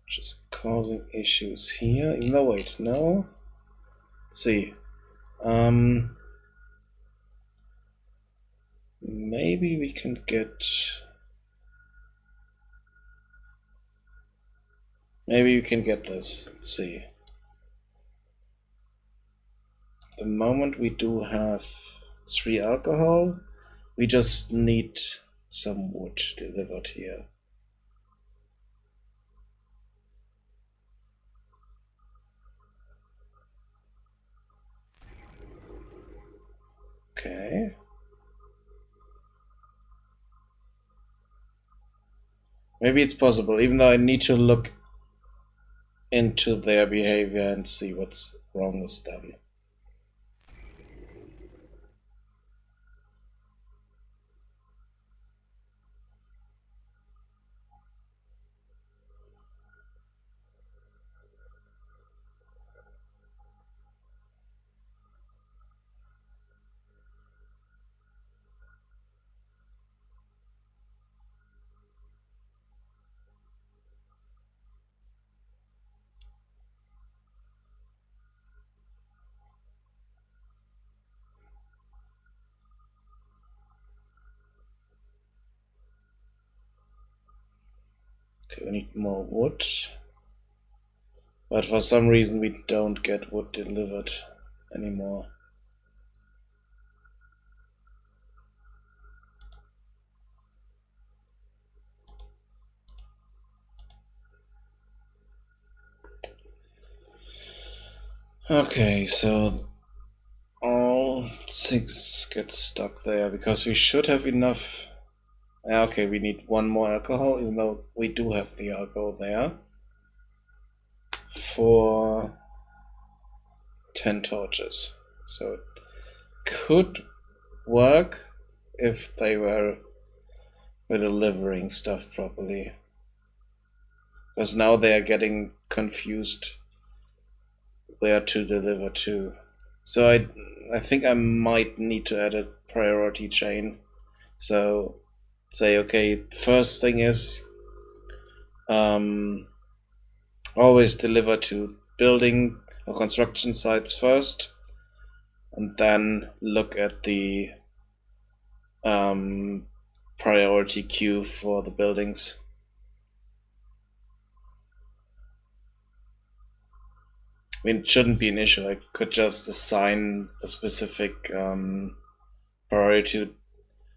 Speaker 1: Just causing issues here. No, wait, no. Let's see. Maybe we can get. Maybe we can get this. Let's see. The moment we do have 3 alcohol, we just need some wood delivered here. Okay. Maybe it's possible, even though I need to look into their behavior and see what's wrong with them. Okay, we need more wood. But for some reason we don't get wood delivered anymore. Okay, so all 6 get stuck there because we should have enough. Okay, we need 1 more alcohol, even though we do have the alcohol there. For 10 torches. So it could work if they were delivering stuff properly. Because now they are getting confused where to deliver to. So I think I might need to add a priority chain. So say, okay, first thing is always deliver to building or construction sites first, and then look at the priority queue for the buildings. I mean, it shouldn't be an issue. I could just assign a specific priority,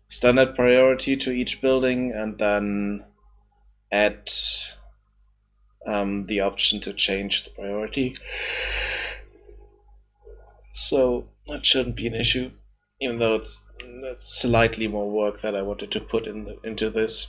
Speaker 1: standard priority to each building, and then add the option to change the priority. So that shouldn't be an issue, even though it's slightly more work that I wanted to put into this.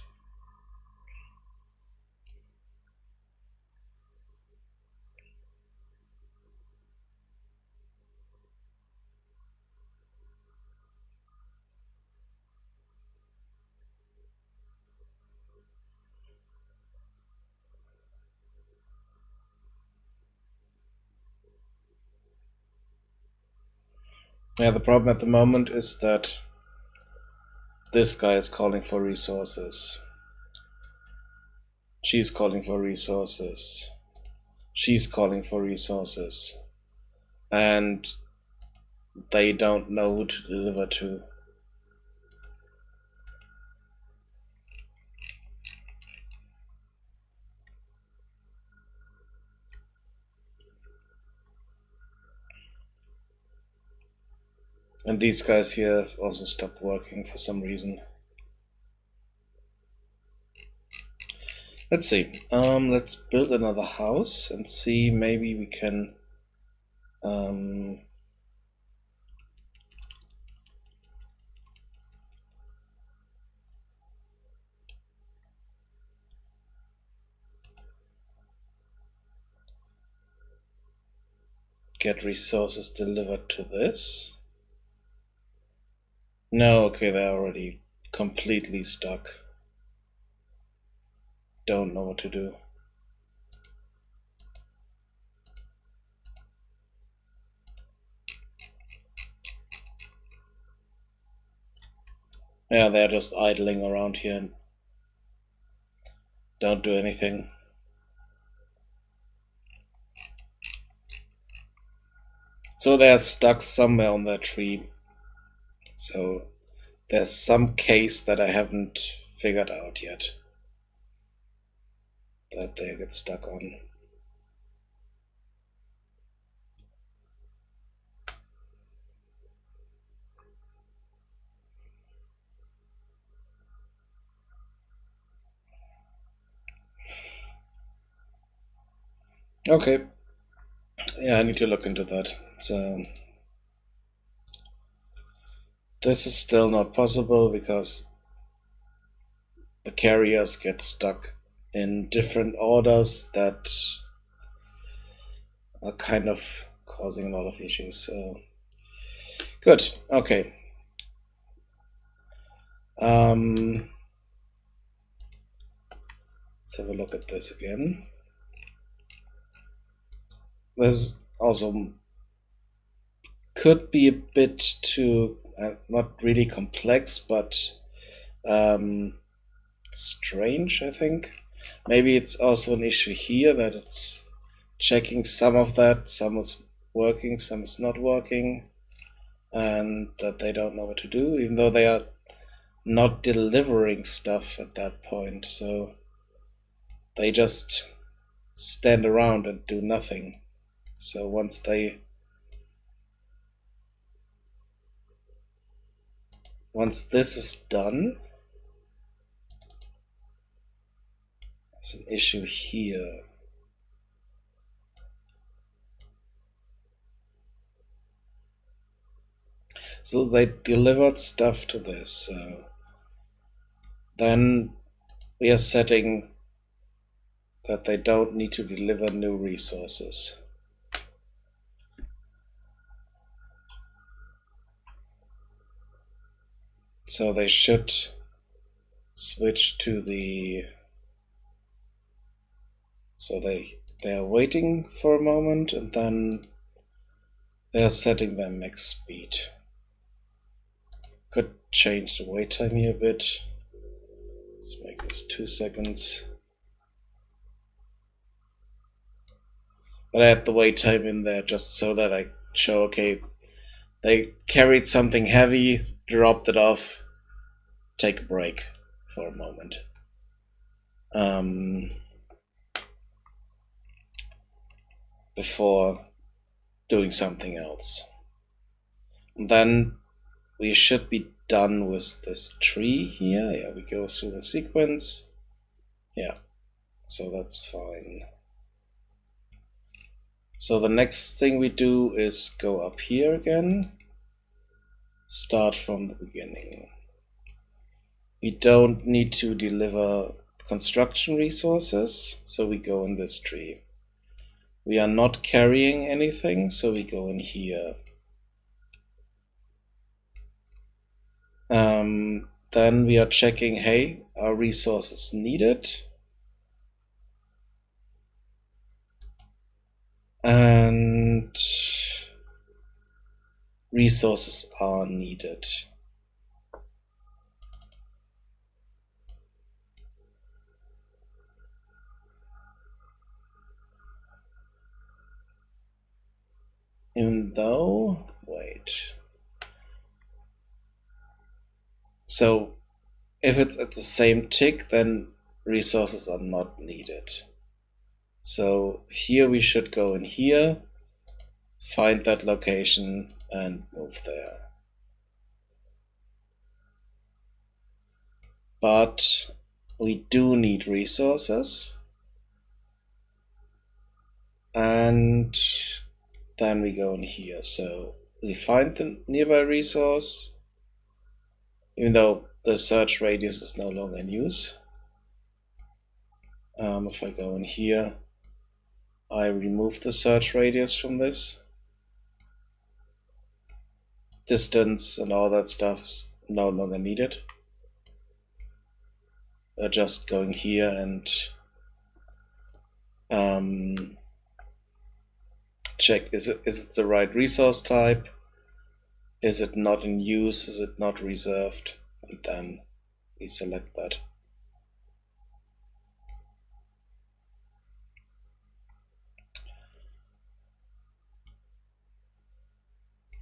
Speaker 1: Yeah, the problem at the moment is that this guy is calling for resources. She's calling for resources. She's calling for resources. And they don't know who to deliver to. And these guys here have also stopped working for some reason. Let's see. Let's build another house and see, maybe we can get resources delivered to this. No, okay, they're already completely stuck. Don't know what to do. Yeah, they're just idling around here and don't do anything. So they're stuck somewhere on that tree. So there's some case that I haven't figured out yet that they get stuck on. Okay. Yeah, I need to look into that. So this is still not possible because the carriers get stuck in different orders that are kind of causing a lot of issues. So good. Okay. Let's have a look at this again. This also could be a bit too not really complex, but strange, I think. Maybe it's also an issue here that it's checking some of that, some is working, some is not working, and that they don't know what to do, even though they are not delivering stuff at that point. So they just stand around and do nothing. So once this is done, there's an issue here. So they delivered stuff to this. So then we are setting that they don't need to deliver new resources. So they should switch to the... So they are waiting for a moment and then they are setting their max speed. Could change the wait time here a bit. Let's make this 2 seconds. But I had the wait time in there just so that I show, okay, they carried something heavy, dropped it off, take a break for a moment. Before doing something else. And then we should be done with this tree here. Yeah, we go through the sequence. Yeah, so that's fine. So the next thing we do is go up here again. Start from the beginning. We don't need to deliver construction resources, so we go in this tree. We are not carrying anything, so we go in here. Then we are checking, hey, are resources needed? And resources are needed. Even though, wait. So if it's at the same tick, then resources are not needed. So here we should go in here, find that location and move there. But we do need resources. And then we go in here. So we find the nearby resource, even though the search radius is no longer in use. If I go in here, I remove the search radius from this. Distance and all that stuff is no longer needed. We're just going here and check, is it the right resource type? Is it not in use? Is it not reserved? And then we select that.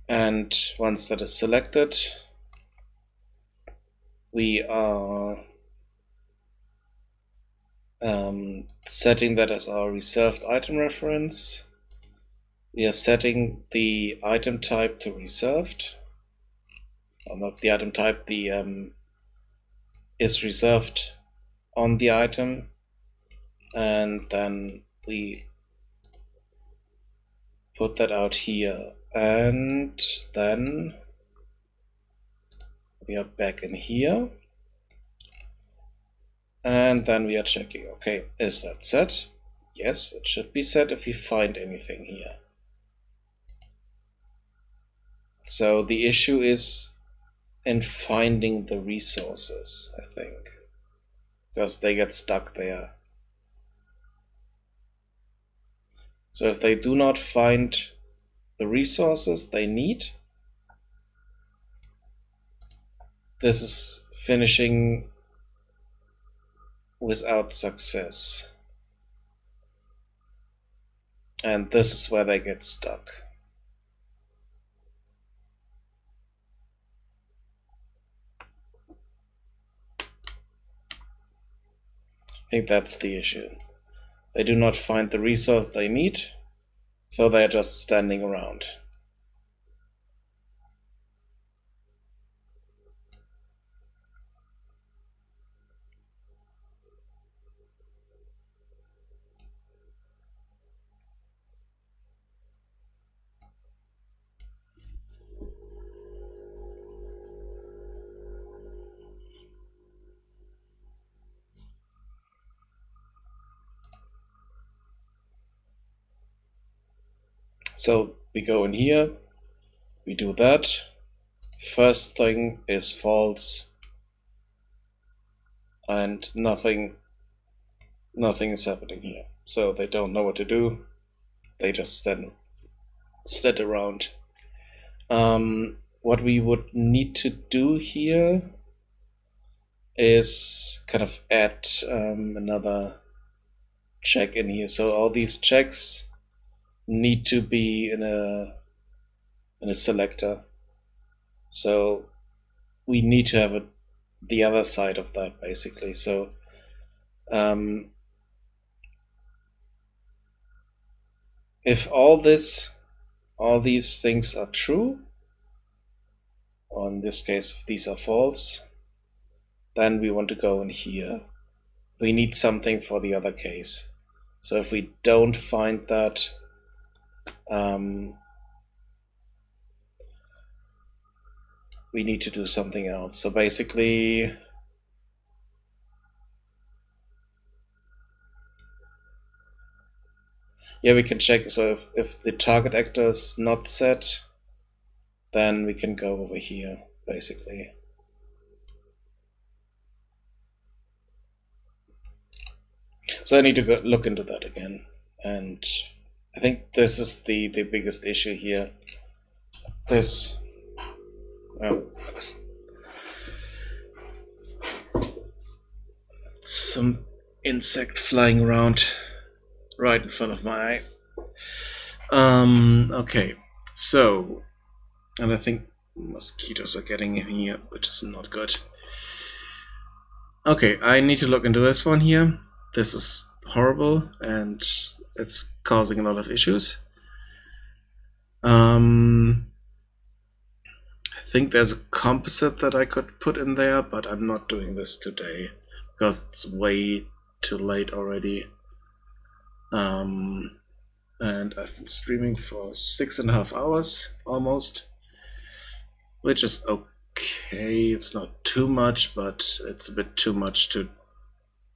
Speaker 1: And once that is selected, we are setting that as our reserved item reference. We are setting the item type to reserved. Or not the item type, the is reserved on the item. And then we put that out here. And then we are back in here. And then we are checking, okay, is that set? Yes, it should be set if we find anything here. So the issue is in finding the resources, I think, because they get stuck there. So if they do not find the resources they need, this is finishing without success. And this is where they get stuck. I think that's the issue. They do not find the resource they need, so they're just standing around. So we go in here, we do that. First thing is false, and nothing is happening here. So they don't know what to do. They just stand around. What we would need to do here is kind of add another check in here. So all these checks need to be in a selector. So we need to have the other side of that, basically. So if all these things are true, or in this case if these are false, then we want to go in here. We need something for the other case. So if we don't find that, we need to do something else. So basically, yeah, we can check. So if the target actor is not set, then we can go over here, basically. So I need to go look into that again. And I think this is the biggest issue here. this. Some insect flying around right in front of my eye. Okay. So, and I think mosquitoes are getting in here, which is not good. Okay, I need to look into this one here. This is horrible and it's causing a lot of issues. I think there's a composite that I could put in there, but I'm not doing this today because it's way too late already. And I've been streaming for 6.5 hours almost, which is okay. It's not too much, but it's a bit too much to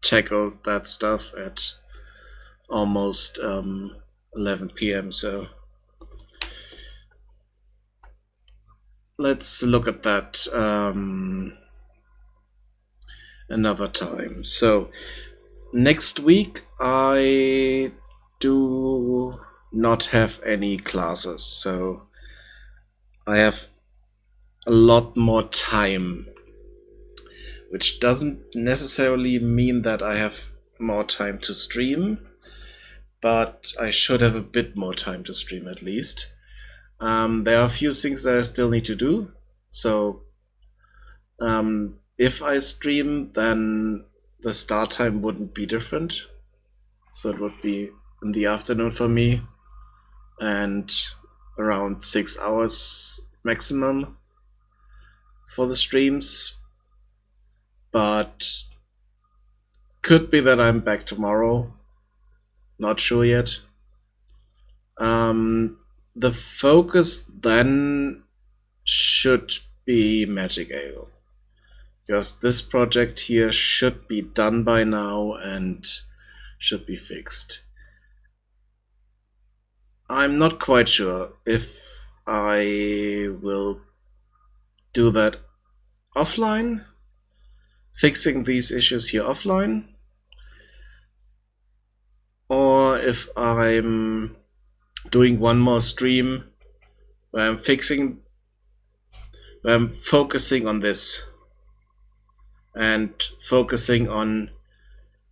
Speaker 1: tackle that stuff at almost 11 p.m. So let's look at that another time. So next week I do not have any classes, so I have a lot more time, which doesn't necessarily mean that I have more time to stream, but I should have a bit more time to stream at least. There are a few things that I still need to do, so if I stream, then the start time wouldn't be different, so it would be in the afternoon for me and around 6 hours maximum for the streams, but could be that I'm back tomorrow, not sure yet. The focus then should be Magic Ale, because this project here should be done by now and should be fixed. I'm not quite sure if I will do that offline, fixing these issues here offline, or if I'm doing one more stream where I'm focusing on this and focusing on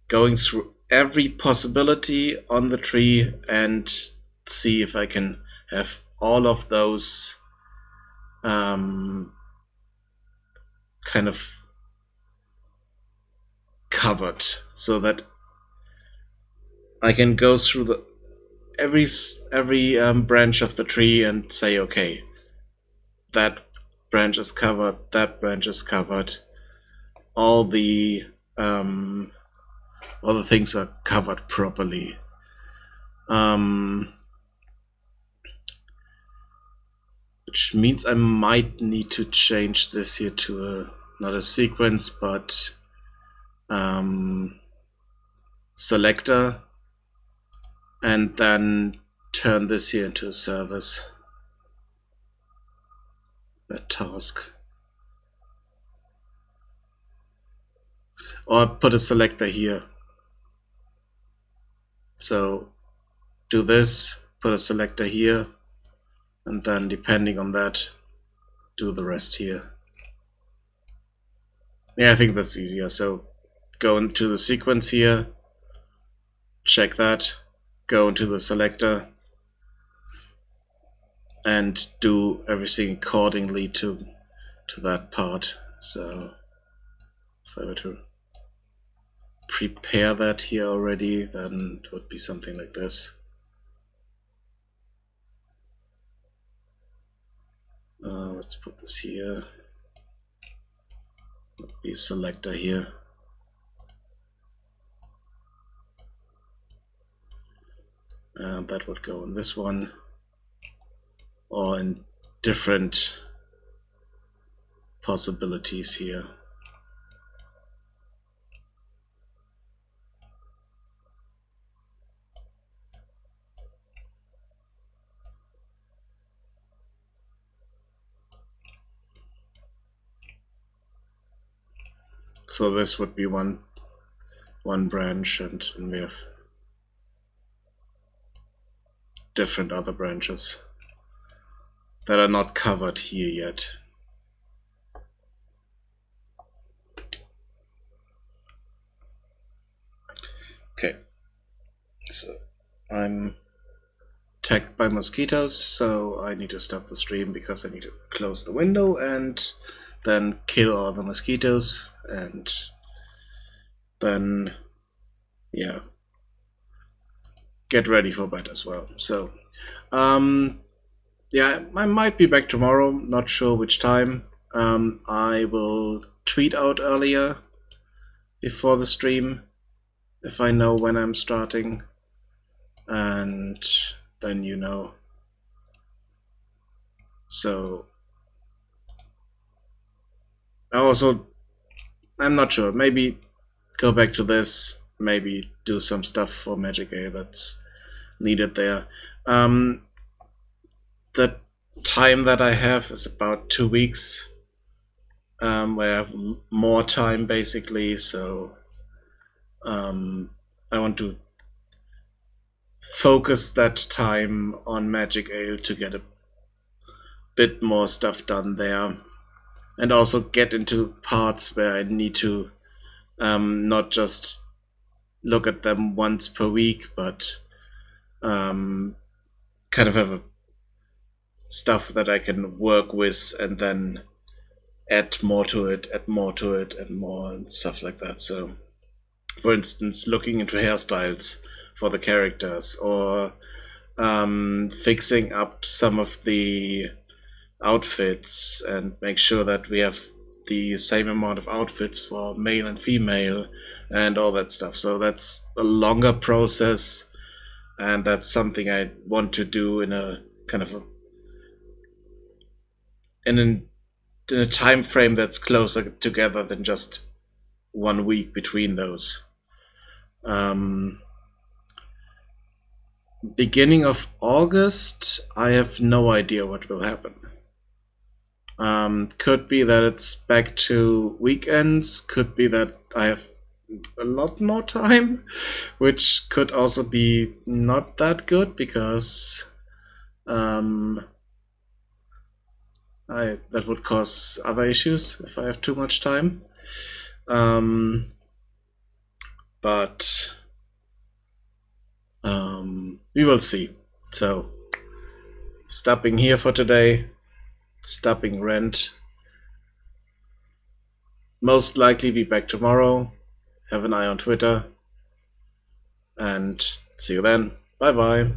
Speaker 1: going through every possibility on the tree and see if I can have all of those kind of covered, so that I can go through every branch of the tree and say, okay, that branch is covered, that branch is covered, all the things are covered properly. Which means I might need to change this here to not a sequence, but selector, and then turn this here into a service. That task. Or put a selector here. So do this, put a selector here, and then depending on that, do the rest here. Yeah, I think that's easier. So go into the sequence here, check that, go into the selector, and do everything accordingly to that part. So if I were to prepare that here already, then it would be something like this. Let's put this here. Would be a selector here. And that would go in this one, or in different possibilities here. So this would be one branch, and we have different other branches that are not covered here yet. Okay, so I'm attacked by mosquitoes, so I need to stop the stream because I need to close the window and then kill all the mosquitoes, and then, yeah, get ready for bed as well. So, yeah, I might be back tomorrow, not sure which time. I will tweet out earlier before the stream if I know when I'm starting, and then you know. So, I'm not sure, maybe go back to this, maybe do some stuff for Magic A that's needed there. The time that I have is about 2 weeks, where I have more time basically, so I want to focus that time on Magic Ale to get a bit more stuff done there, and also get into parts where I need to not just look at them once per week, but kind of have a stuff that I can work with and then add more to it, and more, and stuff like that. So, for instance, looking into hairstyles for the characters, or fixing up some of the outfits and make sure that we have the same amount of outfits for male and female and all that stuff. So that's a longer process, and that's something I want to do in a kind of in a time frame that's closer together than just 1 week between those. Beginning of August, I have no idea what will happen. Could be that it's back to weekends, could be that I have a lot more time, which could also be not that good because that would cause other issues if I have too much time. But we will see. So, stopping here for today, stopping rent. Most likely be back tomorrow. Have an eye on Twitter. And see you then. Bye bye.